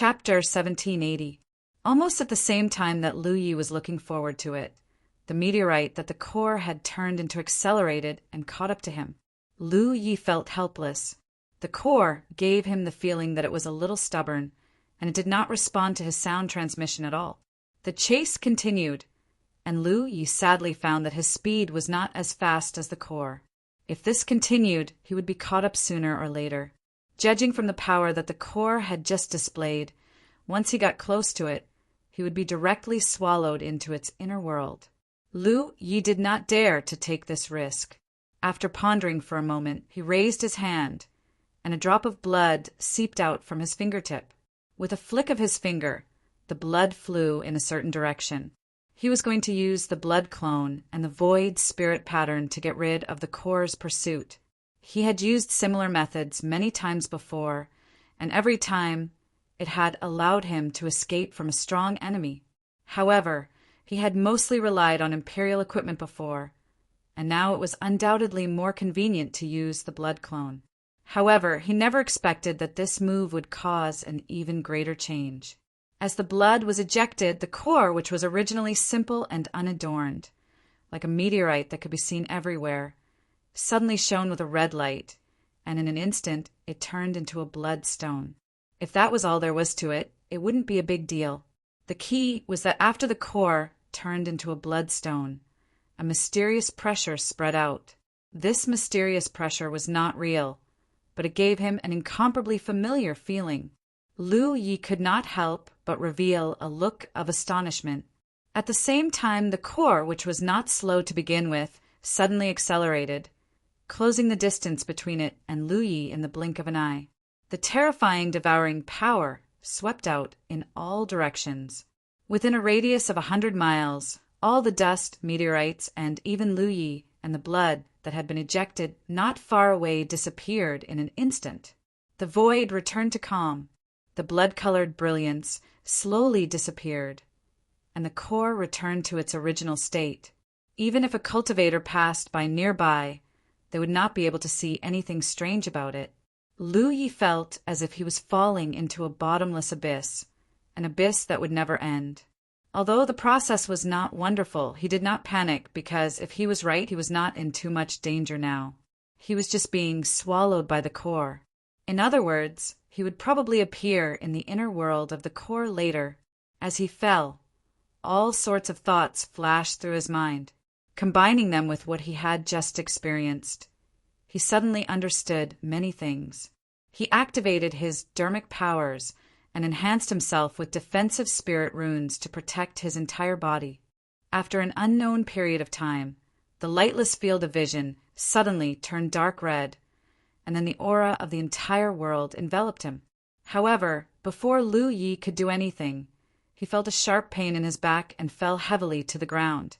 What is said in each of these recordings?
Chapter 1780. Almost at the same time that Lu Yi was looking forward to it, the meteorite that the core had turned into accelerated and caught up to him. Lu Yi felt helpless. The core gave him the feeling that it was a little stubborn, and it did not respond to his sound transmission at all. The chase continued, and Lu Yi sadly found that his speed was not as fast as the core. If this continued, he would be caught up sooner or later. Judging from the power that the core had just displayed, once he got close to it, he would be directly swallowed into its inner world. Lu Yi did not dare to take this risk. After pondering for a moment, he raised his hand, and a drop of blood seeped out from his fingertip. With a flick of his finger, the blood flew in a certain direction. He was going to use the blood clone and the void spirit pattern to get rid of the core's pursuit. He had used similar methods many times before, and every time it had allowed him to escape from a strong enemy. However, he had mostly relied on Imperial equipment before, and now it was undoubtedly more convenient to use the blood clone. However, he never expected that this move would cause an even greater change. As the blood was ejected, the core, which was originally simple and unadorned, like a meteorite that could be seen everywhere, suddenly shone with a red light, and in an instant it turned into a bloodstone. If that was all there was to it, it wouldn't be a big deal. The key was that after the core turned into a bloodstone, a mysterious pressure spread out. This mysterious pressure was not real, but it gave him an incomparably familiar feeling. Lu Yi could not help but reveal a look of astonishment. At the same time, the core, which was not slow to begin with, suddenly accelerated, closing the distance between it and Lu Yi in the blink of an eye. The terrifying, devouring power swept out in all directions. Within a radius of 100 miles, all the dust, meteorites, and even Lu Yi and the blood that had been ejected not far away disappeared in an instant. The void returned to calm. The blood-colored brilliance slowly disappeared, and the core returned to its original state. Even if a cultivator passed by nearby, they would not be able to see anything strange about it. Lu Yi felt as if he was falling into a bottomless abyss, an abyss that would never end. Although the process was not wonderful, he did not panic because if he was right, he was not in too much danger now. He was just being swallowed by the core. In other words, he would probably appear in the inner world of the core later. As he fell, all sorts of thoughts flashed through his mind. Combining them with what he had just experienced, he suddenly understood many things. He activated his dermic powers and enhanced himself with defensive spirit runes to protect his entire body. After an unknown period of time, the lightless field of vision suddenly turned dark red, and then the aura of the entire world enveloped him. However, before Lu Yi could do anything, he felt a sharp pain in his back and fell heavily to the ground,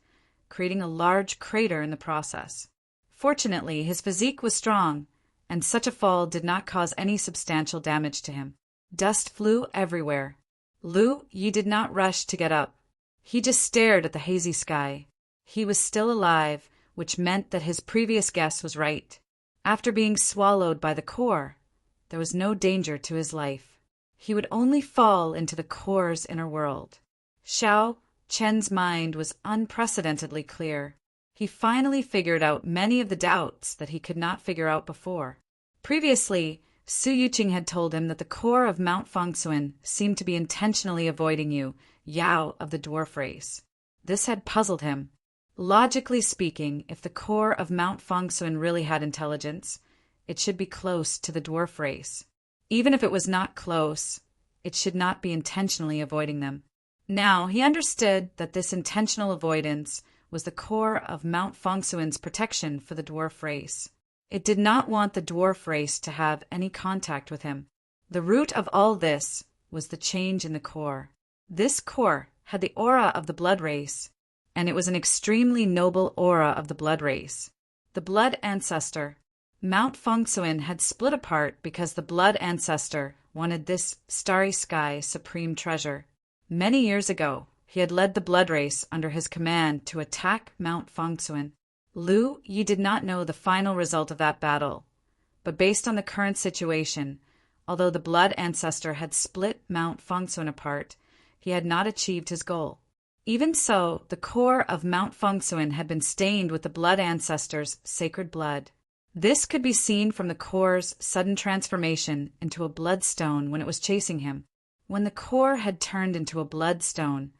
creating a large crater in the process. Fortunately, his physique was strong, and such a fall did not cause any substantial damage to him. Dust flew everywhere. Lu Yi did not rush to get up. He just stared at the hazy sky. He was still alive, which meant that his previous guess was right. After being swallowed by the core, there was no danger to his life. He would only fall into the core's inner world. Xiao Chen's mind was unprecedentedly clear. He finally figured out many of the doubts that he could not figure out before. Previously, Su Yuqing had told him that the core of Mount Fengsuan seemed to be intentionally avoiding you, Yao of the dwarf race. This had puzzled him. Logically speaking, if the core of Mount Fengsuan really had intelligence, it should be close to the dwarf race. Even if it was not close, it should not be intentionally avoiding them. Now, he understood that this intentional avoidance was the core of Mount Fengsuan's protection for the dwarf race. It did not want the dwarf race to have any contact with him. The root of all this was the change in the core. This core had the aura of the blood race, and it was an extremely noble aura of the blood race. The blood ancestor. Mount Fengsuan had split apart because the blood ancestor wanted this starry sky supreme treasure. Many years ago, he had led the blood race under his command to attack Mount Fengsuan. Lu Yi did not know the final result of that battle, but based on the current situation, Although the blood ancestor had split Mount Fengsun apart, he had not achieved his goal. Even so, the core of Mount Fengsun had been stained with the blood ancestor's sacred blood. This could be seen from the core's sudden transformation into a bloodstone when it was chasing him. When the core had turned into a bloodstone,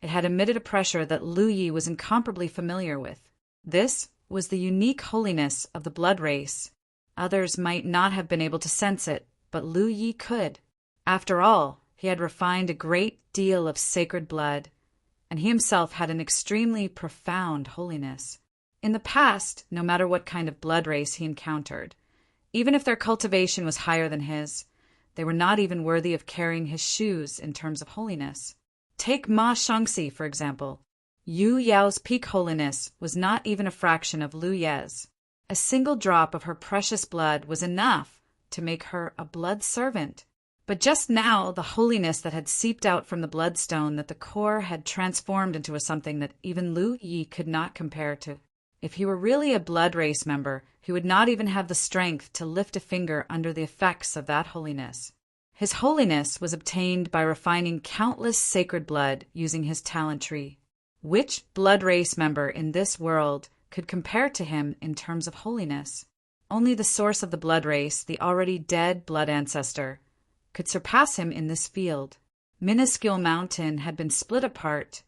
it had emitted a pressure that Lu Yi was incomparably familiar with. This was the unique holiness of the blood race. Others might not have been able to sense it, but Lu Yi could. After all, he had refined a great deal of sacred blood, and he himself had an extremely profound holiness. In the past, no matter what kind of blood race he encountered, even if their cultivation was higher than his, they were not even worthy of carrying his shoes in terms of holiness. Take Ma Shangxi, for example. Yu Yao's peak holiness was not even a fraction of Lu Ye's. A single drop of her precious blood was enough to make her a blood servant. But just now, the holiness that had seeped out from the bloodstone that the core had transformed into something that even Lu Yi could not compare to. If he were really a blood race member, he would not even have the strength to lift a finger under the effects of that holiness. His holiness was obtained by refining countless sacred blood using his talent tree. Which blood race member in this world could compare to him in terms of holiness? Only the source of the blood race, the already dead blood ancestor, could surpass him in this field. Minuscule Mountain had been split apart,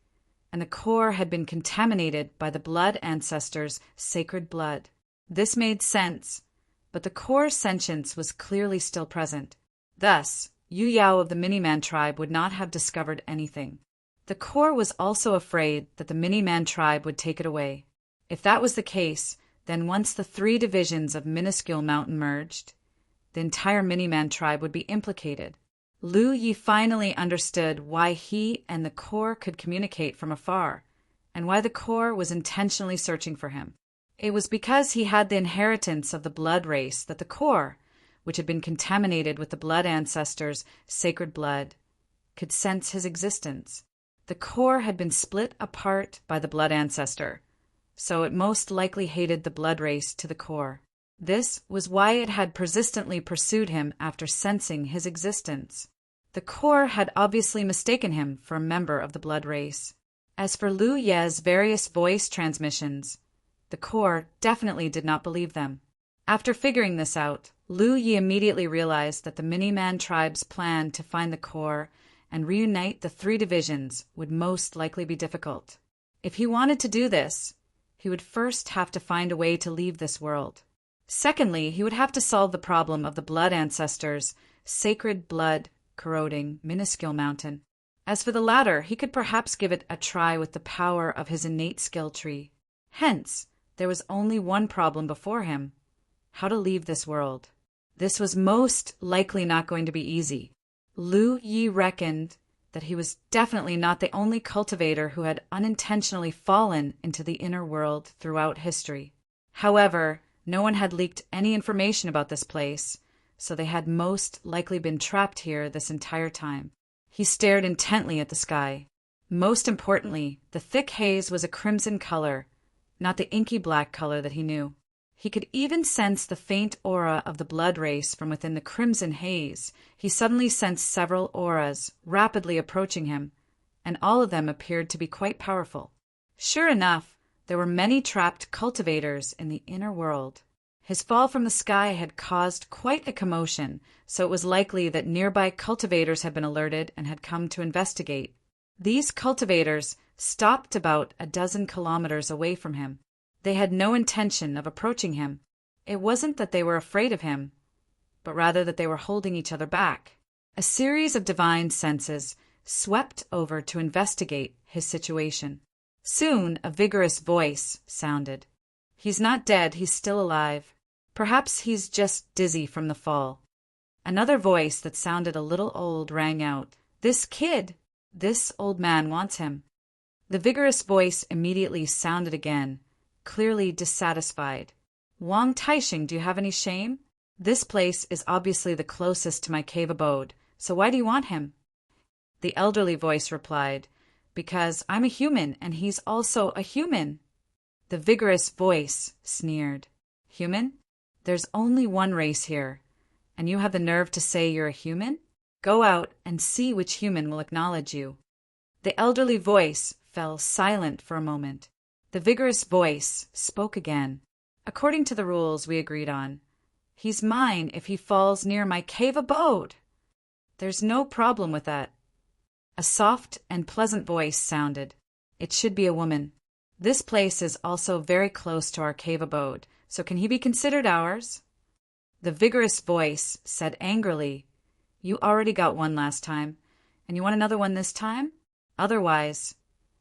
and the core had been contaminated by the blood ancestor's sacred blood. This made sense, but the core's sentience was clearly still present. Thus, Yu Yao of the Miniman tribe would not have discovered anything. The core was also afraid that the Miniman tribe would take it away. If that was the case, then once the 3 divisions of Minuscule Mountain merged, the entire Miniman tribe would be implicated. Lu Yi finally understood why he and the core could communicate from afar, and why the core was intentionally searching for him. It was because he had the inheritance of the blood race that the core, which had been contaminated with the blood ancestor's sacred blood, could sense his existence. The core had been split apart by the blood ancestor, so it most likely hated the blood race to the core. This was why it had persistently pursued him after sensing his existence. The core had obviously mistaken him for a member of the blood race. As for Lu Ye's various voice transmissions, the core definitely did not believe them. After figuring this out, Lu Yi immediately realized that the Miniman tribe's plan to find the core and reunite the 3 divisions would most likely be difficult. If he wanted to do this, he would first have to find a way to leave this world. Secondly, he would have to solve the problem of the blood ancestors' sacred blood corroding Minuscule Mountain. As for the latter, he could perhaps give it a try with the power of his innate skill tree. Hence, there was only one problem before him: how to leave this world. This was most likely not going to be easy. Lu Yi reckoned that he was definitely not the only cultivator who had unintentionally fallen into the inner world throughout history. However, no one had leaked any information about this place, so they had most likely been trapped here this entire time. He stared intently at the sky. Most importantly, the thick haze was a crimson color, not the inky black color that he knew. He could even sense the faint aura of the blood race from within the crimson haze. He suddenly sensed several auras rapidly approaching him, and all of them appeared to be quite powerful. Sure enough, there were many trapped cultivators in the inner world. His fall from the sky had caused quite a commotion, so it was likely that nearby cultivators had been alerted and had come to investigate. These cultivators stopped about a dozen kilometers away from him. They had no intention of approaching him. It wasn't that they were afraid of him, but rather that they were holding each other back. A series of divine senses swept over to investigate his situation. Soon a vigorous voice sounded. "He's not dead, he's still alive. Perhaps he's just dizzy from the fall." Another voice that sounded a little old rang out. "This kid, this old man wants him." The vigorous voice immediately sounded again, clearly dissatisfied. "Wang Taixing, do you have any shame? This place is obviously the closest to my cave abode, so why do you want him?" The elderly voice replied, "Because I'm a human and he's also a human." The vigorous voice sneered. "Human? There's only one race here, and you have the nerve to say you're a human? Go out and see which human will acknowledge you." The elderly voice fell silent for a moment. The vigorous voice spoke again. "According to the rules we agreed on, he's mine if he falls near my cave abode. There's no problem with that." A soft and pleasant voice sounded. "It should be a woman. This place is also very close to our cave abode, so can he be considered ours?" The vigorous voice said angrily, "You already got one last time, and you want another one this time? Otherwise,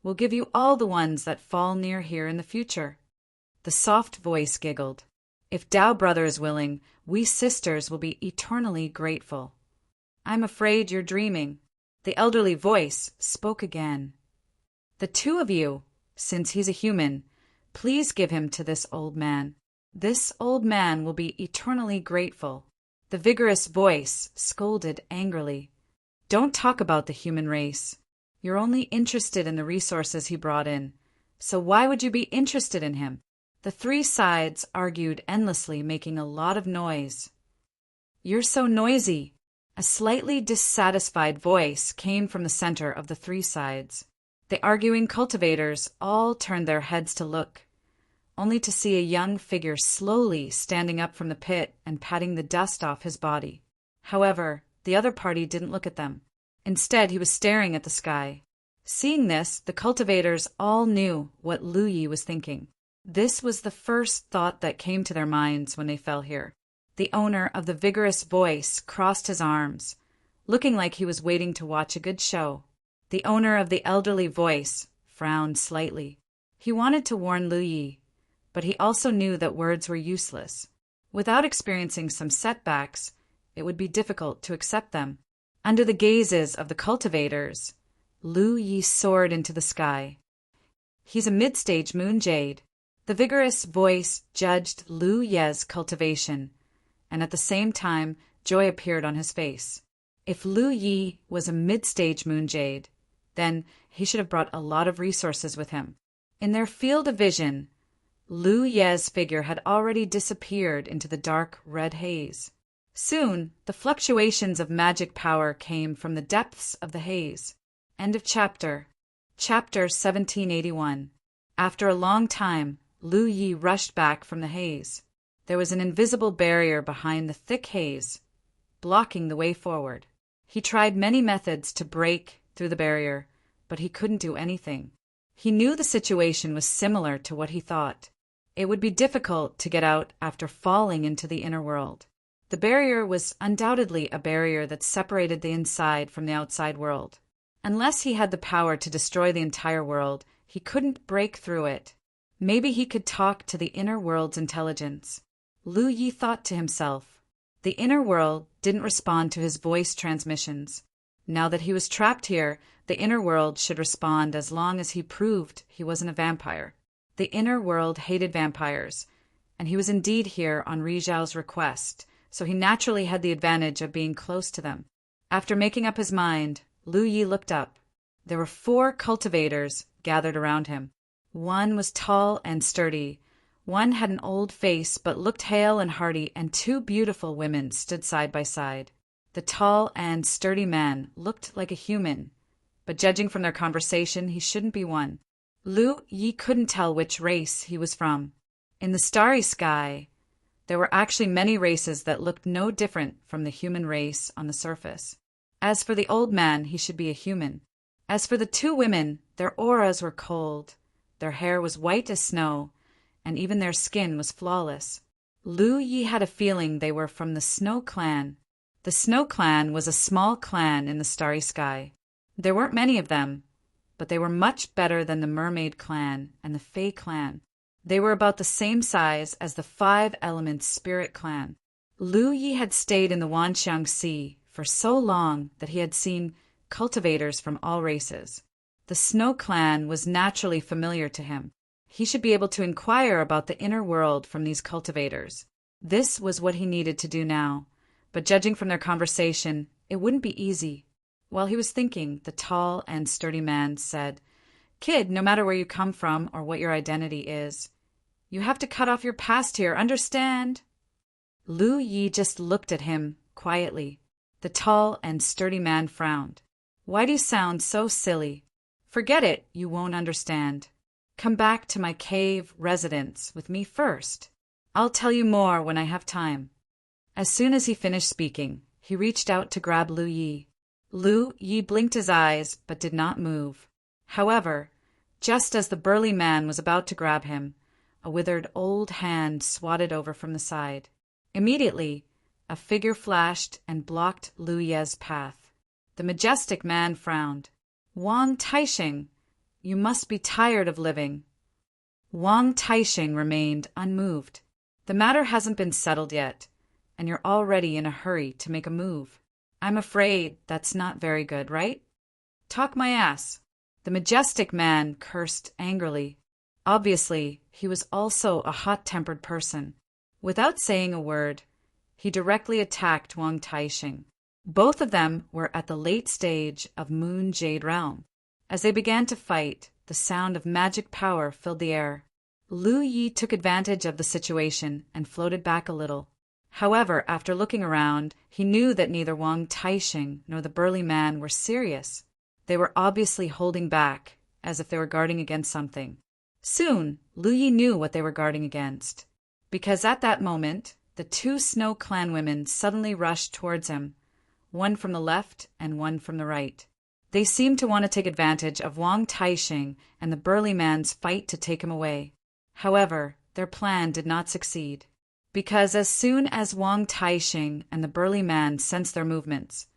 we'll give you all the ones that fall near here in the future." The soft voice giggled. "If Dow Brother is willing, we sisters will be eternally grateful." "I'm afraid you're dreaming." The elderly voice spoke again. "The two of you, since he's a human, please give him to this old man. This old man will be eternally grateful." The vigorous voice scolded angrily. "Don't talk about the human race. You're only interested in the resources he brought in. So why would you be interested in him?" The three sides argued endlessly, making a lot of noise. "You're so noisy." A slightly dissatisfied voice came from the center of the three sides. The arguing cultivators all turned their heads to look, only to see a young figure slowly standing up from the pit and patting the dust off his body. However, the other party didn't look at them. Instead, he was staring at the sky. Seeing this, the cultivators all knew what Lu Yi was thinking. This was the first thought that came to their minds when they fell here. The owner of the vigorous voice crossed his arms, looking like he was waiting to watch a good show. The owner of the elderly voice frowned slightly. He wanted to warn Lu Yi, but he also knew that words were useless. Without experiencing some setbacks, it would be difficult to accept them. Under the gazes of the cultivators, Lu Yi soared into the sky. "He's a mid-stage moon jade." The vigorous voice judged Lu Ye's cultivation, and at the same time joy appeared on his face. If Lu Yi was a mid-stage moon jade, then he should have brought a lot of resources with him. In their field of vision, Lu Ye's figure had already disappeared into the dark red haze. Soon, the fluctuations of magic power came from the depths of the haze. End of chapter. Chapter 1781. After a long time, Lu Yi rushed back from the haze. There was an invisible barrier behind the thick haze, blocking the way forward. He tried many methods to break through the barrier, but he couldn't do anything. He knew the situation was similar to what he thought. It would be difficult to get out after falling into the inner world. The barrier was undoubtedly a barrier that separated the inside from the outside world. Unless he had the power to destroy the entire world, he couldn't break through it. Maybe he could talk to the inner world's intelligence. Lu Yi thought to himself. The inner world didn't respond to his voice transmissions. Now that he was trapped here, the inner world should respond as long as he proved he wasn't a vampire. The inner world hated vampires, and he was indeed here on Rizhao's request, so he naturally had the advantage of being close to them. After making up his mind, Lu Yi looked up. There were 4 cultivators gathered around him. One was tall and sturdy. One had an old face but looked hale and hearty, and 2 beautiful women stood side by side. The tall and sturdy man looked like a human, but judging from their conversation, he shouldn't be one. Lu Yi couldn't tell which race he was from. In the starry sky, there were actually many races that looked no different from the human race on the surface. As for the old man, he should be a human. As for the 2 women, their auras were cold. Their hair was white as snow, and even their skin was flawless. Lu Yi had a feeling they were from the Snow Clan. The Snow Clan was a small clan in the starry sky. There weren't many of them, but they were much better than the Mermaid Clan and the Fae Clan. They were about the same size as the 5 Elements Spirit Clan. Lu Yi had stayed in the Wanxiang Sea for so long that he had seen cultivators from all races. The Snow Clan was naturally familiar to him. He should be able to inquire about the inner world from these cultivators. This was what he needed to do now, but judging from their conversation, it wouldn't be easy. While he was thinking, the tall and sturdy man said, "Kid, no matter where you come from or what your identity is, you have to cut off your past here, understand?" Lu Yi just looked at him quietly. The tall and sturdy man frowned. "Why do you sound so silly?" "Forget it, you won't understand. Come back to my cave residence with me first. I'll tell you more when I have time." As soon as he finished speaking, he reached out to grab Lu Yi. Lu Yi blinked his eyes but did not move. However, just as the burly man was about to grab him, a withered old hand swatted over from the side. Immediately, a figure flashed and blocked Lu Ye's path. The majestic man frowned. "Wang Taixing, you must be tired of living." Wang Taixing remained unmoved. "The matter hasn't been settled yet, and you're already in a hurry to make a move. I'm afraid that's not very good, right?" "Talk my ass." The majestic man cursed angrily. Obviously, he was also a hot-tempered person. Without saying a word, he directly attacked Wang Taixing. Both of them were at the late stage of Moon Jade Realm. As they began to fight, the sound of magic power filled the air. Lu Yi took advantage of the situation and floated back a little. However, after looking around, he knew that neither Wang Taixing nor the burly man were serious. They were obviously holding back, as if they were guarding against something. Soon, Lu Yi knew what they were guarding against, because at that moment, the two Snow Clan women suddenly rushed towards him, one from the left and one from the right. They seemed to want to take advantage of Wang Taixing and the burly man's fight to take him away. However, their plan did not succeed, because as soon as Wang Taixing and the burly man sensed their movements,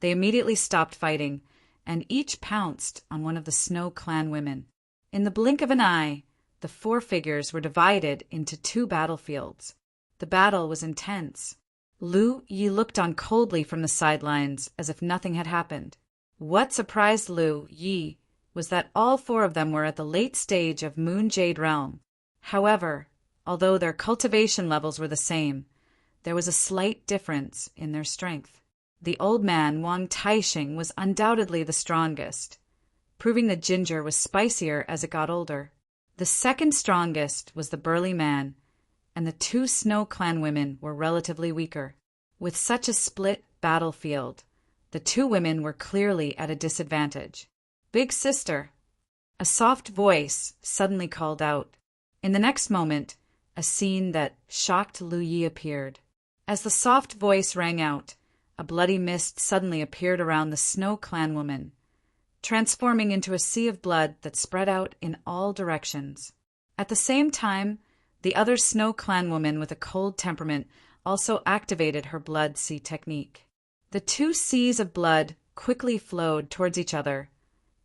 they immediately stopped fighting, and each pounced on one of the Snow Clan women. In the blink of an eye, the four figures were divided into two battlefields. The battle was intense. Lu Yi looked on coldly from the sidelines as if nothing had happened. What surprised Lu Yi was that all four of them were at the late stage of Moon Jade Realm. However, although their cultivation levels were the same, there was a slight difference in their strength. The old man, Wang Taixing, was undoubtedly the strongest, proving the ginger was spicier as it got older. The second strongest was the burly man, and the two Snow Clan women were relatively weaker. With such a split battlefield, the two women were clearly at a disadvantage. "Big sister," a soft voice suddenly called out. In the next moment, a scene that shocked Lu Yi appeared. As the soft voice rang out, a bloody mist suddenly appeared around the Snow Clan woman, transforming into a sea of blood that spread out in all directions. At the same time, the other Snow Clan woman with a cold temperament also activated her blood sea technique. The two seas of blood quickly flowed towards each other,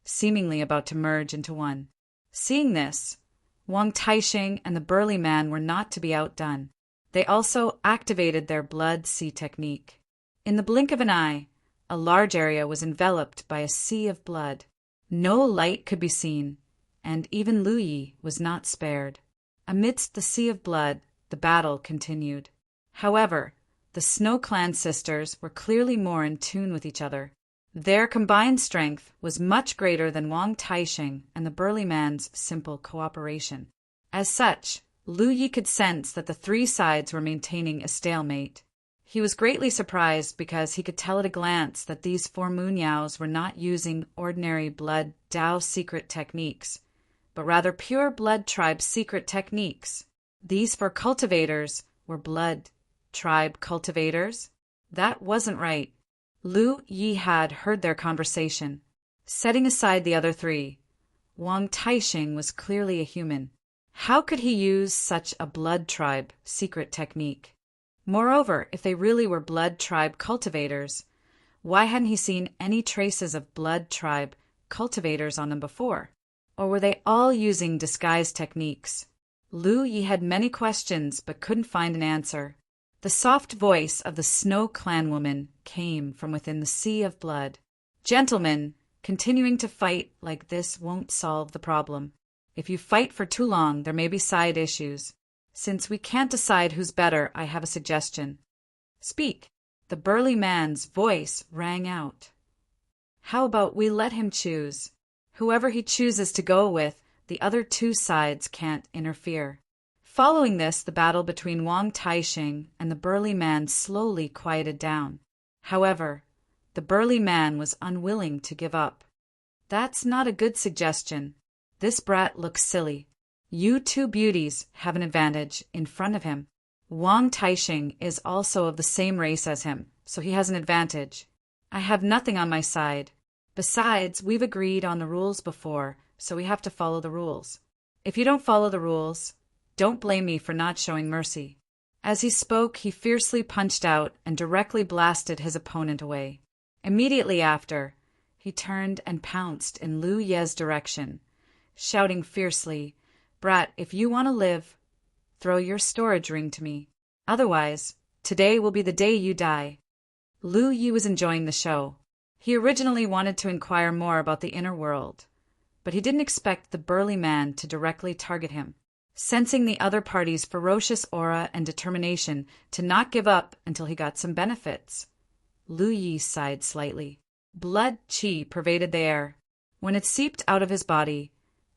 seemingly about to merge into one. Seeing this, Wang Taixing and the burly man were not to be outdone. They also activated their blood sea technique. In the blink of an eye, a large area was enveloped by a sea of blood. No light could be seen, and even Lu Yi was not spared. Amidst the sea of blood, the battle continued. However, the Snow Clan sisters were clearly more in tune with each other. Their combined strength was much greater than Wang Taixing and the burly man's simple cooperation. As such, Lu Yi could sense that the three sides were maintaining a stalemate. He was greatly surprised because he could tell at a glance that these four Moonyaos were not using ordinary blood Dao secret techniques, but rather pure blood tribe secret techniques. These four cultivators were blood tribe cultivators? That wasn't right. Lu Yi had heard their conversation. Setting aside the other three, Wang Taixing was clearly a human. How could he use such a blood tribe secret technique? Moreover, if they really were blood tribe cultivators, why hadn't he seen any traces of blood tribe cultivators on them before? Or were they all using disguise techniques? Lu Yi had many questions but couldn't find an answer. The soft voice of the Snow Clan woman came from within the sea of blood. "Gentlemen, continuing to fight like this won't solve the problem. If you fight for too long, there may be side issues. Since we can't decide who's better, I have a suggestion." "Speak." The burly man's voice rang out. "How about we let him choose? Whoever he chooses to go with, the other two sides can't interfere." Following this, the battle between Wang Taixing and the burly man slowly quieted down. However, the burly man was unwilling to give up. "That's not a good suggestion. This brat looks silly. You two beauties have an advantage in front of him. Wang Taixing is also of the same race as him, so he has an advantage. I have nothing on my side. Besides, we've agreed on the rules before, so we have to follow the rules. If you don't follow the rules, don't blame me for not showing mercy." As he spoke, he fiercely punched out and directly blasted his opponent away. Immediately after, he turned and pounced in Lu Ye's direction, shouting fiercely, "Brat, if you want to live, throw your storage ring to me. Otherwise, today will be the day you die." Lu Yi was enjoying the show. He originally wanted to inquire more about the inner world, but he didn't expect the burly man to directly target him. Sensing the other party's ferocious aura and determination to not give up until he got some benefits, Lu Yi sighed slightly. Blood qi pervaded the air. When it seeped out of his body,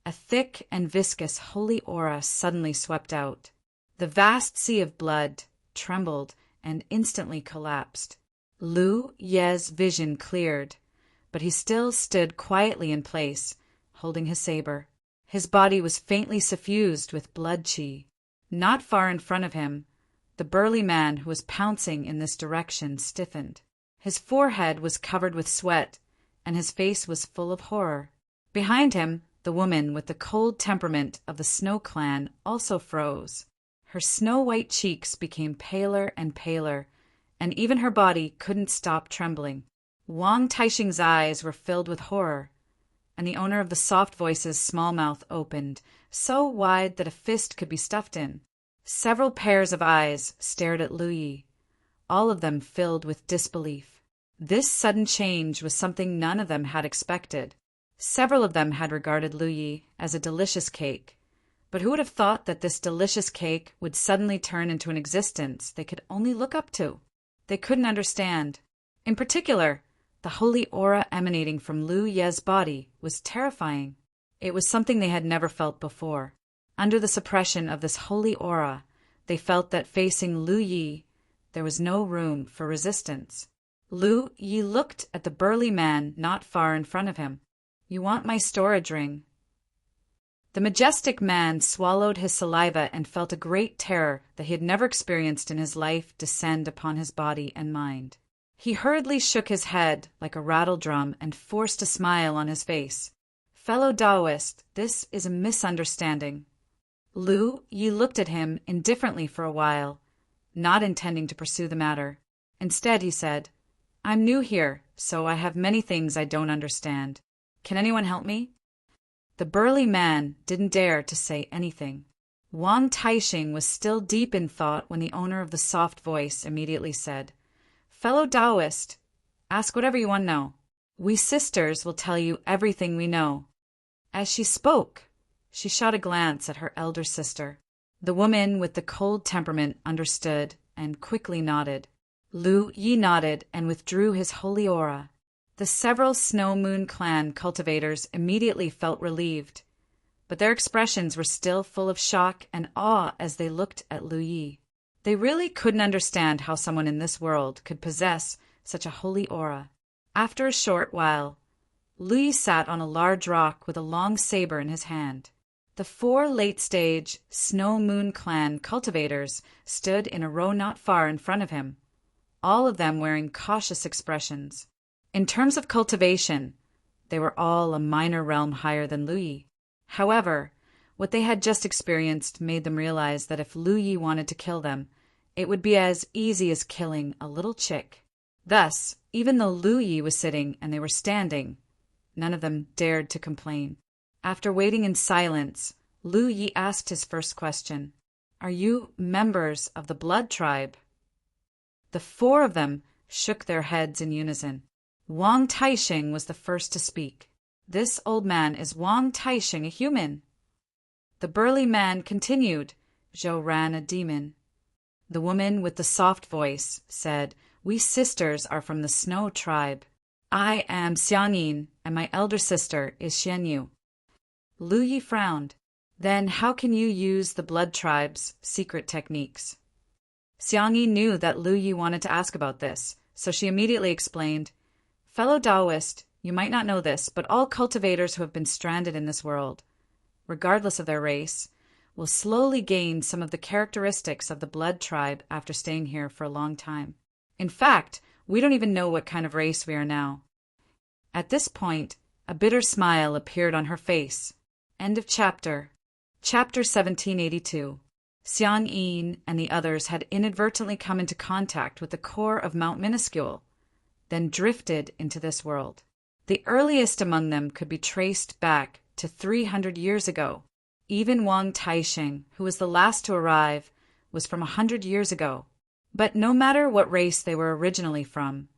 a thick and viscous holy aura suddenly swept out. The vast sea of blood trembled and instantly collapsed. Lu Ye's vision cleared, but he still stood quietly in place, holding his saber. His body was faintly suffused with blood qi. Not far in front of him, the burly man who was pouncing in this direction stiffened. His forehead was covered with sweat, and his face was full of horror. Behind him, the woman with the cold temperament of the Snow Clan also froze. Her snow-white cheeks became paler and paler, and even her body couldn't stop trembling. Wang Taixing's eyes were filled with horror, and the owner of the soft voice's small mouth opened, so wide that a fist could be stuffed in. Several pairs of eyes stared at Lu Yi, all of them filled with disbelief. This sudden change was something none of them had expected. Several of them had regarded Lu Yi as a delicious cake, but who would have thought that this delicious cake would suddenly turn into an existence they could only look up to? They couldn't understand. In particular, the holy aura emanating from Lu Ye's body was terrifying. It was something they had never felt before. Under the suppression of this holy aura, they felt that facing Lu Yi, there was no room for resistance. Lu Yi looked at the burly man not far in front of him. "You want my storage ring?" The majestic man swallowed his saliva and felt a great terror that he had never experienced in his life descend upon his body and mind. He hurriedly shook his head like a rattle drum and forced a smile on his face. "Fellow Taoist, this is a misunderstanding." Lu Yi looked at him indifferently for a while, not intending to pursue the matter. Instead, he said, "I'm new here, so I have many things I don't understand. Can anyone help me?" The burly man didn't dare to say anything. Wang Taixing was still deep in thought when the owner of the soft voice immediately said, "Fellow Taoist, ask whatever you want to know. We sisters will tell you everything we know." As she spoke, she shot a glance at her elder sister. The woman with the cold temperament understood and quickly nodded. Lu Yi nodded and withdrew his holy aura. The several Snow Moon Clan cultivators immediately felt relieved, but their expressions were still full of shock and awe as they looked at Lu Yi. They really couldn't understand how someone in this world could possess such a holy aura. After a short while, Lu Yi sat on a large rock with a long saber in his hand. The 4 late-stage Snow Moon Clan cultivators stood in a row not far in front of him, all of them wearing cautious expressions. In terms of cultivation, they were all a minor realm higher than Lu Yi. However, what they had just experienced made them realize that if Lu Yi wanted to kill them, it would be as easy as killing a little chick. Thus, even though Lu Yi was sitting and they were standing, none of them dared to complain. After waiting in silence, Lu Yi asked his first question, "Are you members of the Blood Tribe?" The 4 of them shook their heads in unison. Wang Taixing was the first to speak. "This old man is Wang Taixing, a human." The burly man continued, "Zhou Ran, a demon." The woman with the soft voice said, "We sisters are from the Snow Tribe. I am Xiangyin, and my elder sister is Xianyu." Lu Yi frowned. "Then how can you use the Blood Tribe's secret techniques?" Xiangyin knew that Lu Yi wanted to ask about this, so she immediately explained, "Fellow Taoist, you might not know this, but all cultivators who have been stranded in this world, regardless of their race, will slowly gain some of the characteristics of the blood tribe after staying here for a long time. In fact, we don't even know what kind of race we are now." At this point, a bitter smile appeared on her face. End of chapter. Chapter 1782. Xiang Yin and the others had inadvertently come into contact with the core of Mount Minuscule, then drifted into this world. The earliest among them could be traced back to 300 years ago. Even Wang Taixing, who was the last to arrive, was from 100 years ago. But no matter what race they were originally from,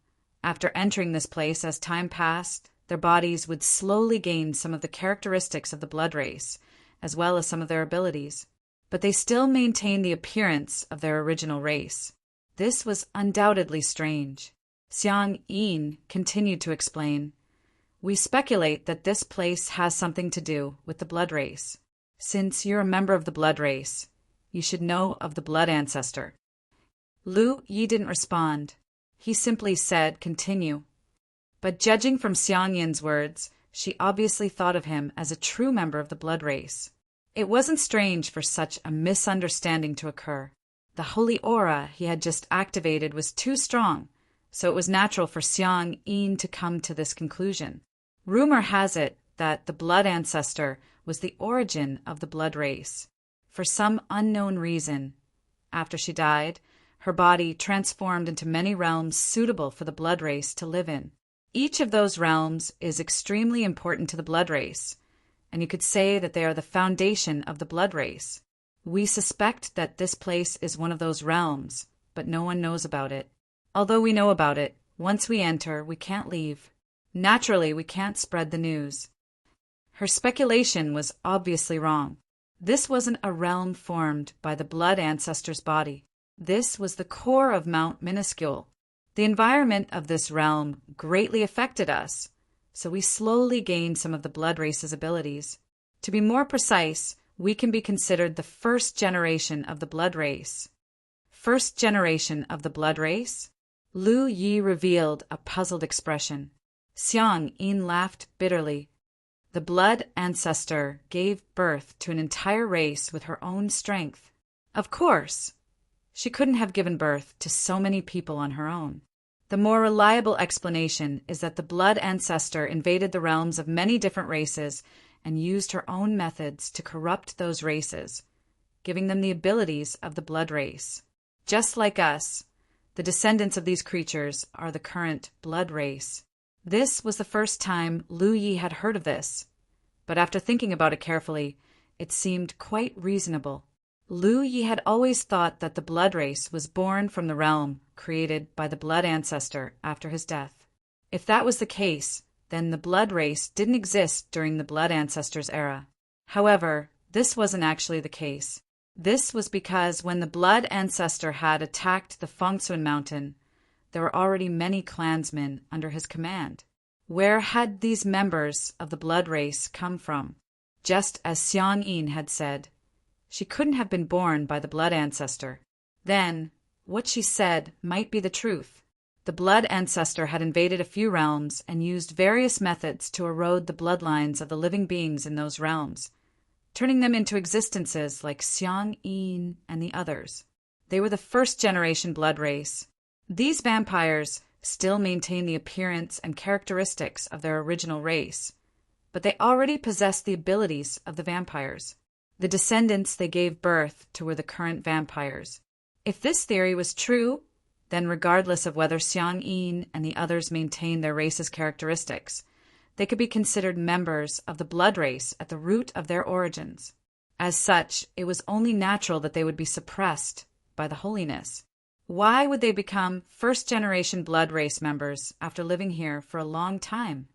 after entering this place as time passed, their bodies would slowly gain some of the characteristics of the blood race, as well as some of their abilities. But they still maintained the appearance of their original race. This was undoubtedly strange. Xiang Yin continued to explain, "We speculate that this place has something to do with the blood race. Since you're a member of the blood race, you should know of the blood ancestor." Lu Yi didn't respond. He simply said, "Continue." But judging from Xiang Yin's words, she obviously thought of him as a true member of the blood race. It wasn't strange for such a misunderstanding to occur. The holy aura he had just activated was too strong, so it was natural for Xiang Yin to come to this conclusion. Rumor has it that the blood ancestor was the origin of the blood race. For some unknown reason, after she died, her body transformed into many realms suitable for the blood race to live in. Each of those realms is extremely important to the blood race, and you could say that they are the foundation of the blood race. We suspect that this place is one of those realms, but no one knows about it. Although we know about it, once we enter, we can't leave. Naturally, we can't spread the news. Her speculation was obviously wrong. This wasn't a realm formed by the blood ancestor's body. This was the core of Mount Minuscule. The environment of this realm greatly affected us, so we slowly gained some of the blood race's abilities. To be more precise, we can be considered the first generation of the blood race. First generation of the blood race? Lu Yi revealed a puzzled expression. Xiang Yin laughed bitterly. The blood ancestor gave birth to an entire race with her own strength. Of course, she couldn't have given birth to so many people on her own. The more reliable explanation is that the blood ancestor invaded the realms of many different races and used her own methods to corrupt those races, giving them the abilities of the blood race. Just like us, the descendants of these creatures are the current blood race. This was the first time Lu Yi had heard of this, but after thinking about it carefully, it seemed quite reasonable. Lu Yi had always thought that the blood race was born from the realm created by the blood ancestor after his death. If that was the case, then the blood race didn't exist during the blood ancestor's era. However, this wasn't actually the case. This was because when the blood ancestor had attacked the Fengsuan mountain, there were already many clansmen under his command. Where had these members of the blood race come from? Just as Xiang Yin had said, she couldn't have been born by the blood ancestor. Then, what she said might be the truth. The blood ancestor had invaded a few realms and used various methods to erode the bloodlines of the living beings in those realms, turning them into existences like Xiang Yin and the others. They were the first generation blood race. These vampires still maintain the appearance and characteristics of their original race, but they already possessed the abilities of the vampires. The descendants they gave birth to were the current vampires. If this theory was true, then regardless of whether Xiang Yin and the others maintained their race's characteristics, they could be considered members of the blood race at the root of their origins. As such, it was only natural that they would be suppressed by the holiness. Why would they become first-generation blood race members after living here for a long time?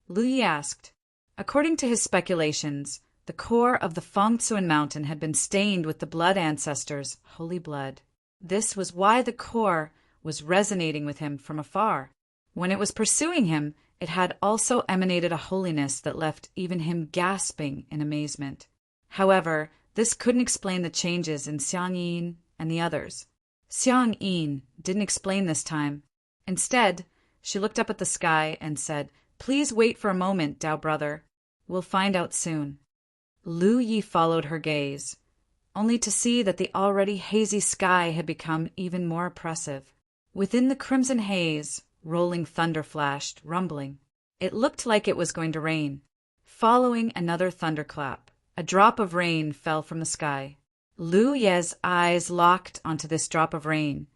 Lu Yi asked. According to his speculations, the core of the Fengsuan mountain had been stained with the blood ancestors' holy blood. This was why the core was resonating with him from afar. When it was pursuing him, it had also emanated a holiness that left even him gasping in amazement. However, this couldn't explain the changes in Xiang Yin and the others. Xiang Yin didn't explain this time. Instead, she looked up at the sky and said, "Please wait for a moment, Dao brother. We'll find out soon." Lu Yi followed her gaze, only to see that the already hazy sky had become even more oppressive. Within the crimson haze, rolling thunder flashed, rumbling. It looked like it was going to rain. Following another thunderclap, a drop of rain fell from the sky. Lu Ye's eyes locked onto this drop of rain,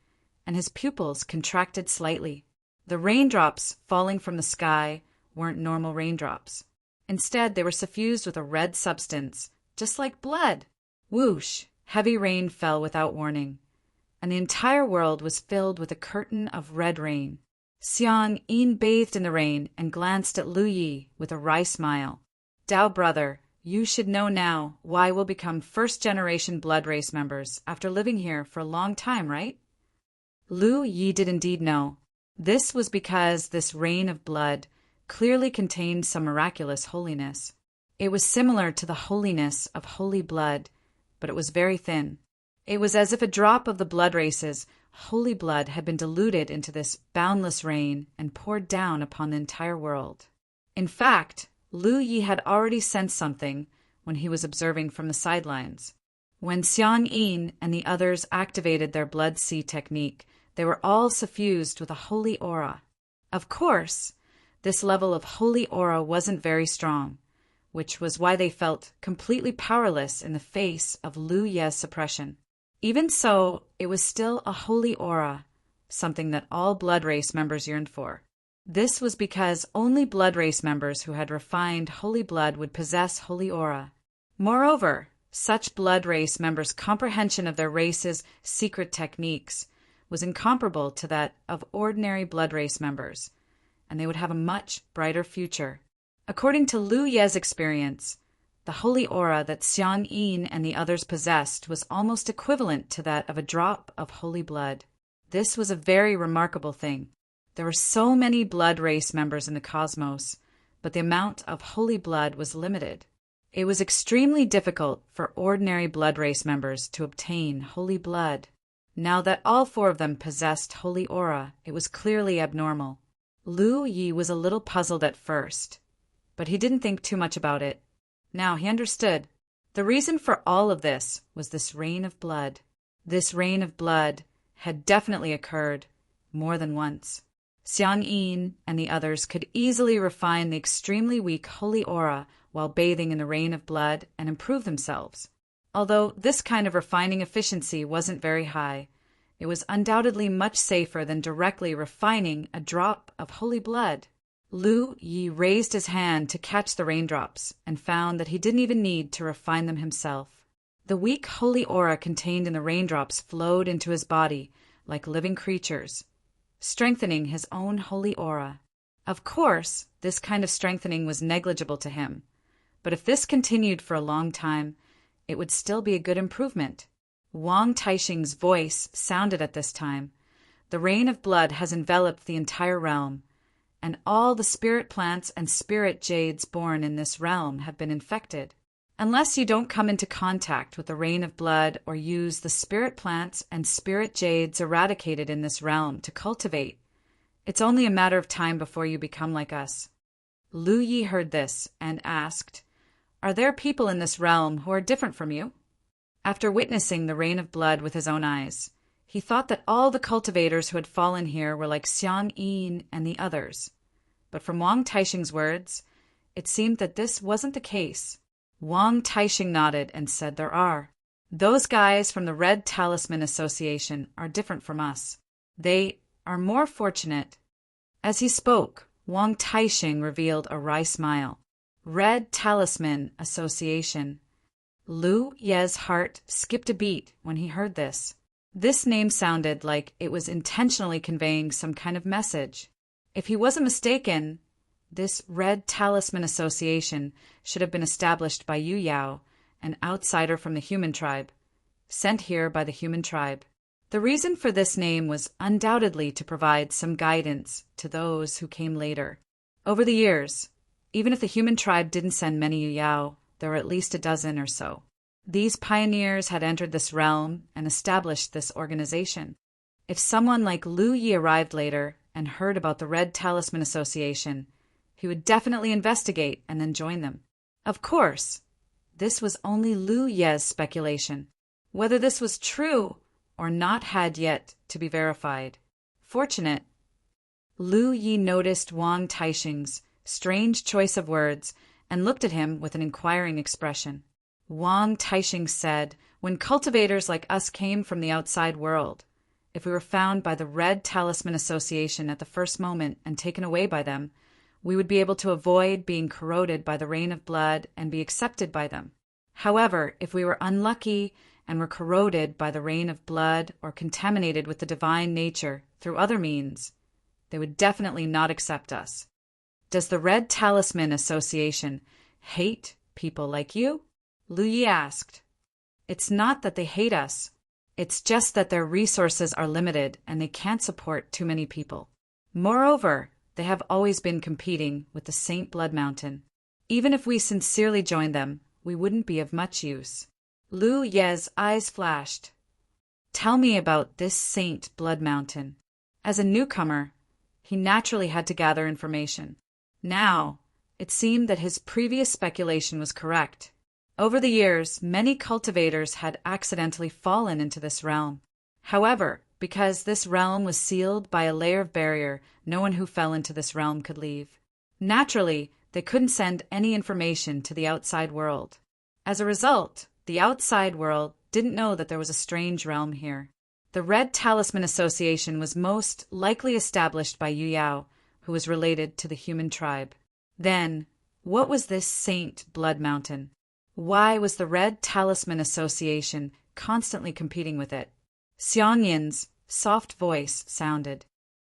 and his pupils contracted slightly. The raindrops falling from the sky weren't normal raindrops. Instead, they were suffused with a red substance, just like blood. Whoosh! Heavy rain fell without warning, and the entire world was filled with a curtain of red rain. Xiang Yin bathed in the rain and glanced at Lu Yi with a wry smile. "Dao brother, you should know now why we'll become first-generation blood race members after living here for a long time, right?" Lu Yi did indeed know. This was because this rain of blood clearly contained some miraculous holiness. It was similar to the holiness of holy blood, but it was very thin. It was as if a drop of the blood race's holy blood had been diluted into this boundless rain and poured down upon the entire world. In fact, Lu Yi had already sensed something when he was observing from the sidelines. When Xiang Yin and the others activated their blood sea technique, they were all suffused with a holy aura. Of course, this level of holy aura wasn't very strong, which was why they felt completely powerless in the face of Lu Ye's suppression. Even so, it was still a holy aura, something that all blood race members yearned for. This was because only blood race members who had refined holy blood would possess holy aura. Moreover, such blood race members' comprehension of their race's secret techniques was incomparable to that of ordinary blood race members, and they would have a much brighter future. According to Lu Ye's experience, the holy aura that Xiang Yin and the others possessed was almost equivalent to that of a drop of holy blood. This was a very remarkable thing. There were so many blood race members in the cosmos, but the amount of holy blood was limited. It was extremely difficult for ordinary blood race members to obtain holy blood. Now that all four of them possessed holy aura, it was clearly abnormal. Lu Yi was a little puzzled at first, but he didn't think too much about it. Now he understood. The reason for all of this was this rain of blood. This rain of blood had definitely occurred more than once. Xiang Yin and the others could easily refine the extremely weak holy aura while bathing in the rain of blood and improve themselves. Although this kind of refining efficiency wasn't very high, it was undoubtedly much safer than directly refining a drop of holy blood. Lu Yi raised his hand to catch the raindrops and found that he didn't even need to refine them himself. The weak holy aura contained in the raindrops flowed into his body like living creatures, strengthening his own holy aura. Of course, this kind of strengthening was negligible to him, but if this continued for a long time, it would still be a good improvement. Wang Taixing's voice sounded at this time. "The rain of blood has enveloped the entire realm, and all the spirit plants and spirit jades born in this realm have been infected. Unless you don't come into contact with the rain of blood or use the spirit plants and spirit jades eradicated in this realm to cultivate, it's only a matter of time before you become like us." Lu Yi heard this and asked, "Are there people in this realm who are different from you?" After witnessing the rain of blood with his own eyes, he thought that all the cultivators who had fallen here were like Xiang Yin and the others. But from Wang Taixing's words, it seemed that this wasn't the case. Wang Taixing nodded and said there are. "Those guys from the Red Talisman Association are different from us. They are more fortunate." As he spoke, Wang Taixing revealed a wry smile. Red Talisman Association. Lu Ye's heart skipped a beat when he heard this. This name sounded like it was intentionally conveying some kind of message. If he wasn't mistaken, this Red Talisman Association should have been established by Yu Yao, an outsider from the human tribe, sent here by the human tribe. The reason for this name was undoubtedly to provide some guidance to those who came later. Over the years, even if the human tribe didn't send many Yu Yao, there were at least a dozen or so. These pioneers had entered this realm and established this organization. If someone like Lu Yi arrived later and heard about the Red Talisman Association, he would definitely investigate and then join them. Of course, this was only Lu Ye's speculation. Whether this was true or not had yet to be verified. Fortunate. Lu Yi noticed Wang Taixing's strange choice of words and looked at him with an inquiring expression. Wang Taixing said, "When cultivators like us came from the outside world, if we were found by the Red Talisman Association at the first moment and taken away by them, we would be able to avoid being corroded by the rain of blood and be accepted by them. However, if we were unlucky and were corroded by the rain of blood or contaminated with the divine nature through other means, they would definitely not accept us. Does the Red Talisman Association hate people like you?" Lu Yi asked. "It's not that they hate us. It's just that their resources are limited and they can't support too many people. Moreover, they have always been competing with the Saint Blood Mountain. Even if we sincerely joined them, we wouldn't be of much use." Lu Ye's eyes flashed. "Tell me about this Saint Blood Mountain." As a newcomer, he naturally had to gather information. Now, it seemed that his previous speculation was correct. Over the years, many cultivators had accidentally fallen into this realm. However, because this realm was sealed by a layer of barrier, no one who fell into this realm could leave. Naturally, they couldn't send any information to the outside world. As a result, the outside world didn't know that there was a strange realm here. The Red Talisman Association was most likely established by Yu Yao, who was related to the human tribe. Then, what was this Saint Blood Mountain? Why was the Red Talisman Association constantly competing with it? Xiang Yin's soft voice sounded.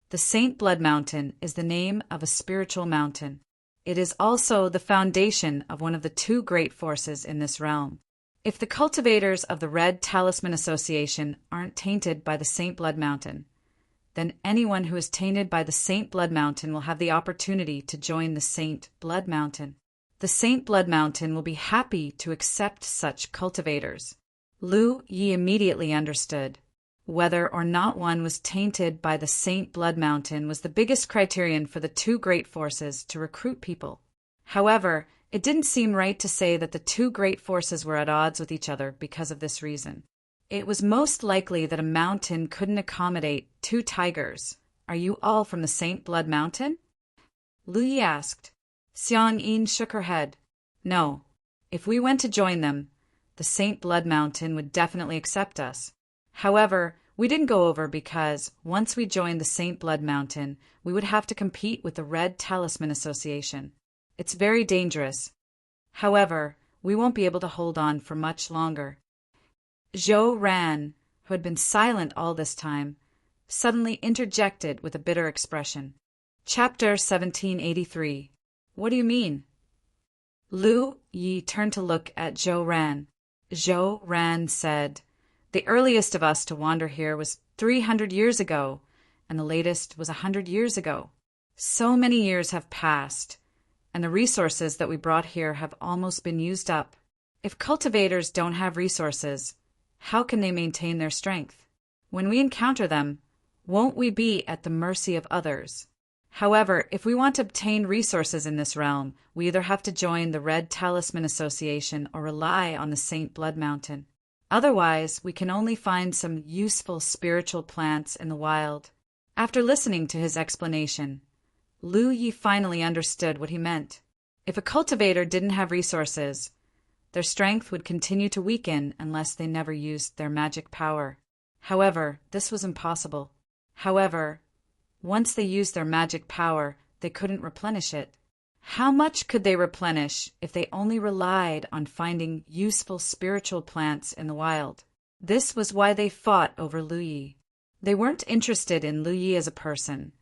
"The Saint Blood Mountain is the name of a spiritual mountain. It is also the foundation of one of the two great forces in this realm. If the cultivators of the Red Talisman Association aren't tainted by the Saint Blood Mountain, then anyone who is tainted by the Saint Blood Mountain will have the opportunity to join the Saint Blood Mountain. The Saint Blood Mountain will be happy to accept such cultivators." Lu Yi immediately understood. Whether or not one was tainted by the Saint Blood Mountain was the biggest criterion for the two great forces to recruit people. However, it didn't seem right to say that the two great forces were at odds with each other because of this reason. It was most likely that a mountain couldn't accommodate two tigers. "Are you all from the Saint Blood Mountain?" Lu Yi asked. Xiang Yin shook her head. "No. If we went to join them, the Saint Blood Mountain would definitely accept us. However, we didn't go over because, once we joined the Saint Blood Mountain, we would have to compete with the Red Talisman Association. It's very dangerous. However, we won't be able to hold on for much longer." Zhou Ran, who had been silent all this time, suddenly interjected with a bitter expression. Chapter 1783. "What do you mean?" Lu Yi turned to look at Zhou Ran. Zhou Ran said, "The earliest of us to wander here was 300 years ago, and the latest was 100 years ago. So many years have passed, and the resources that we brought here have almost been used up. If cultivators don't have resources, how can they maintain their strength? When we encounter them, won't we be at the mercy of others? However, if we want to obtain resources in this realm, we either have to join the Red Talisman Association or rely on the Saint Blood Mountain. Otherwise, we can only find some useful spiritual plants in the wild." After listening to his explanation, Lu Yi finally understood what he meant. If a cultivator didn't have resources, their strength would continue to weaken unless they never used their magic power. However, this was impossible. However, once they used their magic power, they couldn't replenish it. How much could they replenish if they only relied on finding useful spiritual plants in the wild? This was why they fought over Lu Yi. They weren't interested in Lu Yi as a person,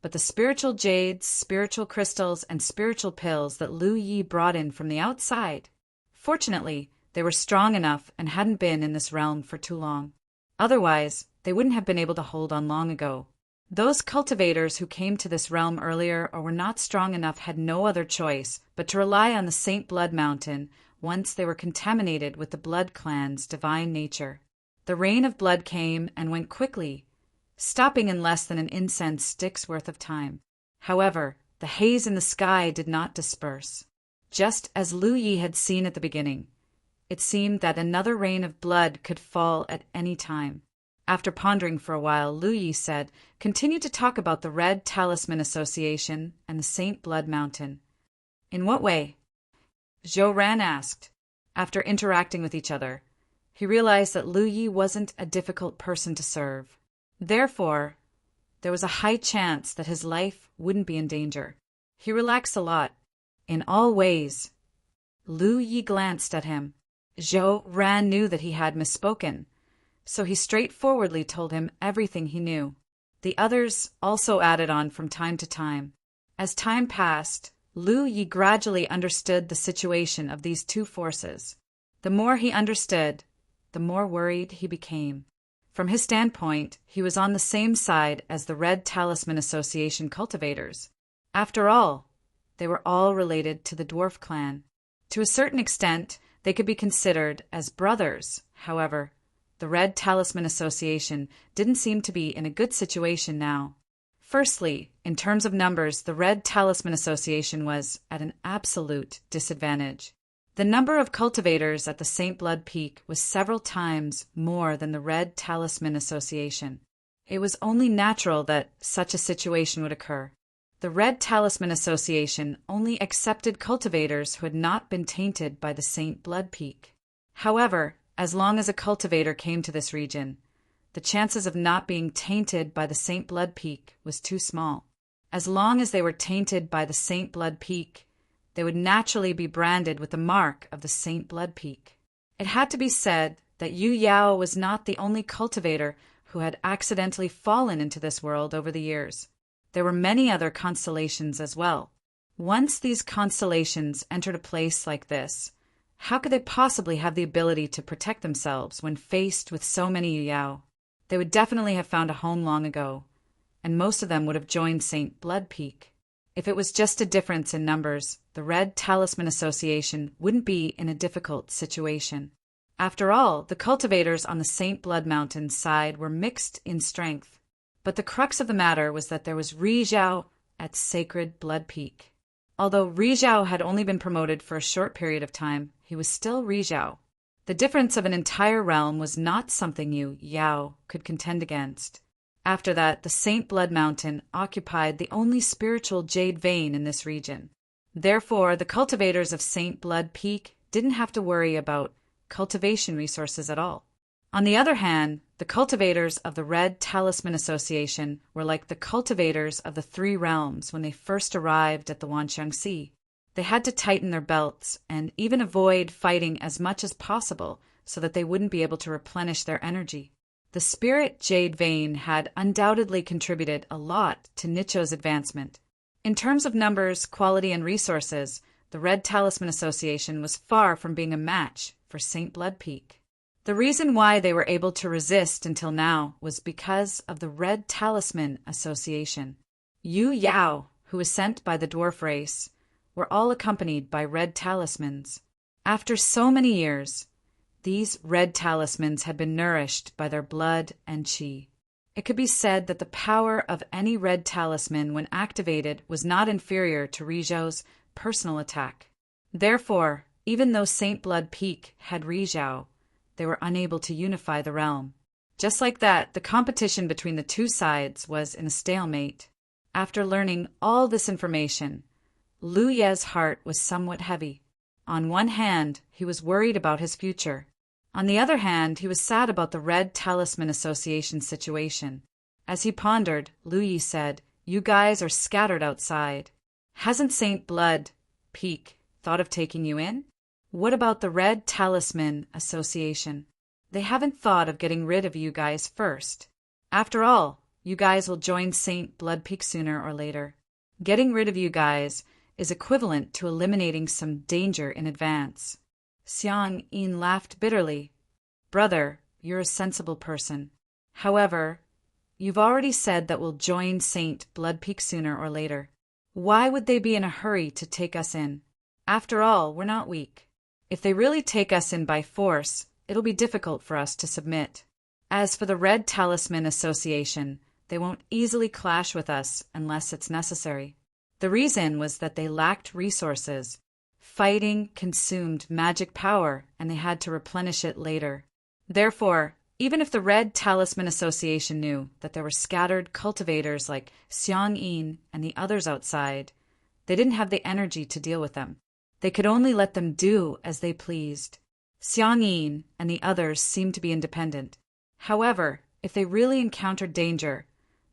but the spiritual jades, spiritual crystals, and spiritual pills that Lu Yi brought in from the outside. Fortunately, they were strong enough and hadn't been in this realm for too long. Otherwise, they wouldn't have been able to hold on long ago. Those cultivators who came to this realm earlier or were not strong enough had no other choice but to rely on the Saint Blood Mountain once they were contaminated with the Blood Clan's divine nature. The rain of blood came and went quickly, stopping in less than an incense stick's worth of time. However, the haze in the sky did not disperse. Just as Lu Yi had seen at the beginning, it seemed that another rain of blood could fall at any time. After pondering for a while, Lu Yi said, "Continue to talk about the Red Talisman Association and the Saint Blood Mountain." "In what way?" Zhou Ran asked. After interacting with each other, he realized that Lu Yi wasn't a difficult person to serve. Therefore, there was a high chance that his life wouldn't be in danger. He relaxed a lot. In all ways. Lu Yi glanced at him. Zhou Ran knew that he had misspoken, so he straightforwardly told him everything he knew. The others also added on from time to time. As time passed, Lu Yi gradually understood the situation of these two forces. The more he understood, the more worried he became. From his standpoint, he was on the same side as the Red Talisman Association cultivators. After all, they were all related to the dwarf clan. To a certain extent, they could be considered as brothers. However, the Red Talisman Association didn't seem to be in a good situation now. Firstly, in terms of numbers, the Red Talisman Association was at an absolute disadvantage. The number of cultivators at the St. Blood Peak was several times more than the Red Talisman Association. It was only natural that such a situation would occur. The Red Talisman Association only accepted cultivators who had not been tainted by the St. Blood Peak. However, as long as a cultivator came to this region, the chances of not being tainted by the St. Blood Peak was too small. As long as they were tainted by the St. Blood Peak, they would naturally be branded with the mark of the St. Blood Peak. It had to be said that Yu Yao was not the only cultivator who had accidentally fallen into this world over the years. There were many other constellations as well. Once these constellations entered a place like this, how could they possibly have the ability to protect themselves when faced with so many Yu Yao? They would definitely have found a home long ago, and most of them would have joined St. Blood Peak. If it was just a difference in numbers, the Red Talisman Association wouldn't be in a difficult situation. After all, the cultivators on the St. Blood Mountain side were mixed in strength. But the crux of the matter was that there was Ri Zhao at Sacred Blood Peak. Although Ri Zhao had only been promoted for a short period of time, he was still Ri Zhao. The difference of an entire realm was not something Yu Yao could contend against. After that, the St. Blood Mountain occupied the only spiritual jade vein in this region. Therefore, the cultivators of St. Blood Peak didn't have to worry about cultivation resources at all. On the other hand, the cultivators of the Red Talisman Association were like the cultivators of the Three Realms when they first arrived at the Wanxiang Sea. They had to tighten their belts and even avoid fighting as much as possible so that they wouldn't be able to replenish their energy. The Spirit Jade Vein had undoubtedly contributed a lot to Nicho's advancement. In terms of numbers, quality, and resources, the Red Talisman Association was far from being a match for St. Blood Peak. The reason why they were able to resist until now was because of the Red Talisman Association. Yu Yao, who was sent by the dwarf race, were all accompanied by red talismans. After so many years, these red talismans had been nourished by their blood and qi. It could be said that the power of any red talisman when activated was not inferior to Rizhou's personal attack. Therefore, even though St. Blood Peak had Rizhou, they were unable to unify the realm. Just like that, the competition between the two sides was in a stalemate. After learning all this information, Lu Ye's heart was somewhat heavy. On one hand, he was worried about his future. On the other hand, he was sad about the Red Talisman Association situation. As he pondered, Lu Yi said, "You guys are scattered outside. Hasn't St. Blood Peak thought of taking you in? What about the Red Talisman Association? They haven't thought of getting rid of you guys first. After all, you guys will join St. Blood Peak sooner or later. Getting rid of you guys is equivalent to eliminating some danger in advance." Xiang Yin laughed bitterly. "Brother, you're a sensible person. However, you've already said that we'll join St. Blood Peak sooner or later. Why would they be in a hurry to take us in? After all, we're not weak. If they really take us in by force, it'll be difficult for us to submit. As for the Red Talisman Association, they won't easily clash with us unless it's necessary. The reason was that they lacked resources. Fighting consumed magic power, and they had to replenish it later. Therefore, even if the Red Talisman Association knew that there were scattered cultivators like Xiang Yin and the others outside, they didn't have the energy to deal with them. They could only let them do as they pleased. Xiang Yin and the others seemed to be independent. However, if they really encountered danger,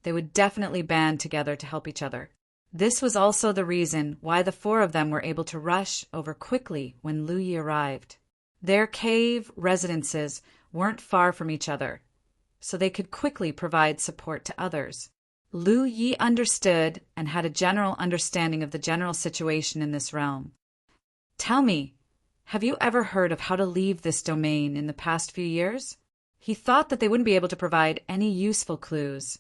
they would definitely band together to help each other. This was also the reason why the four of them were able to rush over quickly when Lu Yi arrived. Their cave residences weren't far from each other, so they could quickly provide support to others. Lu Yi understood and had a general understanding of the general situation in this realm. Tell me, have you ever heard of how to leave this domain in the past few years? He thought that they wouldn't be able to provide any useful clues.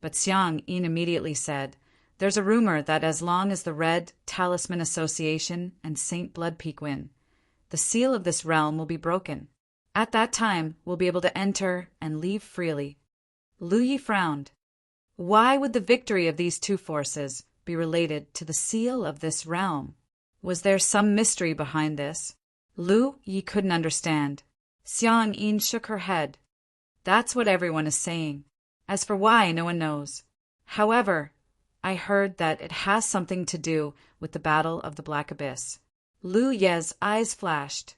But Xiang Yin immediately said, "There's a rumor that as long as the Red Talisman Association and Saint Blood Peak win, the seal of this realm will be broken. At that time, we'll be able to enter and leave freely." Lu Yi frowned. Why would the victory of these two forces be related to the seal of this realm? Was there some mystery behind this? Lu Yi couldn't understand. Xiang Yin shook her head. That's what everyone is saying. As for why, no one knows. However, I heard that it has something to do with the Battle of the Black Abyss. Lu Ye's eyes flashed.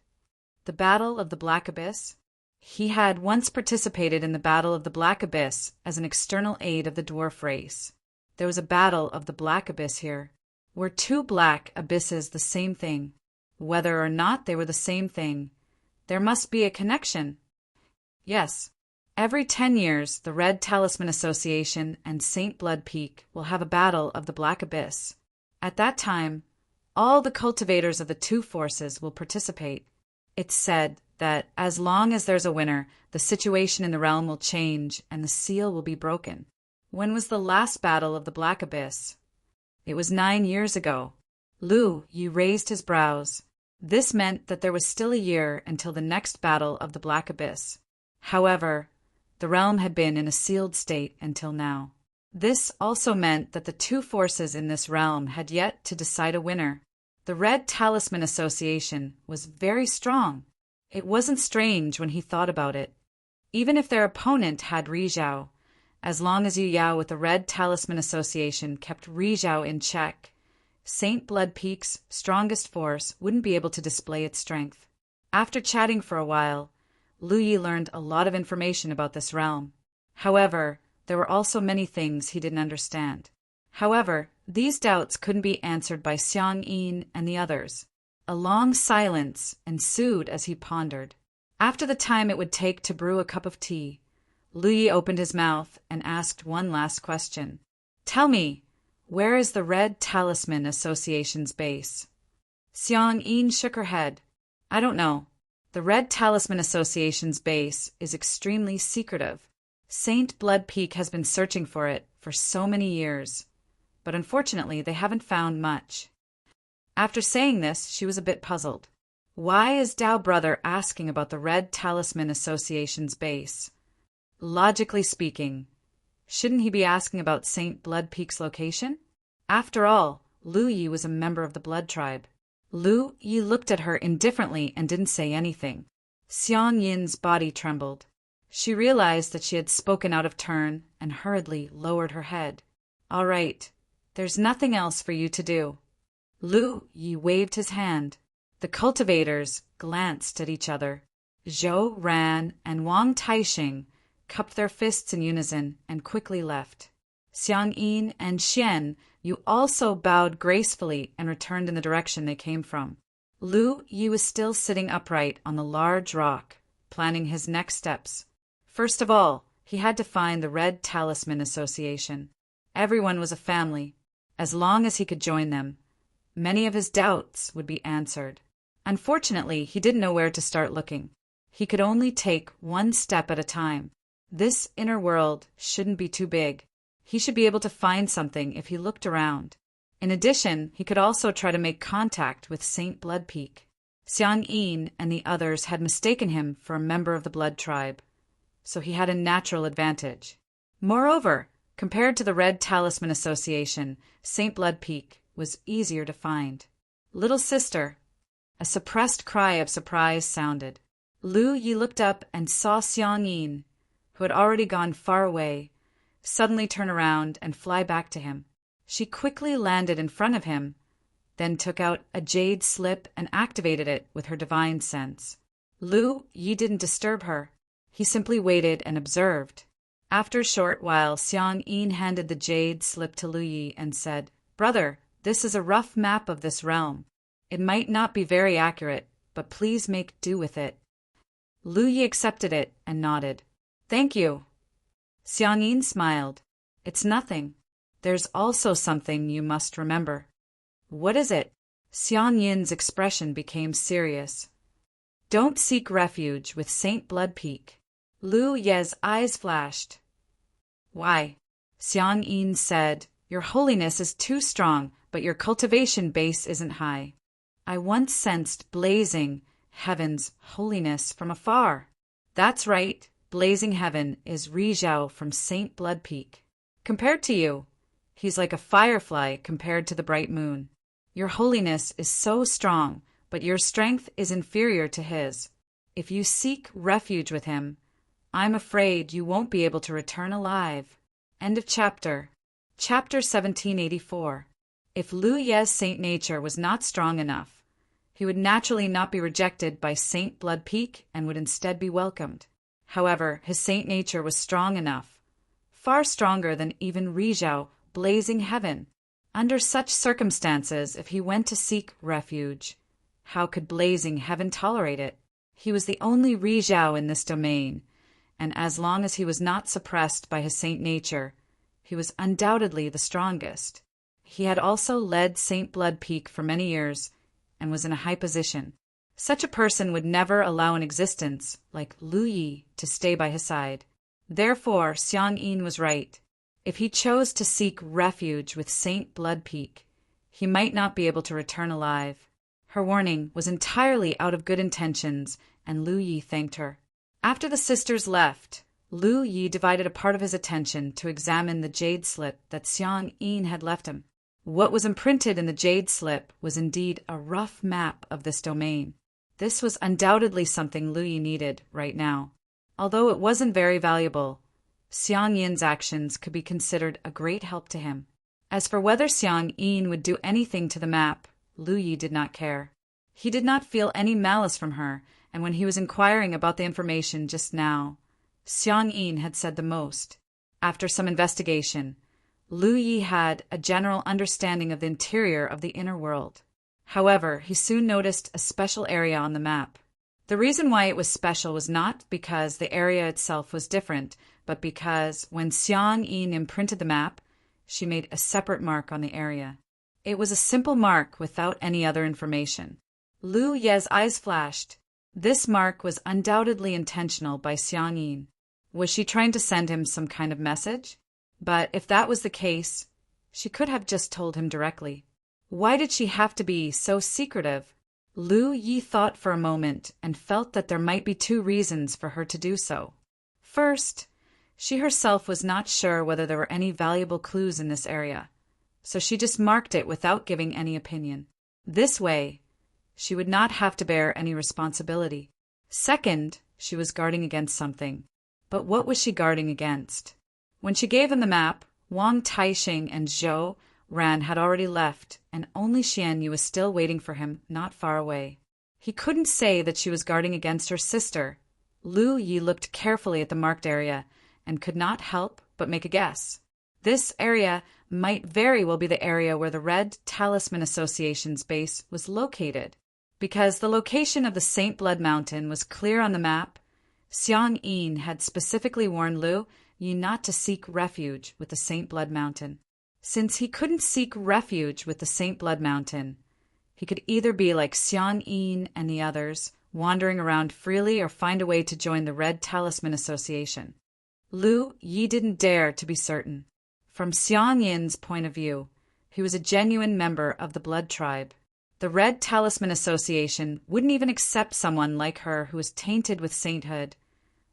The Battle of the Black Abyss? He had once participated in the Battle of the Black Abyss as an external aid of the dwarf race. There was a Battle of the Black Abyss here. Were two black abysses the same thing? Whether or not they were the same thing, there must be a connection. Yes. Every 10 years, the Red Talisman Association and Saint Blood Peak will have a Battle of the Black Abyss. At that time, all the cultivators of the two forces will participate. It's said that as long as there's a winner, the situation in the realm will change and the seal will be broken. When was the last Battle of the Black Abyss? It was 9 years ago. Lu Yi raised his brows. This meant that there was still a year until the next Battle of the Black Abyss. However, the realm had been in a sealed state until now. This also meant that the two forces in this realm had yet to decide a winner. The Red Talisman Association was very strong. It wasn't strange when he thought about it. Even if their opponent had Rizhao, as long as Yu Yao with the Red Talisman Association kept Rizhao in check, Saint Blood Peak's strongest force wouldn't be able to display its strength. After chatting for a while, Lu Yi learned a lot of information about this realm. However, there were also many things he didn't understand. However, these doubts couldn't be answered by Xiang Yin and the others. A long silence ensued as he pondered. After the time it would take to brew a cup of tea, Lu Yi opened his mouth and asked one last question. Tell me, where is the Red Talisman Association's base? Xiang Yin shook her head. I don't know. The Red Talisman Association's base is extremely secretive. Saint Blood Peak has been searching for it for so many years, but unfortunately they haven't found much. After saying this, she was a bit puzzled. Why is Dao Brother asking about the Red Talisman Association's base? Logically speaking, shouldn't he be asking about Saint Blood Peak's location? After all, Lu Yi was a member of the Blood Tribe. Lu Yi looked at her indifferently and didn't say anything. Xiang Yin's body trembled. She realized that she had spoken out of turn and hurriedly lowered her head. All right, there's nothing else for you to do. Lu Yi waved his hand. The cultivators glanced at each other. Zhou Ran and Wang Taixing cupped their fists in unison and quickly left. Xiang Yin and Xian Yu also bowed gracefully and returned in the direction they came from. Lu Yi was still sitting upright on the large rock, planning his next steps. First of all, he had to find the Red Talisman Association. Everyone was a family. As long as he could join them, many of his doubts would be answered. Unfortunately, he didn't know where to start looking. He could only take one step at a time. This inner world shouldn't be too big. He should be able to find something if he looked around. In addition, he could also try to make contact with Saint Blood Peak. Xiang Yin and the others had mistaken him for a member of the Blood Tribe, so he had a natural advantage. Moreover, Compared to the Red Talisman Association, St. Blood Peak was easier to find. "Little sister," a suppressed cry of surprise sounded. Lu Yi looked up and saw Xiang Yin, who had already gone far away, suddenly turn around and fly back to him. She quickly landed in front of him, then took out a jade slip and activated it with her divine sense. Lu Yi didn't disturb her. He simply waited and observed. After a short while, Xiang Yin handed the jade slip to Lu Yi and said, "Brother, this is a rough map of this realm. It might not be very accurate, but please make do with it." Lu Yi accepted it and nodded. "Thank you." Xiang Yin smiled. "It's nothing. There's also something you must remember." "What is it?" Xiang Yin's expression became serious. "Don't seek refuge with St. Blood Peak." Lu Ye's eyes flashed. "Why?" Xiang Yin said, "Your holiness is too strong, but your cultivation base isn't high. I once sensed blazing heaven's holiness from afar." "That's right. Blazing Heaven is Rizhao from St. Blood Peak. Compared to you, he's like a firefly compared to the bright moon. Your holiness is so strong, but your strength is inferior to his. If you seek refuge with him, I'm afraid you won't be able to return alive." End of chapter. Chapter 1784. If Lu Ye's saint nature was not strong enough, he would naturally not be rejected by St. Blood Peak and would instead be welcomed. However, his saint nature was strong enough, far stronger than even Rizhao, Blazing Heaven. Under such circumstances, if he went to seek refuge, how could Blazing Heaven tolerate it? He was the only Rizhao in this domain, and as long as he was not suppressed by his saint nature, he was undoubtedly the strongest. He had also led St. Blood Peak for many years and was in a high position. Such a person would never allow an existence like Lu Yi to stay by his side. Therefore, Xiang Yin was right. If he chose to seek refuge with St. Blood Peak, he might not be able to return alive. Her warning was entirely out of good intentions, and Lu Yi thanked her. After the sisters left, Lu Yi divided a part of his attention to examine the jade slip that Xiang Yin had left him. What was imprinted in the jade slip was indeed a rough map of this domain. This was undoubtedly something Lu Yi needed right now. Although it wasn't very valuable, Xiang Yin's actions could be considered a great help to him. As for whether Xiang Yin would do anything to the map, Lu Yi did not care. He did not feel any malice from her, and when he was inquiring about the information just now, Xiang Yin had said the most. After some investigation, Lu Yi had a general understanding of the interior of the inner world. However, he soon noticed a special area on the map. The reason why it was special was not because the area itself was different, but because when Xiang Yin imprinted the map, she made a separate mark on the area. It was a simple mark without any other information. Lu Ye's eyes flashed. This mark was undoubtedly intentional by Xiang Yin. Was she trying to send him some kind of message? But if that was the case, she could have just told him directly. Why did she have to be so secretive? Lu Yi thought for a moment and felt that there might be two reasons for her to do so. First, she herself was not sure whether there were any valuable clues in this area, so she just marked it without giving any opinion. This way, she would not have to bear any responsibility. Second, she was guarding against something. But what was she guarding against? When she gave him the map, Wang Taixing and Zhou Ran had already left, and only Xian Yu was still waiting for him not far away. He couldn't say that she was guarding against her sister. Lu Yi looked carefully at the marked area and could not help but make a guess. This area might very well be the area where the Red Talisman Association's base was located. Because the location of the St. Blood Mountain was clear on the map, Xiang Yin had specifically warned Lu Yi not to seek refuge with the St. Blood Mountain. Since he couldn't seek refuge with the St. Blood Mountain, he could either be like Xiang Yin and the others, wandering around freely, or find a way to join the Red Talisman Association. Lu Yi didn't dare to be certain. From Xiang Yin's point of view, he was a genuine member of the Blood Tribe. The Red Talisman Association wouldn't even accept someone like her who was tainted with sainthood,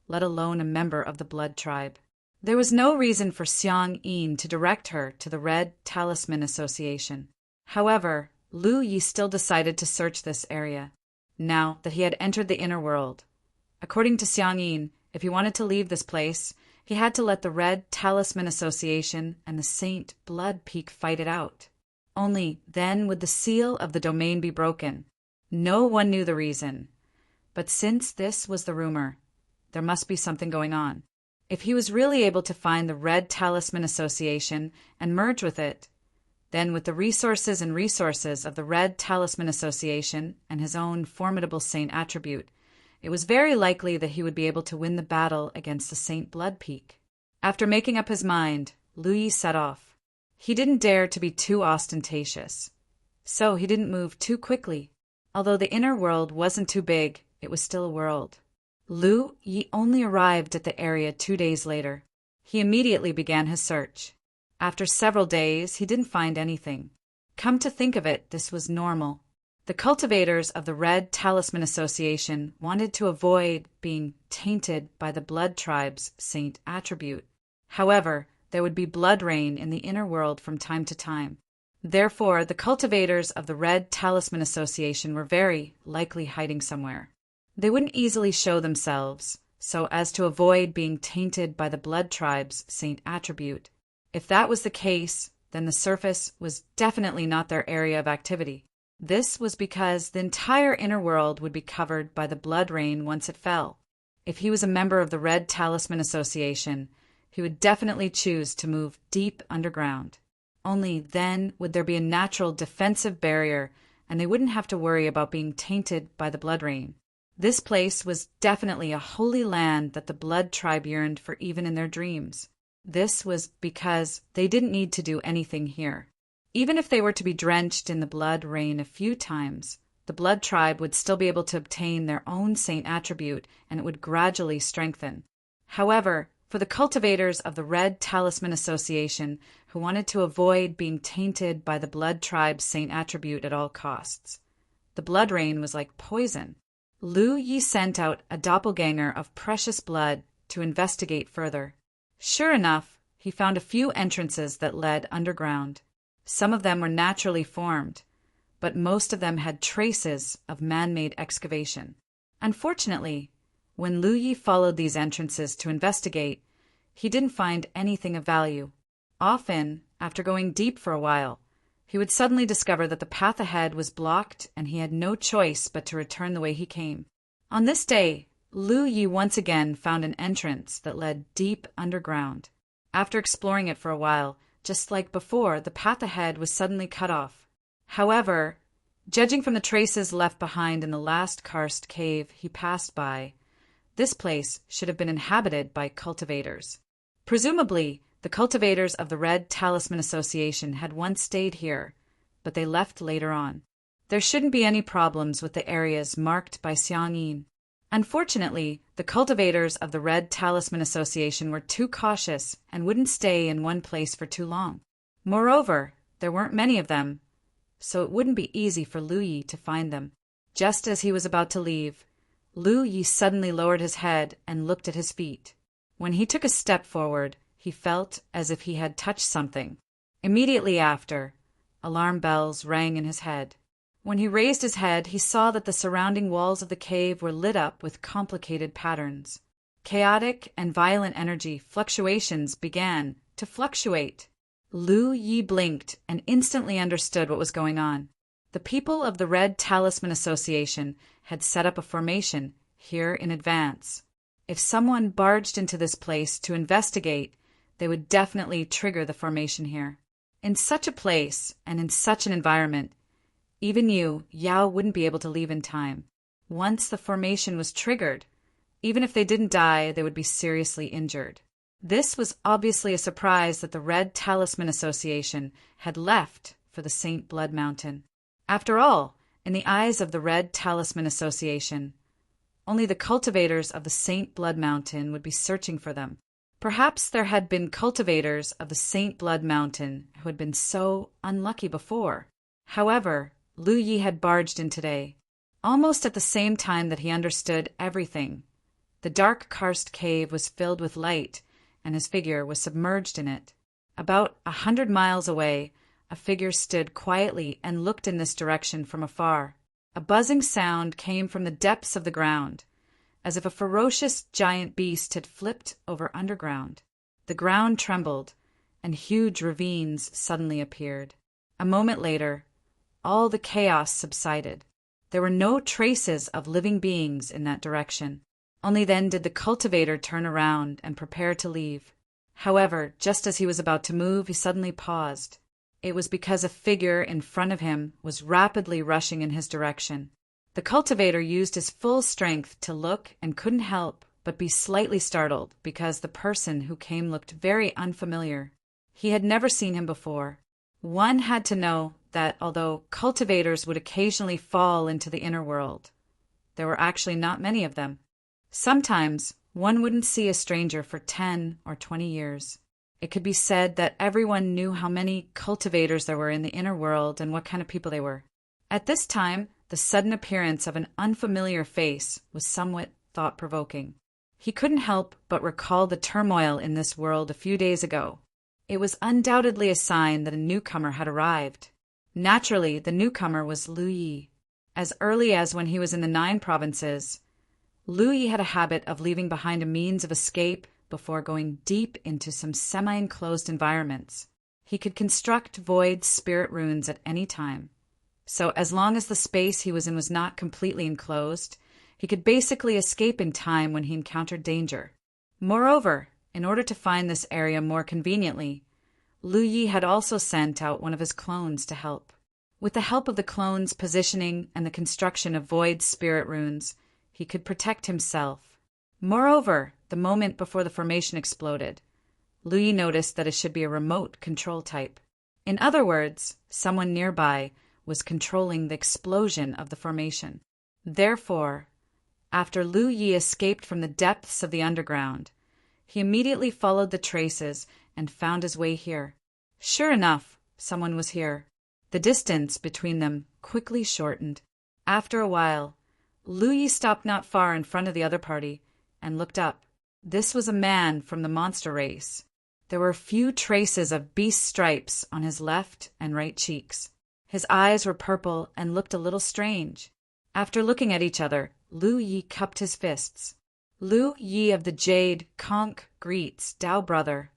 let alone a member of the Blood Tribe. There was no reason for Xiang Yin to direct her to the Red Talisman Association. However, Lu Yi still decided to search this area, now that he had entered the inner world. According to Xiang Yin, if he wanted to leave this place, he had to let the Red Talisman Association and the Saint Blood Peak fight it out. Only then would the seal of the domain be broken. No one knew the reason. But since this was the rumor, there must be something going on. If he was really able to find the Red Talisman Association and merge with it, then with the resources of the Red Talisman Association and his own formidable saint attribute, it was very likely that he would be able to win the battle against the Saint Blood Peak. After making up his mind, Lu Yi set off. He didn't dare to be too ostentatious, so he didn't move too quickly. Although the inner world wasn't too big, it was still a world. Lu Yi only arrived at the area 2 days later. He immediately began his search. After several days, he didn't find anything. Come to think of it, this was normal. The cultivators of the Red Talisman Association wanted to avoid being tainted by the blood tribe's saint attribute. However, there would be blood rain in the inner world from time to time. Therefore, the cultivators of the Red Talisman Association were very likely hiding somewhere. They wouldn't easily show themselves, so as to avoid being tainted by the blood tribe's saint attribute. If that was the case, then the surface was definitely not their area of activity. This was because the entire inner world would be covered by the blood rain once it fell. If he was a member of the Red Talisman Association, he would definitely choose to move deep underground. Only then would there be a natural defensive barrier, and they wouldn't have to worry about being tainted by the blood rain. This place was definitely a holy land that the blood tribe yearned for even in their dreams. This was because they didn't need to do anything here. Even if they were to be drenched in the blood rain a few times, the blood tribe would still be able to obtain their own saint attribute, and it would gradually strengthen. However, for the cultivators of the Red Talisman Association who wanted to avoid being tainted by the blood tribe's saint attribute at all costs, the blood rain was like poison. Lu Yi sent out a doppelganger of precious blood to investigate further. Sure enough, he found a few entrances that led underground. Some of them were naturally formed, but most of them had traces of man-made excavation. Unfortunately, when Lu Yi followed these entrances to investigate, he didn't find anything of value. Often, after going deep for a while, he would suddenly discover that the path ahead was blocked and he had no choice but to return the way he came. On this day, Lu Yi once again found an entrance that led deep underground. After exploring it for a while, just like before, the path ahead was suddenly cut off. However, judging from the traces left behind in the last karst cave he passed by, this place should have been inhabited by cultivators. Presumably, the cultivators of the Red Talisman Association had once stayed here, but they left later on. There shouldn't be any problems with the areas marked by Xiang Yin. Unfortunately, the cultivators of the Red Talisman Association were too cautious and wouldn't stay in one place for too long. Moreover, there weren't many of them, so it wouldn't be easy for Lu Yi to find them. Just as he was about to leave, Lu Yi suddenly lowered his head and looked at his feet. When he took a step forward, he felt as if he had touched something. Immediately after, alarm bells rang in his head. When he raised his head, he saw that the surrounding walls of the cave were lit up with complicated patterns. Chaotic and violent energy fluctuations began to fluctuate. Lu Yi blinked and instantly understood what was going on. The people of the Red Talisman Association had set up a formation here in advance. If someone barged into this place to investigate, they would definitely trigger the formation here. In such a place and in such an environment, even Yao wouldn't be able to leave in time. Once the formation was triggered, even if they didn't die, they would be seriously injured. This was obviously a surprise that the Red Talisman Association had left for the Saint Blood Mountain. After all, in the eyes of the Red Talisman Association, only the cultivators of the Saint Blood Mountain would be searching for them. Perhaps there had been cultivators of the Saint Blood Mountain who had been so unlucky before. However, Lu Yi had barged in today, almost at the same time that he understood everything. The dark karst cave was filled with light, and his figure was submerged in it. About 100 miles away, a figure stood quietly and looked in this direction from afar. A buzzing sound came from the depths of the ground, as if a ferocious giant beast had flipped over underground. The ground trembled, and huge ravines suddenly appeared. A moment later, all the chaos subsided. There were no traces of living beings in that direction. Only then did the cultivator turn around and prepare to leave. However, just as he was about to move, he suddenly paused. It was because a figure in front of him was rapidly rushing in his direction. The cultivator used his full strength to look and couldn't help but be slightly startled because the person who came looked very unfamiliar. He had never seen him before. One had to know that although cultivators would occasionally fall into the inner world, there were actually not many of them. Sometimes one wouldn't see a stranger for 10 or 20 years. It could be said that everyone knew how many cultivators there were in the inner world and what kind of people they were. At this time, the sudden appearance of an unfamiliar face was somewhat thought-provoking. He couldn't help but recall the turmoil in this world a few days ago. It was undoubtedly a sign that a newcomer had arrived. Naturally, the newcomer was Lu Yi. As early as when he was in the 9 provinces, Lu Yi had a habit of leaving behind a means of escape before going deep into some semi-enclosed environments. He could construct void spirit runes at any time. So as long as the space he was in was not completely enclosed, he could basically escape in time when he encountered danger. Moreover, in order to find this area more conveniently, Lu Yi had also sent out one of his clones to help. With the help of the clone's positioning and the construction of void spirit runes, he could protect himself. Moreover, the moment before the formation exploded, Lu Yi noticed that it should be a remote control type. In other words, someone nearby was controlling the explosion of the formation. Therefore, after Lu Yi escaped from the depths of the underground, he immediately followed the traces and found his way here. Sure enough, someone was here. The distance between them quickly shortened. After a while, Lu Yi stopped not far in front of the other party and looked up. This was a man from the monster race. There were a few traces of beast stripes on his left and right cheeks. His eyes were purple and looked a little strange. After looking at each other, Lu Yi cupped his fists. Lu Yi of the Jade Conch greets Dao brother.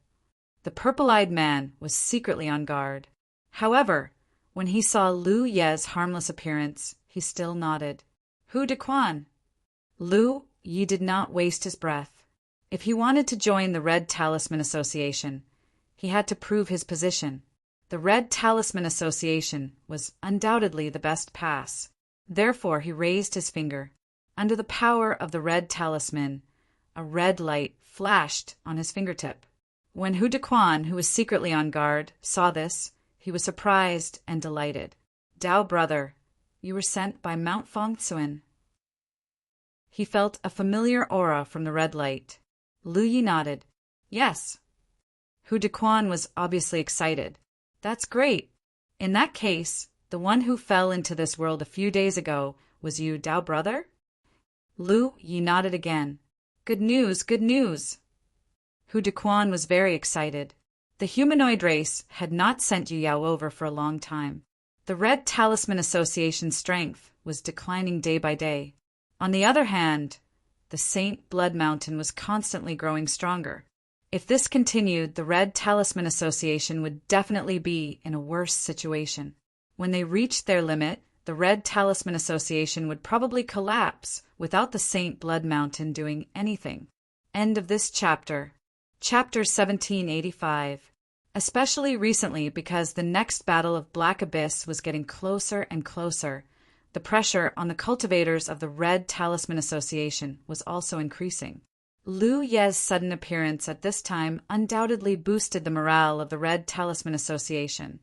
The purple-eyed man was secretly on guard. However, when he saw Lu Ye's harmless appearance, he still nodded. Hu De Quan. Lu Yi did not waste his breath. If he wanted to join the Red Talisman Association, he had to prove his position. The Red Talisman Association was undoubtedly the best pass. Therefore, he raised his finger. Under the power of the Red Talisman, a red light flashed on his fingertip. When Hu De Quan, who was secretly on guard, saw this, he was surprised and delighted. Dao brother, you were sent by Mount Fengtsuan. He felt a familiar aura from the red light. Lu Yi nodded. Yes. Hu De Quan was obviously excited. That's great. In that case, the one who fell into this world a few days ago was you, Dao brother? Lu Yi nodded again. Good news, good news. Hu De Quan was very excited. The humanoid race had not sent Yu Yao over for a long time. The Red Talisman Association's strength was declining day by day. On the other hand, the Saint Blood Mountain was constantly growing stronger. If this continued, the Red Talisman Association would definitely be in a worse situation. When they reached their limit, the Red Talisman Association would probably collapse without the Saint Blood Mountain doing anything. End of this chapter. Chapter 1785. Especially recently, because the next battle of Black Abyss was getting closer and closer, the pressure on the cultivators of the Red Talisman Association was also increasing. Lu Ye's sudden appearance at this time undoubtedly boosted the morale of the Red Talisman Association,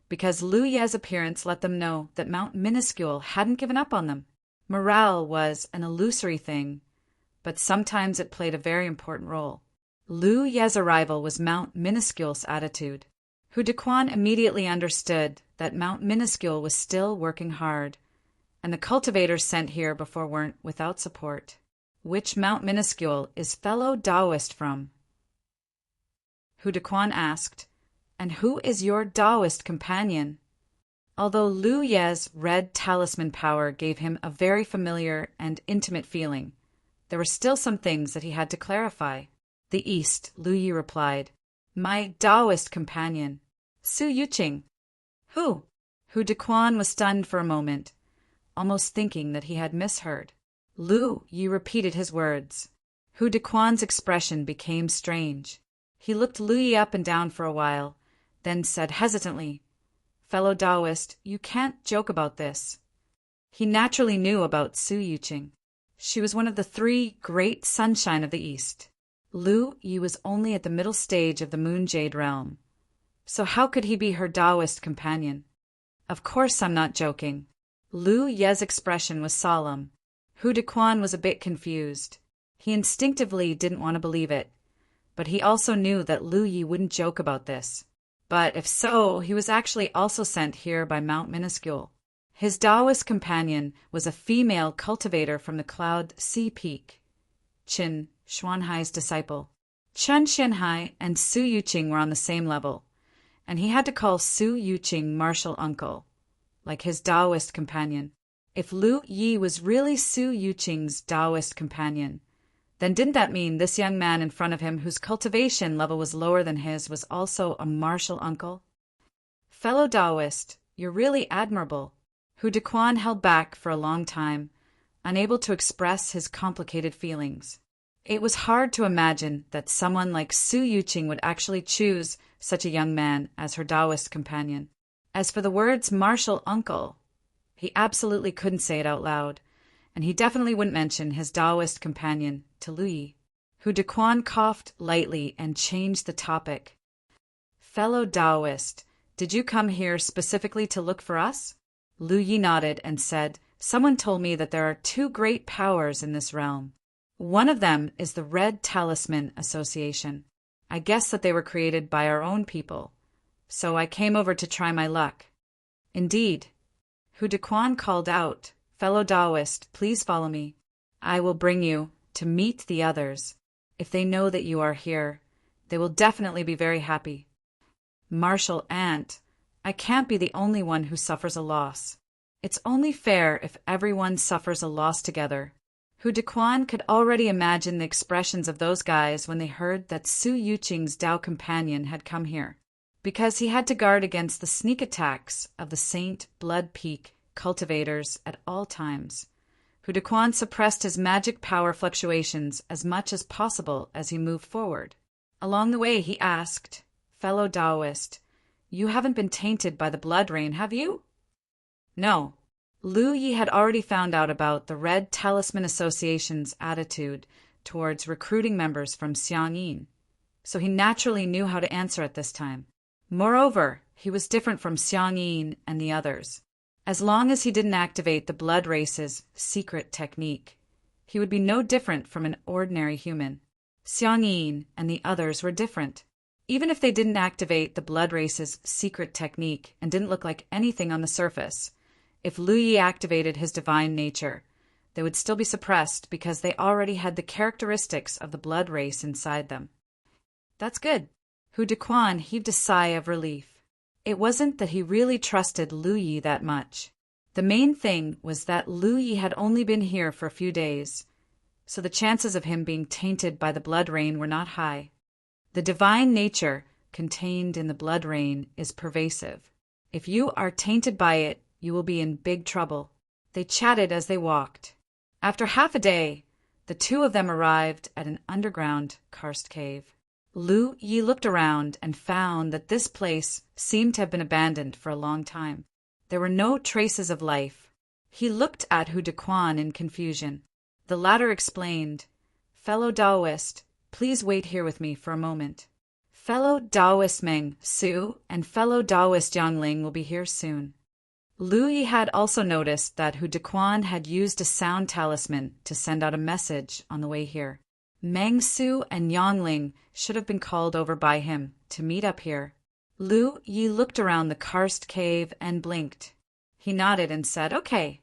because Lu Ye's appearance let them know that Mount Minuscule hadn't given up on them. Morale was an illusory thing, but sometimes it played a very important role. Lu Ye's arrival was Mount Minuscule's attitude. Hu De Quan immediately understood that Mount Minuscule was still working hard, and the cultivators sent here before weren't without support. Which Mount Minuscule is fellow Taoist from? Hu Dequan asked. And who is your Taoist companion? Although Lu Ye's red talisman power gave him a very familiar and intimate feeling, there were still some things that he had to clarify. The East, Lu Yi replied. My Taoist companion. Su Yuqing. Who? Hu Dequan was stunned for a moment, almost thinking that he had misheard. Lu Yi repeated his words. Hu Dequan's expression became strange. He looked Lu Yi up and down for a while, then said hesitantly, Fellow Taoist, you can't joke about this. He naturally knew about Su Yuqing. She was one of the three great sunshine of the East. Lu Yi was only at the middle stage of the Moon Jade realm. So how could he be her Taoist companion? Of course I'm not joking. Lu Ye's expression was solemn. Hu Dequan was a bit confused. He instinctively didn't want to believe it, but he also knew that Lu Yi wouldn't joke about this. But if so, he was actually also sent here by Mount Minuscule. His Taoist companion was a female cultivator from the Cloud Sea Peak. Qin, Xuanhai's disciple. Chen Xianhai and Su Yuqing were on the same level, and he had to call Su Yuqing martial uncle, like his Taoist companion. If Lu Yi was really Su Yuqing's Taoist companion, then didn't that mean this young man in front of him whose cultivation level was lower than his was also a martial uncle? Fellow Taoist, you're really admirable. Hu Dequan held back for a long time, unable to express his complicated feelings. It was hard to imagine that someone like Su Yuqing would actually choose such a young man as her Taoist companion. As for the words martial uncle, he absolutely couldn't say it out loud, and he definitely wouldn't mention his Taoist companion to Lu Yi. Hu Dequan coughed lightly and changed the topic. Fellow Taoist, did you come here specifically to look for us? Lu Yi nodded and said, Someone told me that there are two great powers in this realm. One of them is the Red Talisman Association. I guess that they were created by our own people, so I came over to try my luck. Indeed. Hu Dequan called out, Fellow Taoist, please follow me. I will bring you to meet the others. If they know that you are here, they will definitely be very happy. Martial Ant, I can't be the only one who suffers a loss. It's only fair if everyone suffers a loss together. Hu Dequan could already imagine the expressions of those guys when they heard that Su Yuqing's Tao companion had come here, because he had to guard against the sneak attacks of the Saint Blood Peak cultivators at all times. Hu Dequan suppressed his magic power fluctuations as much as possible as he moved forward. Along the way he asked, Fellow Taoist, you haven't been tainted by the blood rain, have you? No. Lu Yi had already found out about the Red Talisman Association's attitude towards recruiting members from Xiangyin, so he naturally knew how to answer at this time. Moreover, he was different from Xiangyin and the others. As long as he didn't activate the blood race's secret technique, he would be no different from an ordinary human. Xiangyin and the others were different. Even if they didn't activate the blood race's secret technique and didn't look like anything on the surface, if Lu Yi activated his divine nature, they would still be suppressed because they already had the characteristics of the blood race inside them. That's good. Hu Dequan heaved a sigh of relief. It wasn't that he really trusted Lu Yi that much. The main thing was that Lu Yi had only been here for a few days, so the chances of him being tainted by the blood rain were not high. The divine nature contained in the blood rain is pervasive. If you are tainted by it, you will be in big trouble. They chatted as they walked. After half a day, the two of them arrived at an underground karst cave. Lu Yi looked around and found that this place seemed to have been abandoned for a long time. There were no traces of life. He looked at Hu Dequan in confusion. The latter explained, Fellow Taoist, please wait here with me for a moment. Fellow Taoist Meng Su and fellow Taoist Yangling will be here soon. Lu Yi had also noticed that Hu Dequan had used a sound talisman to send out a message on the way here. Meng Su and Yangling should have been called over by him to meet up here. Lu Yi looked around the karst cave and blinked. He nodded and said, Okay.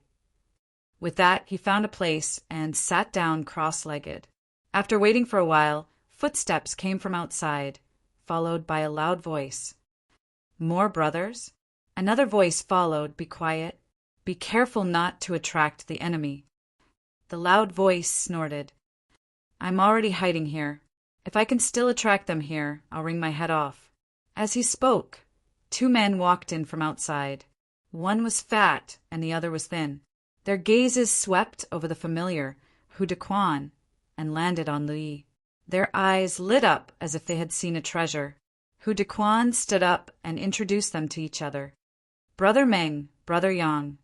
With that, he found a place and sat down cross-legged. After waiting for a while, footsteps came from outside, followed by a loud voice. More brothers? Another voice followed, be quiet. Be careful not to attract the enemy. The loud voice snorted. I'm already hiding here. If I can still attract them here, I'll wring my head off. As he spoke, two men walked in from outside. One was fat and the other was thin. Their gazes swept over the familiar, Hu Dequan, and landed on Lui. Their eyes lit up as if they had seen a treasure. Hu Dequan stood up and introduced them to each other. Brother Meng, Brother Yang.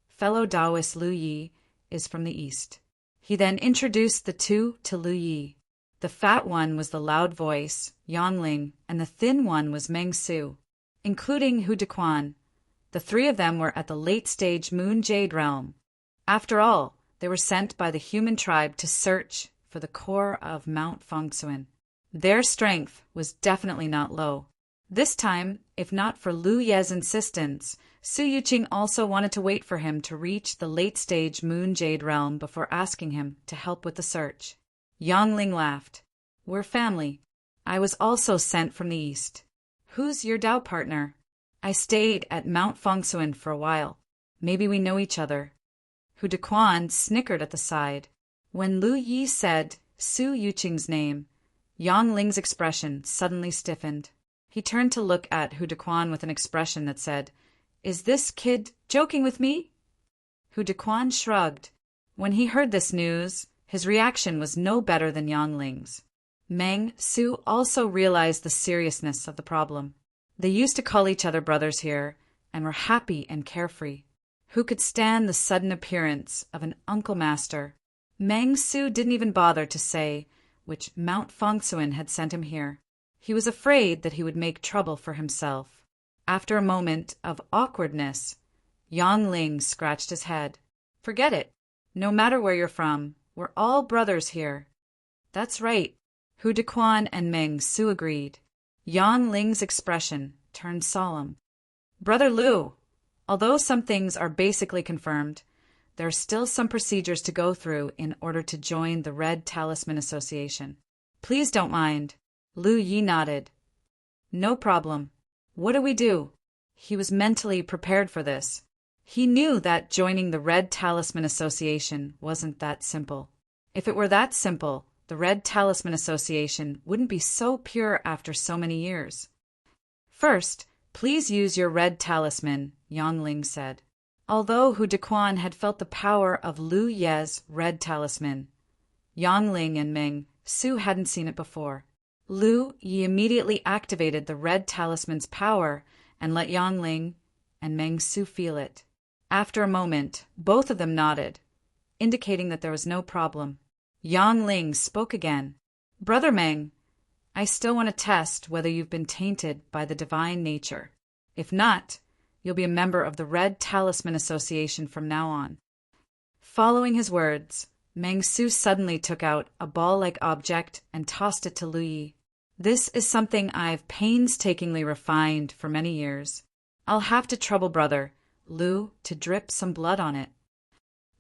Fellow Taoist Lu Yi is from the east. He then introduced the two to Lu Yi. The fat one was the loud voice, Yang Ling, and the thin one was Meng Su. Including Hu Dequan, the three of them were at the late-stage Moon Jade realm. After all, they were sent by the human tribe to search for the core of Mount Fengsuan. Their strength was definitely not low. This time, if not for Lu Ye's insistence, Su Yuqing also wanted to wait for him to reach the late-stage Moon Jade realm before asking him to help with the search. Yang Ling laughed. We're family. I was also sent from the east. Who's your Tao partner? I stayed at Mount Fengsuan for a while. Maybe we know each other. Hu Dequan snickered at the side. When Lu Yi said Su Yuqing's name, Yang Ling's expression suddenly stiffened. He turned to look at Hu Dequan with an expression that said, Is this kid joking with me? Hu Dequan shrugged. When he heard this news, his reaction was no better than Yang Ling's. Meng Su also realized the seriousness of the problem. They used to call each other brothers here, and were happy and carefree. Who could stand the sudden appearance of an uncle master? Meng Su didn't even bother to say which Mount Fengsuan had sent him here. He was afraid that he would make trouble for himself. After a moment of awkwardness, Yang Ling scratched his head. Forget it. No matter where you're from, we're all brothers here. That's right. Hu Dequan and Meng Su agreed. Yang Ling's expression turned solemn. Brother Lu, although some things are basically confirmed, there are still some procedures to go through in order to join the Red Talisman Association. Please don't mind. Lu Yi nodded. No problem. What do we do? He was mentally prepared for this. He knew that joining the Red Talisman Association wasn't that simple. If it were that simple, the Red Talisman Association wouldn't be so pure after so many years. First, please use your red talisman, Yang Ling said. Although Hu Dequan had felt the power of Lu Ye's red talisman, Yang Ling and Meng Su hadn't seen it before. Lu Yi immediately activated the red talisman's power and let Yang Ling and Meng Su feel it. After a moment, both of them nodded, indicating that there was no problem. Yang Ling spoke again. Brother Meng, I still want to test whether you've been tainted by the divine nature. If not, you'll be a member of the Red Talisman Association from now on. Following his words, Meng Su suddenly took out a ball-like object and tossed it to Lu Yi. This is something I've painstakingly refined for many years. I'll have to trouble brother Lu to drip some blood on it.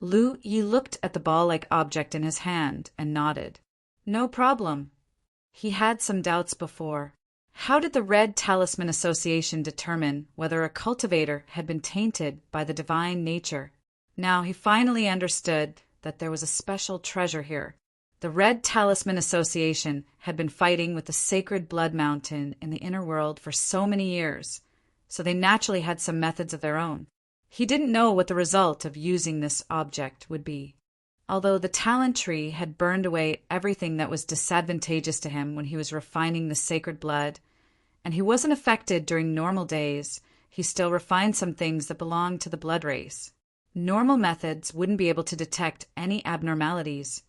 Lu Yi looked at the ball-like object in his hand and nodded. No problem. He had some doubts before. How did the Red Talisman Association determine whether a cultivator had been tainted by the divine nature? Now he finally understood that there was a special treasure here. The Red Talisman Association had been fighting with the sacred Blood Mountain in the inner world for so many years, so they naturally had some methods of their own. He didn't know what the result of using this object would be. Although the talent tree had burned away everything that was disadvantageous to him when he was refining the sacred blood, and he wasn't affected during normal days, he still refined some things that belonged to the blood race. Normal methods wouldn't be able to detect any abnormalities,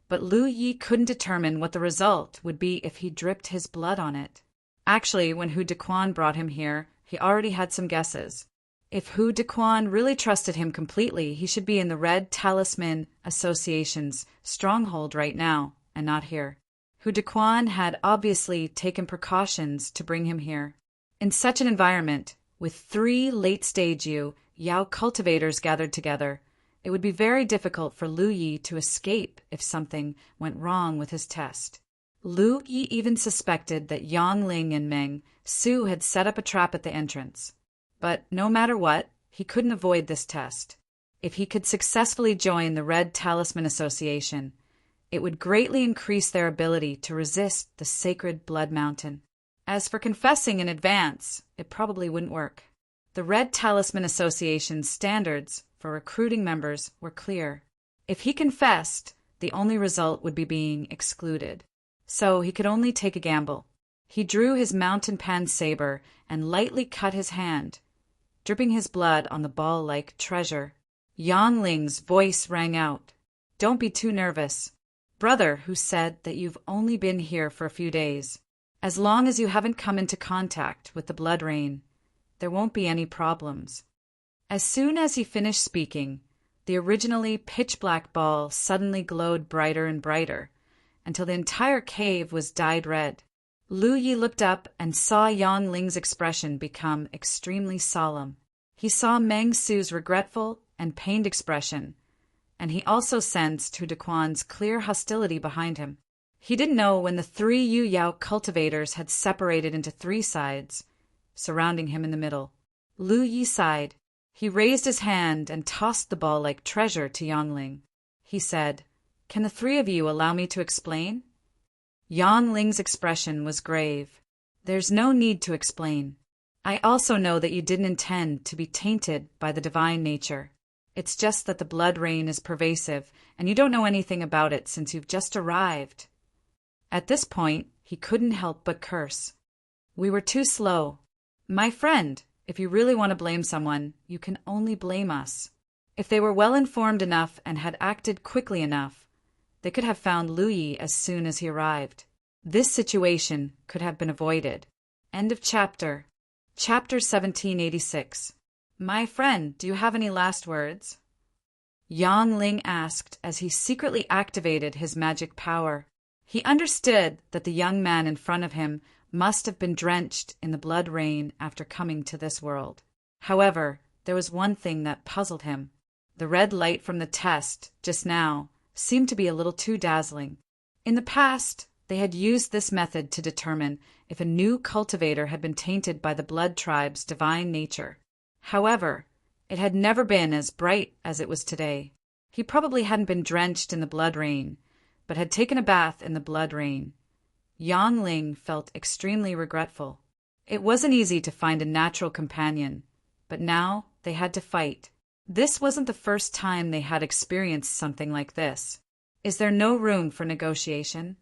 but Lu Yi couldn't determine what the result would be if he dripped his blood on it. Actually, when Hu Dequan brought him here, he already had some guesses. If Hu Dequan really trusted him completely, he should be in the Red Talisman Association's stronghold right now, and not here. Hu Dequan had obviously taken precautions to bring him here. In such an environment, with 3 late-stage Yao cultivators gathered together, it would be very difficult for Lu Yi to escape if something went wrong with his test. Lu Yi even suspected that Yang Ling and Meng Su had set up a trap at the entrance. But no matter what, he couldn't avoid this test. If he could successfully join the Red Talisman Association, it would greatly increase their ability to resist the sacred Blood Mountain. As for confessing in advance, it probably wouldn't work. The Red Talisman Association's standards for recruiting members were clear. If he confessed, the only result would be being excluded. So he could only take a gamble. He drew his mountain pan saber and lightly cut his hand, dripping his blood on the ball-like treasure. Yang Ling's voice rang out. "Don't be too nervous. Brother who said that you've only been here for a few days. As long as you haven't come into contact with the blood rain, there won't be any problems." As soon as he finished speaking, the originally pitch-black ball suddenly glowed brighter and brighter, until the entire cave was dyed red. Lu Yi looked up and saw Yang Ling's expression become extremely solemn. He saw Meng Su's regretful and pained expression, and he also sensed Hu Dequan's clear hostility behind him. He didn't know when the 3 Yu Yao cultivators had separated into 3 sides, surrounding him in the middle. Lu Yi sighed. He raised his hand and tossed the ball-like treasure to Yang Ling. He said, "Can the 3 of you allow me to explain?" Yang Ling's expression was grave. "There's no need to explain. I also know that you didn't intend to be tainted by the divine nature. It's just that the blood rain is pervasive, and you don't know anything about it since you've just arrived." At this point, he couldn't help but curse. "We were too slow. My friend, if you really want to blame someone, you can only blame us. If they were well-informed enough and had acted quickly enough, they could have found Lu Yi as soon as he arrived. This situation could have been avoided." End of chapter. Chapter 1786. "My friend, do you have any last words?" Yang Ling asked as he secretly activated his magic power. He understood that the young man in front of him must have been drenched in the blood rain after coming to this world. However, there was one thing that puzzled him. The red light from the test, just now, seemed to be a little too dazzling. In the past, they had used this method to determine if a new cultivator had been tainted by the blood tribe's divine nature. However, it had never been as bright as it was today. He probably hadn't been drenched in the blood rain, but had taken a bath in the blood rain. Yang Ling felt extremely regretful. It wasn't easy to find a natural companion, but now they had to fight. This wasn't the first time they had experienced something like this. "Is there no room for negotiation?"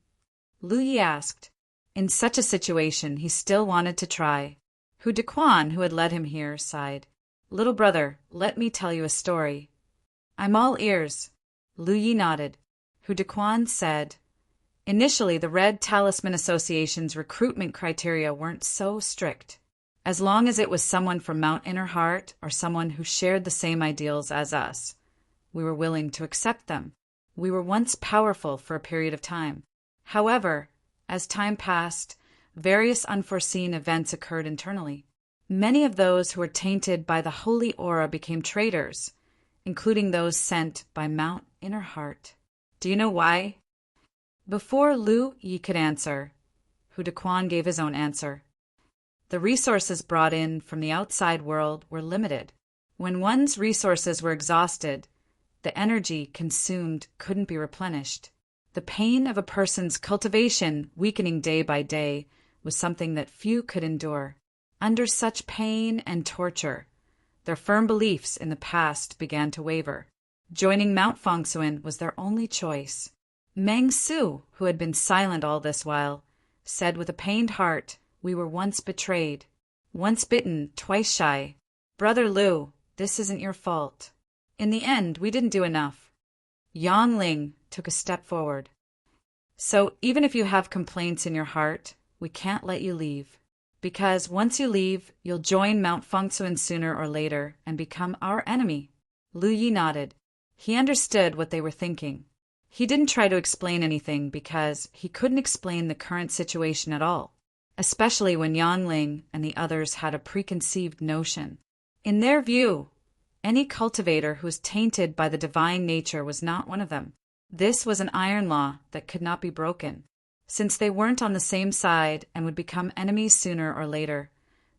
Lu Yi asked. In such a situation, he still wanted to try. Hu Dequan, who had led him here, sighed. "Little brother, let me tell you a story." "I'm all ears." Lu Yi nodded. Hu Dequan said, "Initially, the Red Talisman Association's recruitment criteria weren't so strict. As long as it was someone from Mount Inner Heart or someone who shared the same ideals as us, we were willing to accept them. We were once powerful for a period of time. However, as time passed, various unforeseen events occurred internally. Many of those who were tainted by the holy aura became traitors, including those sent by Mount Inner Heart. Do you know why?" Before Lu Yi could answer, Hu Dequan gave his own answer. The resources brought in from the outside world were limited. When one's resources were exhausted, the energy consumed couldn't be replenished. The pain of a person's cultivation weakening day by day was something that few could endure. Under such pain and torture, their firm beliefs in the past began to waver. Joining Mount Fongsuan was their only choice. Meng Su, who had been silent all this while, said with a pained heart, "We were once betrayed. Once bitten, twice shy. Brother Lu, this isn't your fault. In the end, we didn't do enough." Yang Ling took a step forward. "So even if you have complaints in your heart, we can't let you leave. Because once you leave, you'll join Mount Fongsuan sooner or later and become our enemy." Lu Yi nodded. He understood what they were thinking. He didn't try to explain anything because he couldn't explain the current situation at all, especially when Yang Ling and the others had a preconceived notion. In their view, any cultivator who was tainted by the divine nature was not one of them. This was an iron law that could not be broken. Since they weren't on the same side and would become enemies sooner or later,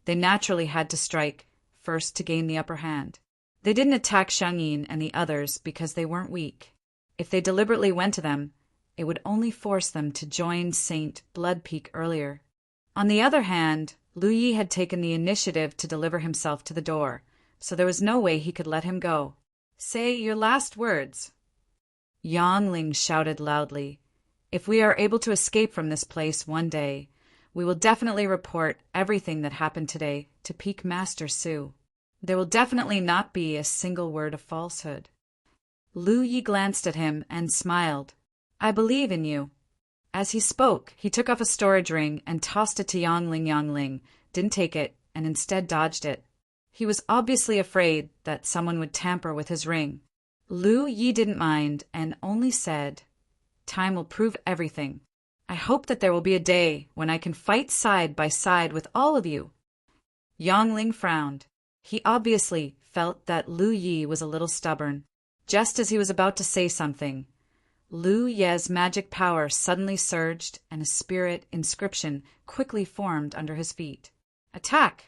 they naturally had to strike first to gain the upper hand. They didn't attack Xiangyin and the others because they weren't weak. If they deliberately went to them, it would only force them to join Saint Blood Peak earlier. On the other hand, Lu Yi had taken the initiative to deliver himself to the door, so there was no way he could let him go. "Say your last words." Yang Ling shouted loudly. "If we are able to escape from this place one day, we will definitely report everything that happened today to Peak Master Su. There will definitely not be a single word of falsehood." Lu Yi glanced at him and smiled. "I believe in you." As he spoke, he took off a storage ring and tossed it to Yang Ling. Yang Ling didn't take it and instead dodged it. He was obviously afraid that someone would tamper with his ring. Lu Yi didn't mind and only said, "Time will prove everything. I hope that there will be a day when I can fight side by side with all of you." Yang Ling frowned. He obviously felt that Lu Yi was a little stubborn. Just as he was about to say something, Lu Ye's magic power suddenly surged and a spirit inscription quickly formed under his feet. "Attack!"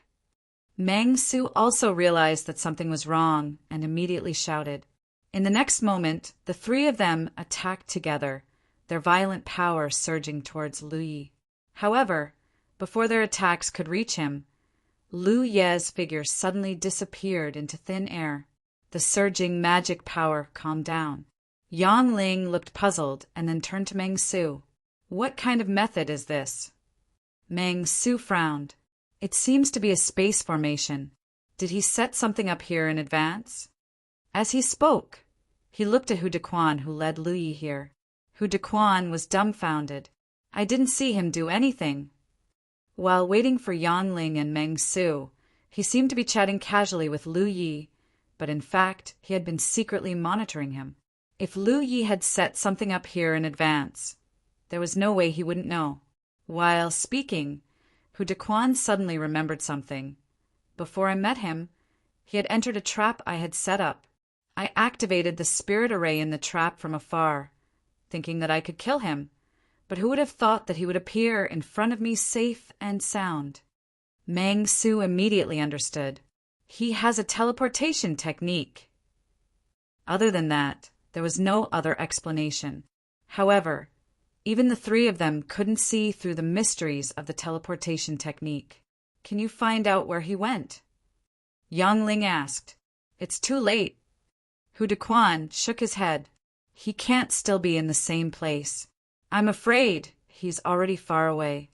Meng Su also realized that something was wrong and immediately shouted. In the next moment, the three of them attacked together, their violent power surging towards Lu Yi. However, before their attacks could reach him, Lu Ye's figure suddenly disappeared into thin air. The surging magic power calmed down. Yang Ling looked puzzled and then turned to Meng Su. "What kind of method is this?" Meng Su frowned. "It seems to be a space formation. Did he set something up here in advance?" As he spoke, he looked at Hu Dequan, who led Lu Yi here. Hu Dequan was dumbfounded. "I didn't see him do anything." While waiting for Yang Ling and Meng Su, he seemed to be chatting casually with Lu Yi, but in fact, he had been secretly monitoring him. If Lu Yi had set something up here in advance, there was no way he wouldn't know. While speaking, Hu Dequan suddenly remembered something. "Before I met him, he had entered a trap I had set up. I activated the spirit array in the trap from afar, thinking that I could kill him, but who would have thought that he would appear in front of me safe and sound?" Meng Su immediately understood. He has a teleportation technique. Other than that, there was no other explanation. However, even the three of them couldn't see through the mysteries of the teleportation technique. "Can you find out where he went?" Yang Ling asked. "It's too late." Hu Dequan shook his head. "He can't still be in the same place. I'm afraid he's already far away."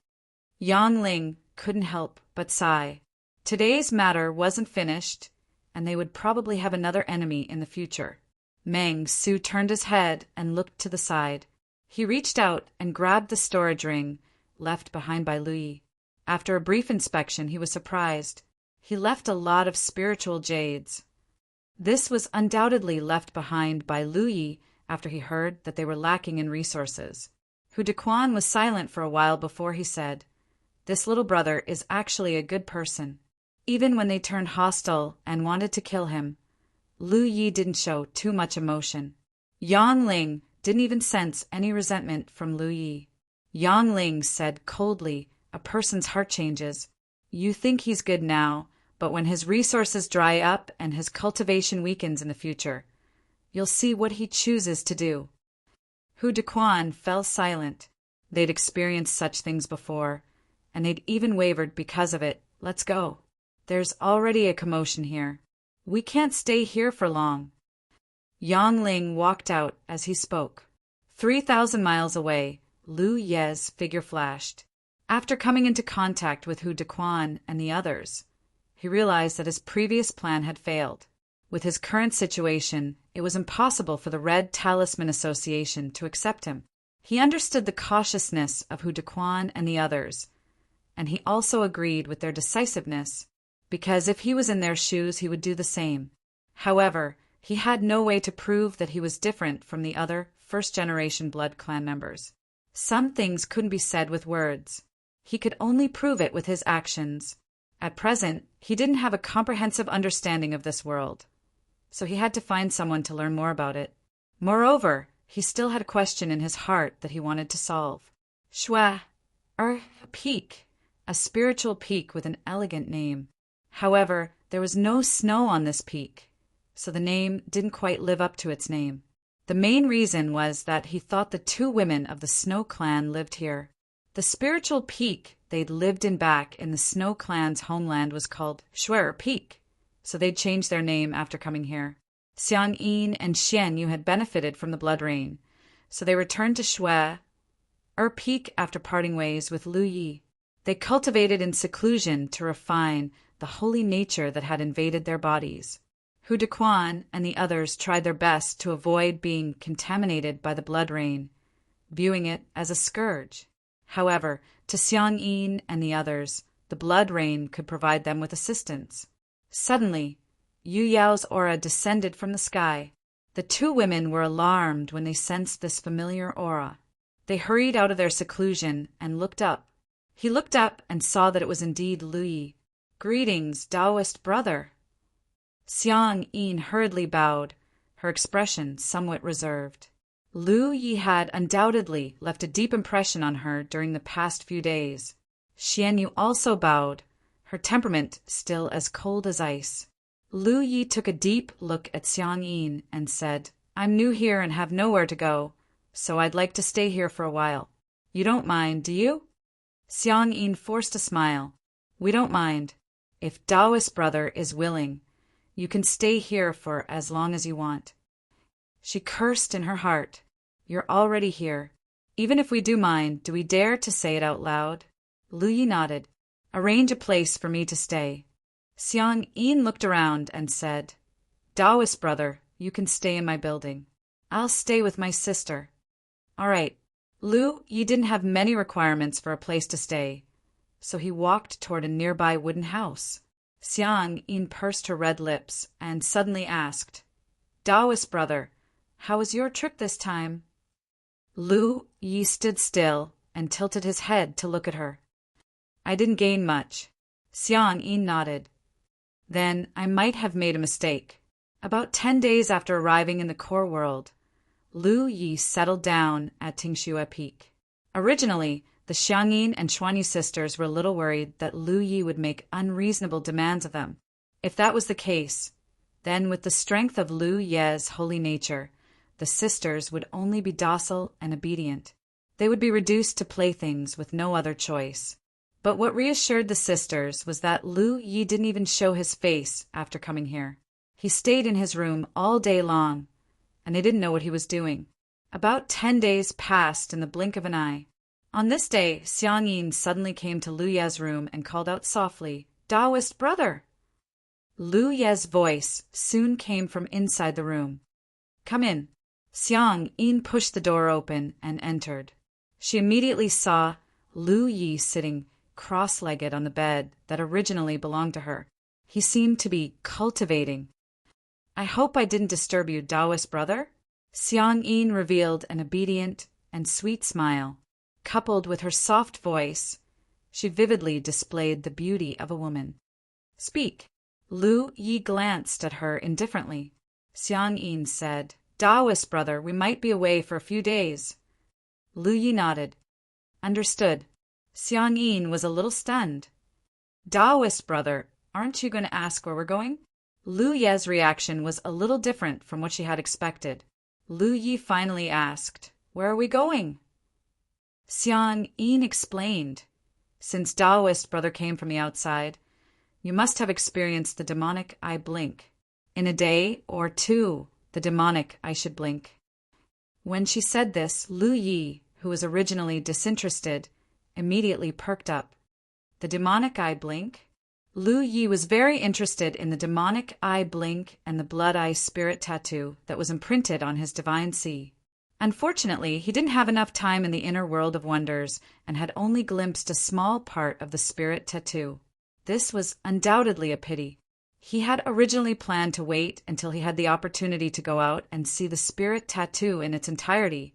Yang Ling couldn't help but sigh. Today's matter wasn't finished, and they would probably have another enemy in the future. Meng Su turned his head and looked to the side. He reached out and grabbed the storage ring left behind by Lu Yi. After a brief inspection, he was surprised. He left a lot of spiritual jades. This was undoubtedly left behind by Lu Yi after he heard that they were lacking in resources. Hu Dequan was silent for a while before he said, "This little brother is actually a good person." Even when they turned hostile and wanted to kill him, Lu Yi didn't show too much emotion. Yang Ling didn't even sense any resentment from Lu Yi. Yang Ling said coldly, "A person's heart changes. You think he's good now, but when his resources dry up and his cultivation weakens in the future, you'll see what he chooses to do." Hu Dequan fell silent. They'd experienced such things before, and they'd even wavered because of it. "Let's go. There's already a commotion here. We can't stay here for long." Yang Ling walked out as he spoke. 3,000 miles away, Lu Ye's figure flashed. After coming into contact with Hu Dequan and the others, he realized that his previous plan had failed. With his current situation, it was impossible for the Red Talisman Association to accept him. He understood the cautiousness of Hu Dequan and the others, and he also agreed with their decisiveness, because if he was in their shoes, he would do the same. However, he had no way to prove that he was different from the other first-generation Blood Clan members. Some things couldn't be said with words. He could only prove it with his actions. At present, he didn't have a comprehensive understanding of this world, so he had to find someone to learn more about it. Moreover, he still had a question in his heart that he wanted to solve. Shui, a peak, a spiritual peak with an elegant name. However, there was no snow on this peak, so the name didn't quite live up to its name. The main reason was that he thought the two women of the Snow Clan lived here. The spiritual peak they'd lived in back in the Snow Clan's homeland was called Shui Peak, so they'd changed their name after coming here. Xiang Yin and Xian Yu had benefited from the blood rain, so they returned to Shui Peak after parting ways with Lu Yi. They cultivated in seclusion to refine the holy nature that had invaded their bodies. Hu Dequan and the others tried their best to avoid being contaminated by the blood rain, viewing it as a scourge. However, to Xiang Yin and the others, the blood rain could provide them with assistance. Suddenly, Yu Yao's aura descended from the sky. The two women were alarmed when they sensed this familiar aura. They hurried out of their seclusion and looked up. He looked up and saw that it was indeed Lu Yi. "Greetings, Taoist brother." Xiang Yin hurriedly bowed, her expression somewhat reserved. Lu Yi had undoubtedly left a deep impression on her during the past few days. Xian Yu also bowed, her temperament still as cold as ice. Lu Yi took a deep look at Xiang Yin and said, "I'm new here and have nowhere to go, so I'd like to stay here for a while. You don't mind, do you?" Xiang Yin forced a smile. "We don't mind. If Taoist brother is willing, you can stay here for as long as you want." She cursed in her heart. "You're already here. Even if we do mind, do we dare to say it out loud?" Lu Yi nodded. "Arrange a place for me to stay." Xiang Yin looked around and said, "Taoist brother, you can stay in my building. I'll stay with my sister." "All right." Lu Yi didn't have many requirements for a place to stay, so he walked toward a nearby wooden house. Xiang Yin pursed her red lips and suddenly asked, "Taoist brother, how was your trip this time?" Lu Yi stood still and tilted his head to look at her. "I didn't gain much." Xiang Yin nodded. "Then I might have made a mistake." About 10 days after arriving in the core world, Lu Yi settled down at Tingshui Peak. Originally, the Xiangyin and Xuanyu sisters were a little worried that Lu Yi would make unreasonable demands of them. If that was the case, then with the strength of Lu Ye's holy nature, the sisters would only be docile and obedient. They would be reduced to playthings with no other choice. But what reassured the sisters was that Lu Yi didn't even show his face after coming here. He stayed in his room all day long, and they didn't know what he was doing. About 10 days passed in the blink of an eye. On this day, Xiang Yin suddenly came to Lu Ye's room and called out softly, "Taoist brother!" Lu Ye's voice soon came from inside the room. "Come in." Xiang Yin pushed the door open and entered. She immediately saw Lu Yi sitting cross-legged on the bed that originally belonged to her. He seemed to be cultivating. "I hope I didn't disturb you, Taoist brother?" Xiang Yin revealed an obedient and sweet smile. Coupled with her soft voice, she vividly displayed the beauty of a woman. "Speak." Lu Yi glanced at her indifferently. Xiang Yin said, "Taoist brother, we might be away for a few days." Lu Yi nodded. "Understood." Xiang Yin was a little stunned. "Taoist brother, aren't you going to ask where we're going?" Lu Ye's reaction was a little different from what she had expected. Lu Yi finally asked, "Where are we going?" Xiang Yin explained, "Since Taoist brother came from the outside, you must have experienced the demonic eye blink. In a day or two, the demonic eye should blink." When she said this, Lu Yi, who was originally disinterested, immediately perked up. The demonic eye blink? Lu Yi was very interested in the demonic eye blink and the blood eye spirit tattoo that was imprinted on his divine sea. Unfortunately, he didn't have enough time in the inner world of wonders and had only glimpsed a small part of the spirit tattoo. This was undoubtedly a pity. He had originally planned to wait until he had the opportunity to go out and see the spirit tattoo in its entirety,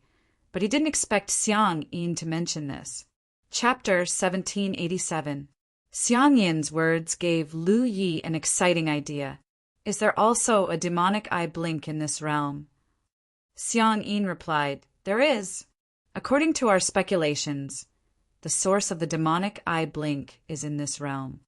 but he didn't expect Xiang Yin to mention this. Chapter 1787. Xiang Yin's words gave Lu Yi an exciting idea. "Is there also a demonic eye blink in this realm?" Xiang Yin replied, "There is." According to our speculations, the source of the demonic eye blink is in this realm.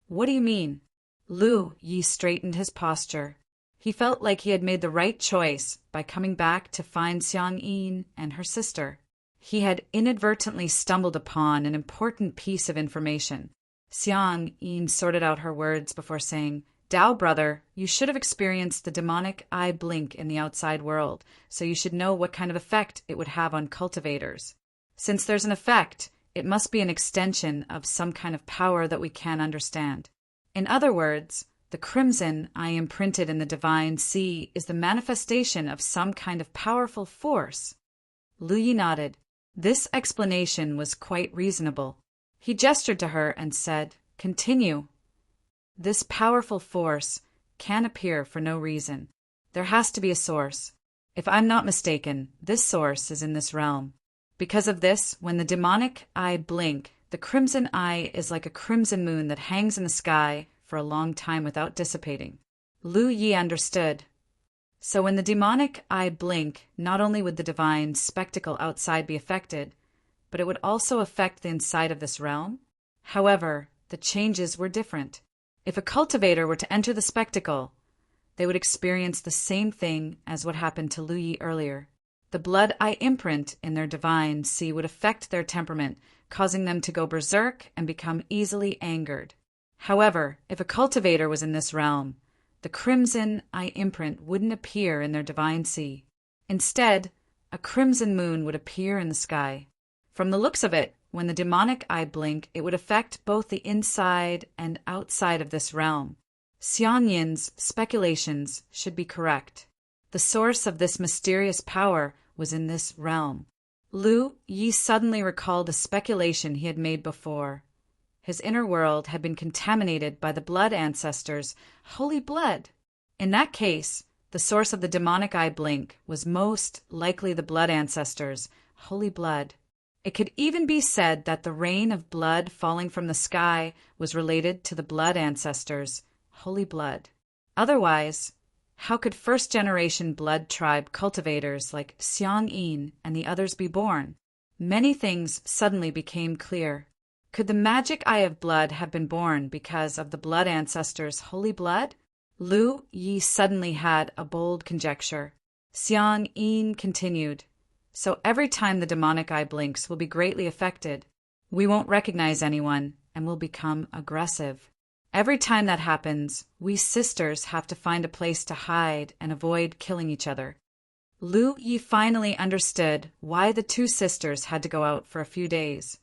What do you mean? Lu Yi straightened his posture. He felt like he had made the right choice by coming back to find Xiang Yin and her sister. He had inadvertently stumbled upon an important piece of information. Xiang Yin sorted out her words before saying, Dao brother, you should have experienced the demonic eye blink in the outside world, so you should know what kind of effect it would have on cultivators. Since there's an effect, it must be an extension of some kind of power that we can't understand. In other words, the crimson eye imprinted in the divine sea is the manifestation of some kind of powerful force. Lu Yi nodded. This explanation was quite reasonable. He gestured to her and said, Continue. This powerful force can appear for no reason. There has to be a source. If I'm not mistaken, this source is in this realm. Because of this, when the demonic eye blink, the crimson eye is like a crimson moon that hangs in the sky for a long time without dissipating. Lu Yi understood. So when the demonic eye blink, not only would the divine spectacle outside be affected, but it would also affect the inside of this realm? However, the changes were different. If a cultivator were to enter the spectacle, they would experience the same thing as what happened to Lu Yi earlier. The blood eye imprint in their divine sea would affect their temperament, causing them to go berserk and become easily angered. However, if a cultivator was in this realm, the crimson eye imprint wouldn't appear in their divine sea. Instead, a crimson moon would appear in the sky. From the looks of it, when the demonic eye blink, it would affect both the inside and outside of this realm. Xiang Yin's speculations should be correct. The source of this mysterious power was in this realm. Lu Yi suddenly recalled a speculation he had made before. His inner world had been contaminated by the blood ancestors' holy blood. In that case, the source of the demonic eye blink was most likely the blood ancestors' holy blood. It could even be said that the rain of blood falling from the sky was related to the blood ancestors' holy blood. Otherwise, how could first-generation blood tribe cultivators like Xiang Yin and the others be born? Many things suddenly became clear. Could the magic eye of blood have been born because of the blood ancestors' holy blood? Lu Yi suddenly had a bold conjecture. Xiang Yin continued, So every time the demonic eye blinks, we'll be greatly affected. We won't recognize anyone and will become aggressive. Every time that happens, we sisters have to find a place to hide and avoid killing each other. Lu Yi finally understood why the two sisters had to go out for a few days.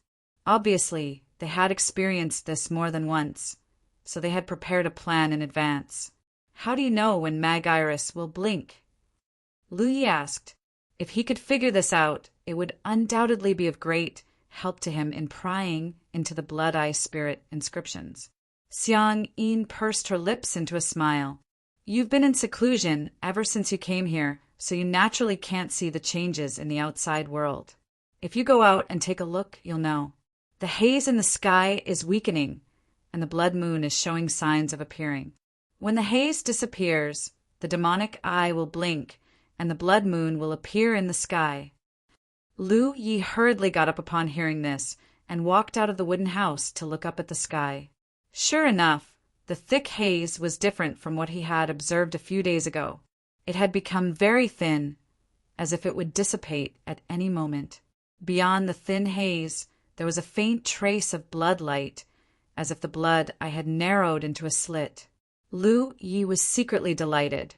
Obviously, they had experienced this more than once, so they had prepared a plan in advance. How do you know when Mag Iris will blink? Lu Yi asked. If he could figure this out, it would undoubtedly be of great help to him in prying into the Blood Eye Spirit inscriptions. Xiang Yin pursed her lips into a smile. You've been in seclusion ever since you came here, so you naturally can't see the changes in the outside world. If you go out and take a look, you'll know. The haze in the sky is weakening, and the blood moon is showing signs of appearing. When the haze disappears, the demonic eye will blink, and the blood moon will appear in the sky. Lu Yi hurriedly got up upon hearing this, and walked out of the wooden house to look up at the sky. Sure enough, the thick haze was different from what he had observed a few days ago. It had become very thin, as if it would dissipate at any moment. Beyond the thin haze, there was a faint trace of blood light, as if the blood I had narrowed into a slit. Lu Yi was secretly delighted,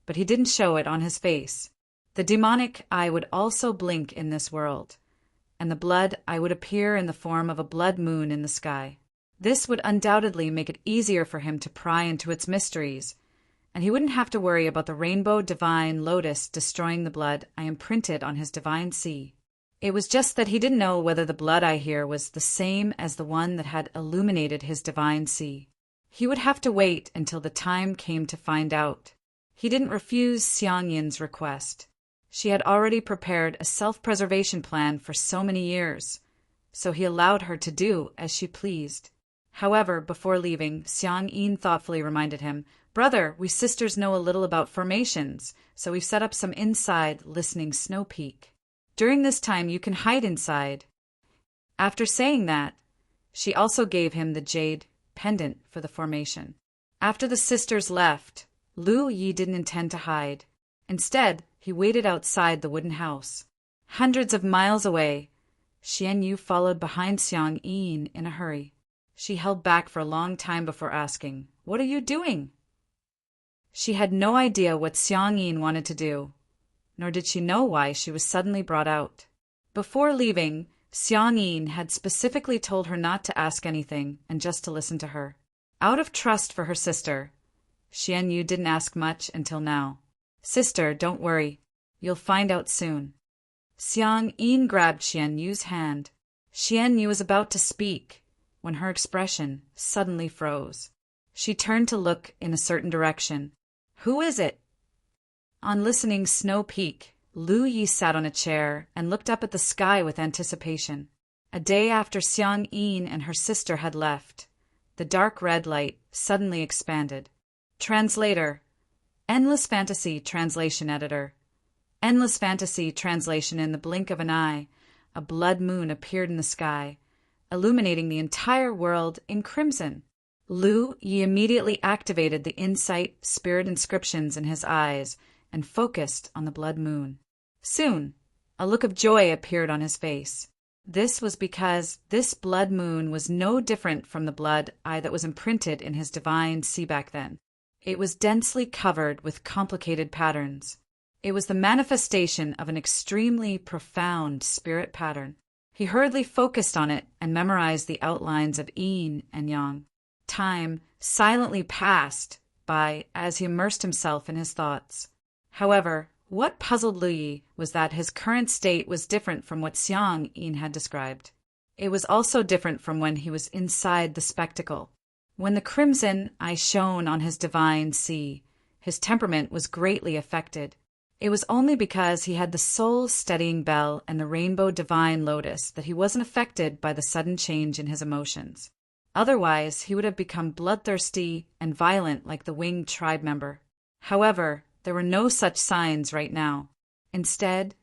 but he didn't show it on his face. The demonic eye would also blink in this world, and the blood eye would appear in the form of a blood moon in the sky. This would undoubtedly make it easier for him to pry into its mysteries, and he wouldn't have to worry about the rainbow divine lotus destroying the blood eye imprinted on his divine sea. It was just that he didn't know whether the blood eye here was the same as the one that had illuminated his divine sea. He would have to wait until the time came to find out. He didn't refuse Xiang Yin's request. She had already prepared a self-preservation plan for so many years, so he allowed her to do as she pleased. However, before leaving, Xiang Yin thoughtfully reminded him, "Brother, we sisters know a little about formations, so we've set up some inside listening snow peak." During this time you can hide inside." After saying that, she also gave him the jade pendant for the formation. After the sisters left, Lu Yi didn't intend to hide. Instead, he waited outside the wooden house. Hundreds of miles away, Xian Yu followed behind Xiang Yin in a hurry. She held back for a long time before asking, "What are you doing?" She had no idea what Xiang Yin wanted to do, nor did she know why she was suddenly brought out. Before leaving, Xiang Yin had specifically told her not to ask anything and just to listen to her. Out of trust for her sister, Xian Yu didn't ask much until now. "Sister, don't worry. You'll find out soon." Xiang Yin grabbed Xian Yu's hand. Xian Yu was about to speak when her expression suddenly froze. She turned to look in a certain direction. "Who is it?" On listening Snow Peak, Lu Yi sat on a chair and looked up at the sky with anticipation. A day after Xiang Yin and her sister had left, the dark red light suddenly expanded. Translator. Endless Fantasy Translation Editor. Endless Fantasy Translation. In the blink of an eye, a blood moon appeared in the sky, illuminating the entire world in crimson. Lu Yi immediately activated the insight spirit inscriptions in his eyes and focused on the blood moon. Soon, a look of joy appeared on his face. This was because this blood moon was no different from the blood eye that was imprinted in his divine sea back then. It was densely covered with complicated patterns. It was the manifestation of an extremely profound spirit pattern. He hurriedly focused on it and memorized the outlines of yin and yang. Time silently passed by as he immersed himself in his thoughts. However, what puzzled Lu Yi was that his current state was different from what Xiang Yin had described. It was also different from when he was inside the spectacle. When the crimson eye shone on his divine sea, his temperament was greatly affected. It was only because he had the soul-steadying bell and the rainbow divine lotus that he wasn't affected by the sudden change in his emotions. Otherwise, he would have become bloodthirsty and violent like the winged tribe member. However, there were no such signs right now. Instead,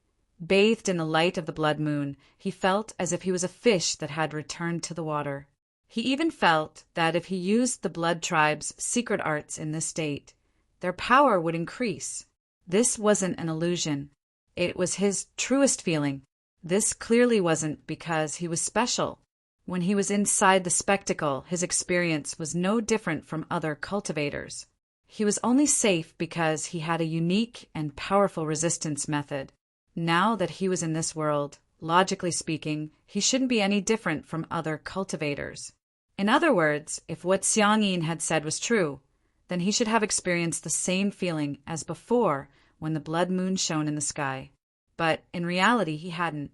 bathed in the light of the blood moon, he felt as if he was a fish that had returned to the water. He even felt that if he used the blood tribe's secret arts in this state, their power would increase. This wasn't an illusion. It was his truest feeling. This clearly wasn't because he was special. When he was inside the spectacle, his experience was no different from other cultivators. He was only safe because he had a unique and powerful resistance method. Now that he was in this world, logically speaking, he shouldn't be any different from other cultivators. In other words, if what Xiang Yin had said was true, then he should have experienced the same feeling as before when the blood moon shone in the sky. But in reality, he hadn't.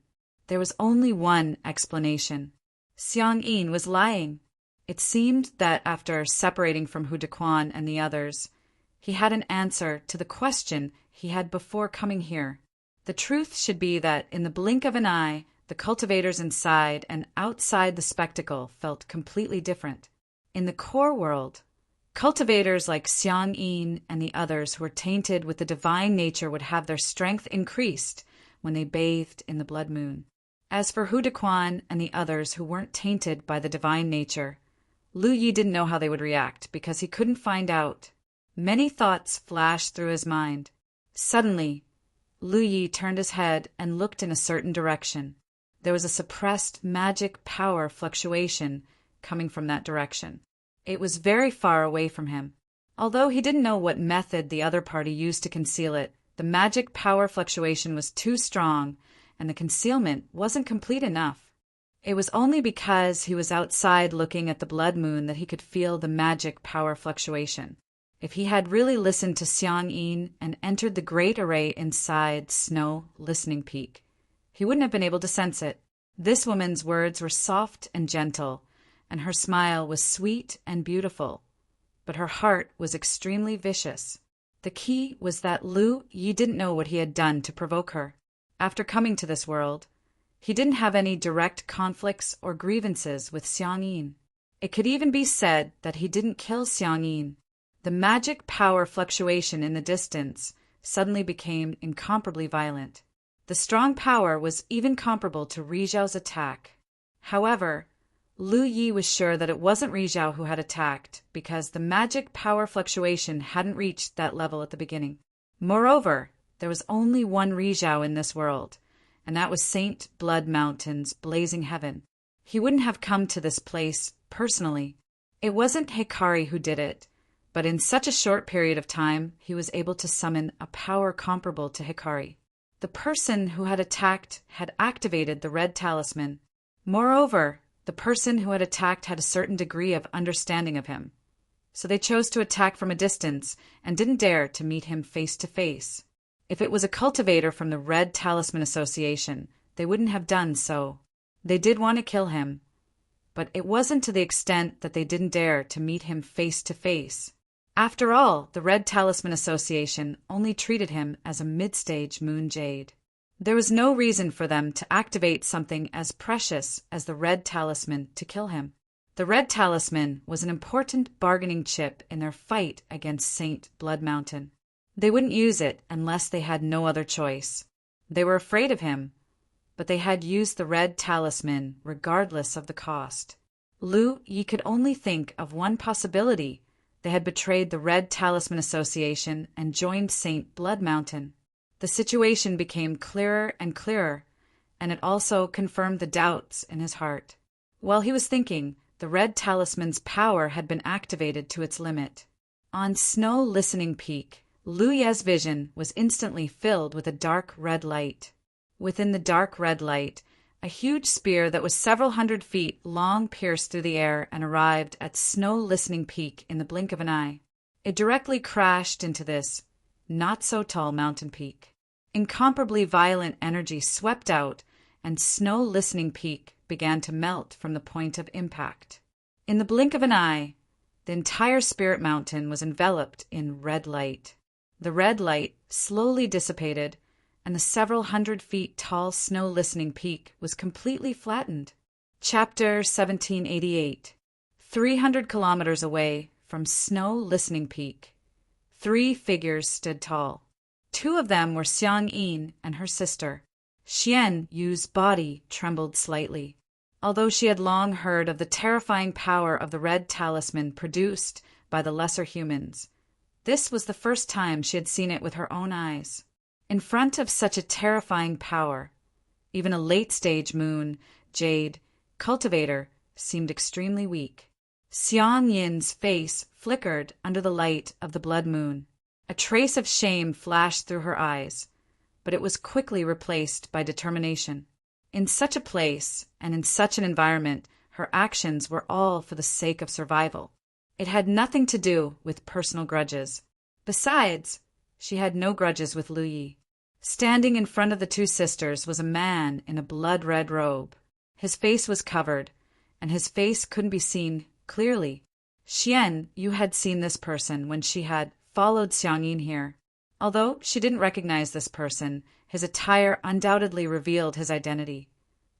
There was only one explanation. Xiang Yin was lying. It seemed that after separating from Hu Dequan and the others, he had an answer to the question he had before coming here. The truth should be that in the blink of an eye, the cultivators inside and outside the spectacle felt completely different. In the core world, cultivators like Xiang Yin and the others who were tainted with the divine nature would have their strength increased when they bathed in the blood moon. As for Hu Dequan and the others who weren't tainted by the divine nature, Lu Yi didn't know how they would react because he couldn't find out. Many thoughts flashed through his mind. Suddenly, Lu Yi turned his head and looked in a certain direction. There was a suppressed magic power fluctuation coming from that direction. It was very far away from him. Although he didn't know what method the other party used to conceal it, the magic power fluctuation was too strong, and the concealment wasn't complete enough. It was only because he was outside looking at the blood moon that he could feel the magic power fluctuation. If he had really listened to Xiang Yin and entered the great array inside Snow Listening Peak, he wouldn't have been able to sense it. This woman's words were soft and gentle, and her smile was sweet and beautiful, but her heart was extremely vicious. The key was that Lu Yi didn't know what he had done to provoke her. After coming to this world, he didn't have any direct conflicts or grievances with Xiang Yin. It could even be said that he didn't kill Xiang Yin. The magic power fluctuation in the distance suddenly became incomparably violent. The strong power was even comparable to Rizhao's attack. However, Lu Yi was sure that it wasn't Rizhao who had attacked because the magic power fluctuation hadn't reached that level at the beginning. Moreover, there was only one Rizhao in this world, and that was Saint Blood Mountain's blazing heaven. He wouldn't have come to this place personally. It wasn't Hikari who did it, but in such a short period of time, he was able to summon a power comparable to Hikari. The person who had attacked had activated the red talisman. Moreover, the person who had attacked had a certain degree of understanding of him. So they chose to attack from a distance and didn't dare to meet him face to face. If it was a cultivator from the Red Talisman Association, they wouldn't have done so. They did want to kill him, but it wasn't to the extent that they didn't dare to meet him face to face. After all, the Red Talisman Association only treated him as a mid-stage moon jade. There was no reason for them to activate something as precious as the Red Talisman to kill him. The Red Talisman was an important bargaining chip in their fight against Saint Blood Mountain. They wouldn't use it unless they had no other choice. They were afraid of him, but they had used the Red Talisman regardless of the cost. Lu Yi could only think of one possibility. They had betrayed the Red Talisman Association and joined Saint Blood Mountain. The situation became clearer and clearer, and it also confirmed the doubts in his heart. While he was thinking, the Red Talisman's power had been activated to its limit. On Snow Listening Peak, Lu Ye's vision was instantly filled with a dark red light. Within the dark red light, a huge spear that was several hundred feet long pierced through the air and arrived at Snow Listening Peak in the blink of an eye. It directly crashed into this not-so-tall mountain peak. Incomparably violent energy swept out, and Snow Listening Peak began to melt from the point of impact. In the blink of an eye, the entire Spirit Mountain was enveloped in red light. The red light slowly dissipated, and the several hundred feet tall Snow Listening Peak was completely flattened. Chapter 1788. 300 kilometers away from Snow Listening Peak, 3 figures stood tall. 2 of them were Xiang Yin and her sister. Xian Yu's body trembled slightly. Although she had long heard of the terrifying power of the red talisman produced by the lesser humans, this was the first time she had seen it with her own eyes. In front of such a terrifying power, even a late-stage moon, jade, cultivator seemed extremely weak. Xiang Yin's face flickered under the light of the blood moon. A trace of shame flashed through her eyes, but it was quickly replaced by determination. In such a place and in such an environment, her actions were all for the sake of survival. It had nothing to do with personal grudges. Besides, she had no grudges with Lu Yi. Standing in front of the 2 sisters was a man in a blood-red robe. His face was covered, and his face couldn't be seen clearly. Xian Yu had seen this person when she had followed Xiang Yin here. Although she didn't recognize this person, his attire undoubtedly revealed his identity.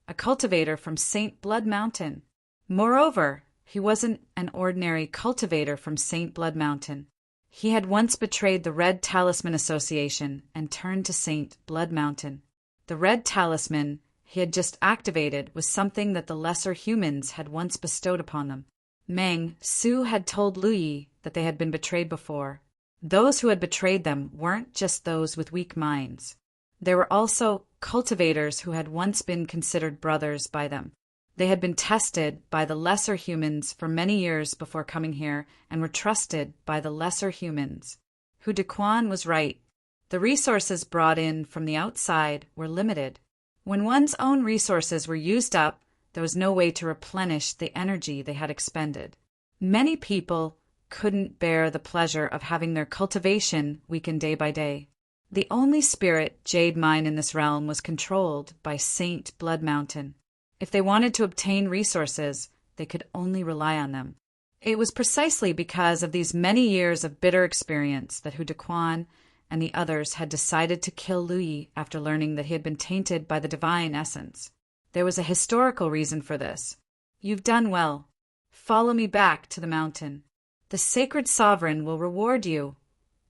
A cultivator from Saint Blood Mountain. Moreover, he wasn't an ordinary cultivator from Saint Blood Mountain. He had once betrayed the Red Talisman Association and turned to Saint Blood Mountain. The Red Talisman he had just activated was something that the lesser humans had once bestowed upon them. Meng Su had told Lu Yi that they had been betrayed before. Those who had betrayed them weren't just those with weak minds. They were also cultivators who had once been considered brothers by them. They had been tested by the lesser humans for many years before coming here and were trusted by the lesser humans. Hu Dequan was right. The resources brought in from the outside were limited. When one's own resources were used up, there was no way to replenish the energy they had expended. Many people couldn't bear the pleasure of having their cultivation weaken day by day. The only spirit jade mine in this realm was controlled by Saint Blood Mountain. If they wanted to obtain resources, they could only rely on them. It was precisely because of these many years of bitter experience that Hu Dequan and the others had decided to kill Lu Yi after learning that he had been tainted by the divine essence. There was a historical reason for this. You've done well. Follow me back to the mountain. The sacred sovereign will reward you,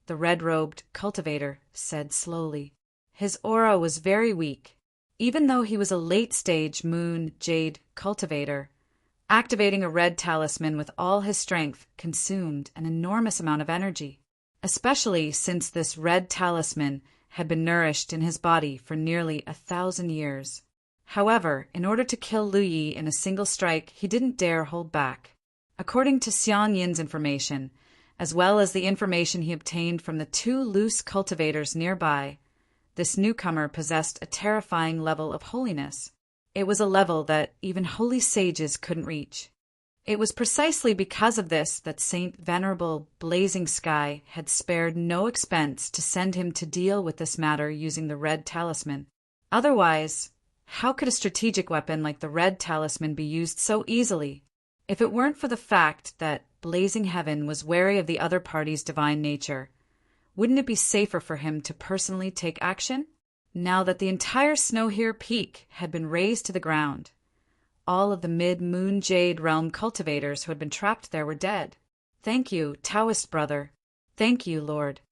the red-robed cultivator said slowly. His aura was very weak. Even though he was a late-stage moon jade cultivator, activating a red talisman with all his strength consumed an enormous amount of energy, especially since this red talisman had been nourished in his body for nearly 1,000 years. However, in order to kill Lu Yi in a single strike, he didn't dare hold back. According to Xiang Yin's information, as well as the information he obtained from the 2 loose cultivators nearby, this newcomer possessed a terrifying level of holiness. It was a level that even holy sages couldn't reach. It was precisely because of this that Saint Venerable Blazing Sky had spared no expense to send him to deal with this matter using the red talisman. Otherwise, how could a strategic weapon like the red talisman be used so easily? If it weren't for the fact that Blazing Heaven was wary of the other party's divine nature, wouldn't it be safer for him to personally take action? Now that the entire Snowhere Peak had been razed to the ground, all of the mid-Moon Jade Realm cultivators who had been trapped there were dead. Thank you, Taoist brother. Thank you, Lord.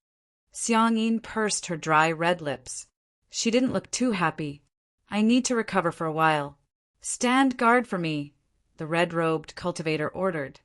Xiang Yin pursed her dry red lips. She didn't look too happy. I need to recover for a while. Stand guard for me, the red-robed cultivator ordered,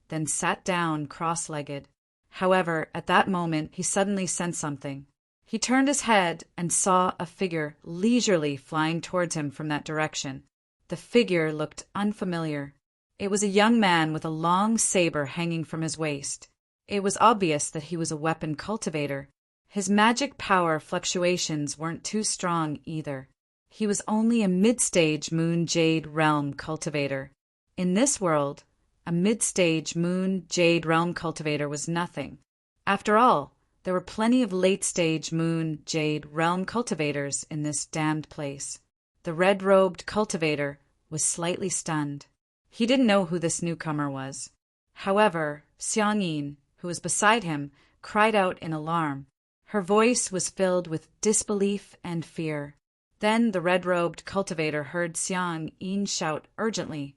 then sat down cross-legged. However, at that moment, he suddenly sensed something. He turned his head and saw a figure leisurely flying towards him from that direction. The figure looked unfamiliar. It was a young man with a long saber hanging from his waist. It was obvious that he was a weapon cultivator. His magic power fluctuations weren't too strong either. He was only a mid-stage Moon Jade Realm cultivator. In this world, a mid-stage Moon Jade Realm cultivator was nothing. After all, there were plenty of late-stage Moon Jade Realm cultivators in this damned place. The red-robed cultivator was slightly stunned. He didn't know who this newcomer was. However, Xiang Yin, who was beside him, cried out in alarm. Her voice was filled with disbelief and fear. Then the red-robed cultivator heard Xiang Yin shout urgently,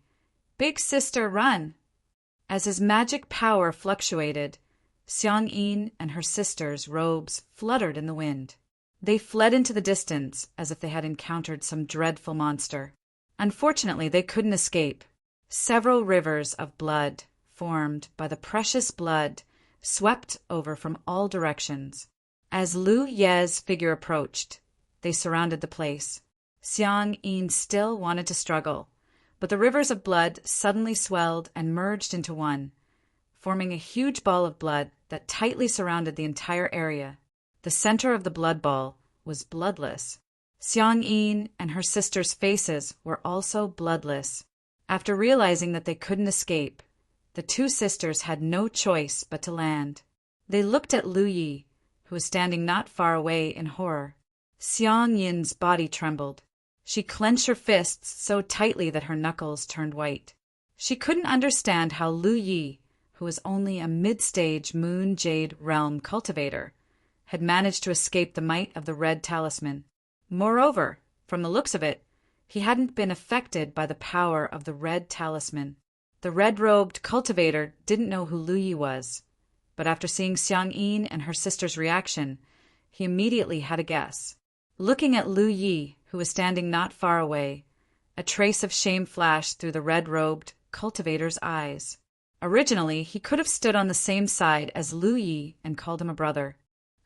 "Big sister, run!" As his magic power fluctuated, Xiang Yin and her sister's robes fluttered in the wind. They fled into the distance as if they had encountered some dreadful monster. Unfortunately, they couldn't escape. Several rivers of blood, formed by the precious blood, swept over from all directions. As Lu Ye's figure approached, they surrounded the place. Xiang Yin still wanted to struggle, but the rivers of blood suddenly swelled and merged into one, forming a huge ball of blood that tightly surrounded the entire area. The center of the blood ball was bloodless. Xiang Yin and her sister's faces were also bloodless. After realizing that they couldn't escape, the 2 sisters had no choice but to land. They looked at Lu Yi, who was standing not far away, in horror. Xiang Yin's body trembled. She clenched her fists so tightly that her knuckles turned white. She couldn't understand how Lu Yi, who was only a mid-stage Moon Jade Realm cultivator, had managed to escape the might of the red talisman. Moreover, from the looks of it, he hadn't been affected by the power of the red talisman. The red-robed cultivator didn't know who Lu Yi was, but after seeing Xiang Yin and her sister's reaction, he immediately had a guess. Looking at Lu Yi, who was standing not far away, a trace of shame flashed through the red-robed cultivator's eyes. Originally, he could have stood on the same side as Lu Yi and called him a brother.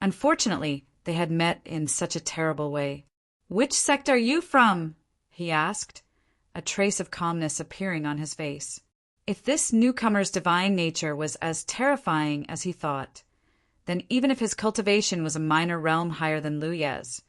Unfortunately, they had met in such a terrible way. "Which sect are you from?" he asked, a trace of calmness appearing on his face. If this newcomer's divine nature was as terrifying as he thought, then even if his cultivation was a minor realm higher than Lu Ye's,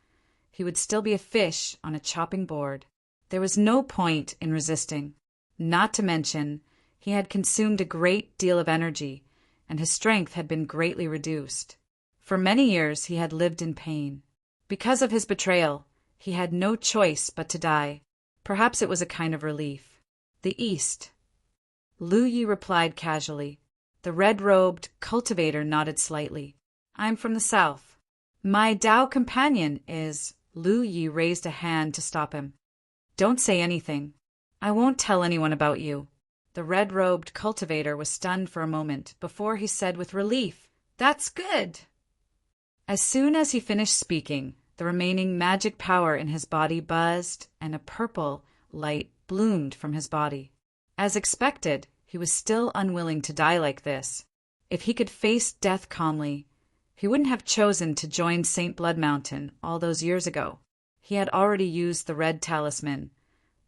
he would still be a fish on a chopping board. There was no point in resisting. Not to mention, he had consumed a great deal of energy, and his strength had been greatly reduced. For many years he had lived in pain. Because of his betrayal, he had no choice but to die. Perhaps it was a kind of relief. "The East." Lu Yi replied casually. The red-robed cultivator nodded slightly. "I'm from the South." "My Tao companion is—" Lu Yi raised a hand to stop him. "Don't say anything. I won't tell anyone about you." The red-robed cultivator was stunned for a moment before he said with relief, "That's good." As soon as he finished speaking, The remaining magic power in his body buzzed, and a purple light bloomed from his body. As expected, he was still unwilling to die like this. If he could face death calmly, he wouldn't have chosen to join St. Blood Mountain all those years ago. He had already used the red talisman,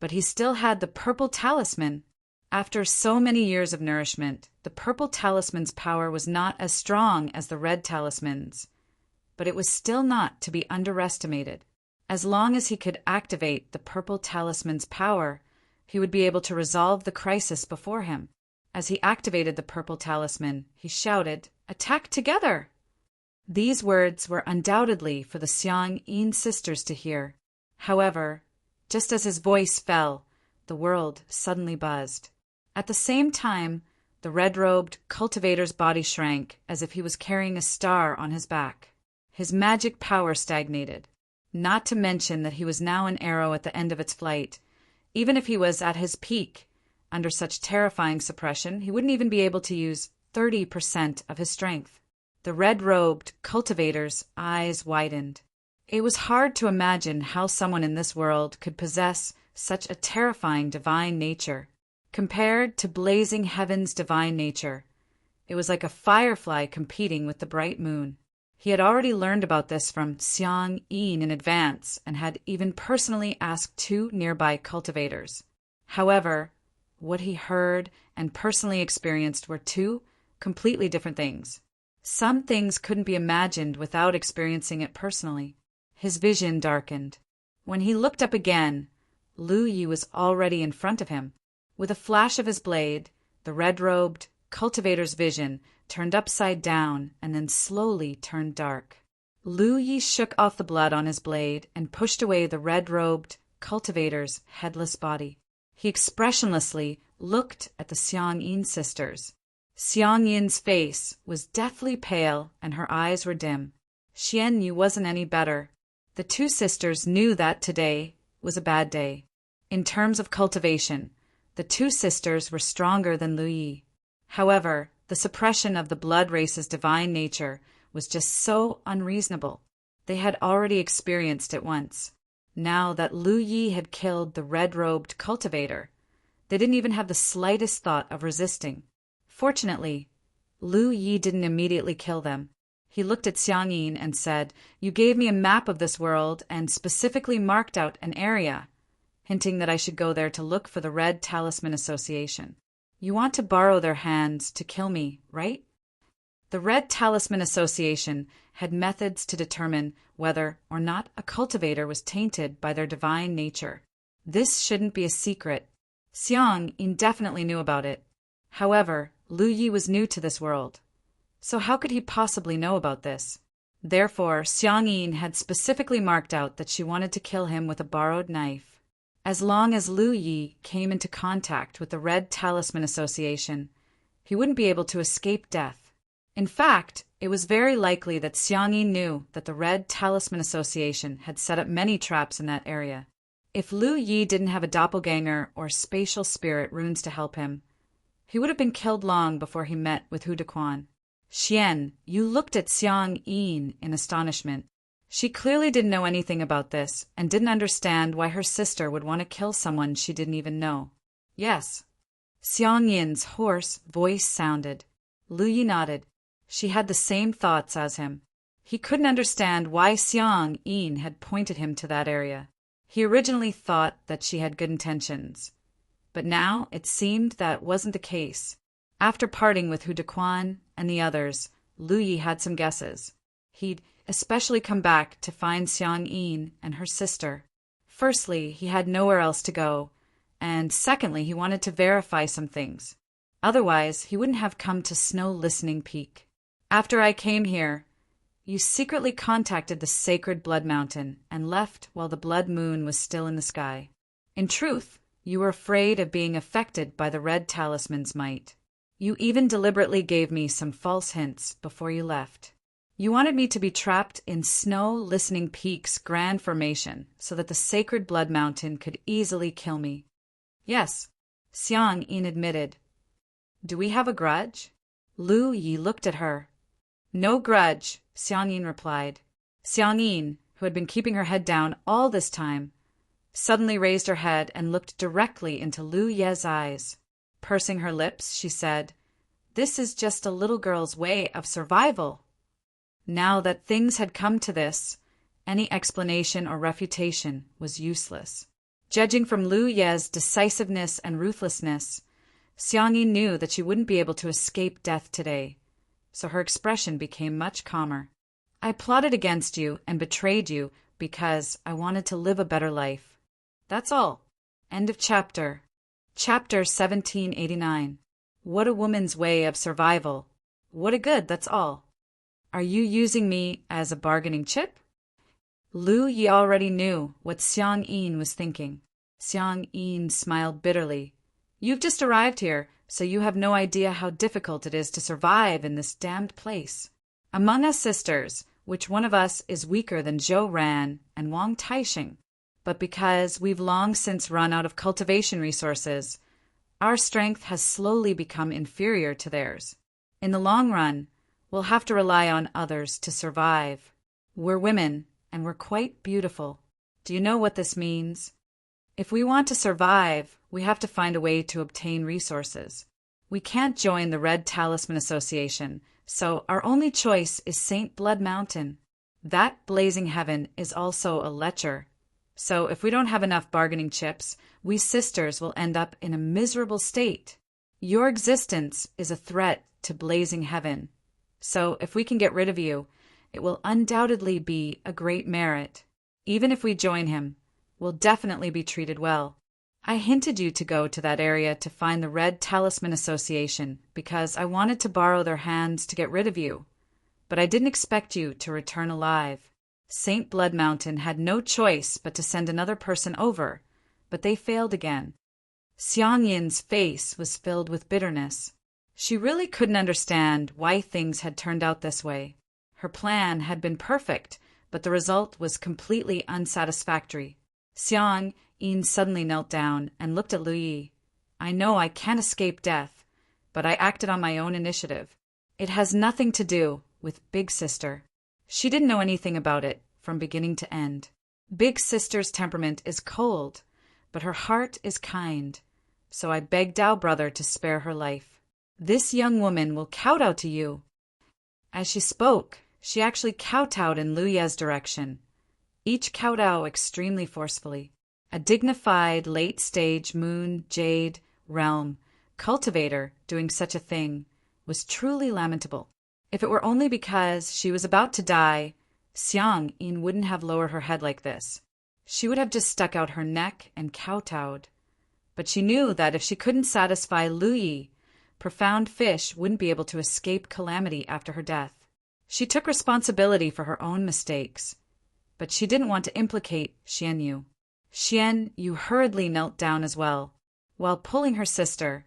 but he still had the purple talisman. After so many years of nourishment, the purple talisman's power was not as strong as the red talisman's, but it was still not to be underestimated. As long as he could activate the purple talisman's power, he would be able to resolve the crisis before him. As he activated the purple talisman, he shouted, "Attack together!" These words were undoubtedly for the Xiang-Yin sisters to hear. However, just as his voice fell, the world suddenly buzzed. At the same time, the red-robed cultivator's body shrank as if he was carrying a star on his back. His magic power stagnated, not to mention that he was now an arrow at the end of its flight. Even if he was at his peak, under such terrifying suppression, he wouldn't even be able to use 30% of his strength. The red-robed cultivator's eyes widened. It was hard to imagine how someone in this world could possess such a terrifying divine nature. Compared to blazing heaven's divine nature, it was like a firefly competing with the bright moon. He had already learned about this from Xiang-Yin in advance and had even personally asked 2 nearby cultivators. However, what he heard and personally experienced were 2 completely different things. Some things couldn't be imagined without experiencing it personally. His vision darkened. When he looked up again, Lu Yi was already in front of him. With a flash of his blade, the red-robed cultivator's vision turned upside down and then slowly turned dark. Lu Yi shook off the blood on his blade and pushed away the red-robed cultivator's headless body. He expressionlessly looked at the Xiang-Yin sisters. Xiang-Yin's face was deathly pale and her eyes were dim. Xian Yu wasn't any better. The 2 sisters knew that today was a bad day. In terms of cultivation, the 2 sisters were stronger than Lu Yi. However, the suppression of the blood race's divine nature was just so unreasonable. They had already experienced it once. Now that Lu Yi had killed the red-robed cultivator, they didn't even have the slightest thought of resisting. Fortunately, Lu Yi didn't immediately kill them. He looked at Xiang-Yin and said, "You gave me a map of this world and specifically marked out an area," hinting that I should go there to look for the Red Talisman Association. "You want to borrow their hands to kill me, right?" The Red Talisman Association had methods to determine whether or not a cultivator was tainted by their divine nature. This shouldn't be a secret. Xiang-Yin definitely knew about it. However, Lu Yi was new to this world, so how could he possibly know about this? Therefore, Xiang-Yin had specifically marked out that she wanted to kill him with a borrowed knife. As long as Lu Yi came into contact with the Red Talisman Association, he wouldn't be able to escape death. In fact, it was very likely that Xiang-Yin knew that the Red Talisman Association had set up many traps in that area. If Lu Yi didn't have a doppelganger or spatial spirit runes to help him, he would have been killed long before he met with Hu Dequan. Xian, you looked at Xiang-Yin in astonishment. She clearly didn't know anything about this and didn't understand why her sister would want to kill someone she didn't even know. Yes. Xiang-Yin's hoarse voice sounded. Lu Yi nodded. She had the same thoughts as him. He couldn't understand why Xiang-Yin had pointed him to that area. He originally thought that she had good intentions, but now it seemed that wasn't the case. After parting with Hu Dequan and the others, Lu Yi had some guesses. He'd especially come back to find Xiang-Yin and her sister. Firstly, he had nowhere else to go, and secondly, he wanted to verify some things. Otherwise, he wouldn't have come to Snow Listening Peak. After I came here, you secretly contacted the sacred Blood Mountain and left while the blood moon was still in the sky. In truth, you were afraid of being affected by the Red Talisman's might. You even deliberately gave me some false hints before you left. You wanted me to be trapped in Snow Listening Peak's grand formation so that the sacred Blood Mountain could easily kill me. Yes, Xiang-Yin admitted. Do we have a grudge? Lu Yi looked at her. No grudge, Xiang-Yin replied. Xiang-Yin, who had been keeping her head down all this time, suddenly raised her head and looked directly into Lu Ye's eyes. Pursing her lips, she said, "This is just a little girl's way of survival." Now that things had come to this, any explanation or refutation was useless. Judging from Lu Ye's decisiveness and ruthlessness, Xiangyi knew that she wouldn't be able to escape death today, so her expression became much calmer. "I plotted against you and betrayed you because I wanted to live a better life. That's all." End of chapter. Chapter 1789. What a woman's way of survival. What a good, that's all. Are you using me as a bargaining chip? Lu Yi already knew what Xiang Yin was thinking. Xiang Yin smiled bitterly. "You've just arrived here, so you have no idea how difficult it is to survive in this damned place. Among us sisters, which one of us is weaker than Zhou Ran and Wang Taixing? But because we've long since run out of cultivation resources, our strength has slowly become inferior to theirs. In the long run, we'll have to rely on others to survive. We're women, and we're quite beautiful. Do you know what this means? If we want to survive, we have to find a way to obtain resources. We can't join the Red Talisman Association, so our only choice is St. Blood Mountain. That blazing heaven is also a lecher. So if we don't have enough bargaining chips, we sisters will end up in a miserable state. Your existence is a threat to blazing heaven. So if we can get rid of you, it will undoubtedly be a great merit. Even if we join him, we'll definitely be treated well. I hinted you to go to that area to find the Red Talisman Association because I wanted to borrow their hands to get rid of you. But I didn't expect you to return alive. St. Blood Mountain had no choice but to send another person over, but they failed again." Xiang Yin's face was filled with bitterness. She really couldn't understand why things had turned out this way. Her plan had been perfect, but the result was completely unsatisfactory. Xiang Yin suddenly knelt down and looked at Lu Yi. "I know I can't escape death, but I acted on my own initiative. It has nothing to do with Big Sister." She didn't know anything about it from beginning to end. Big Sister's temperament is cold, but her heart is kind, so I begged Dao Brother to spare her life. This young woman will kowtow to you. As she spoke, she actually kowtowed in Lu Ye's direction, each kowtow extremely forcefully. A dignified, late-stage Moon Jade Realm cultivator doing such a thing was truly lamentable. If it were only because she was about to die, Xiang Yin wouldn't have lowered her head like this. She would have just stuck out her neck and kowtowed. But she knew that if she couldn't satisfy Lu Yi, Profound Fish wouldn't be able to escape calamity after her death. She took responsibility for her own mistakes, but she didn't want to implicate Xian Yu. Xian Yu hurriedly knelt down as well. While pulling her sister,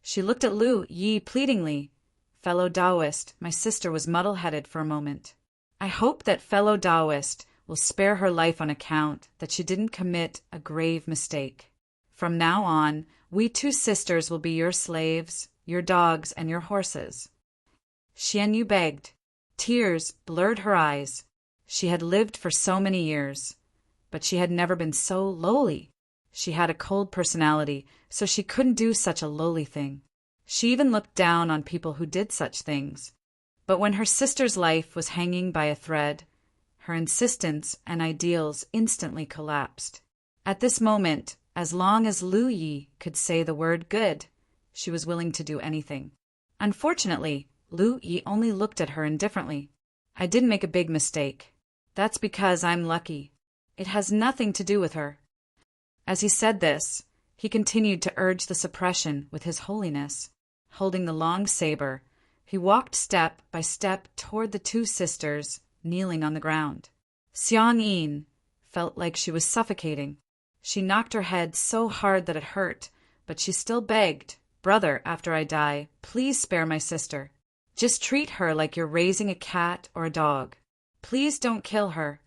she looked at Lu Yi pleadingly. "Fellow Taoist, my sister was muddle-headed for a moment. I hope that fellow Taoist will spare her life on account that she didn't commit a grave mistake. From now on, we two sisters will be your slaves, your dogs, and your horses." Xian Yu begged. Tears blurred her eyes. She had lived for so many years, but she had never been so lowly. She had a cold personality, so she couldn't do such a lowly thing. She even looked down on people who did such things. But when her sister's life was hanging by a thread, her insistence and ideals instantly collapsed. At this moment, as long as Lu Yi could say the word good, she was willing to do anything. Unfortunately, Lu Yi only looked at her indifferently. "I didn't make a big mistake. That's because I'm lucky. It has nothing to do with her." As he said this, he continued to urge the suppression with his holiness. Holding the long saber, he walked step by step toward the two sisters kneeling on the ground. Xiang Yin felt like she was suffocating. She knocked her head so hard that it hurt, but she still begged, "Brother, after I die, please spare my sister. Just treat her like you're raising a cat or a dog. Please don't kill her."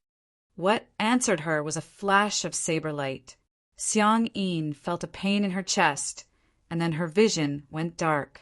What answered her was a flash of saber light. Xiang Yin felt a pain in her chest, and then her vision went dark.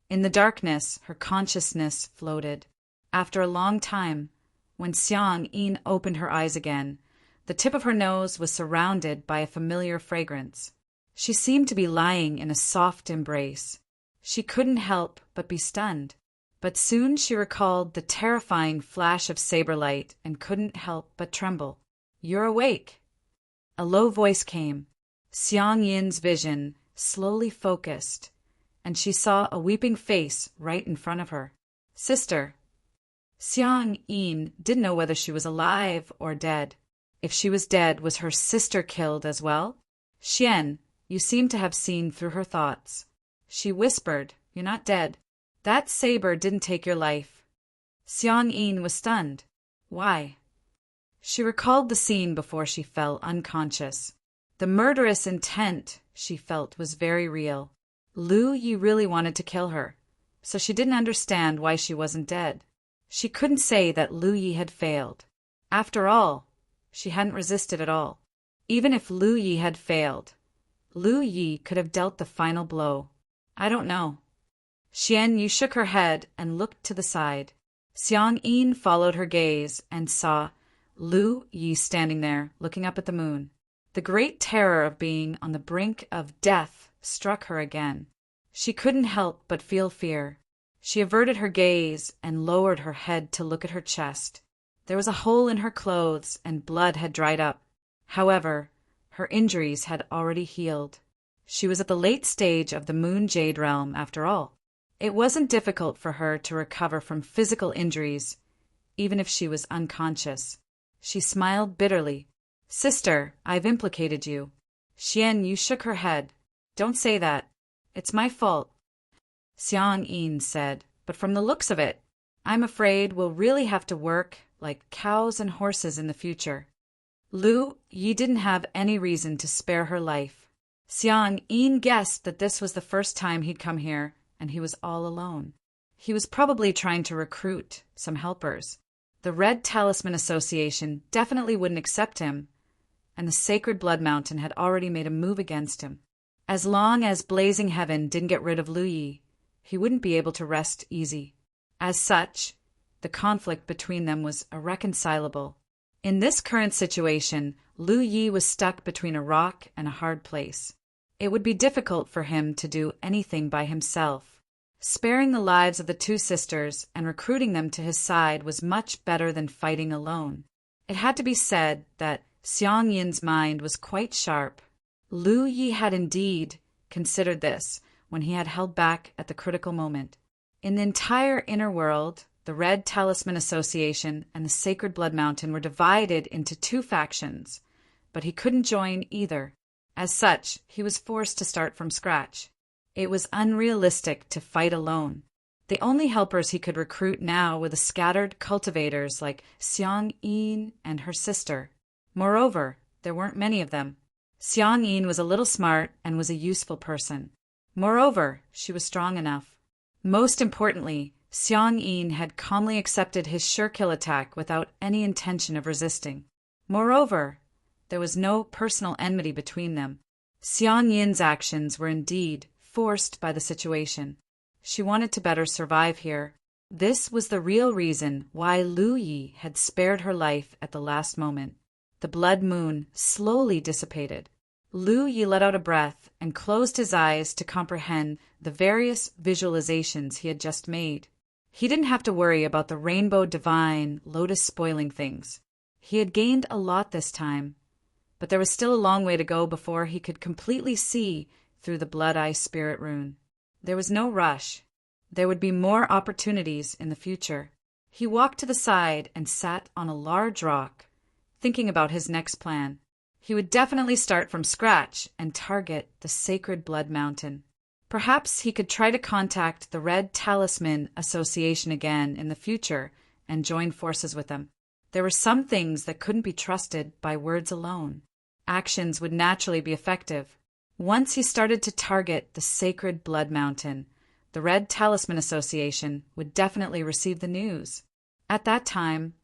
In the darkness, her consciousness floated. After a long time, When Xiang-yin opened her eyes again, the tip of her nose was surrounded by a familiar fragrance. She seemed to be lying in a soft embrace. She couldn't help but be stunned. But soon she recalled the terrifying flash of saber light and couldn't help but tremble. "You're awake." A low voice came. Xiang-yin's vision slowly focused, and she saw a weeping face right in front of her. "Sister." Xiang-yin didn't know whether she was alive or dead. If she was dead, was her sister killed as well? "Xian, you seem to have seen through her thoughts." She whispered, "You're not dead. That saber didn't take your life." Xiang-yin was stunned. Why? She recalled the scene before she fell unconscious. The murderous intent she felt was very real. Lu Yi really wanted to kill her, so she didn't understand why she wasn't dead. She couldn't say that Lu Yi had failed. After all, she hadn't resisted at all. Even if Lu Yi had failed, Lu Yi could have dealt the final blow. "I don't know." Xian Yu shook her head and looked to the side. Xiang-yin followed her gaze and saw Lu Yi standing there, looking up at the moon. The great terror of being on the brink of death struck her again. She couldn't help but feel fear. She averted her gaze and lowered her head to look at her chest. There was a hole in her clothes and blood had dried up. However, her injuries had already healed. She was at the late stage of the Moon Jade realm after all. It wasn't difficult for her to recover from physical injuries, even if she was unconscious. She smiled bitterly. "Sister, I've implicated you." Xian Yu shook her head. "Don't say that. It's my fault." Xiang-yin said, "But from the looks of it, I'm afraid we'll really have to work like cows and horses in the future." Lu Yi didn't have any reason to spare her life. Xiang-yin guessed that this was the first time he'd come here, and he was all alone. He was probably trying to recruit some helpers. The Red Talisman Association definitely wouldn't accept him, and the Sacred Blood Mountain had already made a move against him. As long as Blazing Heaven didn't get rid of Lu Yi, he wouldn't be able to rest easy. As such, the conflict between them was irreconcilable. In this current situation, Lu Yi was stuck between a rock and a hard place. It would be difficult for him to do anything by himself. Sparing the lives of the two sisters and recruiting them to his side was much better than fighting alone. It had to be said that Xiang-yin's mind was quite sharp. Lu Yi had indeed considered this when he had held back at the critical moment. In the entire inner world, the Red Talisman Association and the Sacred Blood Mountain were divided into two factions, but he couldn't join either. As such, he was forced to start from scratch. It was unrealistic to fight alone. The only helpers he could recruit now were the scattered cultivators like Xiang-yin and her sister. Moreover, there weren't many of them. Xiang-yin was a little smart and was a useful person. Moreover, she was strong enough. Most importantly, Xiang-yin had calmly accepted his sure-kill attack without any intention of resisting. Moreover, there was no personal enmity between them. Xiang-yin's actions were indeed forced by the situation. She wanted to better survive here. This was the real reason why Lu Yi had spared her life at the last moment. The blood moon slowly dissipated. Lu Yi let out a breath and closed his eyes to comprehend the various visualizations he had just made. He didn't have to worry about the rainbow divine lotus spoiling things. He had gained a lot this time, but there was still a long way to go before he could completely see through the Blood Eye Spirit rune. There was no rush. There would be more opportunities in the future. He walked to the side and sat on a large rock, thinking about his next plan. He would definitely start from scratch and target the Sacred Blood Mountain. Perhaps he could try to contact the Red Talisman Association again in the future and join forces with them. There were some things that couldn't be trusted by words alone. Actions would naturally be effective. Once he started to target the Sacred Blood Mountain, the Red Talisman Association would definitely receive the news. At that time,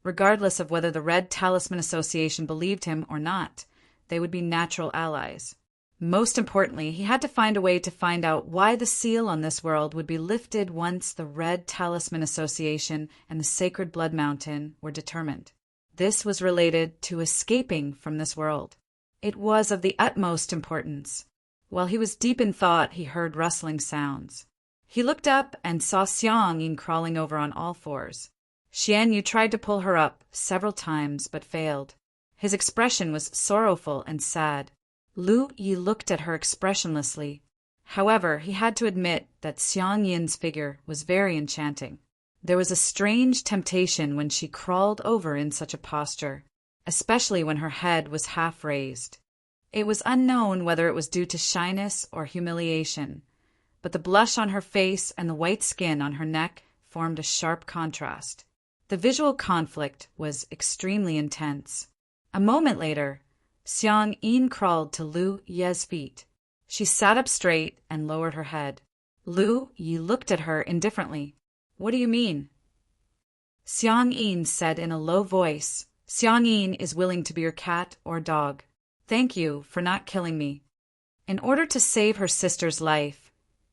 regardless of whether the Red Talisman Association believed him or not, they would be natural allies. Most importantly, he had to find a way to find out why the seal on this world would be lifted once the Red Talisman Association and the Sacred Blood Mountain were determined. This was related to escaping from this world. It was of the utmost importance. While he was deep in thought, he heard rustling sounds. He looked up and saw Xiang Yin crawling over on all fours. Xian Yu tried to pull her up several times but failed. His expression was sorrowful and sad. Lu Yi looked at her expressionlessly. However, he had to admit that Xiang Yin's figure was very enchanting. There was a strange temptation when she crawled over in such a posture, especially when her head was half raised. It was unknown whether it was due to shyness or humiliation, but the blush on her face and the white skin on her neck formed a sharp contrast. The visual conflict was extremely intense. A moment later, Xiang Yin crawled to Lu Ye's feet. She sat up straight and lowered her head. Lu Yi looked at her indifferently. "What do you mean?" Xiang Yin said in a low voice, "Xiang Yin is willing to be your cat or dog. Thank you for not killing me." In order to save her sister's life,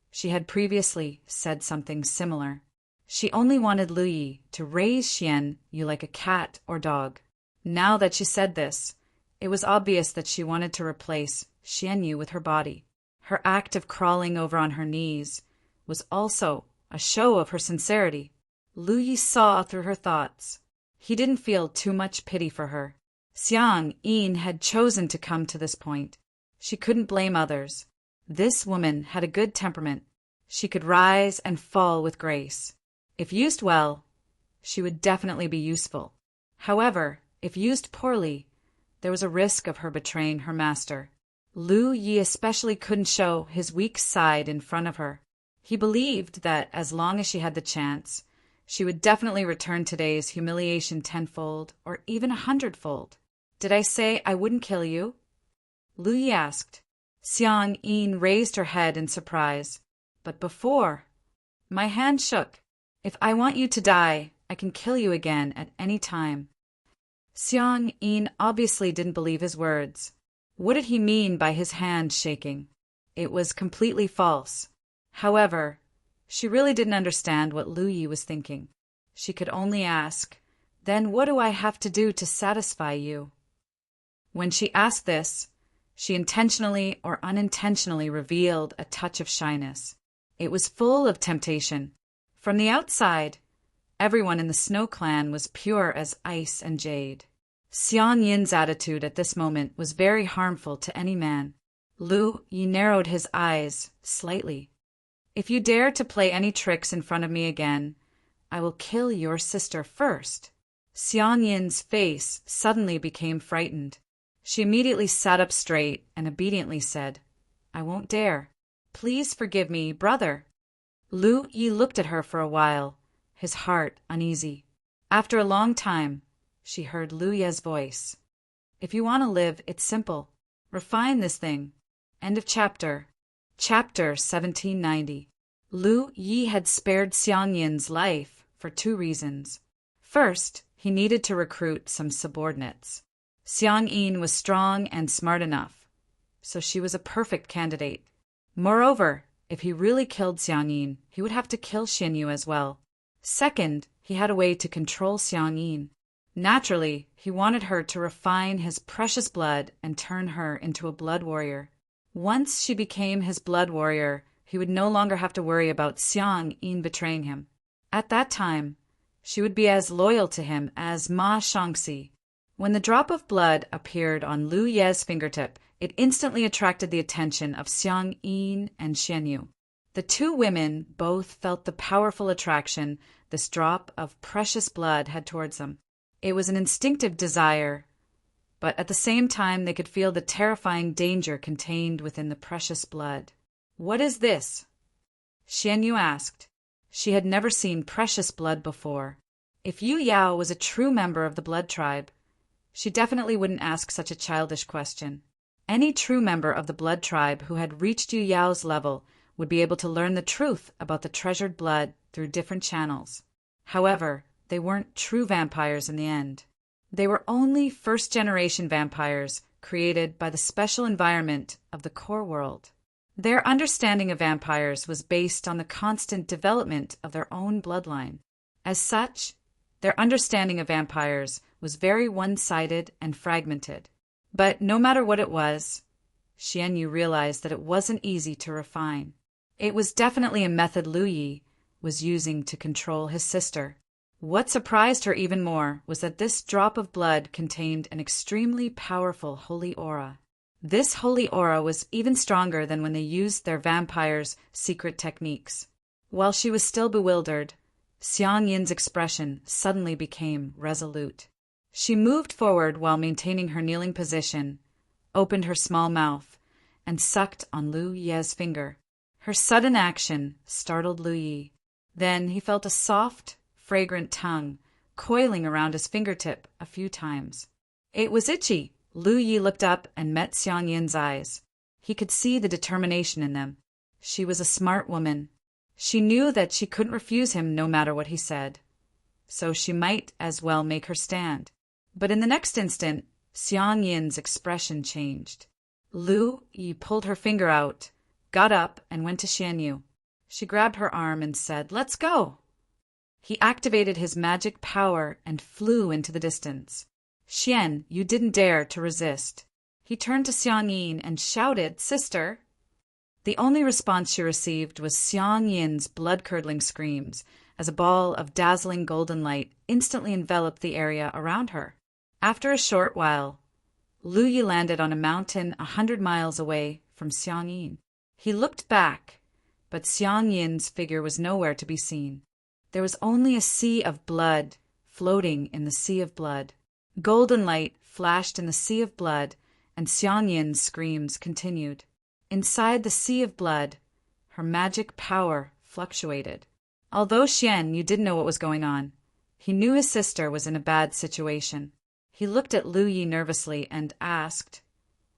she had previously said something similar. She only wanted Lu Yi to raise Xian Yu like a cat or dog. Now that she said this, it was obvious that she wanted to replace Xian Yu with her body. Her act of crawling over on her knees was also a show of her sincerity. Lu Yi saw through her thoughts. He didn't feel too much pity for her. Xiang Yin had chosen to come to this point. She couldn't blame others. This woman had a good temperament. She could rise and fall with grace. If used well, she would definitely be useful. However, if used poorly, there was a risk of her betraying her master. Lu Yi especially couldn't show his weak side in front of her. He believed that as long as she had the chance, she would definitely return today's humiliation tenfold or even 100-fold. "Did I say I wouldn't kill you?" Lu Yi asked. Xiang Yin raised her head in surprise. "But before, my hand shook. If I want you to die, I can kill you again at any time." Xiang Yin obviously didn't believe his words. What did he mean by his hand shaking? It was completely false. However, she really didn't understand what Lu Yi was thinking. She could only ask, "Then what do I have to do to satisfy you?" When she asked this, she intentionally or unintentionally revealed a touch of shyness. It was full of temptation. From the outside, everyone in the Snow Clan was pure as ice and jade. Xiang Yin's attitude at this moment was very harmful to any man. Lu Yi narrowed his eyes slightly. "If you dare to play any tricks in front of me again, I will kill your sister first." Xiang Yin's face suddenly became frightened. She immediately sat up straight and obediently said, "I won't dare. Please forgive me, brother." Lu Yi looked at her for a while, his heart uneasy. After a long time, she heard Lu Ye's voice. "If you want to live, it's simple. Refine this thing." End of chapter. Chapter 1790. Lu Yi had spared Xiang Yin's life for 2 reasons. First, he needed to recruit some subordinates. Xiang Yin was strong and smart enough, so she was a perfect candidate. Moreover, if he really killed Xiang Yin, he would have to kill Xian Yu as well. Second, he had a way to control Xiang Yin. Naturally, he wanted her to refine his precious blood and turn her into a blood warrior. Once she became his blood warrior, he would no longer have to worry about Xiang Yin betraying him. At that time, she would be as loyal to him as Ma Shangxi. When the drop of blood appeared on Lu Ye's fingertip, it instantly attracted the attention of Xiang Yin and Xian Yu. The 2 women both felt the powerful attraction this drop of precious blood had towards them. It was an instinctive desire, but at the same time they could feel the terrifying danger contained within the precious blood. "What is this?" Xian Yu asked. She had never seen precious blood before. If Yu Yao was a true member of the blood tribe, she definitely wouldn't ask such a childish question. Any true member of the blood tribe who had reached Yu Yao's level would be able to learn the truth about the treasured blood through different channels. However, they weren't true vampires in the end. They were only first-generation vampires created by the special environment of the core world. Their understanding of vampires was based on the constant development of their own bloodline. As such, their understanding of vampires was very one-sided and fragmented. But no matter what it was, Xianyu realized that it wasn't easy to refine. It was definitely a method Lu Yi was using to control his sister. What surprised her even more was that this drop of blood contained an extremely powerful holy aura. This holy aura was even stronger than when they used their vampire's secret techniques. While she was still bewildered, Xiang Yin's expression suddenly became resolute. She moved forward while maintaining her kneeling position, opened her small mouth, and sucked on Lu Ye's finger. Her sudden action startled Lu Yi. Then he felt a soft, fragrant tongue coiling around his fingertip a few times. It was itchy. Lu Yi looked up and met Xiang Yin's eyes. He could see the determination in them. She was a smart woman. She knew that she couldn't refuse him no matter what he said. So she might as well make her stand. But in the next instant, Xiang Yin's expression changed. Lu Yi pulled her finger out, got up, and went to Xianyu. She grabbed her arm and said, "Let's go." He activated his magic power and flew into the distance. "Xian, you didn't dare to resist." He turned to Xiang Yin and shouted, "Sister!" The only response she received was Xiang Yin's blood-curdling screams as a ball of dazzling golden light instantly enveloped the area around her. After a short while, Lu Yi landed on a mountain 100 miles away from Xiang Yin. He looked back, but Xiang Yin's figure was nowhere to be seen. There was only a sea of blood floating in the sea of blood. Golden light flashed in the sea of blood, and Xiang Yin's screams continued. Inside the sea of blood, her magic power fluctuated. Although Xianyu didn't know what was going on, he knew his sister was in a bad situation. He looked at Lu Yi nervously and asked,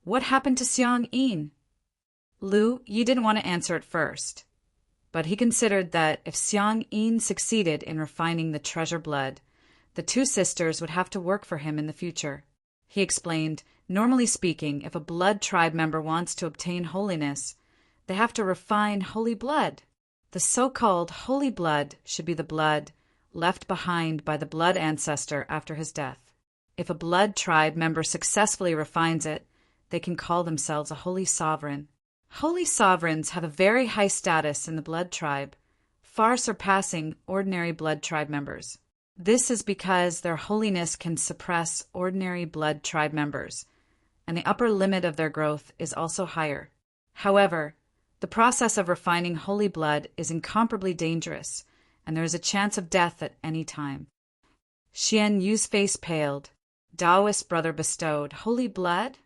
"What happened to Xiang Yin?" Lu Yi didn't want to answer at first, but he considered that if Xiang Yin succeeded in refining the treasure blood, the two sisters would have to work for him in the future. He explained, normally speaking, if a blood tribe member wants to obtain holiness, they have to refine holy blood. The so-called holy blood should be the blood left behind by the blood ancestor after his death. If a blood tribe member successfully refines it, they can call themselves a holy sovereign. Holy sovereigns have a very high status in the blood tribe, far surpassing ordinary blood tribe members. This is because their holiness can suppress ordinary blood tribe members, and the upper limit of their growth is also higher. However, the process of refining holy blood is incomparably dangerous, and there is a chance of death at any time. Xian Yu's face paled. Taoist brother bestowed holy blood?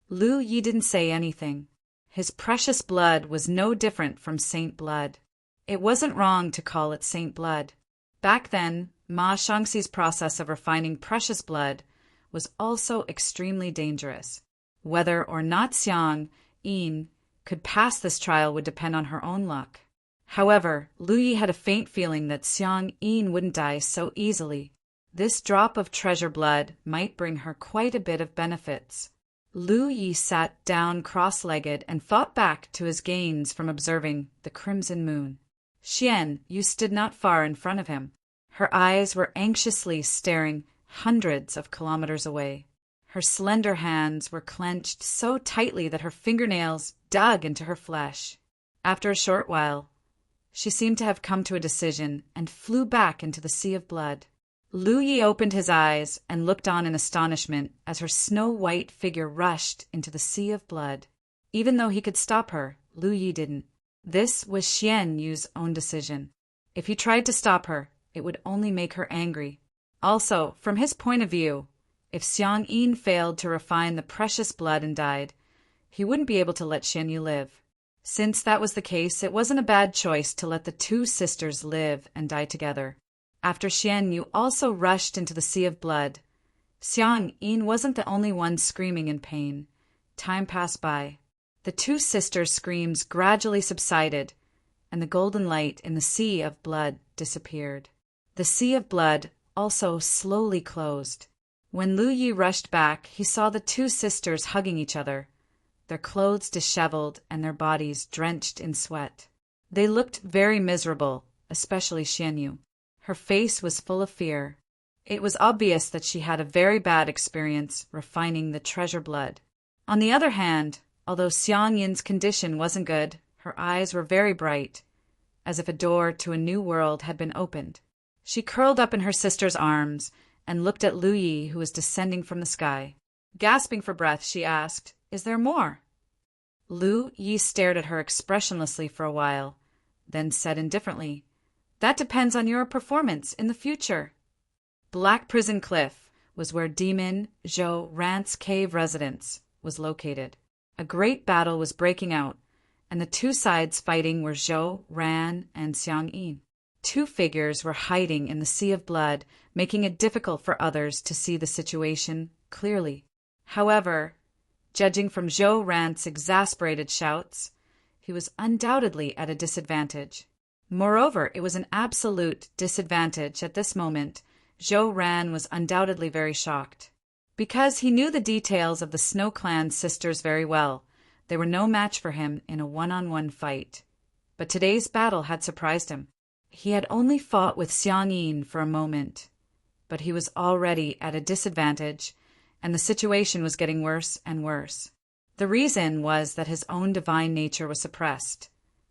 Lu Yi didn't say anything. His precious blood was no different from saint blood. It wasn't wrong to call it saint blood. Back then, Ma Shangxi's process of refining precious blood was also extremely dangerous. Whether or not Xiang Yin could pass this trial would depend on her own luck. However, Lu Yi had a faint feeling that Xiang Yin wouldn't die so easily. This drop of treasure blood might bring her quite a bit of benefits. Lu Yi sat down cross-legged and thought back to his gains from observing the crimson moon. Xian Yu stood not far in front of him. Her eyes were anxiously staring hundreds of kilometers away. Her slender hands were clenched so tightly that her fingernails dug into her flesh. After a short while, she seemed to have come to a decision and flew back into the sea of blood. Lu Yi opened his eyes and looked on in astonishment as her snow-white figure rushed into the sea of blood. Even though he could stop her, Lu Yi didn't. This was Xian Yu's own decision. If he tried to stop her, it would only make her angry. Also, from his point of view, if Xiang Yin failed to refine the precious blood and died, he wouldn't be able to let Xian Yu live. Since that was the case, it wasn't a bad choice to let the two sisters live and die together. After Xian Yu also rushed into the sea of blood, Xiang Yin wasn't the only one screaming in pain. Time passed by. The two sisters' screams gradually subsided, and the golden light in the sea of blood disappeared. The sea of blood also slowly closed. When Lu Yi rushed back, he saw the two sisters hugging each other, their clothes disheveled and their bodies drenched in sweat. They looked very miserable, especially Xianyu. Her face was full of fear. It was obvious that she had a very bad experience refining the treasure blood. On the other hand, although Xiang Yin's condition wasn't good, her eyes were very bright, as if a door to a new world had been opened. She curled up in her sister's arms and looked at Lu Yi, who was descending from the sky. Gasping for breath, she asked, "Is there more?" Lu Yi stared at her expressionlessly for a while, then said indifferently, "That depends on your performance in the future." Black Prison Cliff was where Demon Zhou Ran's cave residence was located. A great battle was breaking out, and the two sides fighting were Zhou Ran and Xiang Yin. Two figures were hiding in the sea of blood, making it difficult for others to see the situation clearly. However, judging from Zhou Ran's exasperated shouts, he was undoubtedly at a disadvantage. Moreover, it was an absolute disadvantage at this moment. Zhou Ran was undoubtedly very shocked. Because he knew the details of the Snow Clan sisters very well, they were no match for him in a one-on-one fight. But today's battle had surprised him. He had only fought with Xiang Yin for a moment, but he was already at a disadvantage, and the situation was getting worse and worse. The reason was that his own divine nature was suppressed,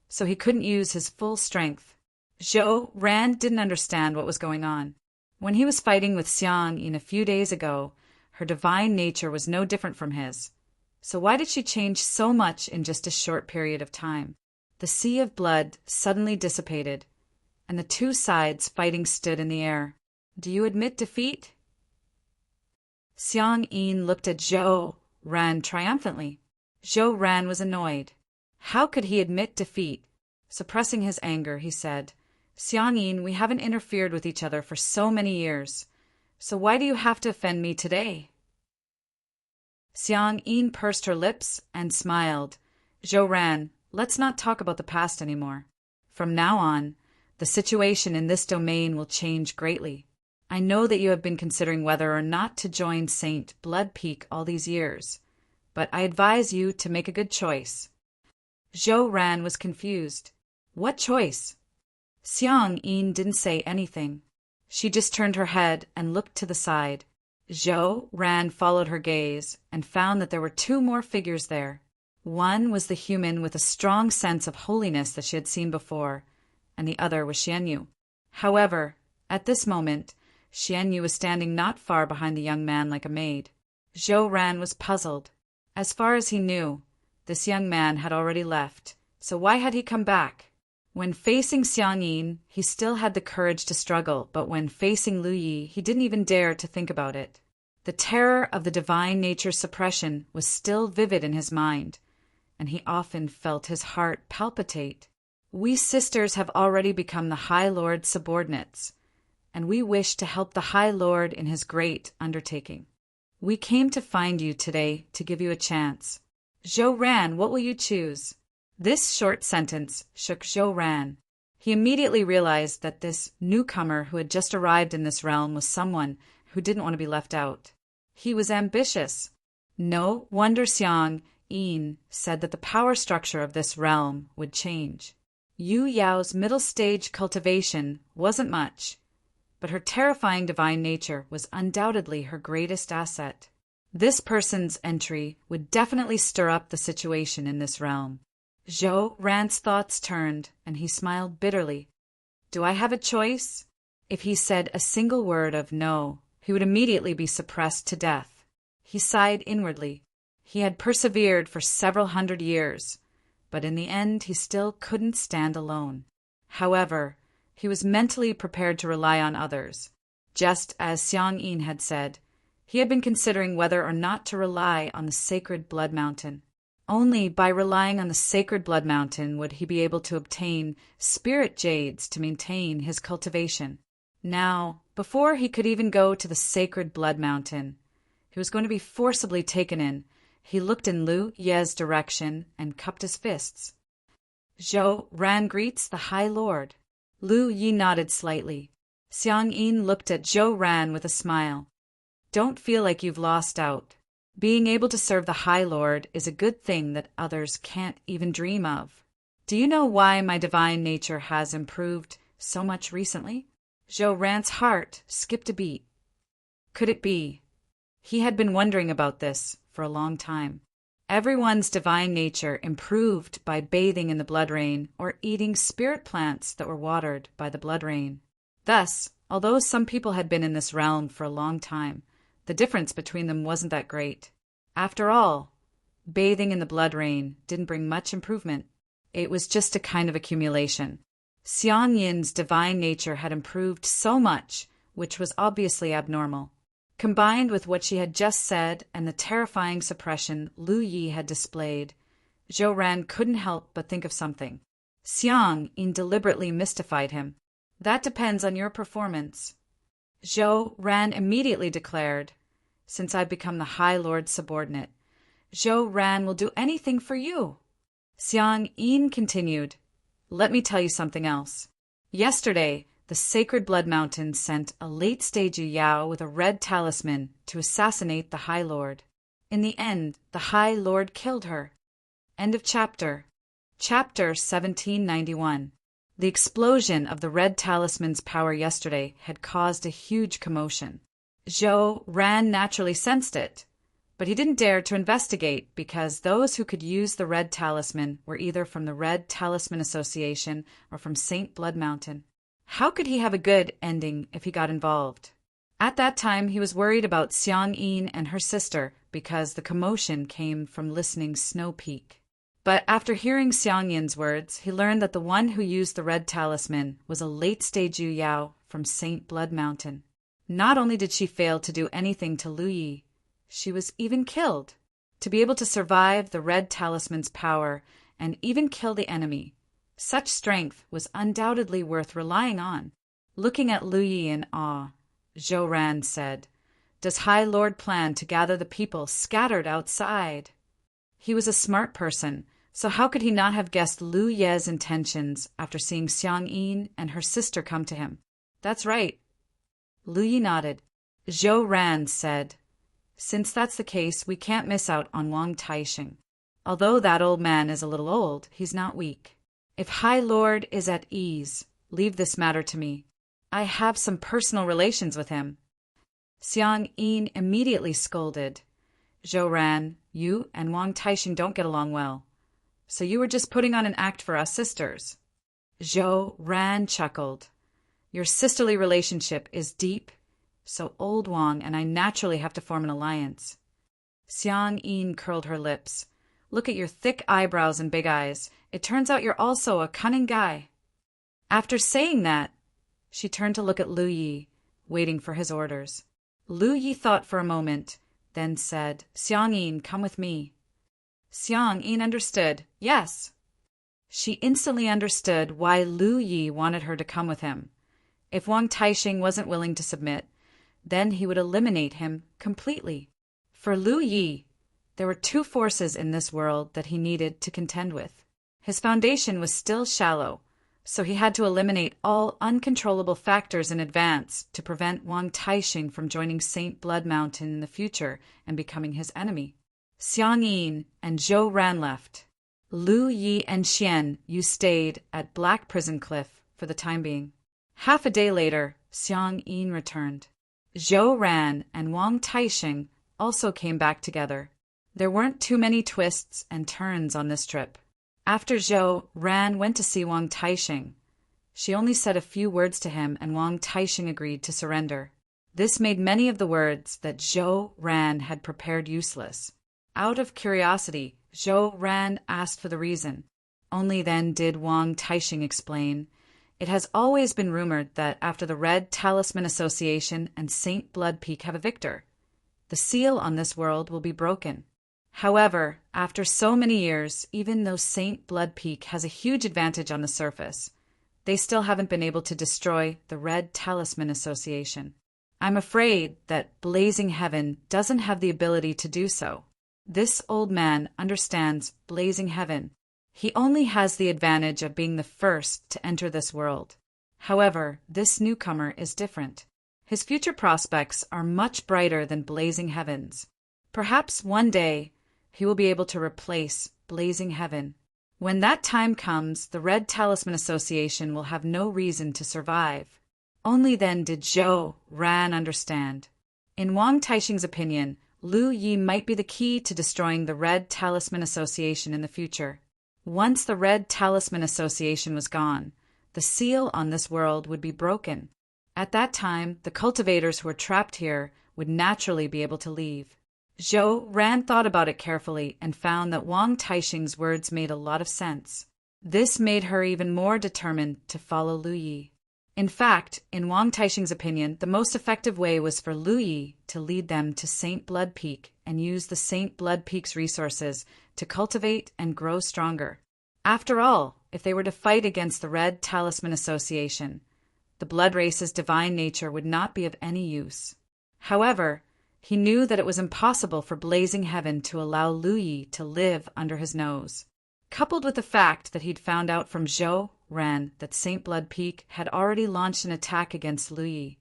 so he couldn't use his full strength. Zhou Ran didn't understand what was going on. When he was fighting with Xiang Yin a few days ago, her divine nature was no different from his. So why did she change so much in just a short period of time? The sea of blood suddenly dissipated, and the two sides fighting stood in the air. "Do you admit defeat?" Xiang Yin looked at Zhou Ran triumphantly. Zhou Ran was annoyed. How could he admit defeat? Suppressing his anger, he said, "Xiang Yin, we haven't interfered with each other for so many years. So why do you have to offend me today?" Xiang Yin pursed her lips and smiled. "Zhou Ran, let's not talk about the past anymore. From now on, the situation in this domain will change greatly. I know that you have been considering whether or not to join Saint Blood Peak all these years, but I advise you to make a good choice." Zhou Ran was confused. What choice? Xiang Yin didn't say anything. She just turned her head and looked to the side. Zhou Ran followed her gaze and found that there were two more figures there. One was the human with a strong sense of holiness that she had seen before, and the other was Xianyu. However, at this moment, Xianyu was standing not far behind the young man like a maid. Zhou Ran was puzzled. As far as he knew, this young man had already left, so why had he come back? When facing Xiang Yin, he still had the courage to struggle, but when facing Lu Yi, he didn't even dare to think about it. The terror of the divine nature's suppression was still vivid in his mind, and he often felt his heart palpitate. "We sisters have already become the High Lord's subordinates, and we wish to help the High Lord in his great undertaking. We came to find you today to give you a chance. Zhou Ran, what will you choose?" This short sentence shook Zhou Ran. He immediately realized that this newcomer who had just arrived in this realm was someone who didn't want to be left out. He was ambitious. No wonder Xiang Yin said that the power structure of this realm would change. Yu Yao's middle stage cultivation wasn't much, but her terrifying divine nature was undoubtedly her greatest asset. This person's entry would definitely stir up the situation in this realm. Zhou Ran's thoughts turned, and he smiled bitterly. Do I have a choice? If he said a single word of no, he would immediately be suppressed to death. He sighed inwardly. He had persevered for several hundred years, but in the end he still couldn't stand alone. However, he was mentally prepared to rely on others. Just as Xiang Yin had said, he had been considering whether or not to rely on the sacred blood mountain. Only by relying on the sacred blood mountain would he be able to obtain spirit jades to maintain his cultivation. Now, before he could even go to the sacred blood mountain, he was going to be forcibly taken in. He looked in Lu Ye's direction and cupped his fists. Zhou Ran greets the High Lord. Lu Yi nodded slightly. Xiang Yin looked at Zhou Ran with a smile. Don't feel like you've lost out. Being able to serve the High Lord is a good thing that others can't even dream of. Do you know why my divine nature has improved so much recently? Zhou Ran's heart skipped a beat. Could it be? He had been wondering about this for a long time. Everyone's divine nature improved by bathing in the blood rain or eating spirit plants that were watered by the blood rain. Thus, although some people had been in this realm for a long time, the difference between them wasn't that great. After all, bathing in the blood rain didn't bring much improvement. It was just a kind of accumulation. Xiang Yin's divine nature had improved so much, which was obviously abnormal. Combined with what she had just said and the terrifying suppression Lu Yi had displayed, Zhou Ran couldn't help but think of something. Xiang Yin deliberately mystified him. That depends on your performance. Zhou Ran immediately declared, since I've become the High Lord's subordinate, Zhou Ran will do anything for you. Xiang Yin continued, let me tell you something else. Yesterday, the Sacred Blood Mountain sent a late-stage Yao with a red talisman to assassinate the High Lord. In the end, the High Lord killed her. End of chapter. Chapter 1791. The explosion of the red talisman's power yesterday had caused a huge commotion. Zhou Ran naturally sensed it, but he didn't dare to investigate because those who could use the red talisman were either from the Red Talisman Association or from St. Blood Mountain. How could he have a good ending if he got involved? At that time, he was worried about Xiang Yin and her sister because the commotion came from listening Snow Peak. But after hearing Xiang Yin's words, he learned that the one who used the red talisman was a late-stage Yu Yao from St. Blood Mountain. Not only did she fail to do anything to Lu Yi, she was even killed. To be able to survive the red talisman's power and even kill the enemy, such strength was undoubtedly worth relying on. Looking at Lu Yi in awe, Zhou Ran said, does High Lord plan to gather the people scattered outside? He was a smart person, so how could he not have guessed Lu Ye's intentions after seeing Xiang Yin and her sister come to him? That's right. Lu Yi nodded. Zhou Ran said, since that's the case, we can't miss out on Wang Taixing. Although that old man is a little old, he's not weak. If High Lord is at ease, leave this matter to me. I have some personal relations with him. Xiang Yin immediately scolded. Zhou Ran, you and Wang Taixing don't get along well. So you were just putting on an act for us sisters. Zhou Ran chuckled. Your sisterly relationship is deep, so old Wang and I naturally have to form an alliance. Xiang Yin curled her lips. Look at your thick eyebrows and big eyes. It turns out you're also a cunning guy. After saying that, she turned to look at Lu Yi, waiting for his orders. Lu Yi thought for a moment, then said, Xiang Yin, come with me. Xiang Yin understood, yes. She instantly understood why Lu Yi wanted her to come with him. If Wang Taixing wasn't willing to submit, then he would eliminate him completely. For Lu Yi, there were two forces in this world that he needed to contend with. His foundation was still shallow, so he had to eliminate all uncontrollable factors in advance to prevent Wang Taixing from joining St. Blood Mountain in the future and becoming his enemy. Xiang Yin and Zhou Ran left. Lu Yi and Xian Yu stayed at Black Prison Cliff for the time being. Half a day later, Xiang Yin returned. Zhou Ran and Wang Taixing also came back together. There weren't too many twists and turns on this trip. After Zhou Ran went to see Wang Taixing, she only said a few words to him and Wang Taixing agreed to surrender. This made many of the words that Zhou Ran had prepared useless. Out of curiosity, Zhou Ran asked for the reason. Only then did Wang Taixing explain. It has always been rumored that after the Red Talisman Association and St. Blood Peak have a victor, the seal on this world will be broken. However, after so many years, even though St. Blood Peak has a huge advantage on the surface, they still haven't been able to destroy the Red Talisman Association. I'm afraid that Blazing Heaven doesn't have the ability to do so. This old man understands Blazing Heaven. He only has the advantage of being the first to enter this world. However, this newcomer is different. His future prospects are much brighter than blazing heavens. Perhaps one day he will be able to replace blazing heaven. When that time comes, the Red Talisman Association will have no reason to survive. Only then did Zhou Ran understand. In Wang Taixing's opinion, Lu Yi might be the key to destroying the Red Talisman Association in the future. Once the Red Talisman Association was gone, the seal on this world would be broken. At that time, the cultivators who were trapped here would naturally be able to leave. Zhou Ran thought about it carefully and found that Wang Taixing's words made a lot of sense. This made her even more determined to follow Lu Yi. In fact, in Wang Taixing's opinion, the most effective way was for Lu Yi to lead them to Saint Blood Peak and use the Saint Blood Peak's resources to cultivate and grow stronger. After all, if they were to fight against the Red Talisman Association, the blood race's divine nature would not be of any use. However, he knew that it was impossible for Blazing Heaven to allow Lu Yi to live under his nose. Coupled with the fact that he'd found out from Zhou Ran that Saint Blood Peak had already launched an attack against Lu Yi,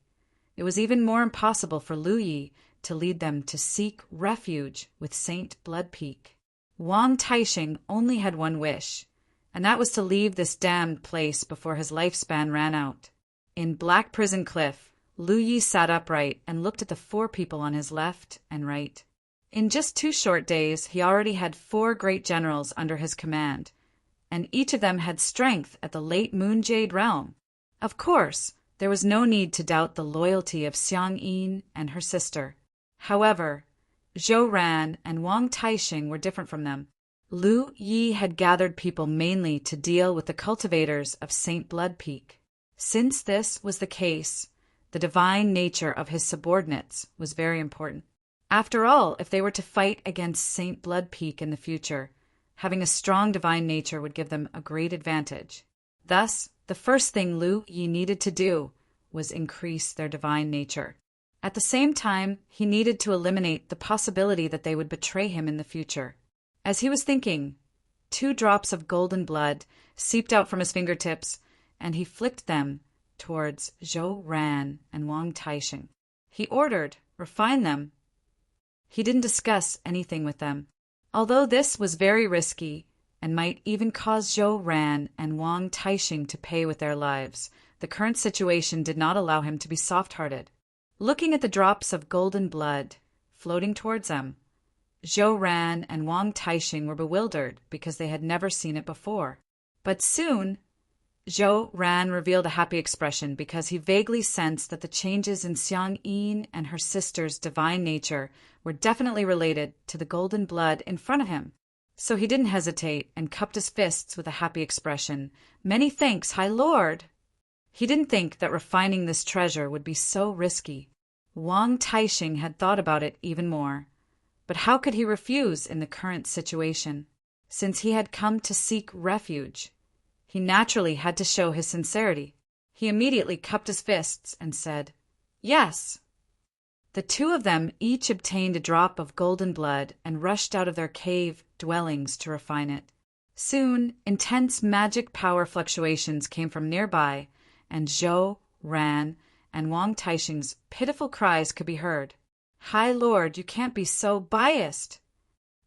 it was even more impossible for Lu Yi to lead them to seek refuge with Saint Blood Peak. Wang Taixing only had one wish, and that was to leave this damned place before his lifespan ran out. In Black Prison Cliff, Lu Yi sat upright and looked at the 4 people on his left and right. In just 2 short days, he already had 4 great generals under his command, and each of them had strength at the late Moon Jade realm. Of course, there was no need to doubt the loyalty of Xiang Yin and her sister. However, Zhou Ran and Wang Taixing were different from them. Lu Yi had gathered people mainly to deal with the cultivators of Saint Blood Peak. Since this was the case, the divine nature of his subordinates was very important. After all, if they were to fight against Saint Blood Peak in the future, having a strong divine nature would give them a great advantage. Thus, the first thing Lu Yi needed to do was increase their divine nature. At the same time, he needed to eliminate the possibility that they would betray him in the future. As he was thinking, 2 drops of golden blood seeped out from his fingertips, and he flicked them towards Zhou Ran and Wang Taixing. He ordered, refine them. He didn't discuss anything with them. Although this was very risky and might even cause Zhou Ran and Wang Taixing to pay with their lives, the current situation did not allow him to be soft-hearted. Looking at the drops of golden blood floating towards them, Zhou Ran and Wang Taixing were bewildered because they had never seen it before. But soon, Zhou Ran revealed a happy expression because he vaguely sensed that the changes in Xiang Yin and her sister's divine nature were definitely related to the golden blood in front of him. So he didn't hesitate and cupped his fists with a happy expression. "Many thanks, High Lord!" He didn't think that refining this treasure would be so risky. Wang Taixing had thought about it even more. But how could he refuse in the current situation? Since he had come to seek refuge, he naturally had to show his sincerity. He immediately cupped his fists and said, "Yes." The 2 of them each obtained a drop of golden blood and rushed out of their cave dwellings to refine it. Soon, intense magic power fluctuations came from nearby, and Zhou Ran and Wang Taixing's pitiful cries could be heard. "High Lord, you can't be so biased."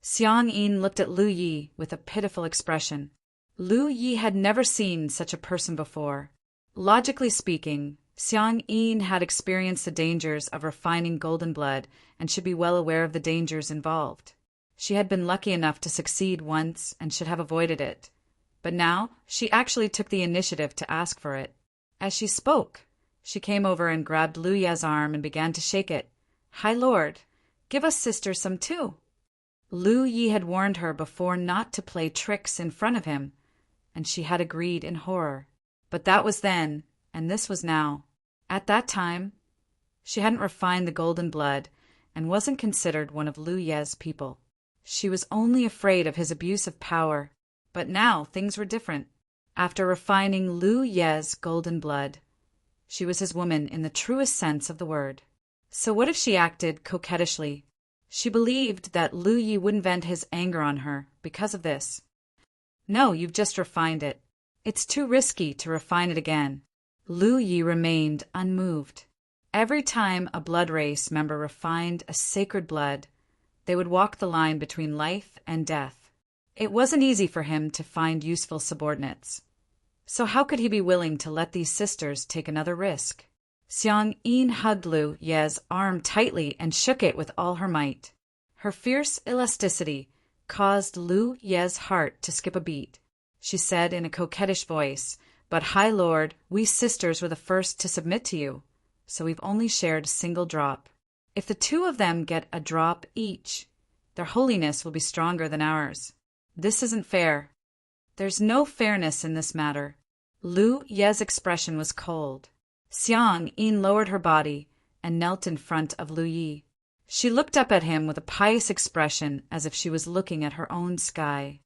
Xiang Yin looked at Lu Yi with a pitiful expression. Lu Yi had never seen such a person before. Logically speaking, Xiang Yin had experienced the dangers of refining golden blood and should be well aware of the dangers involved. She had been lucky enough to succeed once and should have avoided it. But now she actually took the initiative to ask for it. As she spoke, she came over and grabbed Lu Yi's arm and began to shake it. "High Lord, give us sister some too." Lu Yi had warned her before not to play tricks in front of him, and she had agreed in horror. But that was then, and this was now. At that time, she hadn't refined the golden blood and wasn't considered one of Lu Yi's people. She was only afraid of his abuse of power. But now things were different. After refining Lu Yi's golden blood, she was his woman in the truest sense of the word. So what if she acted coquettishly? She believed that Lu Yi wouldn't vent his anger on her because of this. "No, you've just refined it. It's too risky to refine it again." Lu Yi remained unmoved. Every time a blood race member refined a sacred blood, they would walk the line between life and death. It wasn't easy for him to find useful subordinates. So how could he be willing to let these sisters take another risk? Xiang-yin hugged Lu Ye's arm tightly and shook it with all her might. Her fierce elasticity caused Lu Ye's heart to skip a beat. She said in a coquettish voice, "But, High Lord, we sisters were the first to submit to you, so we've only shared a single drop. If the two of them get a drop each, their holiness will be stronger than ours. This isn't fair." "There's no fairness in this matter." Lu Ye's expression was cold. Xiang-yin lowered her body and knelt in front of Lu Yi. She looked up at him with a pious expression as if she was looking at her own sky.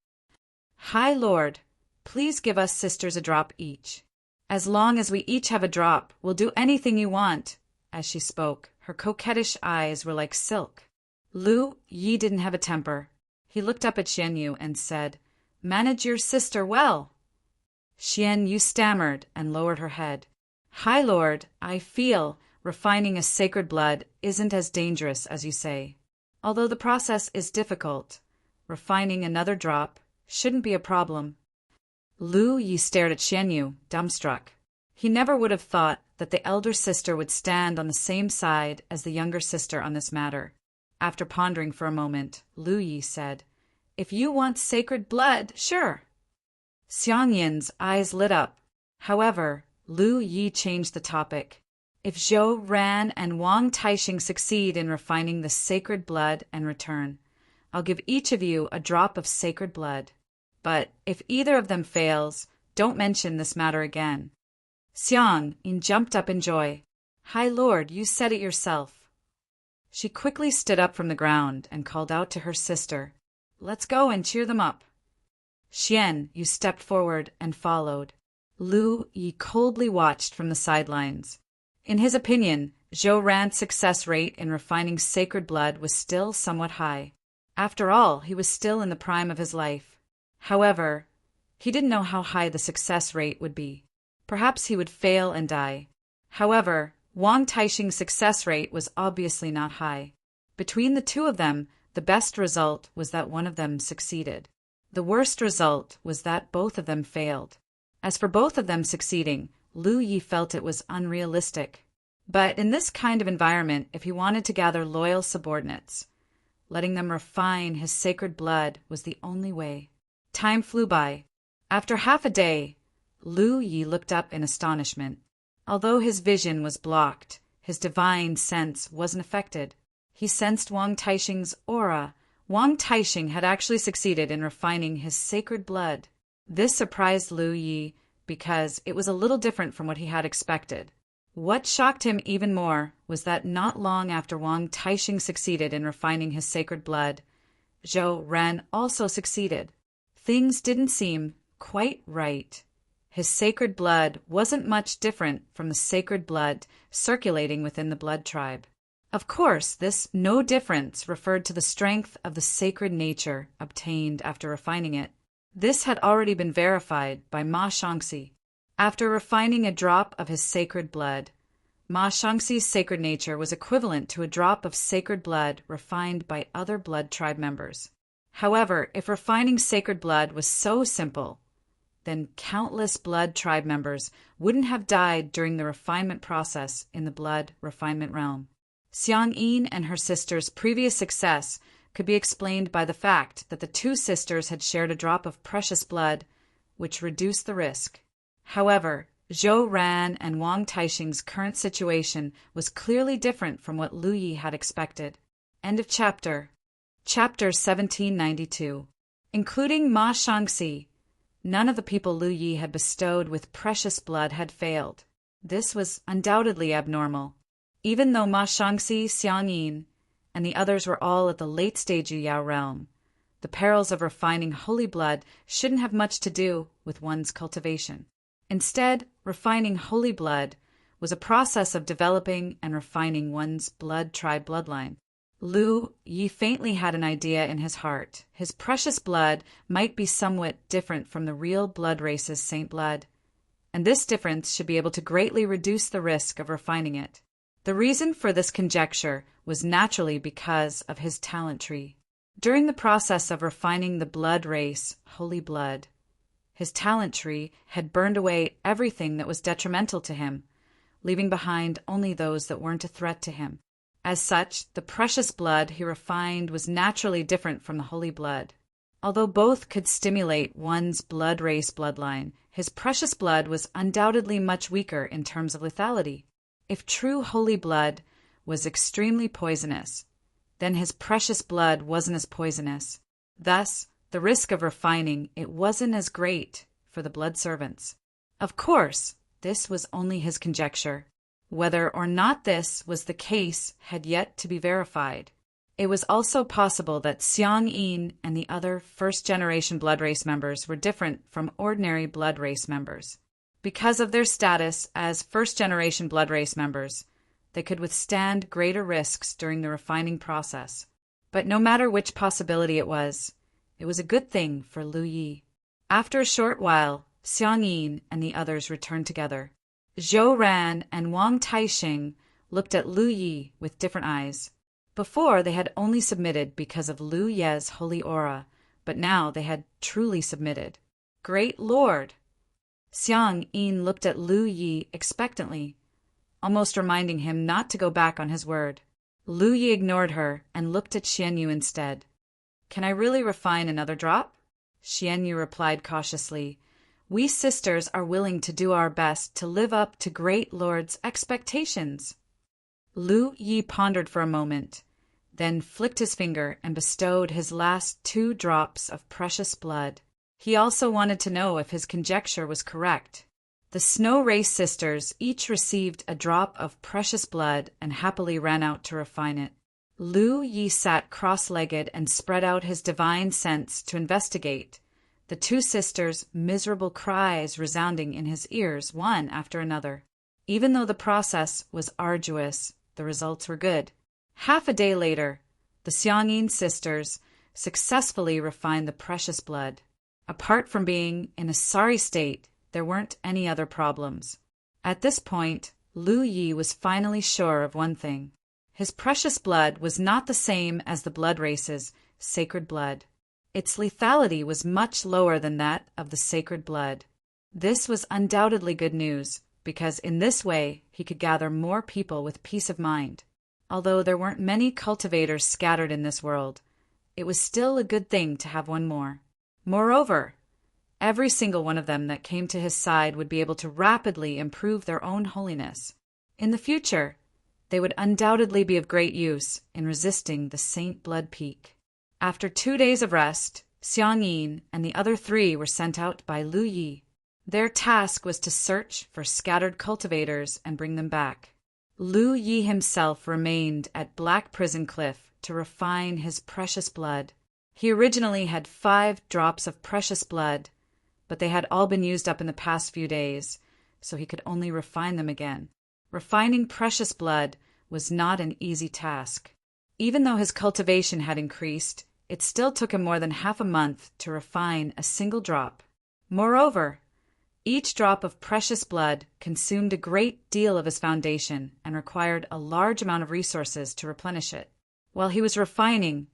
"High Lord, please give us sisters a drop each. As long as we each have a drop, we'll do anything you want." As she spoke, her coquettish eyes were like silk. Lu Yi didn't have a temper. He looked up at Xian Yu and said, "Manage your sister well." Xian Yu stammered and lowered her head. "High Lord, I feel refining a sacred blood isn't as dangerous as you say. Although the process is difficult, refining another drop shouldn't be a problem." Lu Yi stared at Xian Yu, dumbstruck. He never would have thought that the elder sister would stand on the same side as the younger sister on this matter. After pondering for a moment, Lu Yi said, "If you want sacred blood, sure." Xiang Yin's eyes lit up. However, Lu Yi changed the topic. "If Zhou Ran and Wang Taixing succeed in refining the sacred blood and return, I'll give each of you a drop of sacred blood. But if either of them fails, don't mention this matter again." Xiang Yin jumped up in joy. "High Lord, you said it yourself." She quickly stood up from the ground and called out to her sister, "Let's go and cheer them up." Xian Yu stepped forward and followed. Lu Yi coldly watched from the sidelines. In his opinion, Zhou Ran's success rate in refining sacred blood was still somewhat high. After all, he was still in the prime of his life. However, he didn't know how high the success rate would be. Perhaps he would fail and die. However, Wang Taixing's success rate was obviously not high. Between the two of them, the best result was that one of them succeeded. The worst result was that both of them failed. As for both of them succeeding, Lu Yi felt it was unrealistic. But in this kind of environment, if he wanted to gather loyal subordinates, letting them refine his sacred blood was the only way. Time flew by. After half a day, Lu Yi looked up in astonishment. Although his vision was blocked, his divine sense wasn't affected. He sensed Wang Taixing's aura. Wang Taixing had actually succeeded in refining his sacred blood. This surprised Lu Yi because it was a little different from what he had expected. What shocked him even more was that not long after Wang Taixing succeeded in refining his sacred blood, Zhou Ran also succeeded. Things didn't seem quite right. His sacred blood wasn't much different from the sacred blood circulating within the blood tribe. Of course, this no difference referred to the strength of the sacred nature obtained after refining it. This had already been verified by Ma Shangxi. After refining a drop of his sacred blood, Ma Shangxi's sacred nature was equivalent to a drop of sacred blood refined by other blood tribe members. However, if refining sacred blood was so simple, then countless blood tribe members wouldn't have died during the refinement process in the blood refinement realm. Xiang Yin and her sister's previous success could be explained by the fact that the two sisters had shared a drop of precious blood, which reduced the risk. However, Zhou Ran and Wang Taixing's current situation was clearly different from what Lu Yi had expected. End of chapter. Chapter 1792. Including Ma Shangxi, none of the people Lu Yi had bestowed with precious blood had failed. This was undoubtedly abnormal. Even though Ma Shangxi, Xiang Yin, and the others were all at the late-stage Yuyao realm, the perils of refining holy blood shouldn't have much to do with one's cultivation. Instead, refining holy blood was a process of developing and refining one's blood tribe bloodline. Lu Yi faintly had an idea in his heart. His precious blood might be somewhat different from the real blood race's saint blood, and this difference should be able to greatly reduce the risk of refining it. The reason for this conjecture was naturally because of his talent tree. During the process of refining the blood race, holy blood, his talent tree had burned away everything that was detrimental to him, leaving behind only those that weren't a threat to him. As such, the precious blood he refined was naturally different from the holy blood. Although both could stimulate one's blood race bloodline, his precious blood was undoubtedly much weaker in terms of lethality. If true holy blood was extremely poisonous, then his precious blood wasn't as poisonous. Thus, the risk of refining it wasn't as great for the blood servants. Of course, this was only his conjecture. Whether or not this was the case had yet to be verified. It was also possible that Xiang Yin and the other first-generation blood race members were different from ordinary blood race members. Because of their status as first-generation blood race members, they could withstand greater risks during the refining process. But no matter which possibility it was a good thing for Lu Yi. After a short while, Xiang Yin and the others returned together. Zhou Ran and Wang Taixing looked at Lu Yi with different eyes. Before, they had only submitted because of Lu Ye's holy aura, but now they had truly submitted. Great Lord! Xiang Yin looked at Lu Yi expectantly, almost reminding him not to go back on his word. Lu Yi ignored her and looked at Xian Yu instead. Can I really refine another drop? Xian Yu replied cautiously. We sisters are willing to do our best to live up to Great Lord's expectations. Lu Yi pondered for a moment, then flicked his finger and bestowed his last 2 drops of precious blood. He also wanted to know if his conjecture was correct. The Snow Race sisters each received a drop of precious blood and happily ran out to refine it. Lu Yi sat cross-legged and spread out his divine sense to investigate, the 2 sisters' miserable cries resounding in his ears one after another. Even though the process was arduous, the results were good. Half a day later, the Xiangyin sisters successfully refined the precious blood. Apart from being in a sorry state, there weren't any other problems. At this point, Lu Yi was finally sure of one thing. His precious blood was not the same as the blood race's sacred blood. Its lethality was much lower than that of the sacred blood. This was undoubtedly good news, because in this way he could gather more people with peace of mind. Although there weren't many cultivators scattered in this world, it was still a good thing to have one more. Moreover, every single one of them that came to his side would be able to rapidly improve their own holiness. In the future, they would undoubtedly be of great use in resisting the Saint Blood Peak. After 2 days of rest, Xiang Yin and the other 3 were sent out by Lu Yi. Their task was to search for scattered cultivators and bring them back. Lu Yi himself remained at Black Prison Cliff to refine his precious blood. He originally had 5 drops of precious blood, but they had all been used up in the past few days, so he could only refine them again. Refining precious blood was not an easy task. Even though his cultivation had increased, it still took him more than half a month to refine a single drop. Moreover, each drop of precious blood consumed a great deal of his foundation and required a large amount of resources to replenish it. While he was refining,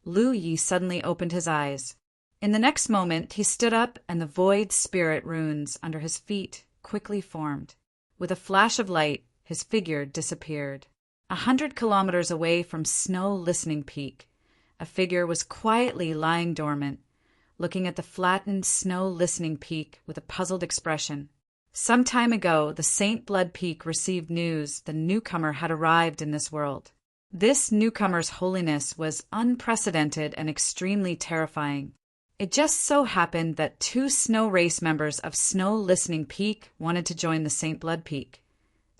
Lu Yi suddenly opened his eyes. In the next moment, he stood up and the void spirit runes under his feet quickly formed. With a flash of light, his figure disappeared. 100 kilometers away from Snow Listening Peak, a figure was quietly lying dormant, looking at the flattened Snow Listening Peak with a puzzled expression. Some time ago, the Saint Blood Peak received news the newcomer had arrived in this world. This newcomer's holiness was unprecedented and extremely terrifying. It just so happened that 2 Snow Race members of Snow Listening Peak wanted to join the Saint Blood Peak,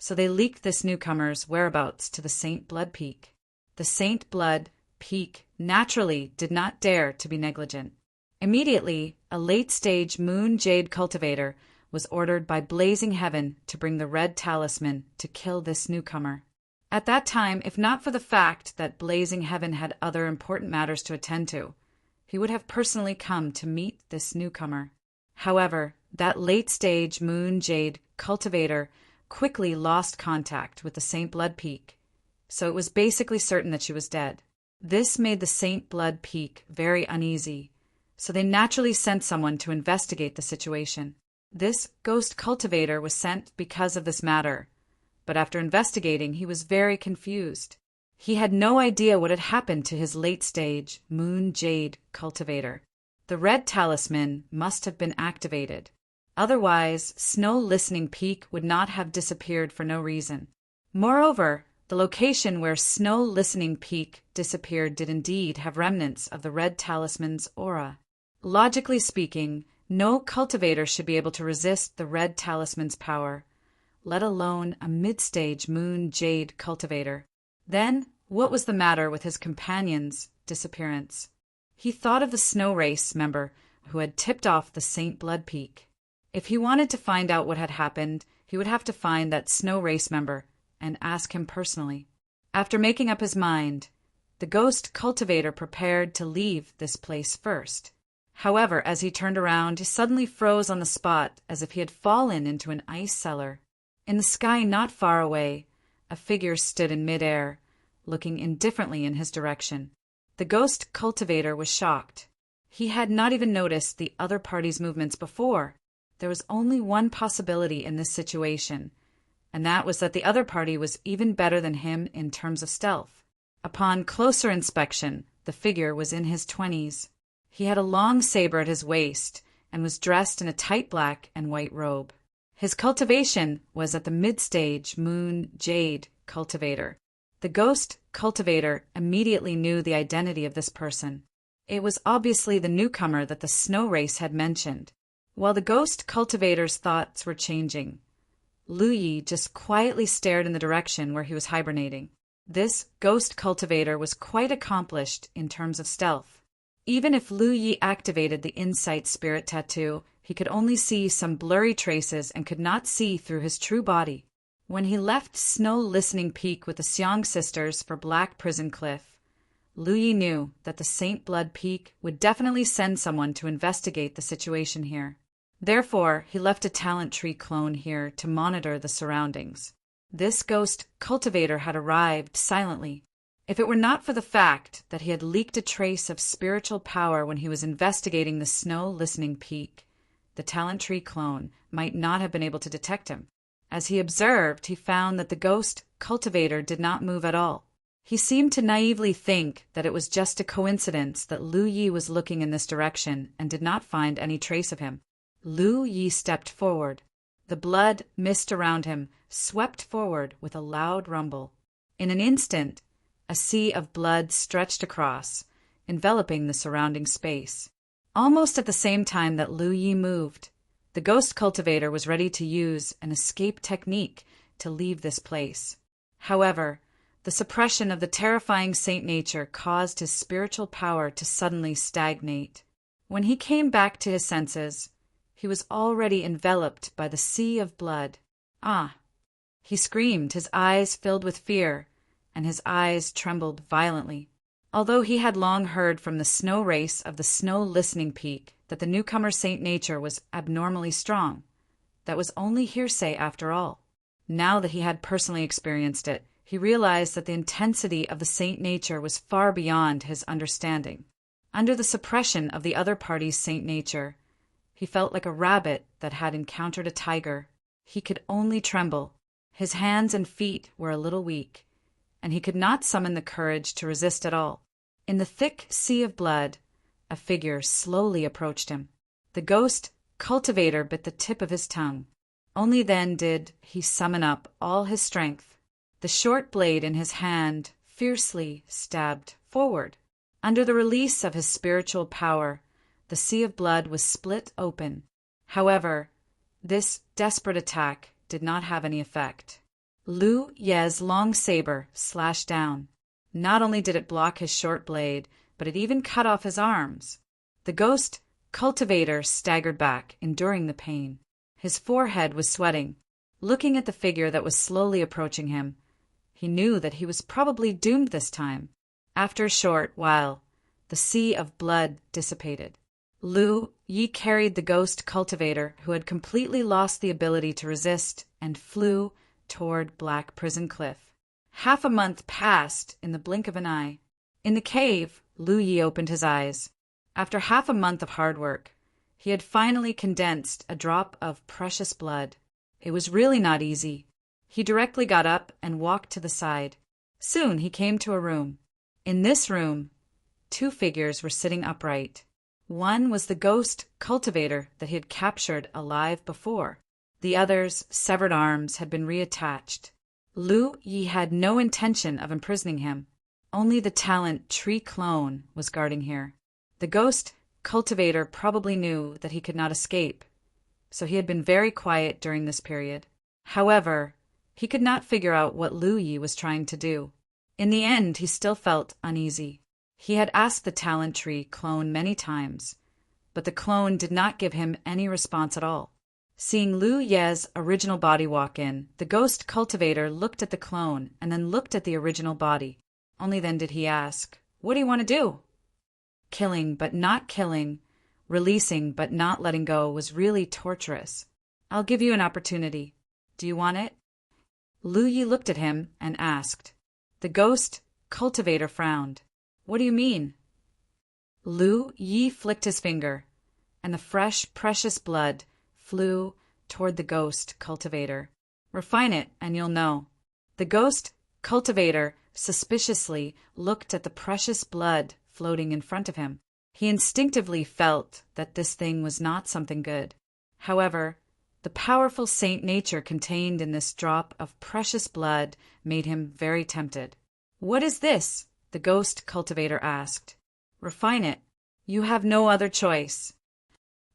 so they leaked this newcomer's whereabouts to the Saint Blood Peak. The Saint Blood Peak naturally did not dare to be negligent. Immediately, a late-stage moon jade cultivator was ordered by Blazing Heaven to bring the red talisman to kill this newcomer. At that time, if not for the fact that Blazing Heaven had other important matters to attend to, he would have personally come to meet this newcomer. However, that late-stage moon jade cultivator quickly lost contact with the Saint Blood Peak, so it was basically certain that she was dead. This made the Saint Blood Peak very uneasy, so they naturally sent someone to investigate the situation. This ghost cultivator was sent because of this matter, but after investigating, he was very confused. He had no idea what had happened to his late-stage Moon Jade cultivator. The red talisman must have been activated. Otherwise, Snow Listening Peak would not have disappeared for no reason. Moreover, the location where Snow Listening Peak disappeared did indeed have remnants of the red talisman's aura. Logically speaking, no cultivator should be able to resist the red talisman's power, let alone a mid-stage Moon Jade cultivator. Then, what was the matter with his companion's disappearance? He thought of the Snow Race member who had tipped off the Saint Blood Peak. If he wanted to find out what had happened, he would have to find that Snow Race member and ask him personally. After making up his mind, the ghost cultivator prepared to leave this place first. However, as he turned around, he suddenly froze on the spot as if he had fallen into an ice cellar. In the sky not far away, a figure stood in midair, looking indifferently in his direction. The ghost cultivator was shocked. He had not even noticed the other party's movements before. There was only one possibility in this situation, and that was that the other party was even better than him in terms of stealth. Upon closer inspection, the figure was in his 20s. He had a long saber at his waist and was dressed in a tight black and white robe. His cultivation was at the mid-stage Moon Jade cultivator. The ghost cultivator immediately knew the identity of this person. It was obviously the newcomer that the Snow Race had mentioned. While the ghost cultivator's thoughts were changing, Lu Yi just quietly stared in the direction where he was hibernating. This ghost cultivator was quite accomplished in terms of stealth. Even if Lu Yi activated the Insight Spirit Tattoo, he could only see some blurry traces and could not see through his true body. When he left Snow Listening Peak with the Xiong sisters for Black Prison Cliff, Lu Yi knew that the Saint Blood Peak would definitely send someone to investigate the situation here. Therefore, he left a talent tree clone here to monitor the surroundings. This ghost cultivator had arrived silently. If it were not for the fact that he had leaked a trace of spiritual power when he was investigating the Snow Listening Peak, the talent tree clone might not have been able to detect him. As he observed, he found that the ghost cultivator did not move at all. He seemed to naively think that it was just a coincidence that Lu Yi was looking in this direction and did not find any trace of him. Lu Yi stepped forward. The blood mist around him swept forward with a loud rumble. In an instant, a sea of blood stretched across, enveloping the surrounding space. Almost at the same time that Lu Yi moved, the ghost cultivator was ready to use an escape technique to leave this place. However, the suppression of the terrifying Saint Nature caused his spiritual power to suddenly stagnate. When he came back to his senses, he was already enveloped by the sea of blood. Ah! He screamed, his eyes filled with fear, and his eyes trembled violently. Although he had long heard from the Snow Race of the Snow Listening Peak that the newcomer Saint Nature was abnormally strong, that was only hearsay after all. Now that he had personally experienced it, he realized that the intensity of the Saint Nature was far beyond his understanding. Under the suppression of the other party's Saint Nature, he felt like a rabbit that had encountered a tiger. He could only tremble. His hands and feet were a little weak, and he could not summon the courage to resist at all. In the thick sea of blood, a figure slowly approached him. The ghost cultivator bit the tip of his tongue. Only then did he summon up all his strength. The short blade in his hand fiercely stabbed forward. Under the release of his spiritual power, the sea of blood was split open. However, this desperate attack did not have any effect. Lu Ye's long saber slashed down. Not only did it block his short blade, but it even cut off his arms. The ghost cultivator staggered back, enduring the pain. His forehead was sweating. Looking at the figure that was slowly approaching him, he knew that he was probably doomed this time. After a short while, the sea of blood dissipated. Lu Yi carried the ghost cultivator, who had completely lost the ability to resist, and flew toward Black Prison Cliff. Half a month passed in the blink of an eye. In the cave, Lu Yi opened his eyes. After half a month of hard work, he had finally condensed a drop of precious blood. It was really not easy. He directly got up and walked to the side. Soon he came to a room. In this room, two figures were sitting upright. One was the ghost cultivator that he had captured alive before. The other's severed arms had been reattached. Lu Yi had no intention of imprisoning him. Only the talent tree clone was guarding here. The ghost cultivator probably knew that he could not escape, so he had been very quiet during this period. However, he could not figure out what Lu Yi was trying to do. In the end, he still felt uneasy. He had asked the talent tree clone many times, but the clone did not give him any response at all. Seeing Lu Ye's original body walk in, the ghost cultivator looked at the clone and then looked at the original body. Only then did he ask, "What do you want to do?" Killing but not killing, releasing but not letting go was really torturous. "I'll give you an opportunity. Do you want it?" Lu Yi looked at him and asked. The ghost cultivator frowned. "What do you mean?" Lu Yi flicked his finger, and the fresh, precious blood flew toward the ghost cultivator. "Refine it, and you'll know." The ghost cultivator suspiciously looked at the precious blood floating in front of him. He instinctively felt that this thing was not something good. However, the powerful saint nature contained in this drop of precious blood made him very tempted. "What is this?" the ghost cultivator asked. "Refine it. You have no other choice."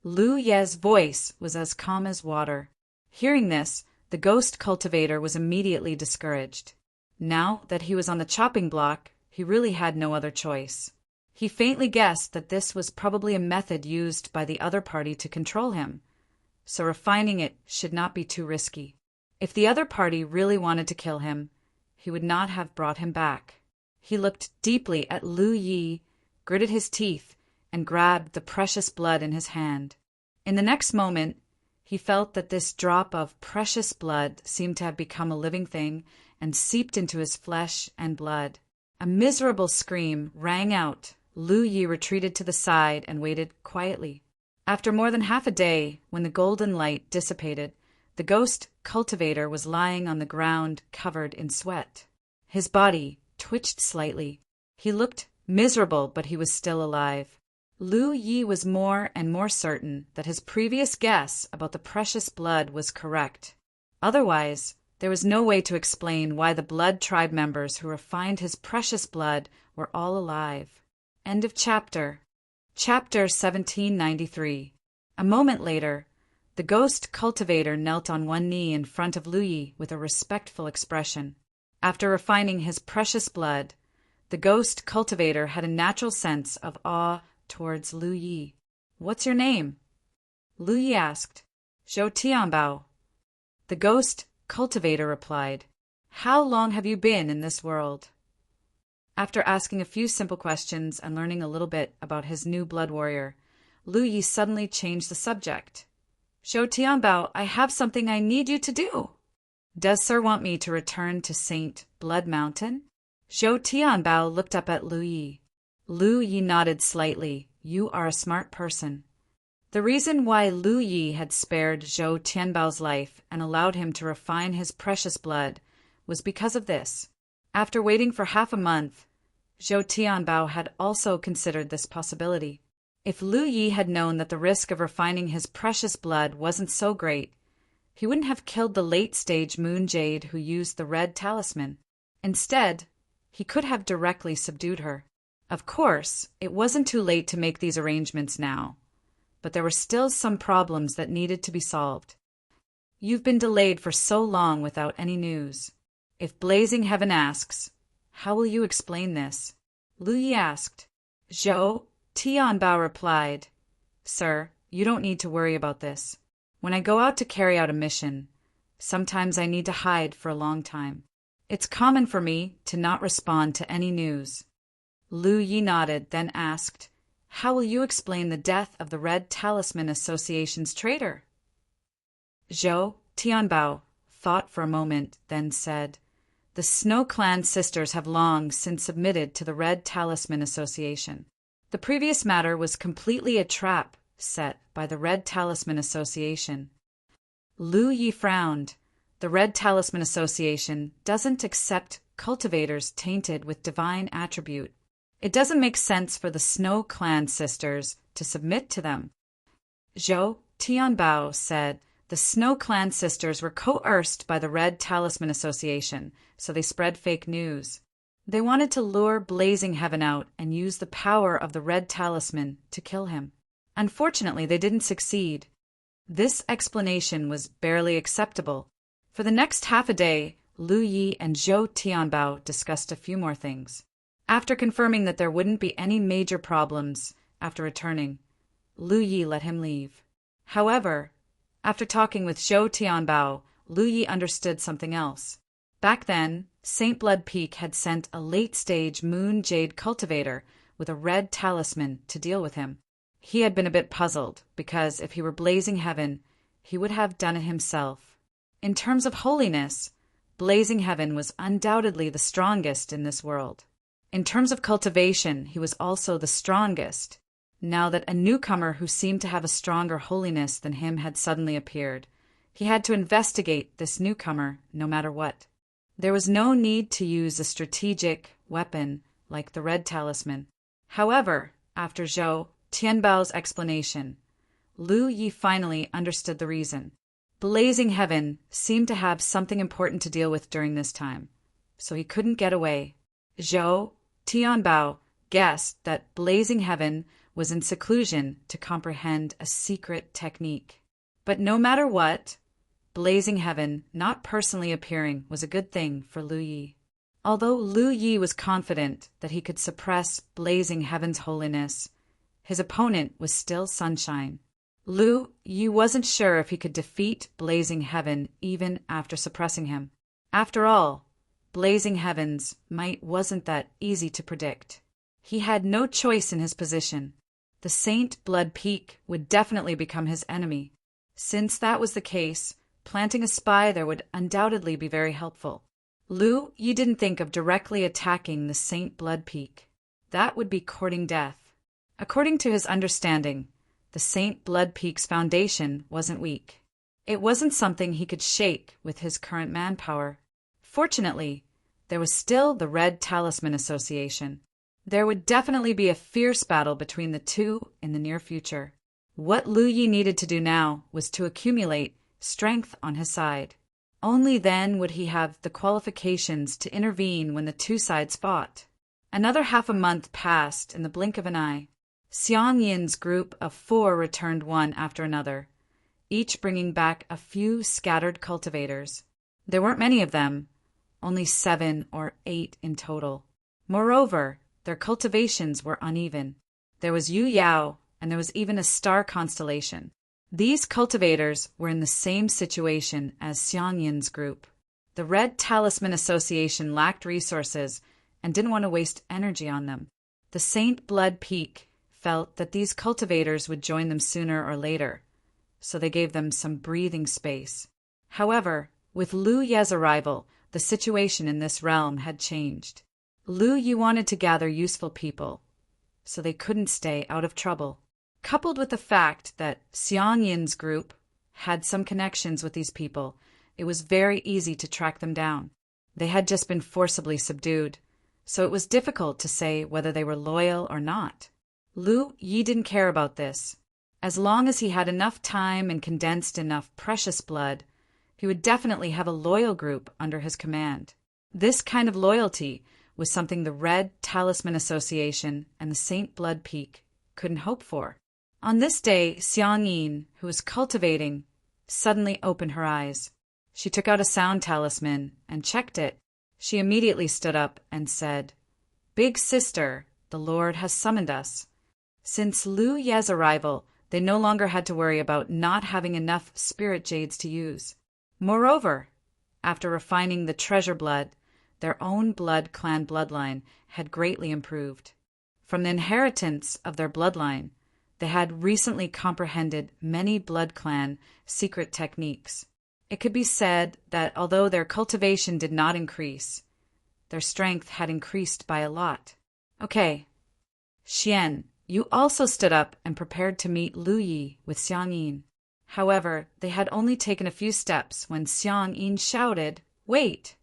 Lu Ye's voice was as calm as water. Hearing this, the ghost cultivator was immediately discouraged. Now that he was on the chopping block, he really had no other choice. He faintly guessed that this was probably a method used by the other party to control him, so refining it should not be too risky. If the other party really wanted to kill him, he would not have brought him back. He looked deeply at Lu Yi, gritted his teeth, and grabbed the precious blood in his hand. In the next moment, he felt that this drop of precious blood seemed to have become a living thing and seeped into his flesh and blood. A miserable scream rang out. Lu Yi retreated to the side and waited quietly. After more than half a day, when the golden light dissipated, the ghost cultivator was lying on the ground covered in sweat. His body twitched slightly. He looked miserable, but he was still alive. Lu Yi was more and more certain that his previous guess about the precious blood was correct. Otherwise, there was no way to explain why the blood tribe members who refined his precious blood were all alive. End of chapter. Chapter 1793. A moment later, the ghost cultivator knelt on one knee in front of Lu Yi with a respectful expression. After refining his precious blood, the ghost cultivator had a natural sense of awe towards Lu Yi. "What's your name?" Lu Yi asked. "Zhou Tianbao." The ghost cultivator replied. "How long have you been in this world?" After asking a few simple questions and learning a little bit about his new blood warrior, Lu Yi suddenly changed the subject. "Zhou Tianbao, I have something I need you to do." "Does sir want me to return to Saint Blood Mountain?" Zhou Tianbao looked up at Lu Yi. Lu Yi nodded slightly. "You are a smart person." The reason why Lu Yi had spared Zhou Tianbao's life and allowed him to refine his precious blood was because of this. After waiting for half a month, Zhou Tianbao had also considered this possibility. If Lu Yi had known that the risk of refining his precious blood wasn't so great, he wouldn't have killed the late-stage moon jade who used the red talisman. Instead, he could have directly subdued her. Of course, it wasn't too late to make these arrangements now, but there were still some problems that needed to be solved. "You've been delayed for so long without any news. If Blazing Heaven asks, how will you explain this?" Lu Yi asked. Zhou Tianbao replied, "Sir, you don't need to worry about this. When I go out to carry out a mission, sometimes I need to hide for a long time. It's common for me to not respond to any news." Lu Yi nodded, then asked, How will you explain the death of the Red Talisman Association's traitor? Zhou Tianbao thought for a moment, then said, "The Snow Clan sisters have long since submitted to the Red Talisman Association. The previous matter was completely a trap set by the Red Talisman Association." Lu Yi frowned. The Red Talisman Association doesn't accept cultivators tainted with divine attribute. It doesn't make sense for the Snow Clan sisters to submit to them. Zhou Tianbao said the Snow Clan sisters were coerced by the Red Talisman Association, so they spread fake news. They wanted to lure Blazing Heaven out and use the power of the Red Talisman to kill him. Unfortunately, they didn't succeed. This explanation was barely acceptable. For the next half a day, Lu Yi and Zhou Tianbao discussed a few more things. After confirming that there wouldn't be any major problems after returning, Lu Yi let him leave. However, after talking with Zhou Tianbao, Lu Yi understood something else. Back then, Saint Blood Peak had sent a late-stage Moon Jade cultivator with a red talisman to deal with him. He had been a bit puzzled, because if he were Blazing Heaven, he would have done it himself. In terms of holiness, Blazing Heaven was undoubtedly the strongest in this world. In terms of cultivation, he was also the strongest. Now that a newcomer who seemed to have a stronger holiness than him had suddenly appeared, he had to investigate this newcomer no matter what. There was no need to use a strategic weapon like the Red Talisman. However, after Zhou Tianbao's explanation, Lu Yi finally understood the reason. Blazing Heaven seemed to have something important to deal with during this time, so he couldn't get away. Zhou Tianbao guessed that Blazing Heaven was in seclusion to comprehend a secret technique. But no matter what, Blazing Heaven not personally appearing was a good thing for Lu Yi. Although Lu Yi was confident that he could suppress Blazing Heaven's holiness, his opponent was still Sunshine. Lu Yi wasn't sure if he could defeat Blazing Heaven even after suppressing him. After all, Blazing Heaven's might wasn't that easy to predict. He had no choice in his position. The Saint Blood Peak would definitely become his enemy. Since that was the case, planting a spy there would undoubtedly be very helpful. Lu Yi didn't think of directly attacking the Saint Blood Peak. That would be courting death. According to his understanding, the Saint Blood Peak's foundation wasn't weak. It wasn't something he could shake with his current manpower. Fortunately, there was still the Red Talisman Association. There would definitely be a fierce battle between the two in the near future. What Lu Yi needed to do now was to accumulate strength on his side. Only then would he have the qualifications to intervene when the two sides fought. Another half a month passed in the blink of an eye. Xiang Yin's group of 4 returned one after another, each bringing back a few scattered cultivators. There weren't many of them, only 7 or 8 in total. Moreover, their cultivations were uneven. There was Yu Yao, and there was even a star constellation. These cultivators were in the same situation as Xiang Yin's group. The Red Talisman Association lacked resources and didn't want to waste energy on them. The Saint Blood Peak felt that these cultivators would join them sooner or later, so they gave them some breathing space. However, with Lu Ye's arrival, the situation in this realm had changed. Lu Yi wanted to gather useful people, so they couldn't stay out of trouble. Coupled with the fact that Xiang Yin's group had some connections with these people, it was very easy to track them down. They had just been forcibly subdued, so it was difficult to say whether they were loyal or not. Lu Yi didn't care about this. As long as he had enough time and condensed enough precious blood, he would definitely have a loyal group under his command. This kind of loyalty was something the Red Talisman Association and the Saint Blood Peak couldn't hope for. On this day, Xiang Yin, who was cultivating, suddenly opened her eyes. She took out a sound talisman and checked it. She immediately stood up and said, "Big sister, the Lord has summoned us." Since Lu Ye's arrival, they no longer had to worry about not having enough spirit jades to use. Moreover, after refining the treasure blood, their own blood clan bloodline had greatly improved. From the inheritance of their bloodline, they had recently comprehended many blood clan secret techniques. It could be said that although their cultivation did not increase, their strength had increased by a lot. Okay, Xian, you also stood up and prepared to meet Lu Yi with Xiang Yin. However, they had only taken a few steps when Xiang Yin shouted, "Wait!"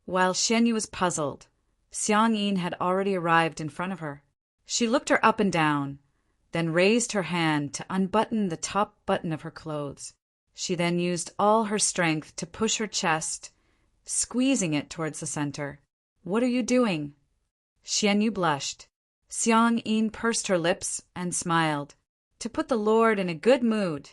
While Xian Yu was puzzled, Xiang Yin had already arrived in front of her. She looked her up and down, then raised her hand to unbutton the top button of her clothes. She then used all her strength to push her chest, squeezing it towards the center. "What are you doing?" Xian Yu blushed. Xiang Yin pursed her lips and smiled. "To put the Lord in a good mood."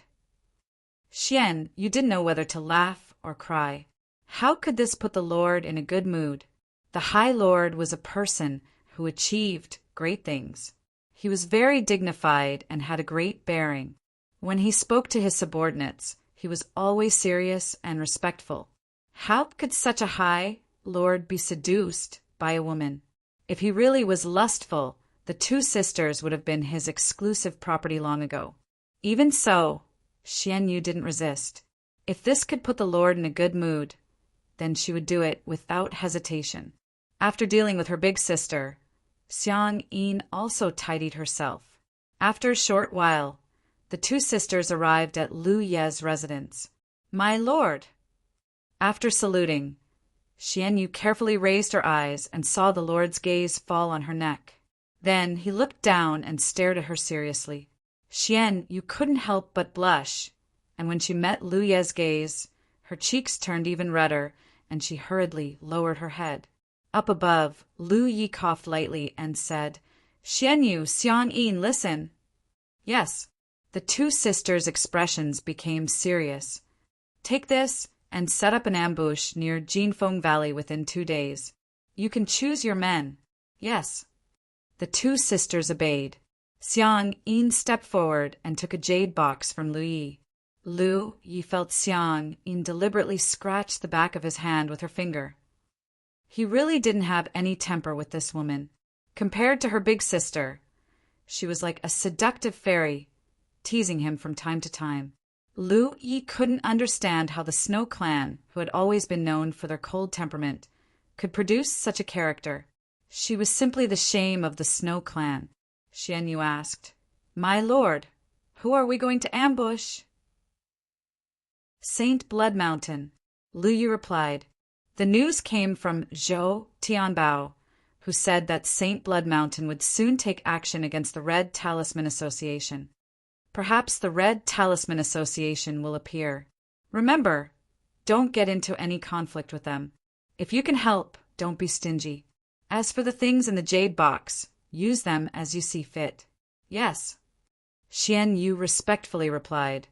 Xian, you didn't know whether to laugh or cry. How could this put the Lord in a good mood? The High Lord was a person who achieved great things. He was very dignified and had a great bearing. When he spoke to his subordinates, he was always serious and respectful. How could such a High Lord be seduced by a woman? If he really was lustful, the two sisters would have been his exclusive property long ago. Even so, Xian Yu didn't resist. If this could put the Lord in a good mood, then she would do it without hesitation. After dealing with her big sister, Xiang Yin also tidied herself. After a short while, the two sisters arrived at Lu Ye's residence. "My lord!" After saluting, Xian Yu carefully raised her eyes and saw the Lord's gaze fall on her neck. Then he looked down and stared at her seriously. Xian Yu couldn't help but blush, and when she met Lu Ye's gaze, her cheeks turned even redder, and she hurriedly lowered her head. Up above, Lu Yi coughed lightly and said, "Xian Yu, Xiang Yin, listen." Yes. The two sisters' expressions became serious. "Take this and set up an ambush near Jinfeng Valley within 2 days. You can choose your men." Yes. The two sisters obeyed. Xiang Yin stepped forward and took a jade box from Lu Yi. Lu Yi felt Xiang Yin deliberately scratch the back of his hand with her finger. He really didn't have any temper with this woman. Compared to her big sister, she was like a seductive fairy, teasing him from time to time. Lu Yi couldn't understand how the Snow Clan, who had always been known for their cold temperament, could produce such a character. She was simply the shame of the Snow Clan. Xian Yu asked, "My lord, who are we going to ambush?" "Saint Blood Mountain," Lu Yu replied. The news came from Zhou Tianbao, who said that Saint Blood Mountain would soon take action against the Red Talisman Association. Perhaps the Red Talisman Association will appear. Remember, don't get into any conflict with them. If you can help, don't be stingy. As for the things in the jade box, use them as you see fit. Yes. Xian Yu respectfully replied.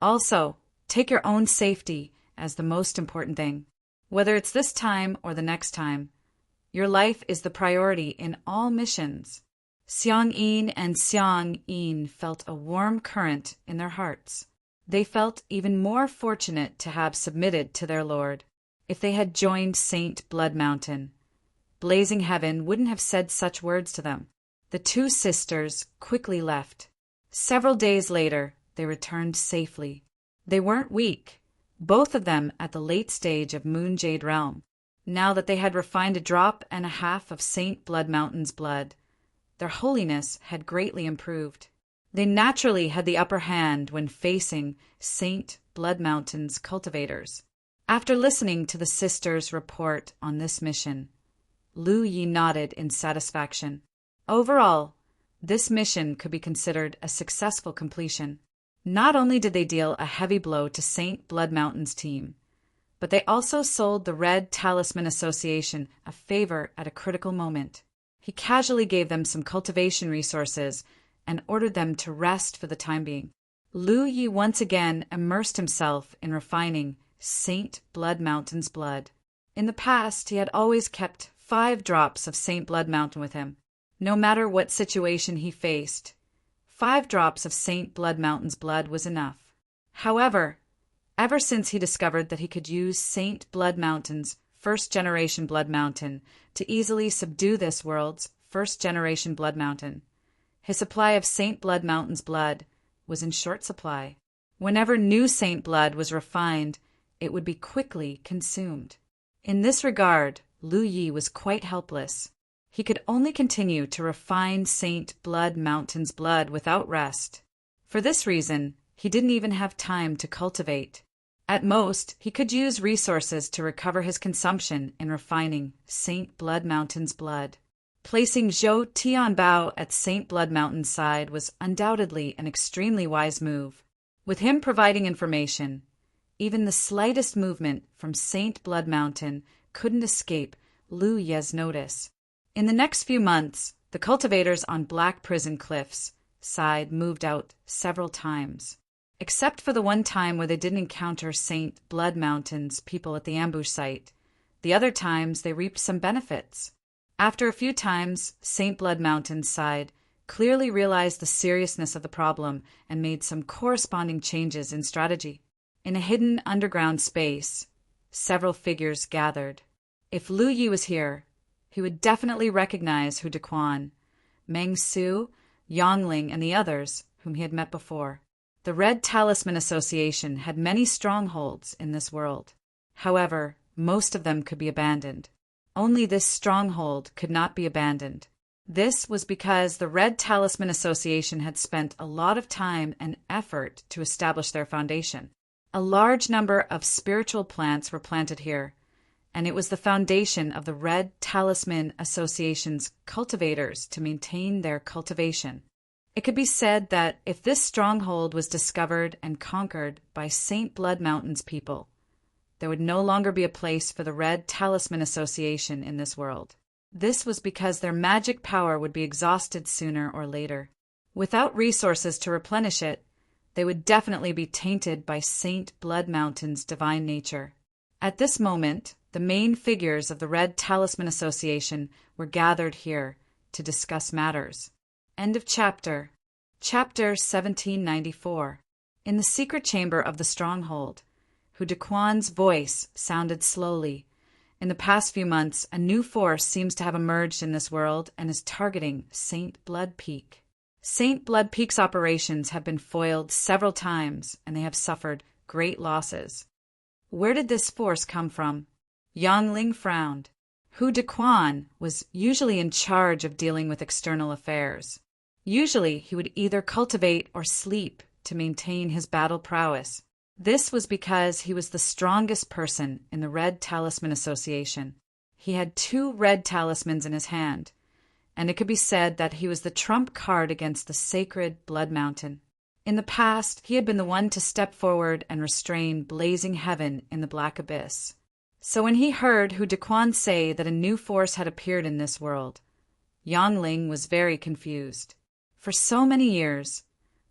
Also, take your own safety as the most important thing. Whether it's this time or the next time, your life is the priority in all missions. Xiang Yin and Xiang Yin felt a warm current in their hearts. They felt even more fortunate to have submitted to their Lord. If they had joined Saint Blood Mountain, Blazing Heaven wouldn't have said such words to them. The two sisters quickly left. Several days later, they returned safely. They weren't weak, both of them at the late stage of Moon Jade Realm. Now that they had refined a drop and a half of Saint Blood Mountain's blood, their holiness had greatly improved. They naturally had the upper hand when facing Saint Blood Mountain's cultivators. After listening to the sisters' report on this mission, Lu Yi nodded in satisfaction. Overall, this mission could be considered a successful completion. Not only did they deal a heavy blow to Saint Blood Mountain's team, but they also sold the Red Talisman Association a favor at a critical moment. He casually gave them some cultivation resources and ordered them to rest for the time being. Lu Yi once again immersed himself in refining Saint Blood Mountain's blood. In the past, he had always kept 5 drops of Saint Blood Mountain with him. No matter what situation he faced, 5 drops of Saint Blood Mountain's blood was enough. However, ever since he discovered that he could use Saint Blood Mountain's first-generation Blood Mountain to easily subdue this world's first-generation Blood Mountain. His supply of Saint Blood Mountain's blood was in short supply. Whenever new Saint Blood was refined, it would be quickly consumed. In this regard, Lu Yi was quite helpless. He could only continue to refine Saint Blood Mountain's blood without rest. For this reason, he didn't even have time to cultivate. At most, he could use resources to recover his consumption in refining Saint Blood Mountain's blood. Placing Zhou Tianbao at Saint Blood Mountain's side was undoubtedly an extremely wise move. With him providing information, even the slightest movement from Saint Blood Mountain couldn't escape Lu Ye's notice. In the next few months, the cultivators on Black Prison Cliff's side moved out several times. Except for the one time where they didn't encounter Saint Blood Mountain's people at the ambush site, the other times they reaped some benefits. After a few times, Saint Blood Mountain's side clearly realized the seriousness of the problem and made some corresponding changes in strategy. In a hidden underground space, several figures gathered. If Lu Yi was here, he would definitely recognize Hu Dequan, Meng Su, Yongling, and the others whom he had met before. The Red Talisman Association had many strongholds in this world. However, most of them could be abandoned. Only this stronghold could not be abandoned. This was because the Red Talisman Association had spent a lot of time and effort to establish their foundation. A large number of spiritual plants were planted here, and it was the foundation of the Red Talisman Association's cultivators to maintain their cultivation. It could be said that if this stronghold was discovered and conquered by Saint Blood Mountain's people, there would no longer be a place for the Red Talisman Association in this world. This was because their magic power would be exhausted sooner or later. Without resources to replenish it, they would definitely be tainted by Saint Blood Mountain's divine nature. At this moment, the main figures of the Red Talisman Association were gathered here to discuss matters. End of chapter. Chapter 1794. In the secret chamber of the stronghold, Hu Dequan's voice sounded slowly. In the past few months, a new force seems to have emerged in this world and is targeting Saint Blood Peak. Saint Blood Peak's operations have been foiled several times, and they have suffered great losses. Where did this force come from? Yongling frowned. Hu Dequan was usually in charge of dealing with external affairs. Usually, he would either cultivate or sleep to maintain his battle prowess. This was because he was the strongest person in the Red Talisman Association. He had 2 red talismans in his hand, and it could be said that he was the trump card against the sacred Blood Mountain. In the past, he had been the one to step forward and restrain blazing heaven in the black abyss. So when he heard Hu Dequan say that a new force had appeared in this world, Yongling was very confused. For so many years,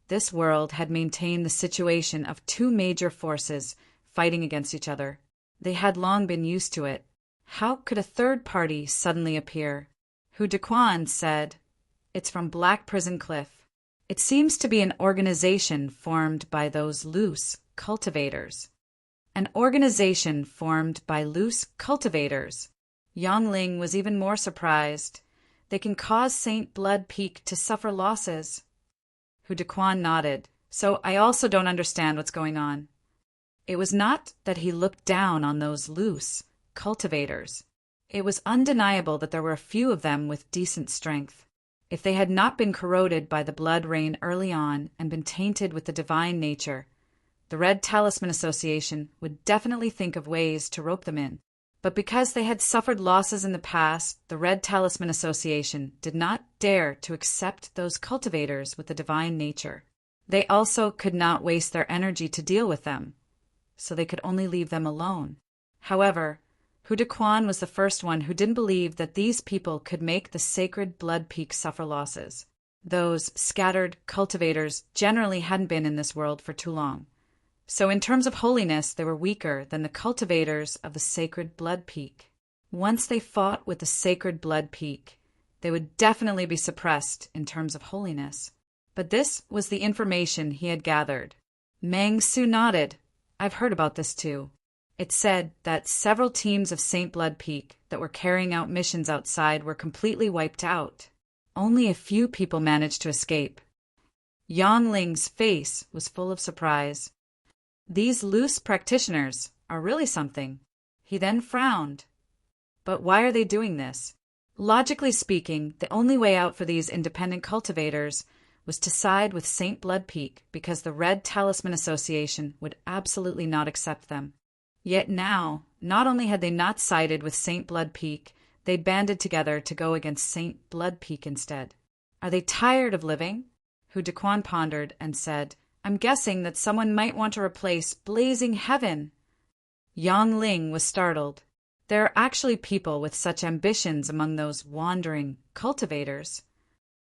this world had maintained the situation of 2 major forces fighting against each other. They had long been used to it. How could a third party suddenly appear? Hu Dequan said, "It's from Black Prison Cliff. It seems to be an organization formed by those loose cultivators." An organization formed by loose cultivators. Yongling was even more surprised. They can cause Saint Blood Peak to suffer losses. Hu Dequan nodded. So I also don't understand what's going on. It was not that he looked down on those loose cultivators. It was undeniable that there were a few of them with decent strength. If they had not been corroded by the blood rain early on and been tainted with the divine nature, the Red Talisman Association would definitely think of ways to rope them in. But because they had suffered losses in the past, the Red Talisman Association did not dare to accept those cultivators with the divine nature. They also could not waste their energy to deal with them, so they could only leave them alone. However, Hu Dequan was the first one who didn't believe that these people could make the sacred Blood Peak suffer losses. Those scattered cultivators generally hadn't been in this world for too long. So in terms of holiness, they were weaker than the cultivators of the sacred Blood Peak. Once they fought with the sacred Blood Peak, they would definitely be suppressed in terms of holiness. But this was the information he had gathered. Meng Su nodded. I've heard about this too. It said that several teams of Saint Blood Peak that were carrying out missions outside were completely wiped out. only a few people managed to escape. Yang Ling's face was full of surprise. These loose practitioners are really something. He then frowned. But why are they doing this? Logically speaking, the only way out for these independent cultivators was to side with St. Blood Peak because the Red Talisman Association would absolutely not accept them. Yet now, not only had they not sided with St. Blood Peak, they'd banded together to go against St. Blood Peak instead. Are they tired of living? Hu Dequan pondered and said, I'm guessing that someone might want to replace Blazing Heaven. Yang Ling was startled. There are actually people with such ambitions among those wandering cultivators.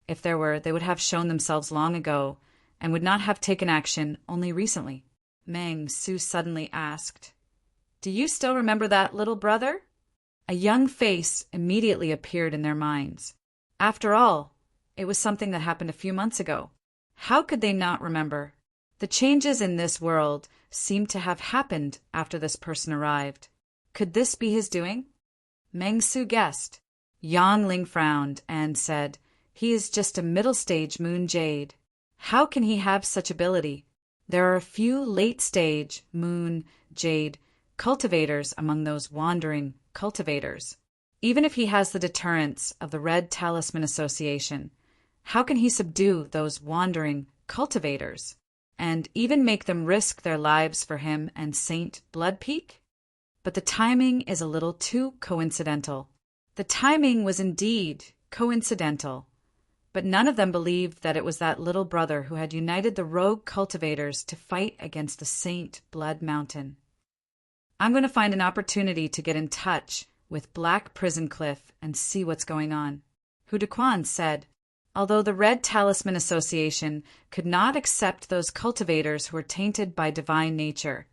If there were, they would have shown themselves long ago and would not have taken action only recently. Meng Su suddenly asked, Do you still remember that little brother? A young face immediately appeared in their minds. After all, it was something that happened a few months ago. How could they not remember? The changes in this world seemed to have happened after this person arrived. Could this be his doing? Meng Su guessed. Yang Ling frowned and said, He is just a middle-stage Moon Jade. How can he have such ability? There are a few late-stage Moon Jade cultivators among those wandering cultivators. Even if he has the deterrence of the Red Talisman Association, how can he subdue those wandering cultivators and even make them risk their lives for him and St. Blood Peak? But the timing is a little too coincidental. The timing was indeed coincidental, but none of them believed that it was that little brother who had united the rogue cultivators to fight against the St. Blood Mountain. I'm going to find an opportunity to get in touch with Black Prison Cliff and see what's going on, Hu Dequan said. Although the Red Talisman Association could not accept those cultivators who were tainted by divine nature,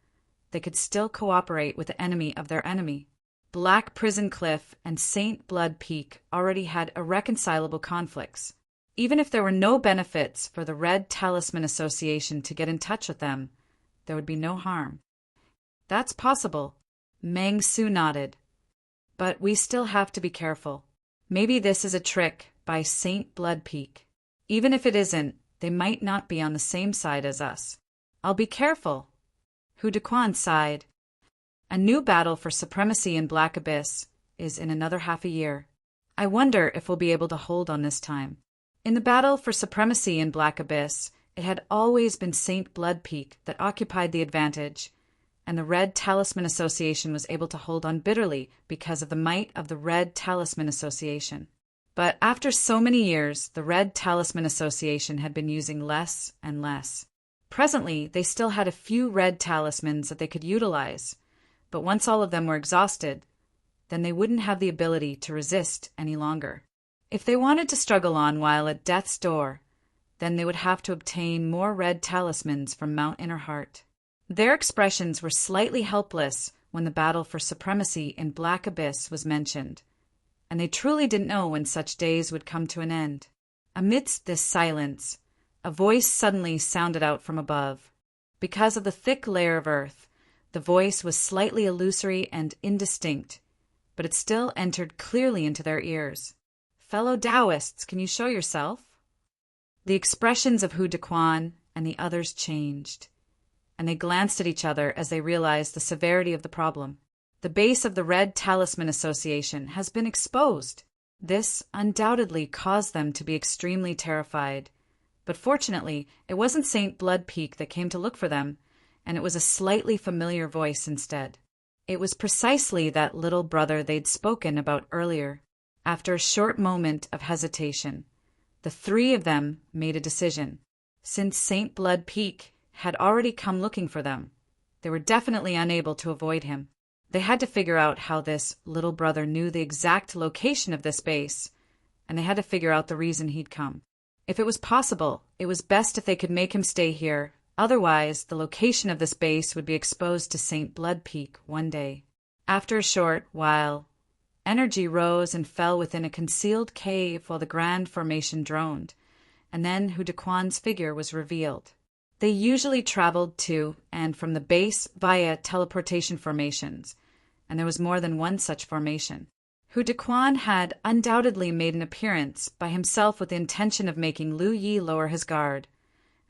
they could still cooperate with the enemy of their enemy. Black Prison Cliff and St. Blood Peak already had irreconcilable conflicts. Even if there were no benefits for the Red Talisman Association to get in touch with them, there would be no harm. That's possible. Meng Su nodded. But we still have to be careful. Maybe this is a trick by St. Blood Peak. Even if it isn't, they might not be on the same side as us. I'll be careful. Hu Dequan sighed. A new battle for supremacy in Black Abyss is in another half a year. I wonder if we'll be able to hold on this time. In the battle for supremacy in Black Abyss, it had always been St. Blood Peak that occupied the advantage, and the Red Talisman Association was able to hold on bitterly because of the might of the Red Talisman Association. But after so many years, the Red Talisman Association had been using less and less. Presently, they still had a few red talismans that they could utilize, but once all of them were exhausted, then they wouldn't have the ability to resist any longer. If they wanted to struggle on while at death's door, then they would have to obtain more red talismans from Mount Innerheart. Their expressions were slightly helpless when the battle for supremacy in Black Abyss was mentioned, and they truly didn't know when such days would come to an end. Amidst this silence, a voice suddenly sounded out from above. Because of the thick layer of earth, the voice was slightly illusory and indistinct, but it still entered clearly into their ears. Fellow Taoists, can you show yourself? The expressions of Hu Dequan and the others changed, and they glanced at each other as they realized the severity of the problem. The base of the Red Talisman Association has been exposed. This undoubtedly caused them to be extremely terrified. But fortunately, it wasn't St. Blood Peak that came to look for them, and it was a slightly familiar voice instead. It was precisely that little brother they'd spoken about earlier. After a short moment of hesitation, the three of them made a decision. Since St. Blood Peak had already come looking for them, they were definitely unable to avoid him. They had to figure out how this little brother knew the exact location of this base, and they had to figure out the reason he'd come. If it was possible, it was best if they could make him stay here. Otherwise, the location of this base would be exposed to St. Blood Peak one day. After a short while, energy rose and fell within a concealed cave while the grand formation droned, and then Hu Dequan's figure was revealed. They usually traveled to and from the base via teleportation formations, and there was more than one such formation. Hu Dequan had undoubtedly made an appearance by himself with the intention of making Lu Yi lower his guard,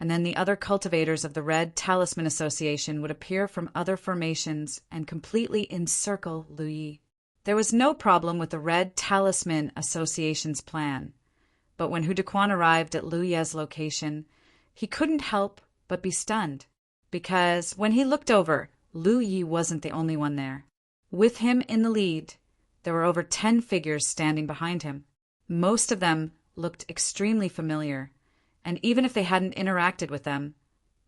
and then the other cultivators of the Red Talisman Association would appear from other formations and completely encircle Lu Yi. There was no problem with the Red Talisman Association's plan, but when Hu Dequan arrived at Lu Ye's location, he couldn't help but be stunned, because when he looked over, Lu Yi wasn't the only one there. With him in the lead, there were over 10 figures standing behind him. Most of them looked extremely familiar, and even if they hadn't interacted with them,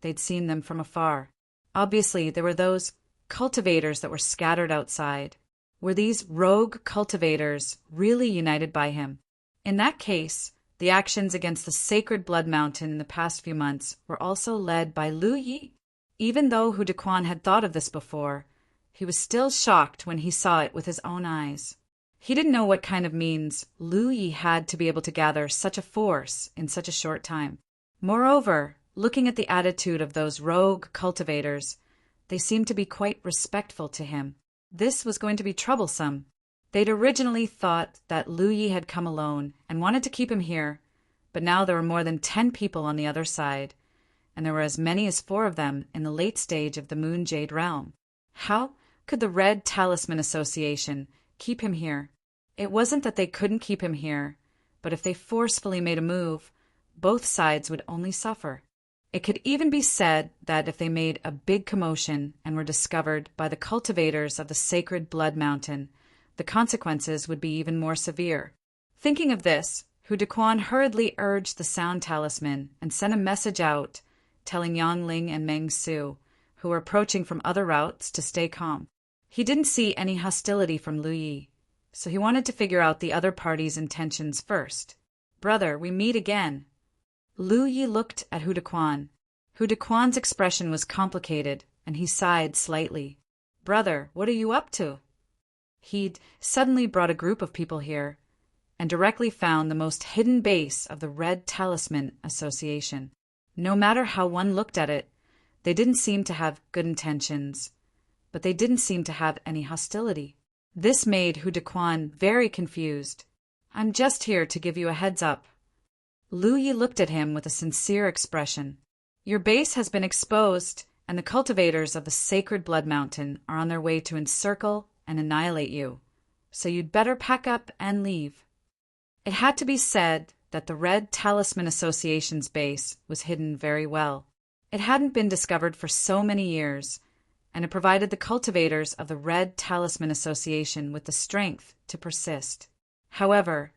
they'd seen them from afar. Obviously, there were those cultivators that were scattered outside. Were these rogue cultivators really united by him? In that case, the actions against the sacred Blood Mountain in the past few months were also led by Lu Yi. Even though Hu Dequan had thought of this before, he was still shocked when he saw it with his own eyes. He didn't know what kind of means Lu Yi had to be able to gather such a force in such a short time. Moreover, looking at the attitude of those rogue cultivators, they seemed to be quite respectful to him. This was going to be troublesome. They'd originally thought that Lu Yi had come alone and wanted to keep him here, but now there were more than 10 people on the other side, and there were as many as 4 of them in the late stage of the Moon Jade realm. How could the Red Talisman Association keep him here? It wasn't that they couldn't keep him here, but if they forcefully made a move, both sides would only suffer. It could even be said that if they made a big commotion and were discovered by the cultivators of the sacred Blood Mountain, the consequences would be even more severe. Thinking of this, Hu Dequan hurriedly urged the Sound Talisman and sent a message out telling Yang Ling and Meng Su, who were approaching from other routes, to stay calm. He didn't see any hostility from Lu Yi, so he wanted to figure out the other party's intentions first. "Brother, we meet again." Lu Yi looked at Hu Dequan. Hu Dequan's expression was complicated, and he sighed slightly. "Brother, what are you up to?" He'd suddenly brought a group of people here, and directly found the most hidden base of the Red Talisman Association. No matter how one looked at it, they didn't seem to have good intentions, but they didn't seem to have any hostility. This made Hu Dequan very confused. "I'm just here to give you a heads up." Lu Yi looked at him with a sincere expression. "Your base has been exposed, and the cultivators of the sacred Blood Mountain are on their way to encircle and annihilate you, so you'd better pack up and leave." It had to be said that the Red Talisman Association's base was hidden very well. It hadn't been discovered for so many years, and it provided the cultivators of the Red Talisman Association with the strength to persist. However,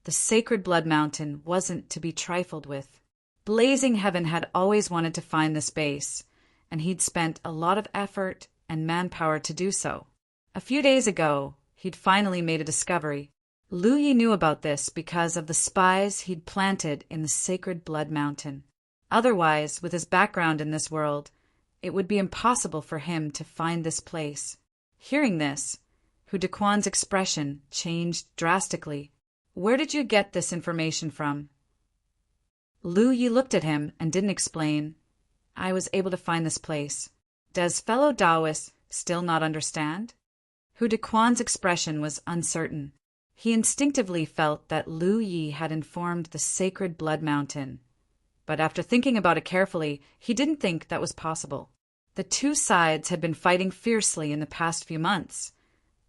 the sacred Blood Mountain wasn't to be trifled with. Blazing Heaven had always wanted to find this base, and he'd spent a lot of effort and manpower to do so. A few days ago, he'd finally made a discovery. Lu Yi knew about this because of the spies he'd planted in the sacred Blood Mountain. Otherwise, with his background in this world, it would be impossible for him to find this place. Hearing this, Hu Dequan's expression changed drastically. "Where did you get this information from?" Lu Yi looked at him and didn't explain. "I was able to find this place." "Does fellow Taoist still not understand?" Hu Dequan's expression was uncertain. He instinctively felt that Lu Yi had informed the sacred Blood Mountain, but after thinking about it carefully, he didn't think that was possible. The two sides had been fighting fiercely in the past few months,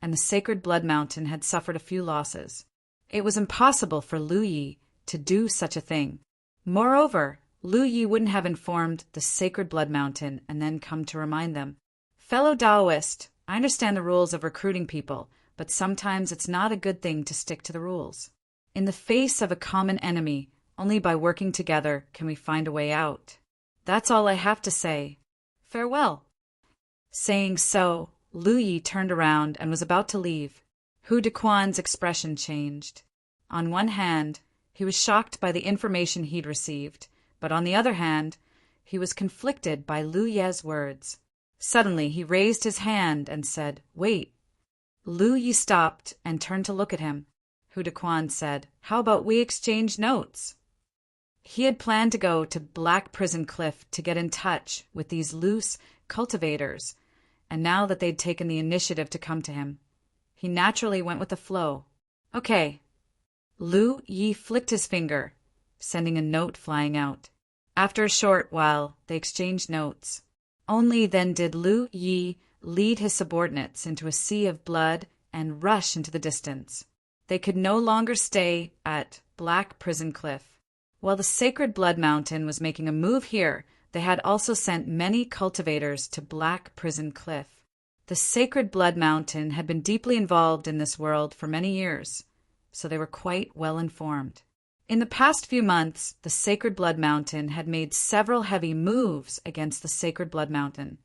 and the sacred Blood Mountain had suffered a few losses. It was impossible for Lu Yi to do such a thing. Moreover, Lu Yi wouldn't have informed the sacred Blood Mountain and then come to remind them. "Fellow Taoist, I understand the rules of recruiting people, but sometimes it's not a good thing to stick to the rules. In the face of a common enemy, only by working together can we find a way out. That's all I have to say. Farewell." Saying so, Lu Yi turned around and was about to leave. Hu Dequan's expression changed. On one hand, he was shocked by the information he'd received, but on the other hand, he was conflicted by Lu Ye's words. Suddenly, he raised his hand and said, "Wait." Lu Yi stopped and turned to look at him. Hu Dequan said, "How about we exchange notes?" He had planned to go to Black Prison Cliff to get in touch with these loose cultivators, and now that they'd taken the initiative to come to him, he naturally went with the flow Okay. Lu Yi flicked his finger, sending a note flying out. After a short while, they exchanged notes. Only then did Lu Yi lead his subordinates into a sea of blood and rush into the distance. They could no longer stay at Black Prison Cliff. While the Sacred Blood Mountain was making a move here, they had also sent many cultivators to Black Prison Cliff. The Sacred Blood Mountain had been deeply involved in this world for many years, so they were quite well informed. In the past few months, the Sacred Blood Mountain had made several heavy moves against the Sacred Blood Mountain,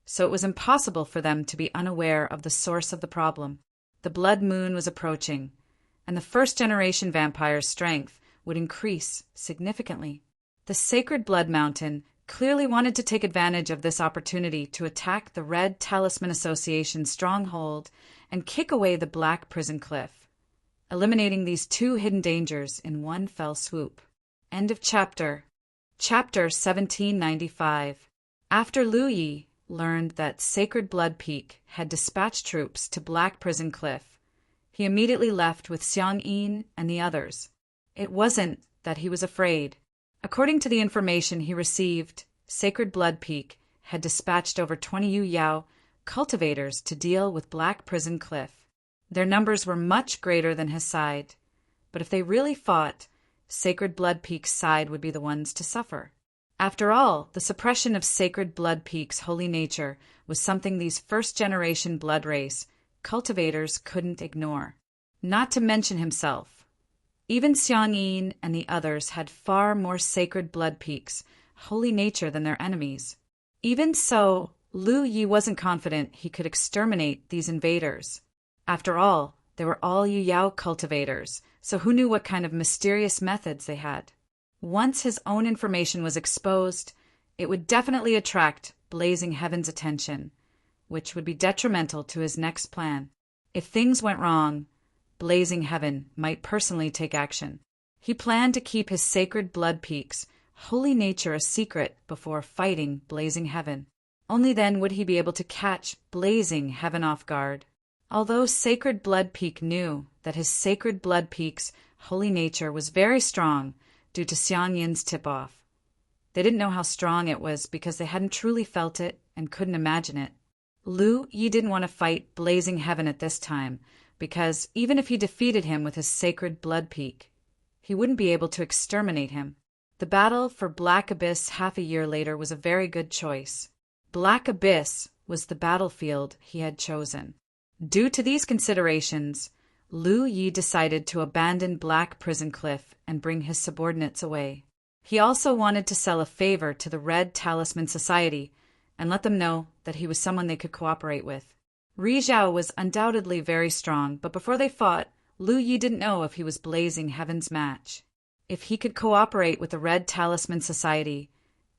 so it was impossible for them to be unaware of the source of the problem. The blood moon was approaching, and the first-generation vampire's strength would increase significantly. The Sacred Blood Mountain clearly wanted to take advantage of this opportunity to attack the Red Talisman Association's stronghold and kick away the Black Prison Cliff, eliminating these two hidden dangers in one fell swoop. End of chapter. Chapter 1795. After Lu Yi learned that Sacred Blood Peak had dispatched troops to Black Prison Cliff, he immediately left with Xiang Yin and the others. It wasn't that he was afraid. According to the information he received, Sacred Blood Peak had dispatched over 20 Yu Yao cultivators to deal with Black Prison Cliff. Their numbers were much greater than his side, but if they really fought, Sacred Blood Peak's side would be the ones to suffer. After all, the suppression of Sacred Blood Peak's holy nature was something these first-generation blood race cultivators couldn't ignore. Not to mention himself. Even Xiang Yin and the others had far more Sacred Blood Peak's holy nature than their enemies. Even so, Lu Yi wasn't confident he could exterminate these invaders. After all, they were all Yu Yao cultivators, so who knew what kind of mysterious methods they had? Once his own information was exposed, it would definitely attract Blazing Heaven's attention, which would be detrimental to his next plan. If things went wrong, Blazing Heaven might personally take action. He planned to keep his Sacred Blood Peak's holy nature a secret before fighting Blazing Heaven. Only then would he be able to catch Blazing Heaven off guard. Although Sacred Blood Peak knew that his Sacred Blood Peak's holy nature was very strong due to Xiang Yin's tip-off, they didn't know how strong it was because they hadn't truly felt it and couldn't imagine it. Lu Yi didn't want to fight Blazing Heaven at this time, because even if he defeated him with his Sacred Blood Peak, he wouldn't be able to exterminate him. The battle for Black Abyss half a year later was a very good choice. Black Abyss was the battlefield he had chosen. Due to these considerations, Lu Yi decided to abandon Black Prison Cliff and bring his subordinates away. He also wanted to sell a favor to the Red Talisman Society and let them know that he was someone they could cooperate with. Ri Zhao was undoubtedly very strong, but before they fought, Lu Yi didn't know if he was Blazing Heaven's match. If he could cooperate with the Red Talisman Society,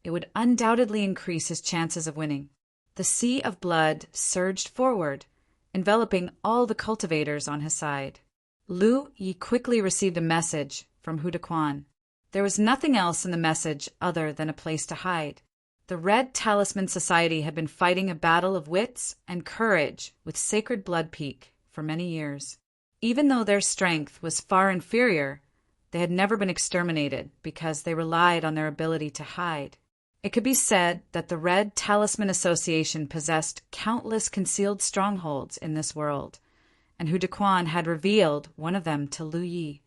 it would undoubtedly increase his chances of winning. The sea of blood surged forward, enveloping all the cultivators on his side. Lu Yi quickly received a message from Hu Dequan. There was nothing else in the message other than a place to hide. The Red Talisman Society had been fighting a battle of wits and courage with Sacred Blood Peak for many years. Even though their strength was far inferior, they had never been exterminated because they relied on their ability to hide. It could be said that the Red Talisman Association possessed countless concealed strongholds in this world, and Hu Dequan had revealed one of them to Lu Yi.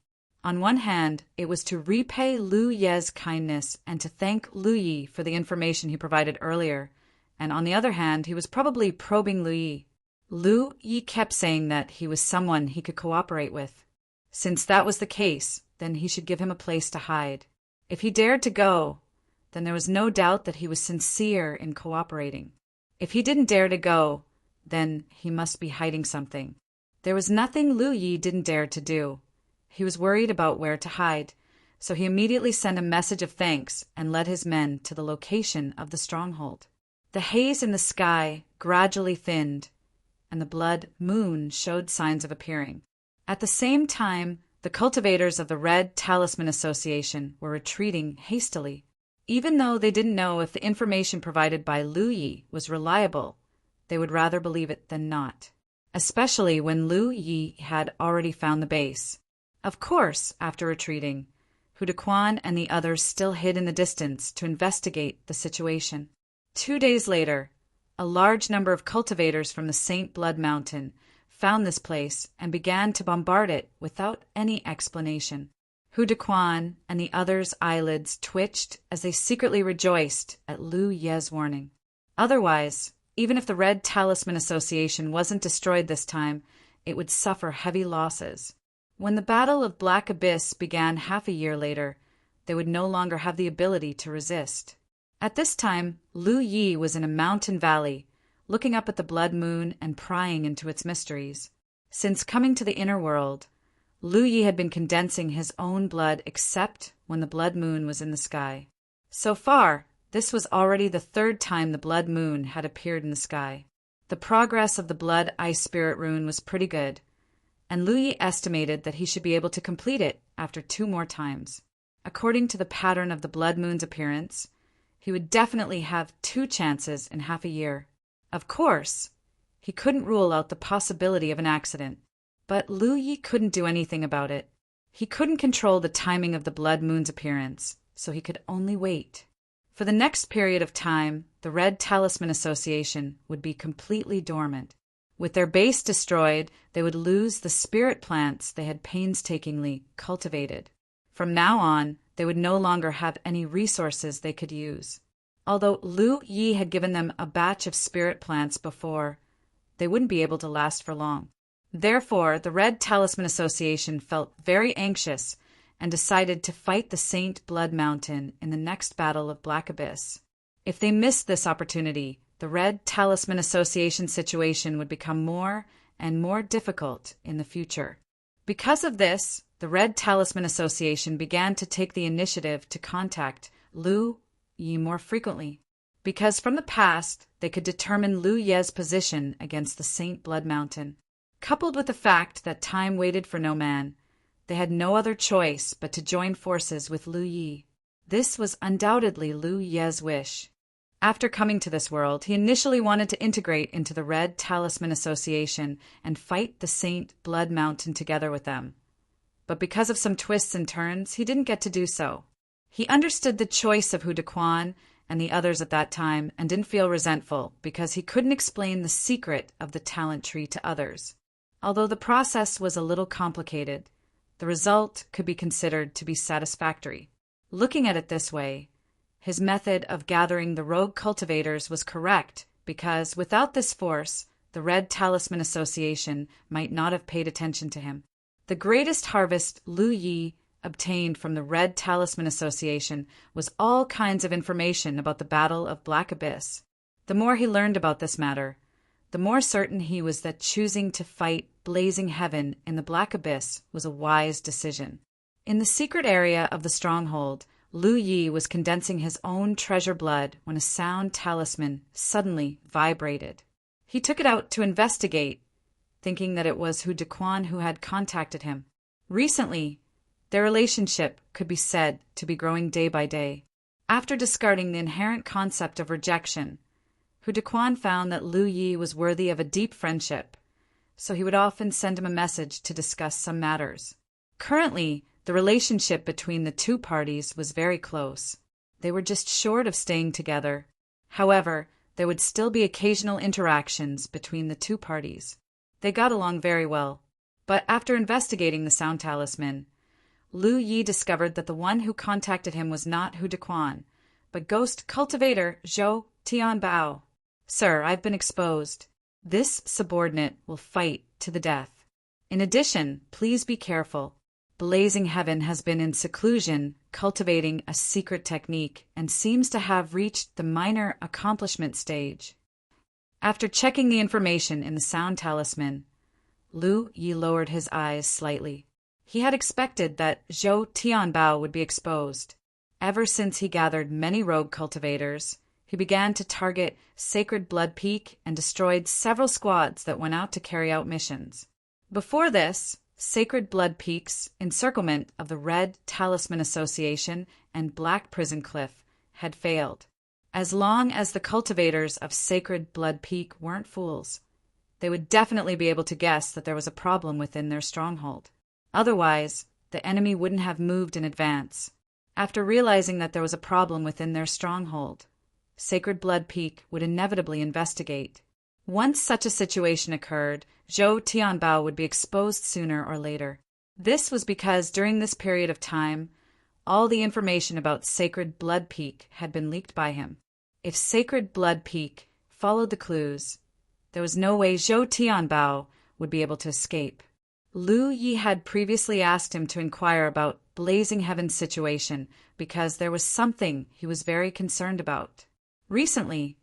On one hand, it was to repay Lu Ye's kindness and to thank Lu Yi for the information he provided earlier, and on the other hand, he was probably probing Lu Yi. Lu Yi kept saying that he was someone he could cooperate with. Since that was the case, then he should give him a place to hide. If he dared to go, then there was no doubt that he was sincere in cooperating. If he didn't dare to go, then he must be hiding something. There was nothing Lu Yi didn't dare to do. He was worried about where to hide, so he immediately sent a message of thanks and led his men to the location of the stronghold. The haze in the sky gradually thinned, and the blood moon showed signs of appearing. At the same time, the cultivators of the Red Talisman Association were retreating hastily. Even though they didn't know if the information provided by Lu Yi was reliable, they would rather believe it than not. especially when Lu Yi had already found the base. Of course, after retreating, Hu Dequan and the others still hid in the distance to investigate the situation. 2 days later, a large number of cultivators from the Saint Blood Mountain found this place and began to bombard it without any explanation. Hu Dequan and the others' eyelids twitched as they secretly rejoiced at Lu Ye's warning. Otherwise, even if the Red Talisman Association wasn't destroyed this time, it would suffer heavy losses. When the Battle of Black Abyss began half a year later, they would no longer have the ability to resist. At this time, Lu Yi was in a mountain valley, looking up at the blood moon and prying into its mysteries. Since coming to the inner world, Lu Yi had been condensing his own blood except when the blood moon was in the sky. So far, this was already the 3rd time the blood moon had appeared in the sky. The progress of the blood ice spirit rune was pretty good, and Lu Yi estimated that he should be able to complete it after 2 more times. According to the pattern of the blood moon's appearance, he would definitely have 2 chances in half a year. Of course, he couldn't rule out the possibility of an accident, but Lu Yi couldn't do anything about it. He couldn't control the timing of the blood moon's appearance, so he could only wait. For the next period of time, the Red Talisman Association would be completely dormant. With their base destroyed, they would lose the spirit plants they had painstakingly cultivated. From now on, they would no longer have any resources they could use. Although Lu Yi had given them a batch of spirit plants before, they wouldn't be able to last for long. Therefore, the Red Talisman Association felt very anxious and decided to fight the Saint Blood Mountain in the next Battle of Black Abyss. If they missed this opportunity, the Red Talisman Association situation would become more and more difficult in the future. Because of this, the Red Talisman Association began to take the initiative to contact Lu Yi more frequently, because from the past they could determine Lu Ye's position against the Saint Blood Mountain. Coupled with the fact that time waited for no man, they had no other choice but to join forces with Lu Yi. This was undoubtedly Lu Ye's wish. After coming to this world, he initially wanted to integrate into the Red Talisman Association and fight the Saint Blood Mountain together with them. But because of some twists and turns, he didn't get to do so. He understood the choice of Hu Dequan and the others at that time and didn't feel resentful because he couldn't explain the secret of the talent tree to others. Although the process was a little complicated, the result could be considered to be satisfactory. Looking at it this way, his method of gathering the rogue cultivators was correct because without this force, the Red Talisman Association might not have paid attention to him. The greatest harvest Lu Yi obtained from the Red Talisman Association was all kinds of information about the Battle of Black Abyss. The more he learned about this matter, the more certain he was that choosing to fight Blazing Heaven in the Black Abyss was a wise decision. In the secret area of the stronghold, Lu Yi was condensing his own treasure blood when a sound talisman suddenly vibrated. He took it out to investigate, thinking that it was Hu Dequan who had contacted him. Recently, their relationship could be said to be growing day by day. After discarding the inherent concept of rejection, Hu Dequan found that Lu Yi was worthy of a deep friendship, so he would often send him a message to discuss some matters. Currently, the relationship between the 2 parties was very close. They were just short of staying together. However, there would still be occasional interactions between the 2 parties. They got along very well. But after investigating the sound talisman, Lu Yi discovered that the one who contacted him was not Hu Dequan, but ghost cultivator Zhou Tianbao. Sir, I've been exposed. This subordinate will fight to the death. In addition, please be careful. Blazing Heaven has been in seclusion, cultivating a secret technique, and seems to have reached the minor accomplishment stage. After checking the information in the sound talisman, Lu Yi lowered his eyes slightly. He had expected that Zhou Tianbao would be exposed. Ever since he gathered many rogue cultivators, he began to target Sacred Blood Peak and destroyed several squads that went out to carry out missions. Before this, Sacred Blood Peak's encirclement of the Red Talisman Association and Black Prison Cliff had failed. As long as the cultivators of Sacred Blood Peak weren't fools, they would definitely be able to guess that there was a problem within their stronghold. Otherwise, the enemy wouldn't have moved in advance. After realizing that there was a problem within their stronghold, Sacred Blood Peak would inevitably investigate. Once such a situation occurred, Zhou Tianbao would be exposed sooner or later. This was because during this period of time, all the information about Sacred Blood Peak had been leaked by him. If Sacred Blood Peak followed the clues, there was no way Zhou Tianbao would be able to escape. Lu Yi had previously asked him to inquire about Blazing Heaven's situation because there was something he was very concerned about. Recently,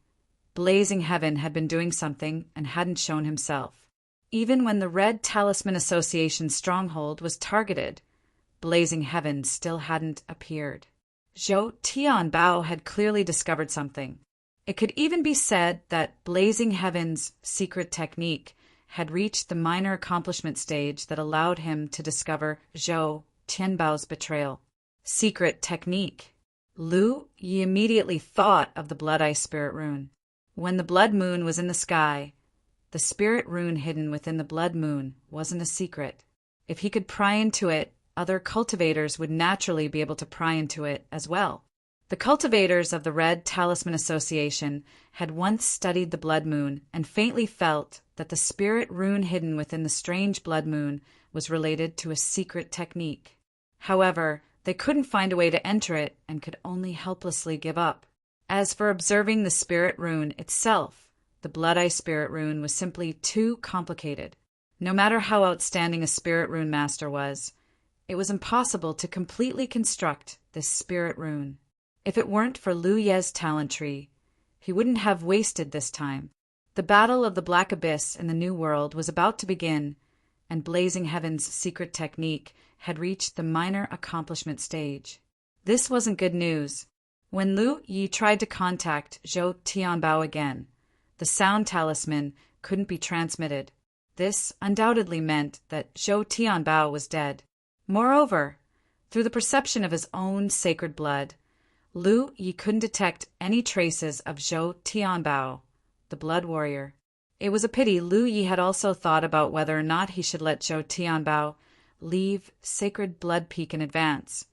Blazing Heaven had been doing something and hadn't shown himself. Even when the Red Talisman Association's stronghold was targeted, Blazing Heaven still hadn't appeared. Zhou Tianbao had clearly discovered something. It could even be said that Blazing Heaven's secret technique had reached the minor accomplishment stage that allowed him to discover Zhou Tianbao's betrayal. Secret technique. Lu Yi immediately thought of the Blood Ice Spirit Rune. When the blood moon was in the sky, the spirit rune hidden within the blood moon wasn't a secret. If he could pry into it, other cultivators would naturally be able to pry into it as well. The cultivators of the Red Talisman Association had once studied the blood moon and faintly felt that the spirit rune hidden within the strange blood moon was related to a secret technique. However, they couldn't find a way to enter it and could only helplessly give up. As for observing the spirit rune itself, the Blood Ice Spirit Rune was simply too complicated. No matter how outstanding a spirit rune master was, it was impossible to completely construct this spirit rune. If it weren't for Lu Ye's talent tree, he wouldn't have wasted this time. The battle of the Black Abyss in the New World was about to begin, and Blazing Heaven's secret technique had reached the minor accomplishment stage. This wasn't good news. When Lu Yi tried to contact Zhou Tianbao again, the sound talisman couldn't be transmitted. This undoubtedly meant that Zhou Tianbao was dead. Moreover, through the perception of his own sacred blood, Lu Yi couldn't detect any traces of Zhou Tianbao, the blood warrior. It was a pity Lu Yi had also thought about whether or not he should let Zhou Tianbao leave Sacred Blood Peak in advance,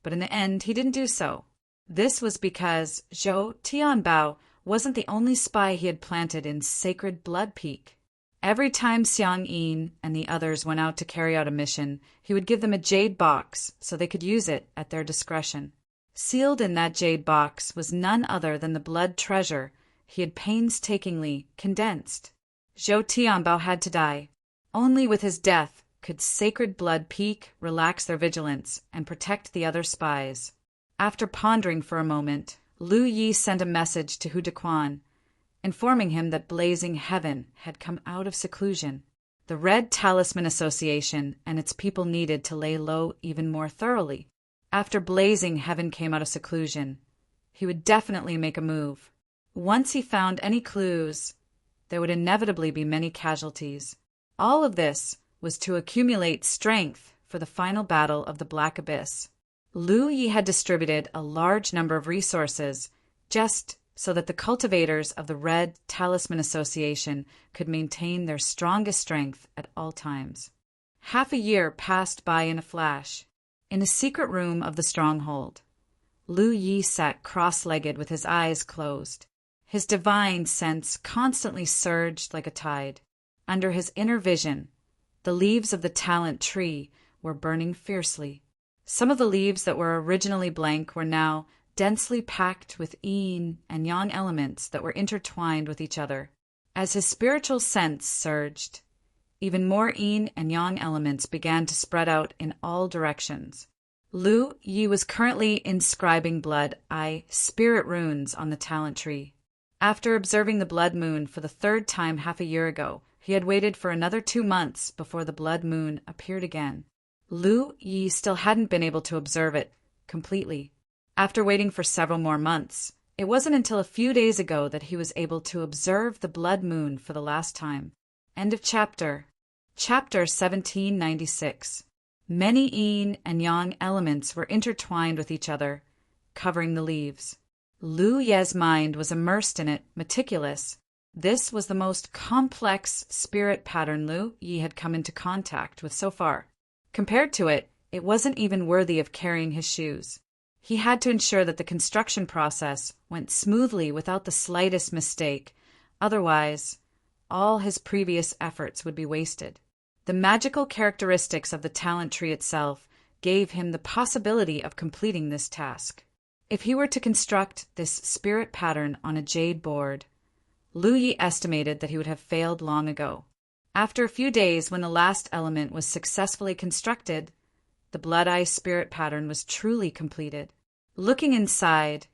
but in the end he didn't do so. This was because Zhou Tianbao wasn't the only spy he had planted in Sacred Blood Peak. Every time Xiang Yin and the others went out to carry out a mission, he would give them a jade box so they could use it at their discretion. Sealed in that jade box was none other than the blood treasure he had painstakingly condensed. Zhou Tianbao had to die. Only with his death could Sacred Blood Peak relax their vigilance and protect the other spies. After pondering for a moment, Lu Yi sent a message to Hu Dequan, informing him that Blazing Heaven had come out of seclusion. The Red Talisman Association and its people needed to lay low even more thoroughly. After Blazing Heaven came out of seclusion, he would definitely make a move. Once he found any clues, there would inevitably be many casualties. All of this was to accumulate strength for the final battle of the Black Abyss. Lu Yi had distributed a large number of resources just so that the cultivators of the Red Talisman Association could maintain their strongest strength at all times. Half a year passed by in a flash. In the secret room of the stronghold, Lu Yi sat cross-legged with his eyes closed. His divine sense constantly surged like a tide. Under his inner vision, the leaves of the talent tree were burning fiercely. Some of the leaves that were originally blank were now densely packed with yin and yang elements that were intertwined with each other. As his spiritual sense surged, even more yin and yang elements began to spread out in all directions. Lu Yi was currently inscribing spirit runes on the talent tree. After observing the blood moon for the third time half a year ago, he had waited for another 2 months before the blood moon appeared again. Lu Yi still hadn't been able to observe it completely. After waiting for several more months, it wasn't until a few days ago that he was able to observe the blood moon for the last time. End of chapter. Chapter 1796. Many yin and yang elements were intertwined with each other, covering the leaves. Lu Ye's mind was immersed in it, meticulous. This was the most complex spirit pattern Lu Yi had come into contact with so far. Compared to it, it wasn't even worthy of carrying his shoes. He had to ensure that the construction process went smoothly without the slightest mistake, otherwise, all his previous efforts would be wasted. The magical characteristics of the talent tree itself gave him the possibility of completing this task. If he were to construct this spirit pattern on a jade board, Lu Yi estimated that he would have failed long ago. After a few days, when the last element was successfully constructed, the blood eye spirit pattern was truly completed. Looking inside,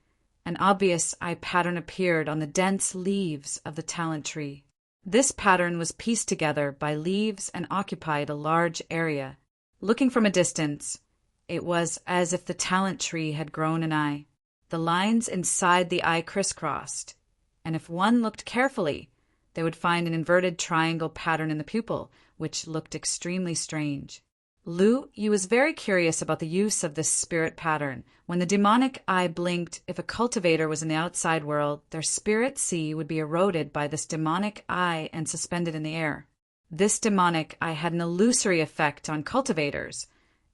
an obvious eye pattern appeared on the dense leaves of the talent tree. This pattern was pieced together by leaves and occupied a large area. Looking from a distance, it was as if the talent tree had grown an eye. The lines inside the eye crisscrossed, and if one looked carefully, they would find an inverted triangle pattern in the pupil, which looked extremely strange. Lu Yi was very curious about the use of this spirit pattern. When the demonic eye blinked, if a cultivator was in the outside world, their spirit sea would be eroded by this demonic eye and suspended in the air. This demonic eye had an illusory effect on cultivators,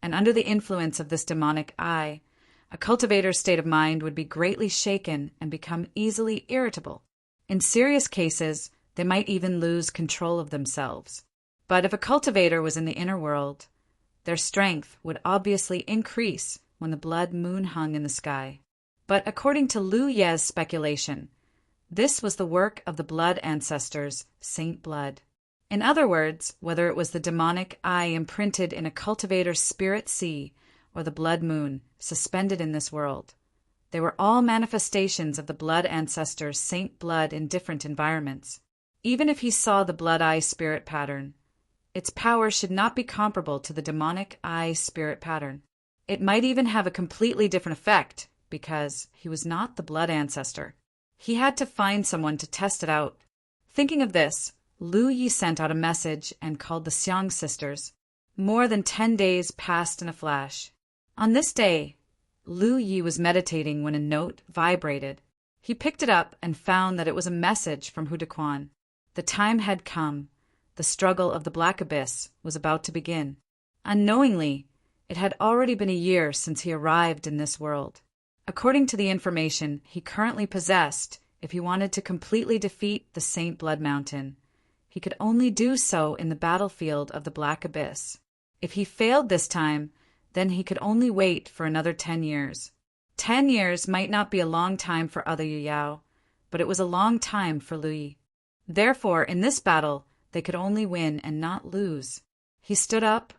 and under the influence of this demonic eye, a cultivator's state of mind would be greatly shaken and become easily irritable. In serious cases, they might even lose control of themselves. But if a cultivator was in the inner world, their strength would obviously increase when the blood moon hung in the sky. But according to Lu Ye's speculation, this was the work of the blood ancestors, Saint Blood. In other words, whether it was the demonic eye imprinted in a cultivator's spirit sea or the blood moon suspended in this world, they were all manifestations of the blood ancestors, Saint Blood, in different environments. Even if he saw the blood eye spirit pattern, its power should not be comparable to the demonic eye spirit pattern. It might even have a completely different effect, because he was not the blood ancestor. He had to find someone to test it out. Thinking of this, Lu Yi sent out a message and called the Xiang sisters. More than 10 days passed in a flash. On this day, Lu Yi was meditating when a note vibrated. He picked it up and found that it was a message from Hu Dequan. The time had come. The struggle of the Black Abyss was about to begin. Unknowingly, it had already been a year since he arrived in this world. According to the information he currently possessed, if he wanted to completely defeat the Saint Blood Mountain, he could only do so in the battlefield of the Black Abyss. If he failed this time, then he could only wait for another 10 years. 10 years might not be a long time for other Yuyao, but it was a long time for Lu Yi. Therefore, in this battle, they could only win and not lose. He stood up,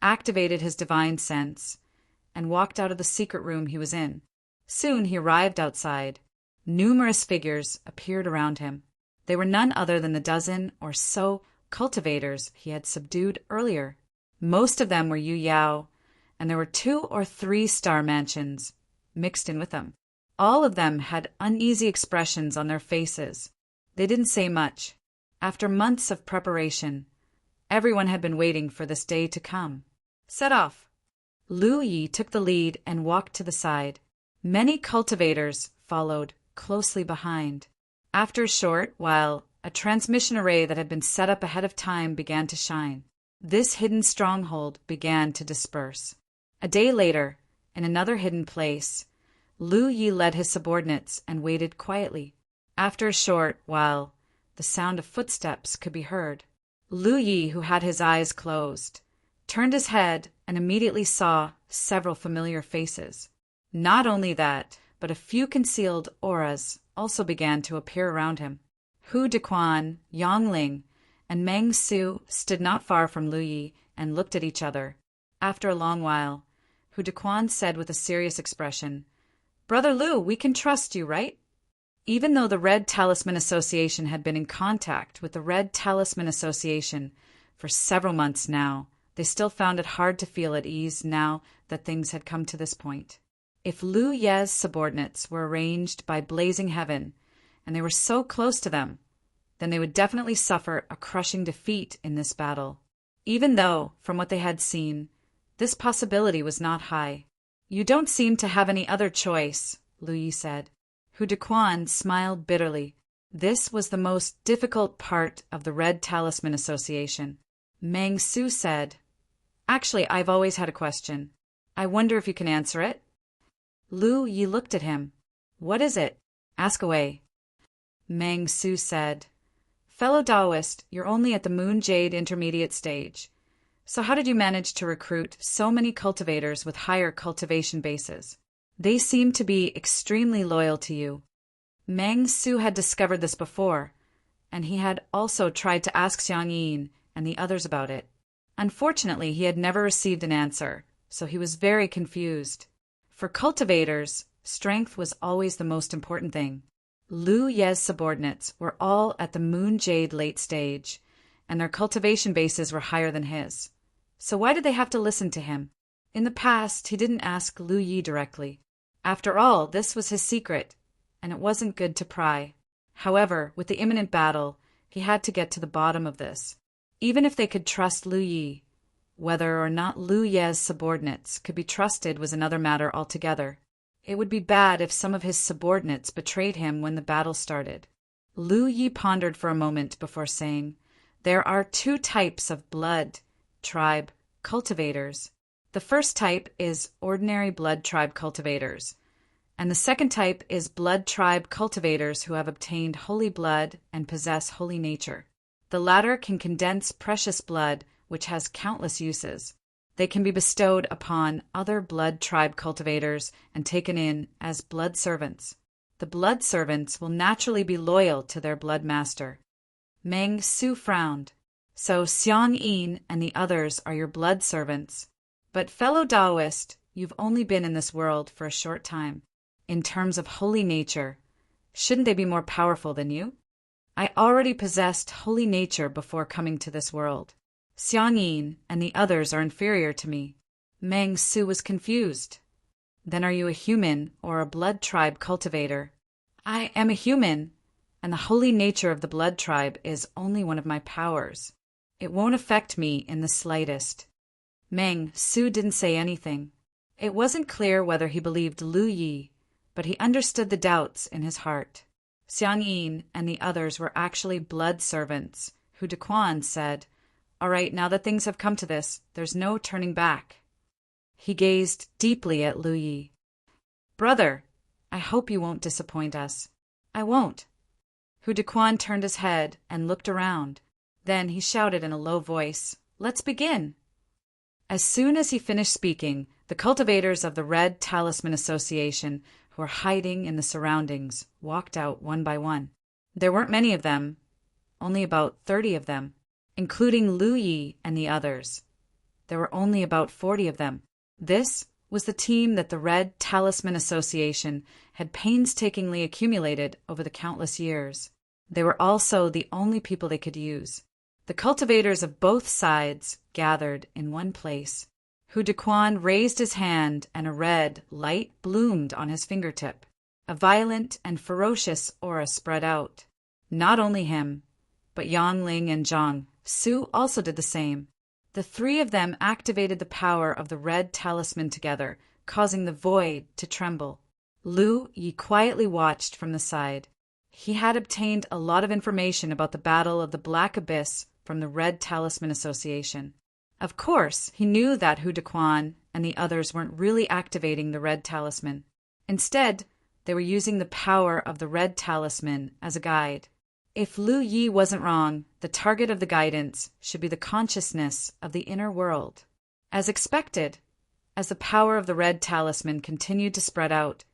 activated his divine sense, and walked out of the secret room he was in. Soon he arrived outside. Numerous figures appeared around him. They were none other than the dozen or so cultivators he had subdued earlier. Most of them were Yu Yao, and there were 2 or 3 star mansions mixed in with them. All of them had uneasy expressions on their faces. They didn't say much. After months of preparation, everyone had been waiting for this day to come. Set off. Lu Yi took the lead and walked to the side. Many cultivators followed closely behind. After a short while, a transmission array that had been set up ahead of time began to shine. This hidden stronghold began to disperse. A day later, in another hidden place, Lu Yi led his subordinates and waited quietly. After a short while, the sound of footsteps could be heard. Lu Yi, who had his eyes closed, turned his head and immediately saw several familiar faces. Not only that, but a few concealed auras also began to appear around him. Hu Dequan, Yang Ling, and Meng Su stood not far from Lu Yi and looked at each other. After a long while, Hu Dequan said with a serious expression, "Brother Lu, we can trust you, right?" Even though the Red Talisman Association had been in contact with the Red Talisman Association for several months now, they still found it hard to feel at ease now that things had come to this point. If Lu Ye's subordinates were arranged by Blazing Heaven, and they were so close to them, then they would definitely suffer a crushing defeat in this battle. Even though, from what they had seen, this possibility was not high. "You don't seem to have any other choice," Lu Yi said. Hu Dequan smiled bitterly. This was the most difficult part of the Red Talisman Association. Meng Su said, "Actually, I've always had a question. I wonder if you can answer it?" Lu Yi looked at him. "What is it? Ask away." Meng Su said, "Fellow Taoist, you're only at the Moon Jade intermediate stage. So how did you manage to recruit so many cultivators with higher cultivation bases? They seem to be extremely loyal to you." Meng Su had discovered this before, and he had also tried to ask Xiang Yin and the others about it. Unfortunately, he had never received an answer, so he was very confused. For cultivators, strength was always the most important thing. Lu Ye's subordinates were all at the Moon Jade late stage, and their cultivation bases were higher than his. So why did they have to listen to him? In the past, he didn't ask Lu Yi directly. After all, this was his secret, and it wasn't good to pry. However, with the imminent battle, he had to get to the bottom of this. Even if they could trust Lu Yi, whether or not Lu Ye's subordinates could be trusted was another matter altogether. It would be bad if some of his subordinates betrayed him when the battle started. Lu Yi pondered for a moment before saying, "There are two types of blood tribe cultivators. The first type is ordinary blood tribe cultivators, and the second type is blood tribe cultivators who have obtained holy blood and possess holy nature. The latter can condense precious blood, which has countless uses. They can be bestowed upon other blood tribe cultivators and taken in as blood servants. The blood servants will naturally be loyal to their blood master." Meng Su frowned. "So Xiang Yin and the others are your blood servants. But fellow Taoist, you've only been in this world for a short time. In terms of holy nature, shouldn't they be more powerful than you? I already possessed holy nature before coming to this world. Xiang Yin and the others are inferior to me." Meng Su was confused. "Then are you a human or a blood tribe cultivator?" "I am a human, and the holy nature of the blood tribe is only one of my powers. It won't affect me in the slightest." Meng Su didn't say anything. It wasn't clear whether he believed Lu Yi, but he understood the doubts in his heart. Xiang Yin and the others were actually blood servants, who Daquan said, "All right, now that things have come to this, there's no turning back." He gazed deeply at Lu Yi. "Brother, I hope you won't disappoint us." "I won't." Hu Daquan turned his head and looked around. Then he shouted in a low voice, "Let's begin." As soon as he finished speaking, the cultivators of the Red Talisman Association, who were hiding in the surroundings, walked out one by one. There weren't many of them, only about 30 of them, including Lu Yi and the others. There were only about 40 of them. This was the team that the Red Talisman Association had painstakingly accumulated over the countless years. They were also the only people they could use. The cultivators of both sides gathered in one place. Hu Daquan raised his hand and a red light bloomed on his fingertip. A violent and ferocious aura spread out. Not only him, but Yang Ling and Zhang Su also did the same. The three of them activated the power of the Red Talisman together, causing the void to tremble. Lu Yi quietly watched from the side. He had obtained a lot of information about the Battle of the Black Abyss from the Red Talisman Association. Of course, he knew that Hu Daquan and the others weren't really activating the Red Talisman. Instead, they were using the power of the Red Talisman as a guide. If Lu Yi wasn't wrong, the target of the guidance should be the consciousness of the inner world. As expected, as the power of the Red Talisman continued to spread out,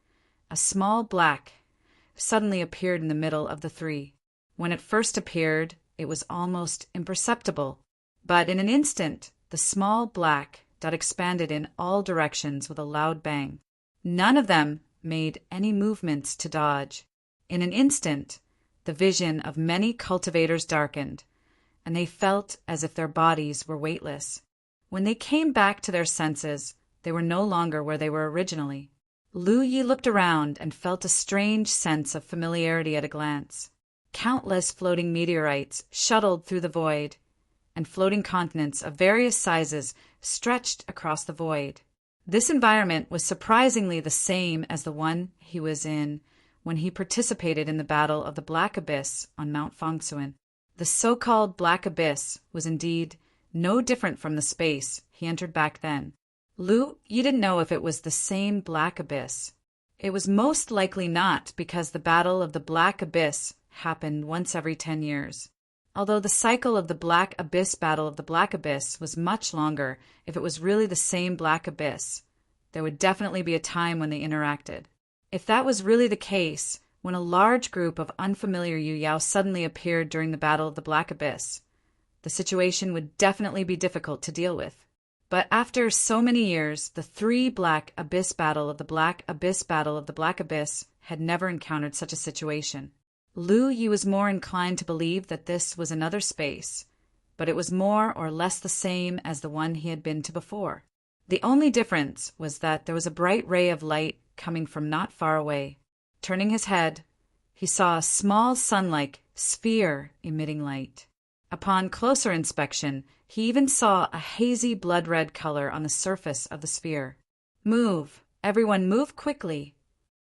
a small black suddenly appeared in the middle of the three. When it first appeared, it was almost imperceptible, but in an instant, the small black dot expanded in all directions with a loud bang. None of them made any movements to dodge. In an instant, the vision of many cultivators darkened, and they felt as if their bodies were weightless. When they came back to their senses, they were no longer where they were originally. Lu Yi looked around and felt a strange sense of familiarity at a glance. Countless floating meteorites shuttled through the void, and floating continents of various sizes stretched across the void. This environment was surprisingly the same as the one he was in when he participated in the Battle of the Black Abyss on Mount Fangsuan. The so-called Black Abyss was indeed no different from the space he entered back then. Lu, you didn't know if it was the same Black Abyss. It was most likely not, because the Battle of the Black Abyss happened once every 10 years. Although the cycle of the Black Abyss Battle of the Black Abyss was much longer, if it was really the same Black Abyss, there would definitely be a time when they interacted. If that was really the case, when a large group of unfamiliar Yu Yao suddenly appeared during the Battle of the Black Abyss, the situation would definitely be difficult to deal with. But after so many years, the three Black Abyss Battle of the Black Abyss Battle of the Black Abyss had never encountered such a situation. Lu Yi was more inclined to believe that this was another space, but it was more or less the same as the one he had been to before. The only difference was that there was a bright ray of light coming from not far away. Turning his head, he saw a small sun-like sphere emitting light. Upon closer inspection, he even saw a hazy blood-red color on the surface of the sphere. "Move! Everyone move quickly!"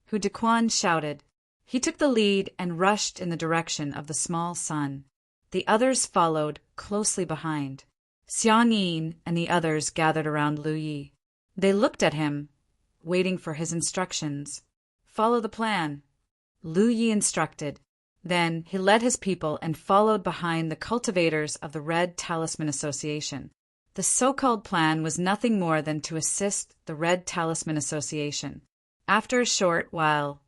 Hu Dequan shouted. He took the lead and rushed in the direction of the small sun. The others followed closely behind. Xiang Yin and the others gathered around Lu Yi. They looked at him, waiting for his instructions. "Follow the plan," Lu Yi instructed. Then he led his people and followed behind the cultivators of the Red Talisman Association. The so-called plan was nothing more than to assist the Red Talisman Association. After a short while,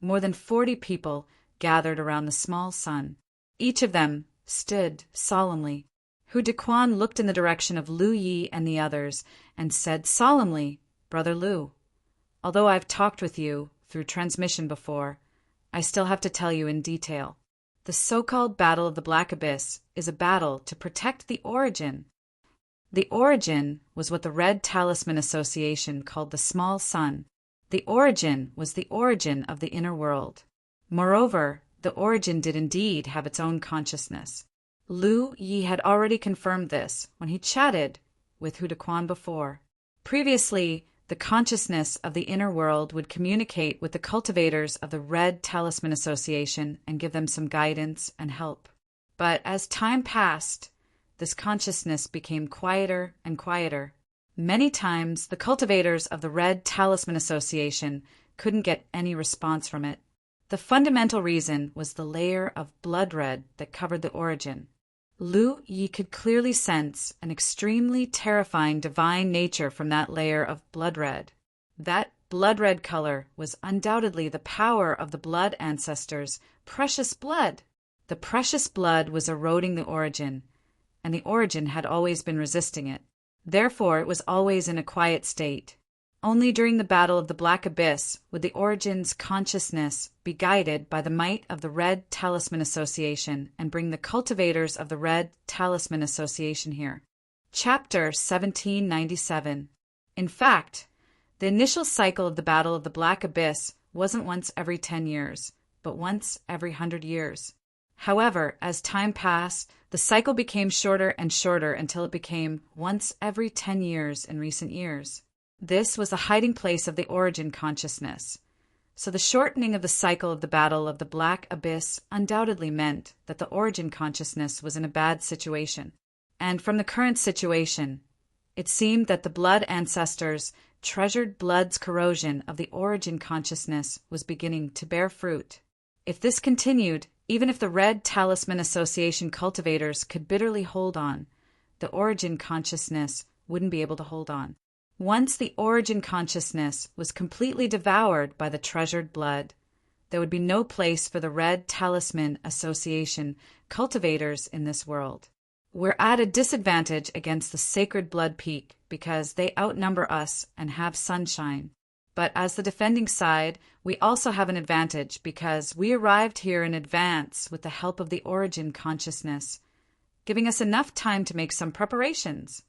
more than 40 people gathered around the small sun. Each of them stood solemnly. Hu Dequan looked in the direction of Lu Yi and the others and said solemnly, "Brother Lu, although I've talked with you through transmission before, I still have to tell you in detail. The so-called Battle of the Black Abyss is a battle to protect the origin." The origin was what the Red Talisman Association called the small sun. The origin was the origin of the inner world. Moreover, the origin did indeed have its own consciousness. Lu Yi had already confirmed this when he chatted with Hu Dequan before. Previously, the consciousness of the inner world would communicate with the cultivators of the Red Talisman Association and give them some guidance and help. But as time passed, this consciousness became quieter and quieter. Many times, the cultivators of the Red Talisman Association couldn't get any response from it. The fundamental reason was the layer of blood red that covered the origin. Lu Yi could clearly sense an extremely terrifying divine nature from that layer of blood red. That blood red color was undoubtedly the power of the blood ancestors' precious blood. The precious blood was eroding the origin, and the origin had always been resisting it. Therefore, it was always in a quiet state. Only during the Battle of the Black Abyss would the Origin's consciousness be guided by the might of the Red Talisman Association and bring the cultivators of the Red Talisman Association here. Chapter 1797. In fact, the initial cycle of the Battle of the Black Abyss wasn't once every 10 years, but once every 100 years. However, as time passed, the cycle became shorter and shorter until it became once every 10 years in recent years. This was the hiding place of the origin consciousness. So the shortening of the cycle of the Battle of the Black Abyss undoubtedly meant that the origin consciousness was in a bad situation. And from the current situation, it seemed that the blood ancestors' treasured blood's corrosion of the origin consciousness was beginning to bear fruit. If this continued, even if the Red Talisman Association cultivators could bitterly hold on, the origin consciousness wouldn't be able to hold on. Once the origin consciousness was completely devoured by the treasured blood, there would be no place for the Red Talisman Association cultivators in this world. We're at a disadvantage against the Sacred Blood Peak because they outnumber us and have sunshine. But as the defending side, we also have an advantage because we arrived here in advance with the help of the origin consciousness, giving us enough time to make some preparations.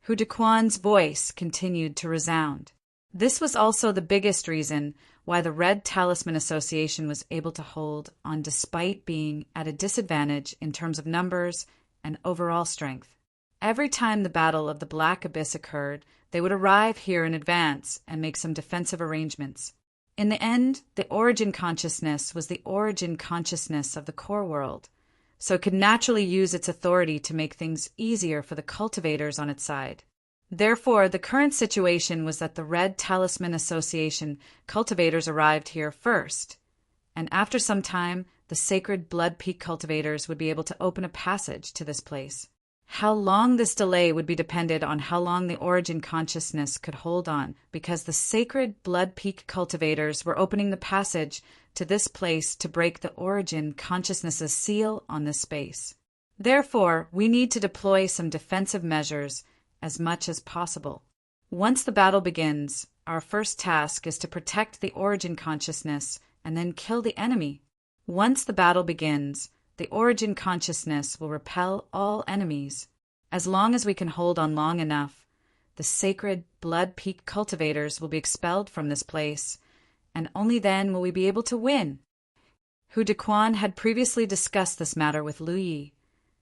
Hu Dequan's voice continued to resound. This was also the biggest reason why the Red Talisman Association was able to hold on despite being at a disadvantage in terms of numbers and overall strength. Every time the Battle of the Black Abyss occurred, they would arrive here in advance and make some defensive arrangements. In the end, the origin consciousness was the origin consciousness of the core world, so it could naturally use its authority to make things easier for the cultivators on its side. Therefore, the current situation was that the Red Talisman Association cultivators arrived here first, and after some time, the sacred Blood Peak cultivators would be able to open a passage to this place. How long this delay would be depended on how long the origin consciousness could hold on, because the sacred Blood Peak cultivators were opening the passage to this place to break the origin consciousness's seal on this space. Therefore, we need to deploy some defensive measures as much as possible. Once the battle begins, our first task is to protect the origin consciousness and then kill the enemy. Once the battle begins, the origin consciousness will repel all enemies. As long as we can hold on long enough, the sacred Blood Peak cultivators will be expelled from this place, and only then will we be able to win. Hu Dequan had previously discussed this matter with Lu Yi,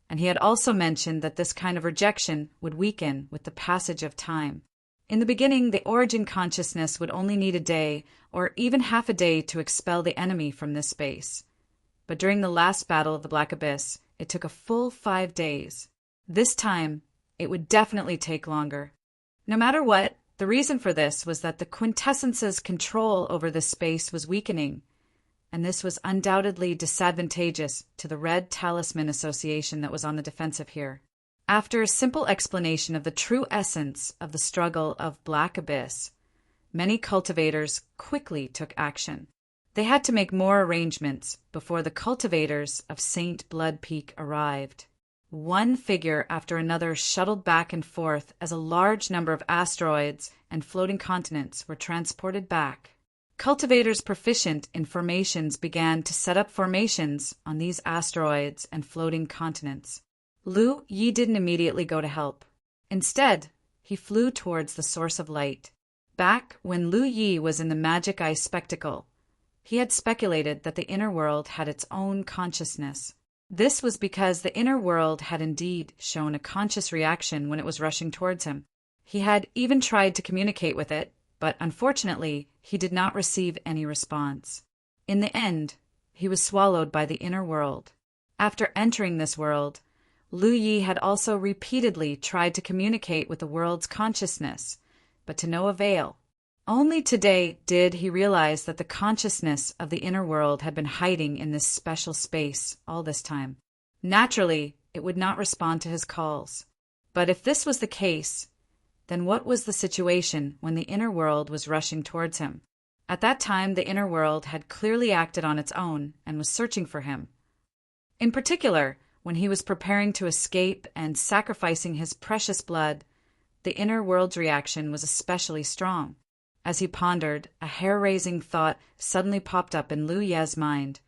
and he had also mentioned that this kind of rejection would weaken with the passage of time. In the beginning, the origin consciousness would only need a day or even half a day to expel the enemy from this space. But during the last battle of the Black Abyss, it took a full 5 days. This time, it would definitely take longer. No matter what, the reason for this was that the quintessence's control over this space was weakening, and this was undoubtedly disadvantageous to the Red Talisman Association that was on the defensive here. After a simple explanation of the true essence of the struggle of Black Abyss, many cultivators quickly took action. They had to make more arrangements before the cultivators of Saint Blood Peak arrived. One figure after another shuttled back and forth as a large number of asteroids and floating continents were transported back. Cultivators proficient in formations began to set up formations on these asteroids and floating continents. Lu Yi didn't immediately go to help. Instead, he flew towards the source of light. Back when Lu Yi was in the Magic Eye Spectacle, he had speculated that the inner world had its own consciousness. This was because the inner world had indeed shown a conscious reaction when it was rushing towards him. He had even tried to communicate with it, but unfortunately, he did not receive any response. In the end, he was swallowed by the inner world. After entering this world, Lu Yi had also repeatedly tried to communicate with the world's consciousness, but to no avail. Only today did he realize that the consciousness of the inner world had been hiding in this special space all this time. Naturally, it would not respond to his calls. But if this was the case, then what was the situation when the inner world was rushing towards him? At that time, the inner world had clearly acted on its own and was searching for him. In particular, when he was preparing to escape and sacrificing his precious blood, the inner world's reaction was especially strong. As he pondered, a hair-raising thought suddenly popped up in Lu Ye's mind.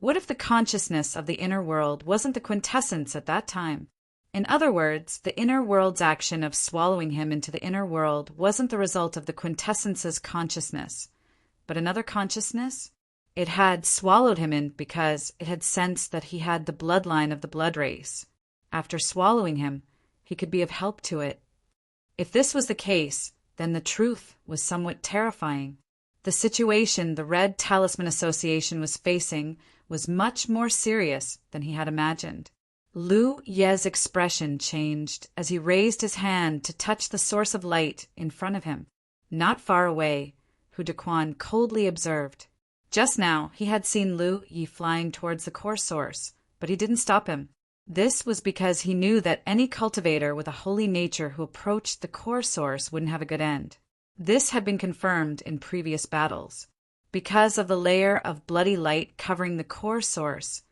What if the consciousness of the inner world wasn't the quintessence at that time? In other words, the inner world's action of swallowing him into the inner world wasn't the result of the quintessence's consciousness, but another consciousness? It had swallowed him in because it had sensed that he had the bloodline of the blood race. After swallowing him, he could be of help to it. If this was the case, then the truth was somewhat terrifying. The situation the Red Talisman Association was facing was much more serious than he had imagined. Lu Ye's expression changed as he raised his hand to touch the source of light in front of him. Not far away, Hu Dequan coldly observed. Just now, he had seen Lu Yi flying towards the core source, but he didn't stop him. This was because he knew that any cultivator with a holy nature who approached the core source wouldn't have a good end. This had been confirmed in previous battles. Because of the layer of bloody light covering the core source,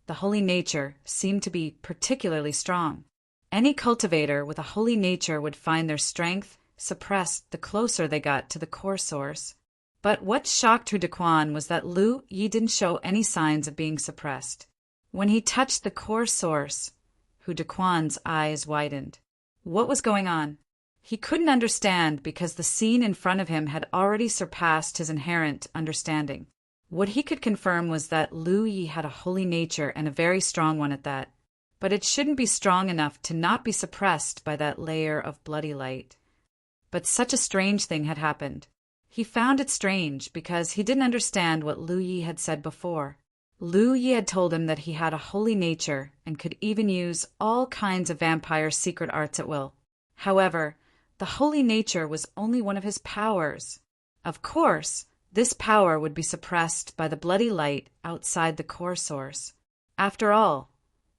the holy nature seemed to be particularly strong. Any cultivator with a holy nature would find their strength suppressed the closer they got to the core source. But what shocked Hu Dequan was that Lu Yi didn't show any signs of being suppressed. When he touched the core source, Hu Dequan's eyes widened. What was going on? He couldn't understand because the scene in front of him had already surpassed his inherent understanding. What he could confirm was that Lu Yi had a holy nature and a very strong one at that. But it shouldn't be strong enough to not be suppressed by that layer of bloody light. But such a strange thing had happened. He found it strange because he didn't understand what Lu Yi had said before. Lu Yi had told him that he had a holy nature and could even use all kinds of vampire secret arts at will. However, the holy nature was only one of his powers. Of course, this power would be suppressed by the bloody light outside the core source. After all,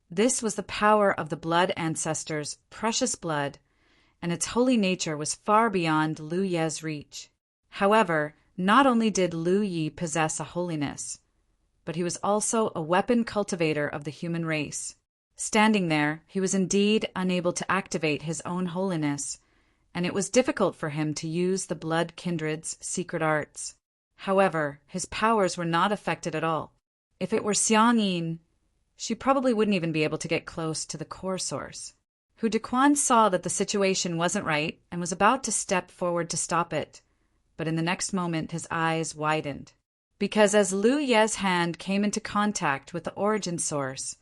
this was the power of the blood ancestors' precious blood, and its holy nature was far beyond Lu Ye's reach. However, not only did Lu Yi possess a holiness, but he was also a weapon cultivator of the human race. Standing there, he was indeed unable to activate his own holiness, and it was difficult for him to use the blood kindred's secret arts. However, his powers were not affected at all. If it were Xiang Yin, she probably wouldn't even be able to get close to the core source. Hu Dequan saw that the situation wasn't right and was about to step forward to stop it, but in the next moment his eyes widened. Because as Lu Ye's hand came into contact with the origin source,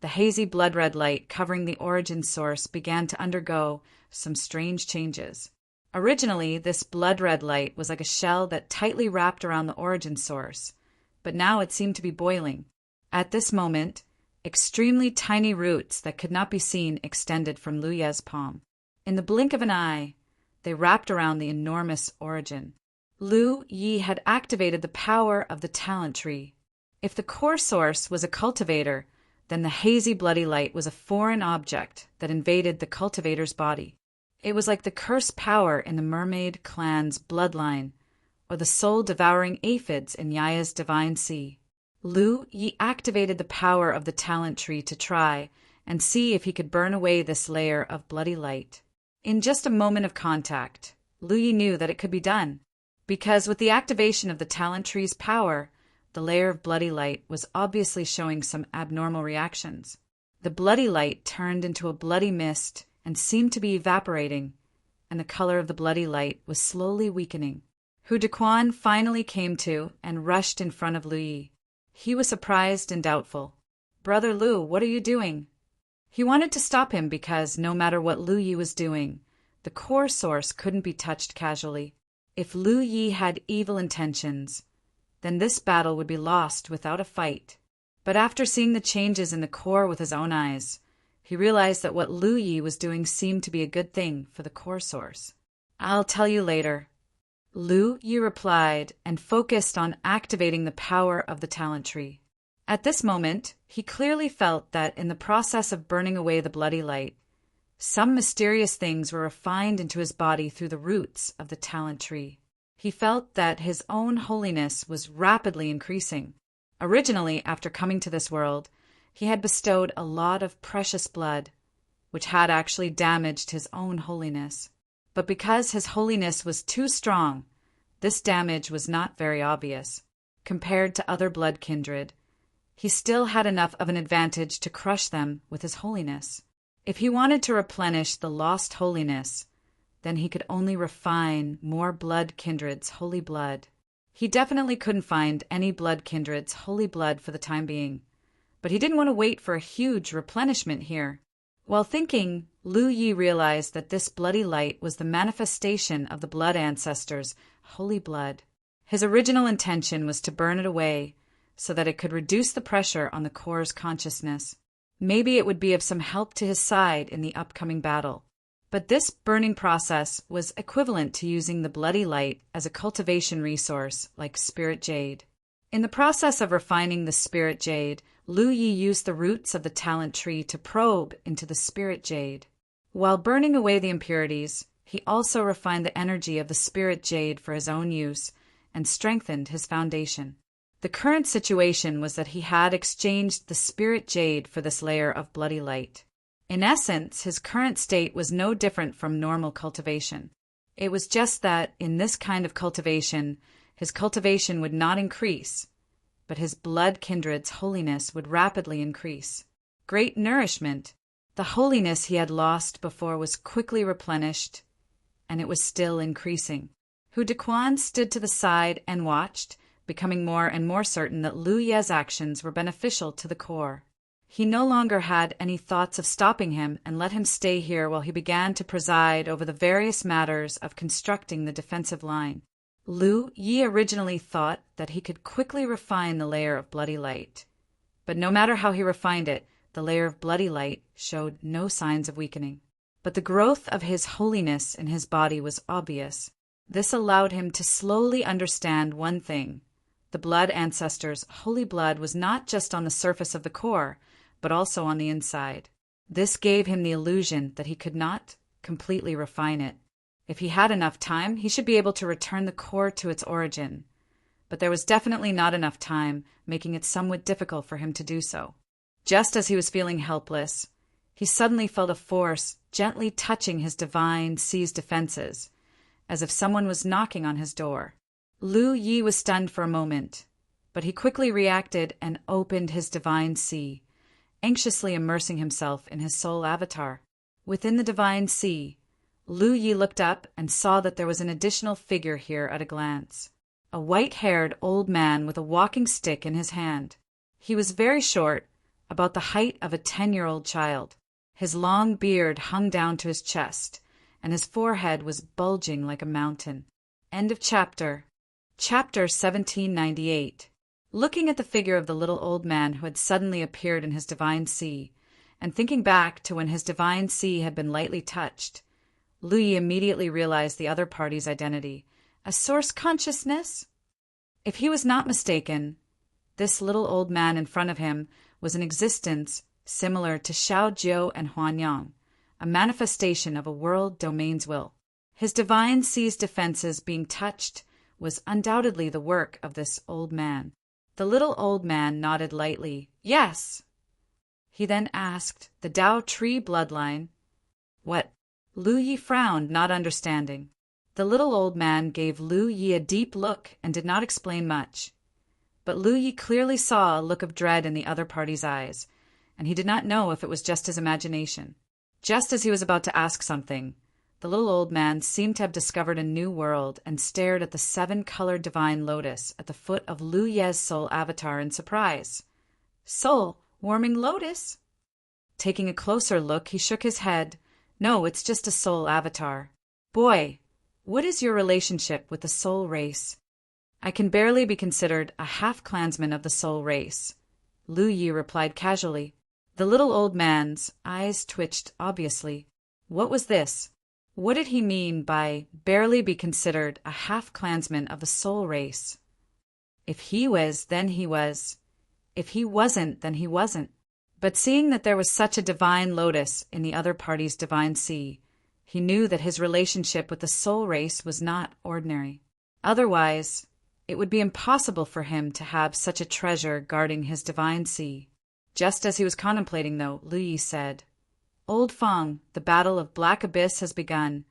the hazy blood-red light covering the origin source began to undergo some strange changes. Originally, this blood-red light was like a shell that tightly wrapped around the origin source, but now it seemed to be boiling. At this moment, extremely tiny roots that could not be seen extended from Lu Ye's palm. In the blink of an eye, they wrapped around the enormous origin. Lu Yi had activated the power of the talent tree. If the core source was a cultivator, then the hazy bloody light was a foreign object that invaded the cultivator's body. It was like the cursed power in the mermaid clan's bloodline, or the soul-devouring aphids in Yaya's divine sea. Lu Yi activated the power of the talent tree to try and see if he could burn away this layer of bloody light. In just a moment of contact, Lu Yi knew that it could be done, because with the activation of the talent tree's power, the layer of bloody light was obviously showing some abnormal reactions. The bloody light turned into a bloody mist and seemed to be evaporating, and the color of the bloody light was slowly weakening. Hu Dequan finally came to and rushed in front of Lu Yi. He was surprised and doubtful. "Brother Lu, what are you doing?" He wanted to stop him because no matter what Lu Yi was doing, the core source couldn't be touched casually. If Lu Yi had evil intentions, then this battle would be lost without a fight. But after seeing the changes in the core with his own eyes, he realized that what Lu Yi was doing seemed to be a good thing for the core source. "I'll tell you later," Lu Yi replied and focused on activating the power of the talent tree. At this moment, he clearly felt that in the process of burning away the bloody light, some mysterious things were refined into his body through the roots of the talent tree. He felt that his own holiness was rapidly increasing. Originally, after coming to this world, he had bestowed a lot of precious blood, which had actually damaged his own holiness. But because his holiness was too strong, this damage was not very obvious. Compared to other blood kindred, he still had enough of an advantage to crush them with his holiness. If he wanted to replenish the lost holiness, then he could only refine more blood kindred's holy blood. He definitely couldn't find any blood kindred's holy blood for the time being, but he didn't want to wait for a huge replenishment here. While thinking, Lu Yi realized that this bloody light was the manifestation of the blood ancestors' holy blood. His original intention was to burn it away so that it could reduce the pressure on the core's consciousness. Maybe it would be of some help to his side in the upcoming battle. But this burning process was equivalent to using the bloody light as a cultivation resource like spirit jade. In the process of refining the spirit jade, Lu Yi used the roots of the talent tree to probe into the spirit jade. While burning away the impurities, he also refined the energy of the spirit jade for his own use and strengthened his foundation. The current situation was that he had exchanged the spirit jade for this layer of bloody light. In essence, his current state was no different from normal cultivation. It was just that, in this kind of cultivation, his cultivation would not increase, but his blood kindred's holiness would rapidly increase. Great nourishment! The holiness he had lost before was quickly replenished, and it was still increasing. Hu Dequan stood to the side and watched, becoming more and more certain that Lu Ye's actions were beneficial to the core. He no longer had any thoughts of stopping him and let him stay here while he began to preside over the various matters of constructing the defensive line. Lu Yi originally thought that he could quickly refine the layer of bloody light. But no matter how he refined it, the layer of bloody light showed no signs of weakening. But the growth of his holiness in his body was obvious. This allowed him to slowly understand one thing. The blood ancestors' holy blood was not just on the surface of the core, but also on the inside. This gave him the illusion that he could not completely refine it. If he had enough time, he should be able to return the core to its origin. But there was definitely not enough time, making it somewhat difficult for him to do so. Just as he was feeling helpless, he suddenly felt a force gently touching his divine Si's defenses, as if someone was knocking on his door. Lu Yi was stunned for a moment, but he quickly reacted and opened his divine Si, anxiously immersing himself in his soul avatar. Within the divine Si, Lu Yi looked up and saw that there was an additional figure here at a glance. A white-haired old man with a walking stick in his hand. He was very short, about the height of a 10-year-old child. His long beard hung down to his chest, and his forehead was bulging like a mountain. End of chapter. Chapter 1798. Looking at the figure of the little old man who had suddenly appeared in his divine Si, and thinking back to when his divine Si had been lightly touched, Lu Yi immediately realized the other party's identity, a source consciousness. If he was not mistaken, this little old man in front of him was an existence similar to Xiao Jiu and Huanyang, a manifestation of a world domain's will. His divine Si's defenses being touched was undoubtedly the work of this old man. The little old man nodded lightly. Yes. He then asked the Dao tree bloodline. What? Lu Yi frowned, not understanding. The little old man gave Lu Yi a deep look and did not explain much. But Lu Yi clearly saw a look of dread in the other party's eyes, and he did not know if it was just his imagination. Just as he was about to ask something, the little old man seemed to have discovered a new world and stared at the 7-colored divine lotus at the foot of Lu Ye's soul avatar in surprise. Soul, warming lotus? Taking a closer look, he shook his head. No, it's just a soul avatar. Boy, what is your relationship with the soul race? I can barely be considered a half-clansman of the soul race, Lu Yi replied casually. The little old man's eyes twitched obviously. What was this? What did he mean by barely be considered a half-clansman of the soul race? If he was, then he was. If he wasn't, then he wasn't. But seeing that there was such a divine lotus in the other party's divine Si, he knew that his relationship with the soul race was not ordinary. Otherwise, it would be impossible for him to have such a treasure guarding his divine Si. Just as he was contemplating, though, Lu Yi said, Old Feng, the battle of Black Abyss has begun,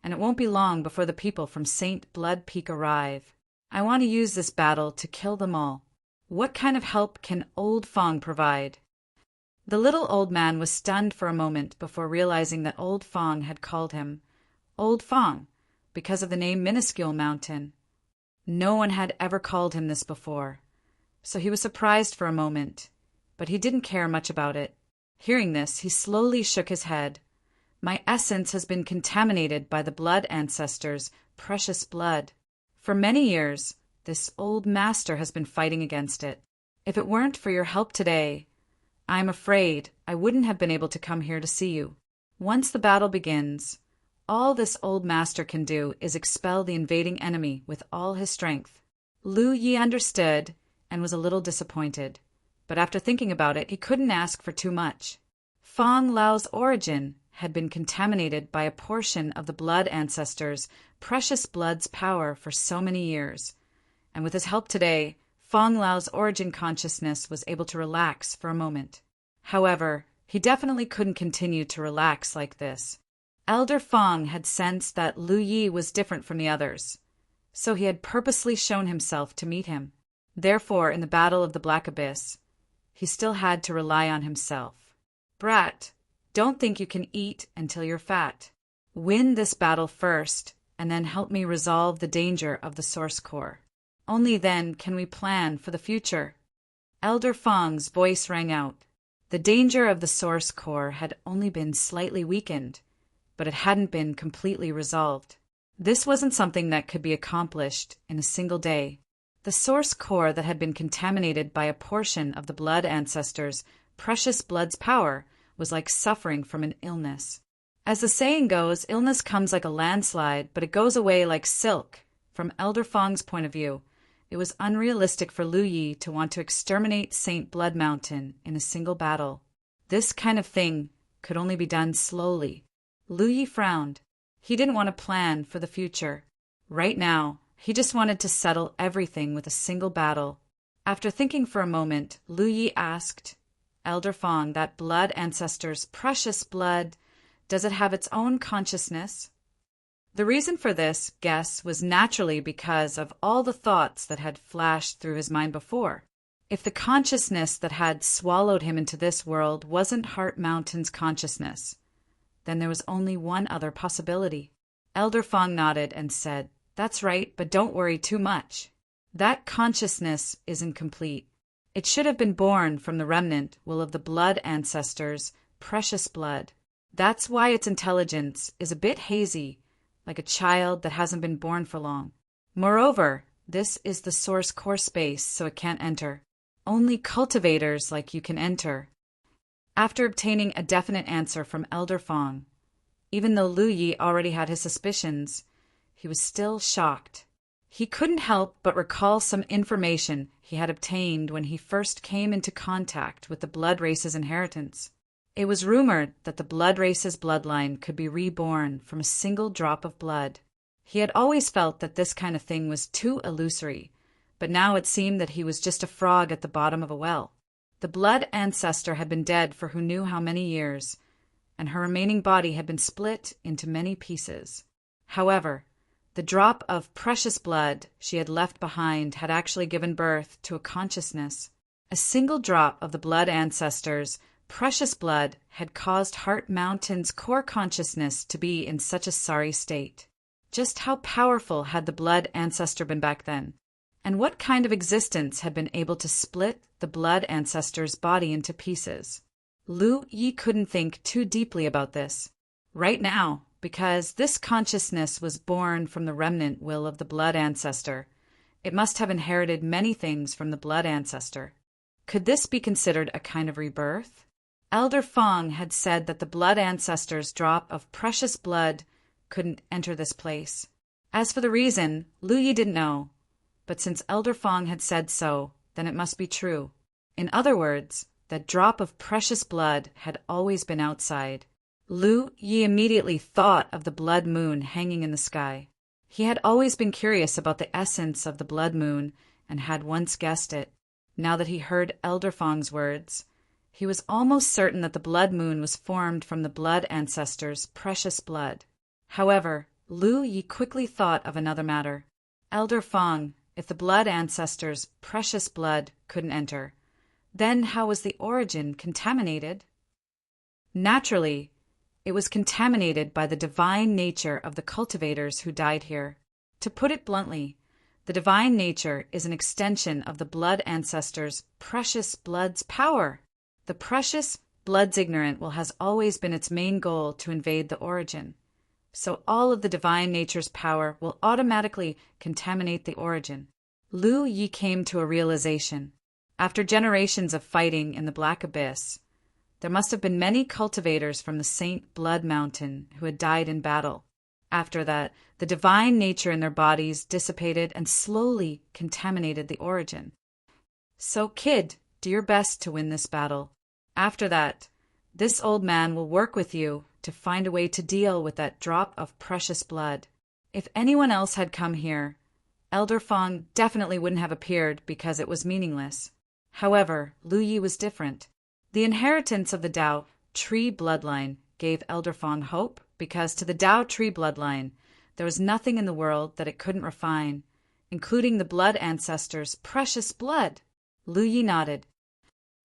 and it won't be long before the people from Saint Blood Peak arrive. I want to use this battle to kill them all. What kind of help can Old Feng provide? The little old man was stunned for a moment before realizing that Old Feng had called him Old Feng because of the name Minuscule Mountain. No one had ever called him this before, so he was surprised for a moment, but he didn't care much about it. Hearing this, he slowly shook his head. My essence has been contaminated by the blood ancestors' precious blood. For many years, this old master has been fighting against it. If it weren't for your help today, I'm afraid I wouldn't have been able to come here to see you. Once the battle begins, all this old master can do is expel the invading enemy with all his strength. Lu Yi understood and was a little disappointed. But after thinking about it, he couldn't ask for too much. Feng Lao's origin had been contaminated by a portion of the blood ancestors' precious blood's power for so many years, and with his help today, Feng Lao's origin consciousness was able to relax for a moment. However, he definitely couldn't continue to relax like this. Elder Feng had sensed that Lu Yi was different from the others, so he had purposely shown himself to meet him. Therefore, in the Battle of the Black Abyss, he still had to rely on himself. Brat, don't think you can eat until you're fat. Win this battle first, and then help me resolve the danger of the source core. Only then can we plan for the future. Elder Feng's voice rang out. The danger of the source core had only been slightly weakened, but it hadn't been completely resolved. This wasn't something that could be accomplished in a single day. The source core that had been contaminated by a portion of the blood ancestors' precious blood's power was like suffering from an illness. As the saying goes, illness comes like a landslide, but it goes away like silk. From Elder Fong's point of view, it was unrealistic for Lu Yi to want to exterminate Saint Blood Mountain in a single battle. This kind of thing could only be done slowly. Lu Yi frowned. He didn't want to plan for the future. Right now, he just wanted to settle everything with a single battle. After thinking for a moment, Lu Yi asked Elder Fong, that blood ancestor's precious blood, does it have its own consciousness? The reason for this guess was naturally because of all the thoughts that had flashed through his mind before. If the consciousness that had swallowed him into this world wasn't Heart Mountain's consciousness, then there was only one other possibility. Elder Fong nodded and said, "That's right, but don't worry too much. That consciousness isn't complete. It should have been born from the remnant will of the blood ancestors' precious blood. That's why its intelligence is a bit hazy, like a child that hasn't been born for long. Moreover, this is the source core space, so it can't enter. Only cultivators like you can enter." After obtaining a definite answer from Elder Fong, even though Lu Yi already had his suspicions, he was still shocked. He couldn't help but recall some information he had obtained when he first came into contact with the blood race's inheritance. It was rumored that the blood race's bloodline could be reborn from a single drop of blood. He had always felt that this kind of thing was too illusory, but now it seemed that he was just a frog at the bottom of a well. The blood ancestor had been dead for who knew how many years, and her remaining body had been split into many pieces. However, the drop of precious blood she had left behind had actually given birth to a consciousness. A single drop of the blood ancestors' precious blood had caused Heart Mountain's core consciousness to be in such a sorry state. Just how powerful had the blood ancestor been back then? And what kind of existence had been able to split the blood ancestor's body into pieces? Lu Yi couldn't think too deeply about this right now, because this consciousness was born from the remnant will of the blood ancestor. It must have inherited many things from the blood ancestor. Could this be considered a kind of rebirth? Elder Fong had said that the blood ancestor's drop of precious blood couldn't enter this place. As for the reason, Lu Yi didn't know, but since Elder Fong had said so, then it must be true. In other words, that drop of precious blood had always been outside. Lu Yi immediately thought of the blood moon hanging in the sky. He had always been curious about the essence of the blood moon and had once guessed it. Now that he heard Elder Fong's words, he was almost certain that the blood moon was formed from the blood ancestor's precious blood. However, Lu Yi quickly thought of another matter. Elder Fong, if the blood ancestor's precious blood couldn't enter, then how was the origin contaminated? Naturally, it was contaminated by the divine nature of the cultivators who died here. To put it bluntly, the divine nature is an extension of the blood ancestor's precious blood's power. The precious blood's ignorant will has always been its main goal to invade the origin. So all of the divine nature's power will automatically contaminate the origin. Lu Yi came to a realization. After generations of fighting in the Black Abyss, there must have been many cultivators from the Saint Blood Mountain who had died in battle. After that, the divine nature in their bodies dissipated and slowly contaminated the origin. So, kid, do your best to win this battle. After that, this old man will work with you to find a way to deal with that drop of precious blood. If anyone else had come here, Elder Fong definitely wouldn't have appeared because it was meaningless. However, Lu Yi was different. The inheritance of the Dao tree bloodline gave Elder Fong hope because to the Dao tree bloodline, there was nothing in the world that it couldn't refine, including the blood ancestors' precious blood. Lu Yi nodded.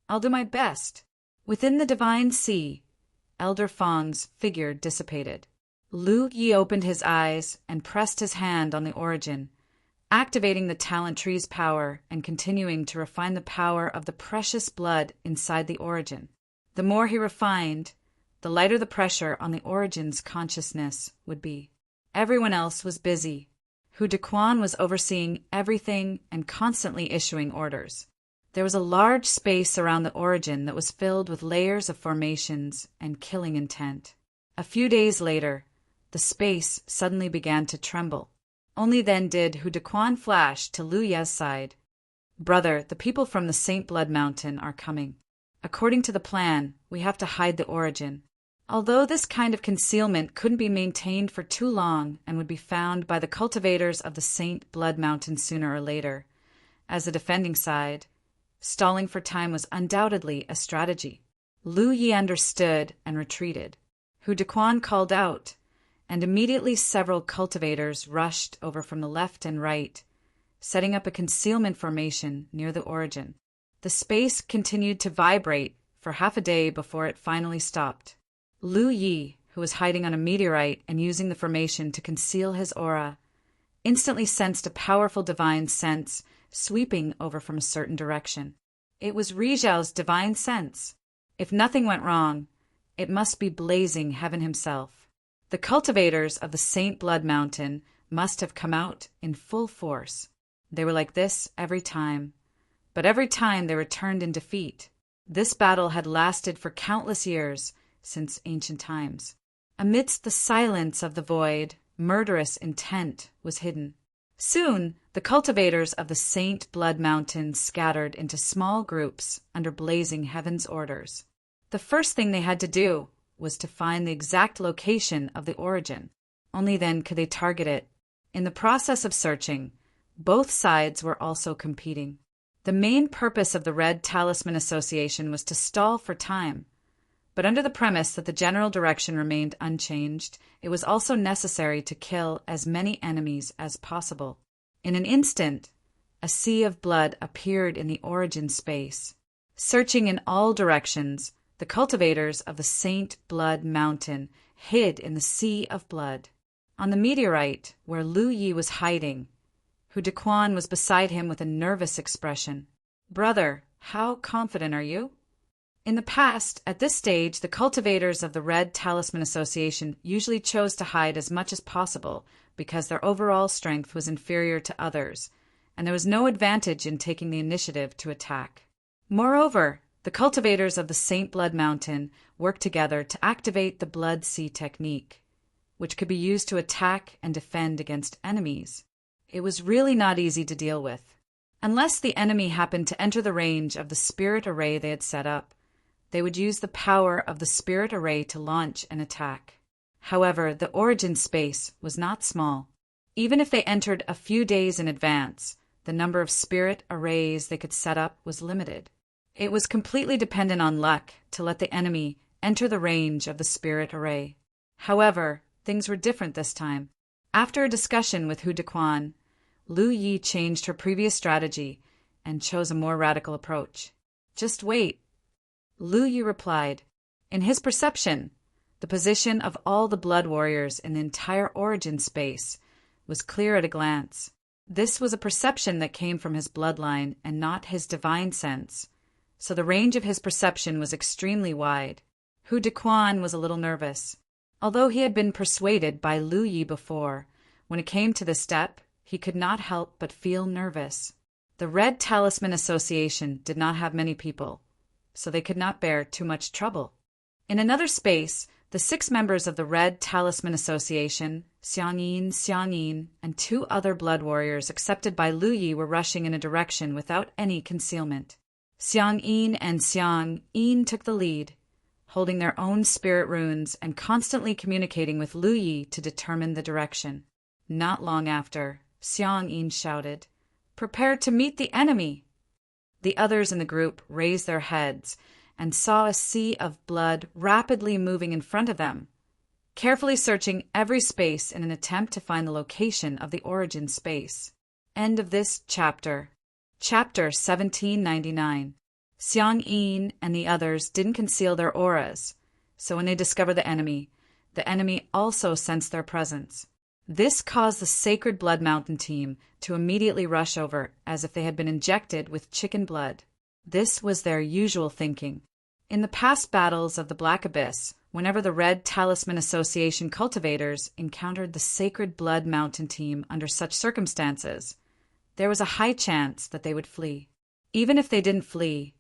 "I'll do my best." Within the divine sea, Elder Fong's figure dissipated. Lu Yi opened his eyes and pressed his hand on the origin, activating the talent tree's power and continuing to refine the power of the precious blood inside the origin. The more he refined, the lighter the pressure on the origin's consciousness would be. Everyone else was busy. Hu Dequan was overseeing everything and constantly issuing orders. There was a large space around the origin that was filled with layers of formations and killing intent. A few days later, the space suddenly began to tremble. Only then did Hu Dequan flash to Lu Ye's side. "Brother, the people from the Saint Blood Mountain are coming. According to the plan, we have to hide the origin. Although this kind of concealment couldn't be maintained for too long and would be found by the cultivators of the Saint Blood Mountain sooner or later, as the defending side, stalling for time was undoubtedly a strategy." Lu Yi understood and retreated. Hu Dequan called out, and immediately several cultivators rushed over from the left and right, setting up a concealment formation near the origin. The space continued to vibrate for half a day before it finally stopped. Lu Yi, who was hiding on a meteorite and using the formation to conceal his aura, instantly sensed a powerful divine sense sweeping over from a certain direction. It was Rizhao's divine sense. If nothing went wrong, it must be blazing heaven himself. The cultivators of the Saint Blood Mountain must have come out in full force. They were like this every time, but every time they returned in defeat. This battle had lasted for countless years, since ancient times. Amidst the silence of the void, murderous intent was hidden. Soon, the cultivators of the Saint Blood Mountain scattered into small groups under blazing heaven's orders. The first thing they had to do was to find the exact location of the origin. Only then could they target it. In the process of searching, both sides were also competing. The main purpose of the Red Talisman Association was to stall for time. But under the premise that the general direction remained unchanged, it was also necessary to kill as many enemies as possible. In an instant, a sea of blood appeared in the origin space. Searching in all directions, the cultivators of the Saint Blood Mountain hid in the sea of blood. On the meteorite, where Lu Yi was hiding, Hu Dequan was beside him with a nervous expression. "Brother, how confident are you?" In the past, at this stage, the cultivators of the Red Talisman Association usually chose to hide as much as possible because their overall strength was inferior to others, and there was no advantage in taking the initiative to attack. Moreover, the cultivators of the Saint Blood Mountain worked together to activate the Blood Sea technique, which could be used to attack and defend against enemies. It was really not easy to deal with. Unless the enemy happened to enter the range of the spirit array they had set up, they would use the power of the spirit array to launch an attack. However, the origin space was not small. Even if they entered a few days in advance, the number of spirit arrays they could set up was limited. It was completely dependent on luck to let the enemy enter the range of the spirit array. However, things were different this time. After a discussion with Hu Dequan, Lu Yi changed her previous strategy and chose a more radical approach. "Just wait," Lu Yi replied. In his perception, the position of all the blood warriors in the entire origin space was clear at a glance. This was a perception that came from his bloodline and not his divine sense, so the range of his perception was extremely wide. Hu Dequan was a little nervous. Although he had been persuaded by Lu Yi before, when it came to this step, he could not help but feel nervous. The Red Talisman Association did not have many people, so they could not bear too much trouble. In another space, the 6 members of the Red Talisman Association, Xiang Yin, and 2 other blood warriors accepted by Lu Yi were rushing in a direction without any concealment. Xiang Yin and Xiang Yin took the lead, holding their own spirit runes and constantly communicating with Lu Yi to determine the direction. Not long after, Xiang Yin shouted, "Prepare to meet the enemy!" The others in the group raised their heads and saw a sea of blood rapidly moving in front of them, carefully searching every space in an attempt to find the location of the origin space. End of this chapter. Chapter 1799. Xiang Yin and the others didn't conceal their auras, so when they discovered the enemy also sensed their presence. This caused the Sacred Blood Mountain team to immediately rush over as if they had been injected with chicken blood. This was their usual thinking. In the past battles of the Black Abyss, Whenever the Red Talisman Association cultivators encountered the Sacred Blood Mountain team under such circumstances, there was a high chance that they would flee. Even if they didn't flee,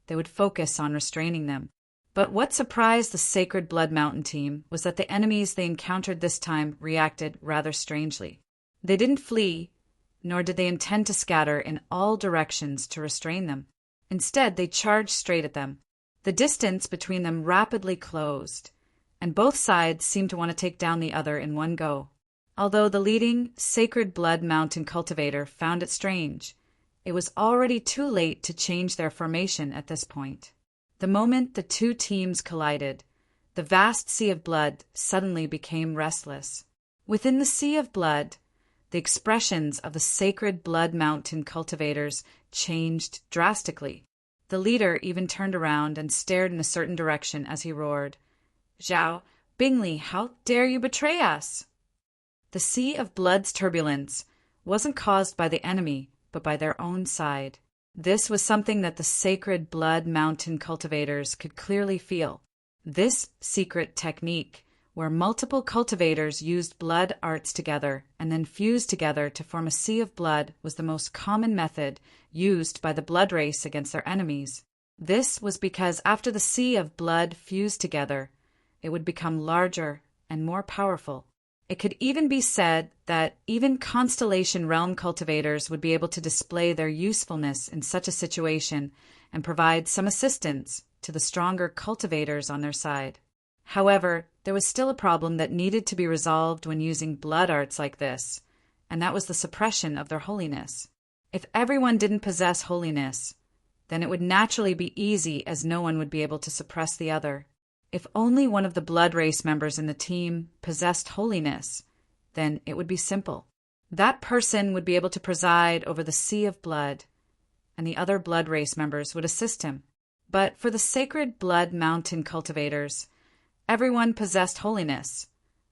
they would focus on restraining them. But what surprised the Sacred Blood Mountain team was that the enemies they encountered this time reacted rather strangely. They didn't flee, nor did they intend to scatter in all directions to restrain them. Instead, they charged straight at them. The distance between them rapidly closed, and both sides seemed to want to take down the other in one go. Although the leading Sacred Blood Mountain cultivator found it strange, it was already too late to change their formation at this point. The moment the two teams collided, the vast sea of blood suddenly became restless. Within the sea of blood, the expressions of the Sacred Blood Mountain cultivators changed drastically. The leader even turned around and stared in a certain direction as he roared, "Zhao Bingley, how dare you betray us?" The sea of blood's turbulence wasn't caused by the enemy, but by their own side. This was something that the Sacred Blood Mountain cultivators could clearly feel. This secret technique, where multiple cultivators used blood arts together and then fused together to form a sea of blood, was the most common method used by the blood race against their enemies. This was because after the sea of blood fused together, it would become larger and more powerful. It could even be said that even Constellation Realm cultivators would be able to display their usefulness in such a situation and provide some assistance to the stronger cultivators on their side. However, there was still a problem that needed to be resolved when using blood arts like this, and that was the suppression of their holiness. If everyone didn't possess holiness, then it would naturally be easy, as no one would be able to suppress the other. If only one of the blood race members in the team possessed holiness, then it would be simple. That person would be able to preside over the sea of blood, and the other blood race members would assist him. But for the Sacred Blood Mountain cultivators, everyone possessed holiness,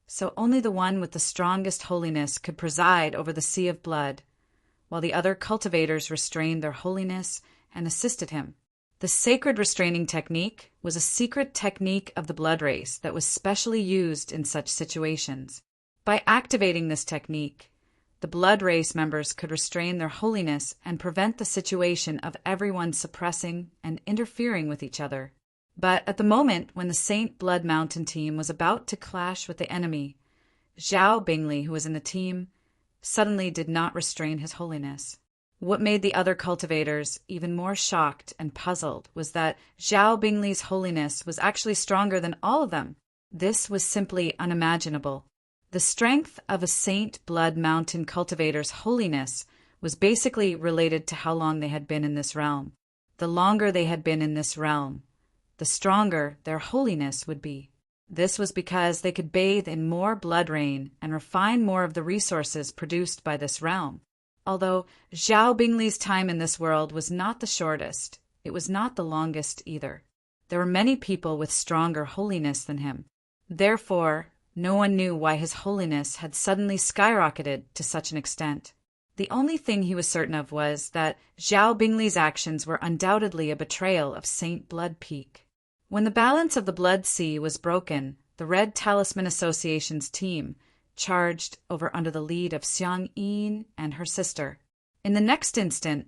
so only the one with the strongest holiness could preside over the sea of blood, while the other cultivators restrained their holiness and assisted him. The sacred restraining technique was a secret technique of the blood race that was specially used in such situations. By activating this technique, the blood race members could restrain their holiness and prevent the situation of everyone suppressing and interfering with each other. But at the moment when the Saint Blood Mountain team was about to clash with the enemy, Zhao Bingley, who was in the team, suddenly did not restrain his holiness. What made the other cultivators even more shocked and puzzled was that Zhao Bingley's holiness was actually stronger than all of them. This was simply unimaginable. The strength of a Saint Blood Mountain cultivator's holiness was basically related to how long they had been in this realm. The longer they had been in this realm, the stronger their holiness would be. This was because they could bathe in more blood rain and refine more of the resources produced by this realm. Although Zhao Bingley's time in this world was not the shortest, it was not the longest either. There were many people with stronger holiness than him. Therefore, no one knew why his holiness had suddenly skyrocketed to such an extent. The only thing he was certain of was that Zhao Bingley's actions were undoubtedly a betrayal of Saint Blood Peak. When the balance of the Blood Sea was broken, the Red Talisman Association's team charged over under the lead of Xiang Yin and her sister. In the next instant,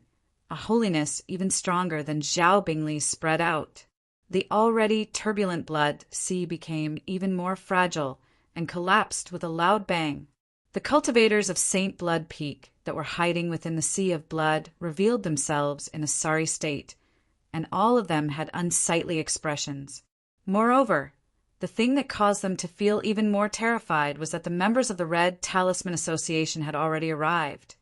a holiness even stronger than Zhao Bingley's spread out. The already turbulent blood sea became even more fragile and collapsed with a loud bang. The cultivators of Saint Blood Peak that were hiding within the sea of blood revealed themselves in a sorry state, and all of them had unsightly expressions. Moreover, the thing that caused them to feel even more terrified was that the members of the Red Talisman Association had already arrived,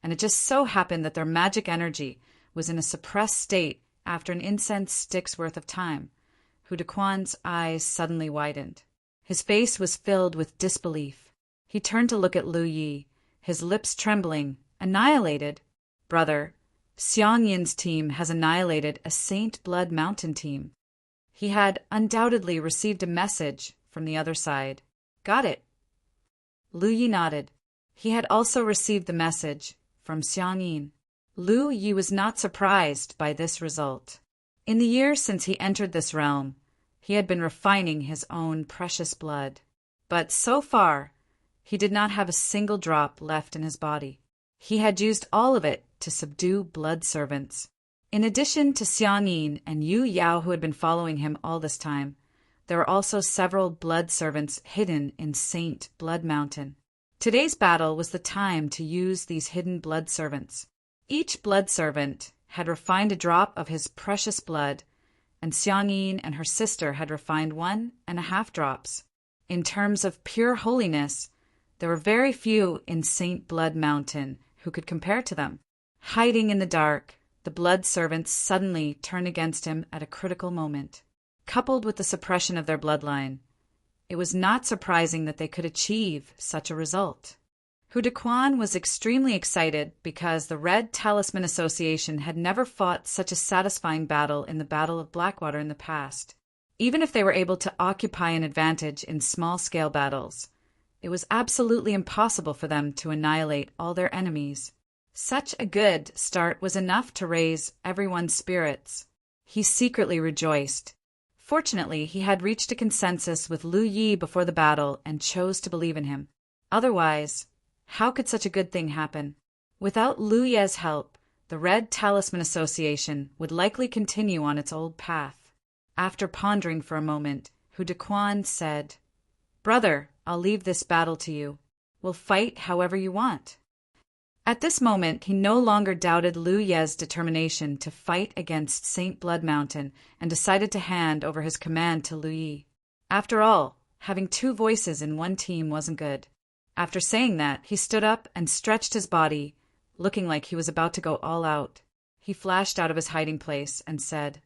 and it just so happened that their magic energy was in a suppressed state after an incense stick's worth of time. Hu Dequan's eyes suddenly widened. His face was filled with disbelief. He turned to look at Lu Yi, his lips trembling. Annihilated? Brother, Xiang Yin's team has annihilated a Saint Blood Mountain team. He had undoubtedly received a message from the other side. Got it. Lu Yi nodded. He had also received the message from Xiang Yin. Lu Yi was not surprised by this result. In the years since he entered this realm, He had been refining his own precious blood. But so far, he did not have a single drop left in his body. He had used all of it to subdue blood servants. In addition to Xiang Yin and Yu Yao, who had been following him all this time, there were also several blood servants hidden in Saint Blood Mountain. Today's battle was the time to use these hidden blood servants. Each blood servant had refined a drop of his precious blood, and Xiang Yin and her sister had refined 1.5 drops. In terms of pure holiness, there were very few in Saint Blood Mountain who could compare to them. Hiding in the dark, the blood servants suddenly turned against him at a critical moment. Coupled with the suppression of their bloodline, it was not surprising that they could achieve such a result. Hu Dequan was extremely excited because the Red Talisman Association had never fought such a satisfying battle in the Battle of Blackwater in the past. Even if they were able to occupy an advantage in small-scale battles, it was absolutely impossible for them to annihilate all their enemies. Such a good start was enough to raise everyone's spirits. He secretly rejoiced. Fortunately, he had reached a consensus with Lu Yi before the battle and chose to believe in him. Otherwise, how could such a good thing happen? Without Lu Ye's help, the Red Talisman Association would likely continue on its old path. After pondering for a moment, Hu Dequan said, "Brother, I'll leave this battle to you. We'll fight however you want." At this moment, he no longer doubted Lu Ye's determination to fight against Saint Blood Mountain and decided to hand over his command to Lu Yi. After all, having two voices in one team wasn't good. After saying that, he stood up and stretched his body, looking like he was about to go all out. He flashed out of his hiding place and said,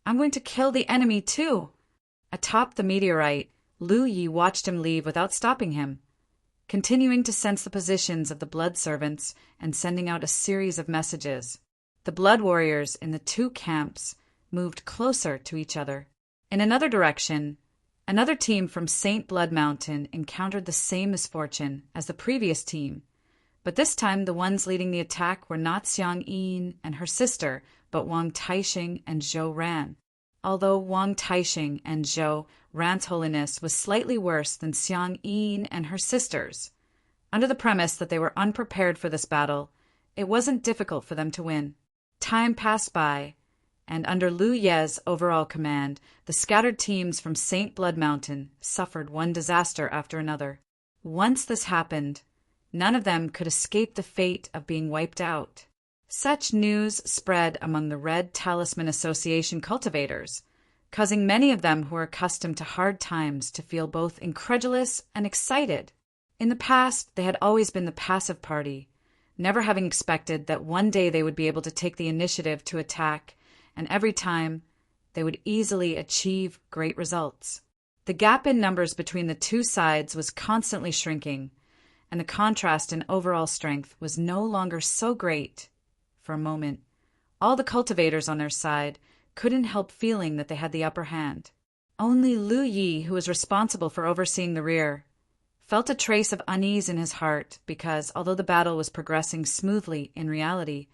"I'm going to kill the enemy too." Atop the meteorite, Lu Yi watched him leave without stopping him, continuing to sense the positions of the blood servants and sending out a series of messages. The blood warriors in the two camps moved closer to each other. In another direction, another team from Saint Blood Mountain encountered the same misfortune as the previous team, but this time the ones leading the attack were not Xiang Yin and her sister, but Wang Taixing and Zhou Ran. Although Wang Taixing and Zhou Ran's holiness was slightly worse than Xiang Yin and her sisters. Under the premise that they were unprepared for this battle, it wasn't difficult for them to win. Time passed by, and under Lu Ye's overall command, the scattered teams from Saint Blood Mountain suffered one disaster after another. Once this happened, none of them could escape the fate of being wiped out. Such news spread among the Red Talisman Association cultivators, causing many of them who were accustomed to hard times to feel both incredulous and excited. In the past, they had always been the passive party, never having expected that one day they would be able to take the initiative to attack, and every time, they would easily achieve great results. The gap in numbers between the two sides was constantly shrinking, and the contrast in overall strength was no longer so great. For a moment, all the cultivators on their side couldn't help feeling that they had the upper hand. Only Lu Yi, who was responsible for overseeing the rear, felt a trace of unease in his heart because, although the battle was progressing smoothly in reality,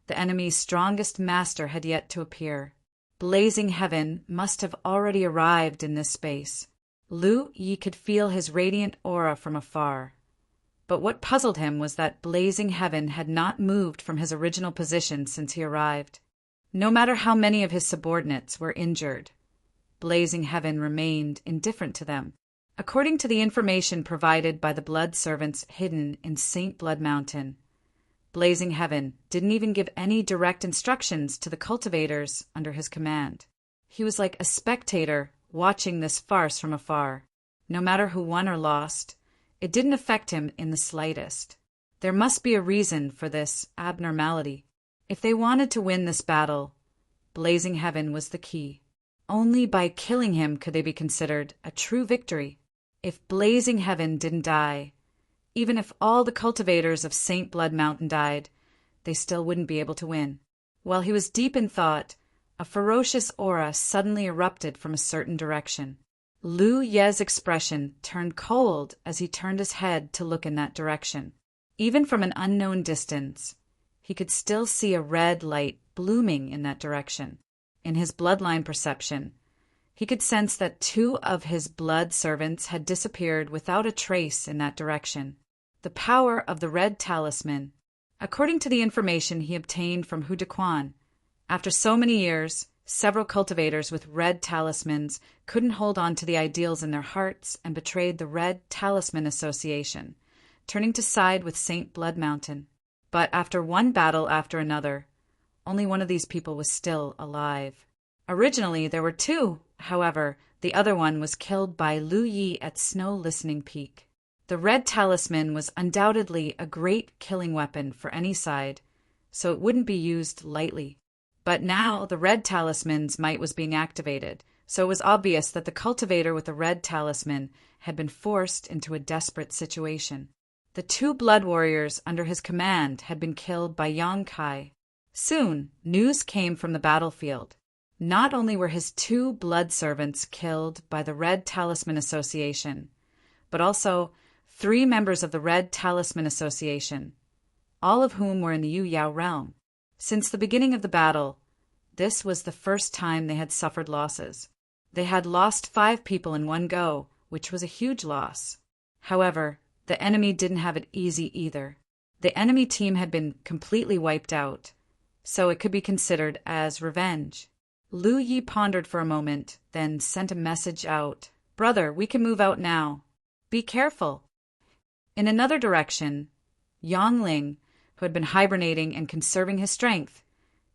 the enemy's strongest master had yet to appear. Blazing Heaven must have already arrived in this space. Lu Yi could feel his radiant aura from afar. But what puzzled him was that Blazing Heaven had not moved from his original position since he arrived. No matter how many of his subordinates were injured, Blazing Heaven remained indifferent to them. According to the information provided by the blood servants hidden in Saint Blood Mountain, Blazing Heaven didn't even give any direct instructions to the cultivators under his command. He was like a spectator watching this farce from afar. No matter who won or lost, it didn't affect him in the slightest. There must be a reason for this abnormality. If they wanted to win this battle, Blazing Heaven was the key. Only by killing him could they be considered a true victory. If Blazing Heaven didn't die, even if all the cultivators of Saint Blood Mountain died, they still wouldn't be able to win. While he was deep in thought, a ferocious aura suddenly erupted from a certain direction. Lu Ye's expression turned cold as he turned his head to look in that direction. Even from an unknown distance, he could still see a red light blooming in that direction. In his bloodline perception, He could sense that 2 of his blood servants had disappeared without a trace in that direction. The power of the red talisman. According to the information he obtained from Hu Dequan, after so many years, several cultivators with red talismans couldn't hold on to the ideals in their hearts and betrayed the Red Talisman Association, turning to side with St. Blood Mountain. But after one battle after another, only one of these people was still alive. Originally, there were 2. However, the other one was killed by Lu Yi at Snow Listening Peak. The red talisman was undoubtedly a great killing weapon for any side, so it wouldn't be used lightly. But now the red talisman's might was being activated, so it was obvious that the cultivator with the red talisman had been forced into a desperate situation. The 2 blood warriors under his command had been killed by Yang Kai. Soon, news came from the battlefield. Not only were his 2 blood servants killed by the Red Talisman Association, but also 3 members of the Red Talisman Association, all of whom were in the Yu Yao realm. Since the beginning of the battle, this was the first time they had suffered losses. They had lost 5 people in one go, which was a huge loss. However, the enemy didn't have it easy either. The enemy team had been completely wiped out, so it could be considered as revenge. Lu Yi pondered for a moment, then sent a message out. "Brother, we can move out now. Be careful." In another direction, Yang Ling, who had been hibernating and conserving his strength,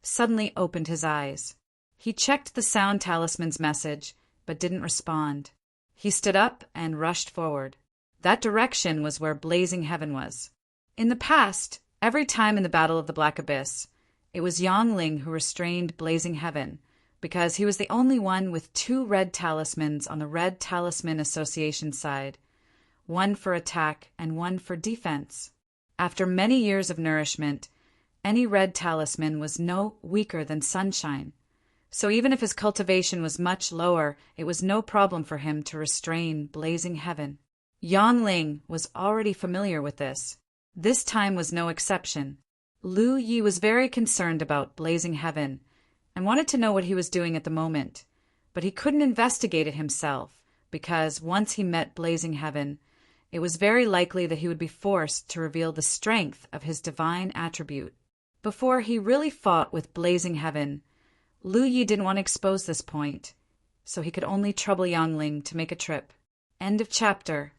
suddenly opened his eyes. He checked the sound talisman's message, but didn't respond. He stood up and rushed forward. That direction was where Blazing Heaven was. In the past, every time in the Battle of the Black Abyss, it was Yang Ling who restrained Blazing Heaven, because he was the only one with 2 red talismans on the Red Talisman Association side, one for attack and one for defense. After many years of nourishment, any red talisman was no weaker than sunshine, so even if his cultivation was much lower, it was no problem for him to restrain Blazing Heaven. Yang Ling was already familiar with this. This time was no exception. Lu Yi was very concerned about Blazing Heaven and wanted to know what he was doing at the moment, but he couldn't investigate it himself because once he met Blazing Heaven, it was very likely that he would be forced to reveal the strength of his divine attribute. Before he really fought with Blazing Heaven, Lu Yi didn't want to expose this point, so he could only trouble Yang Ling to make a trip. End of chapter.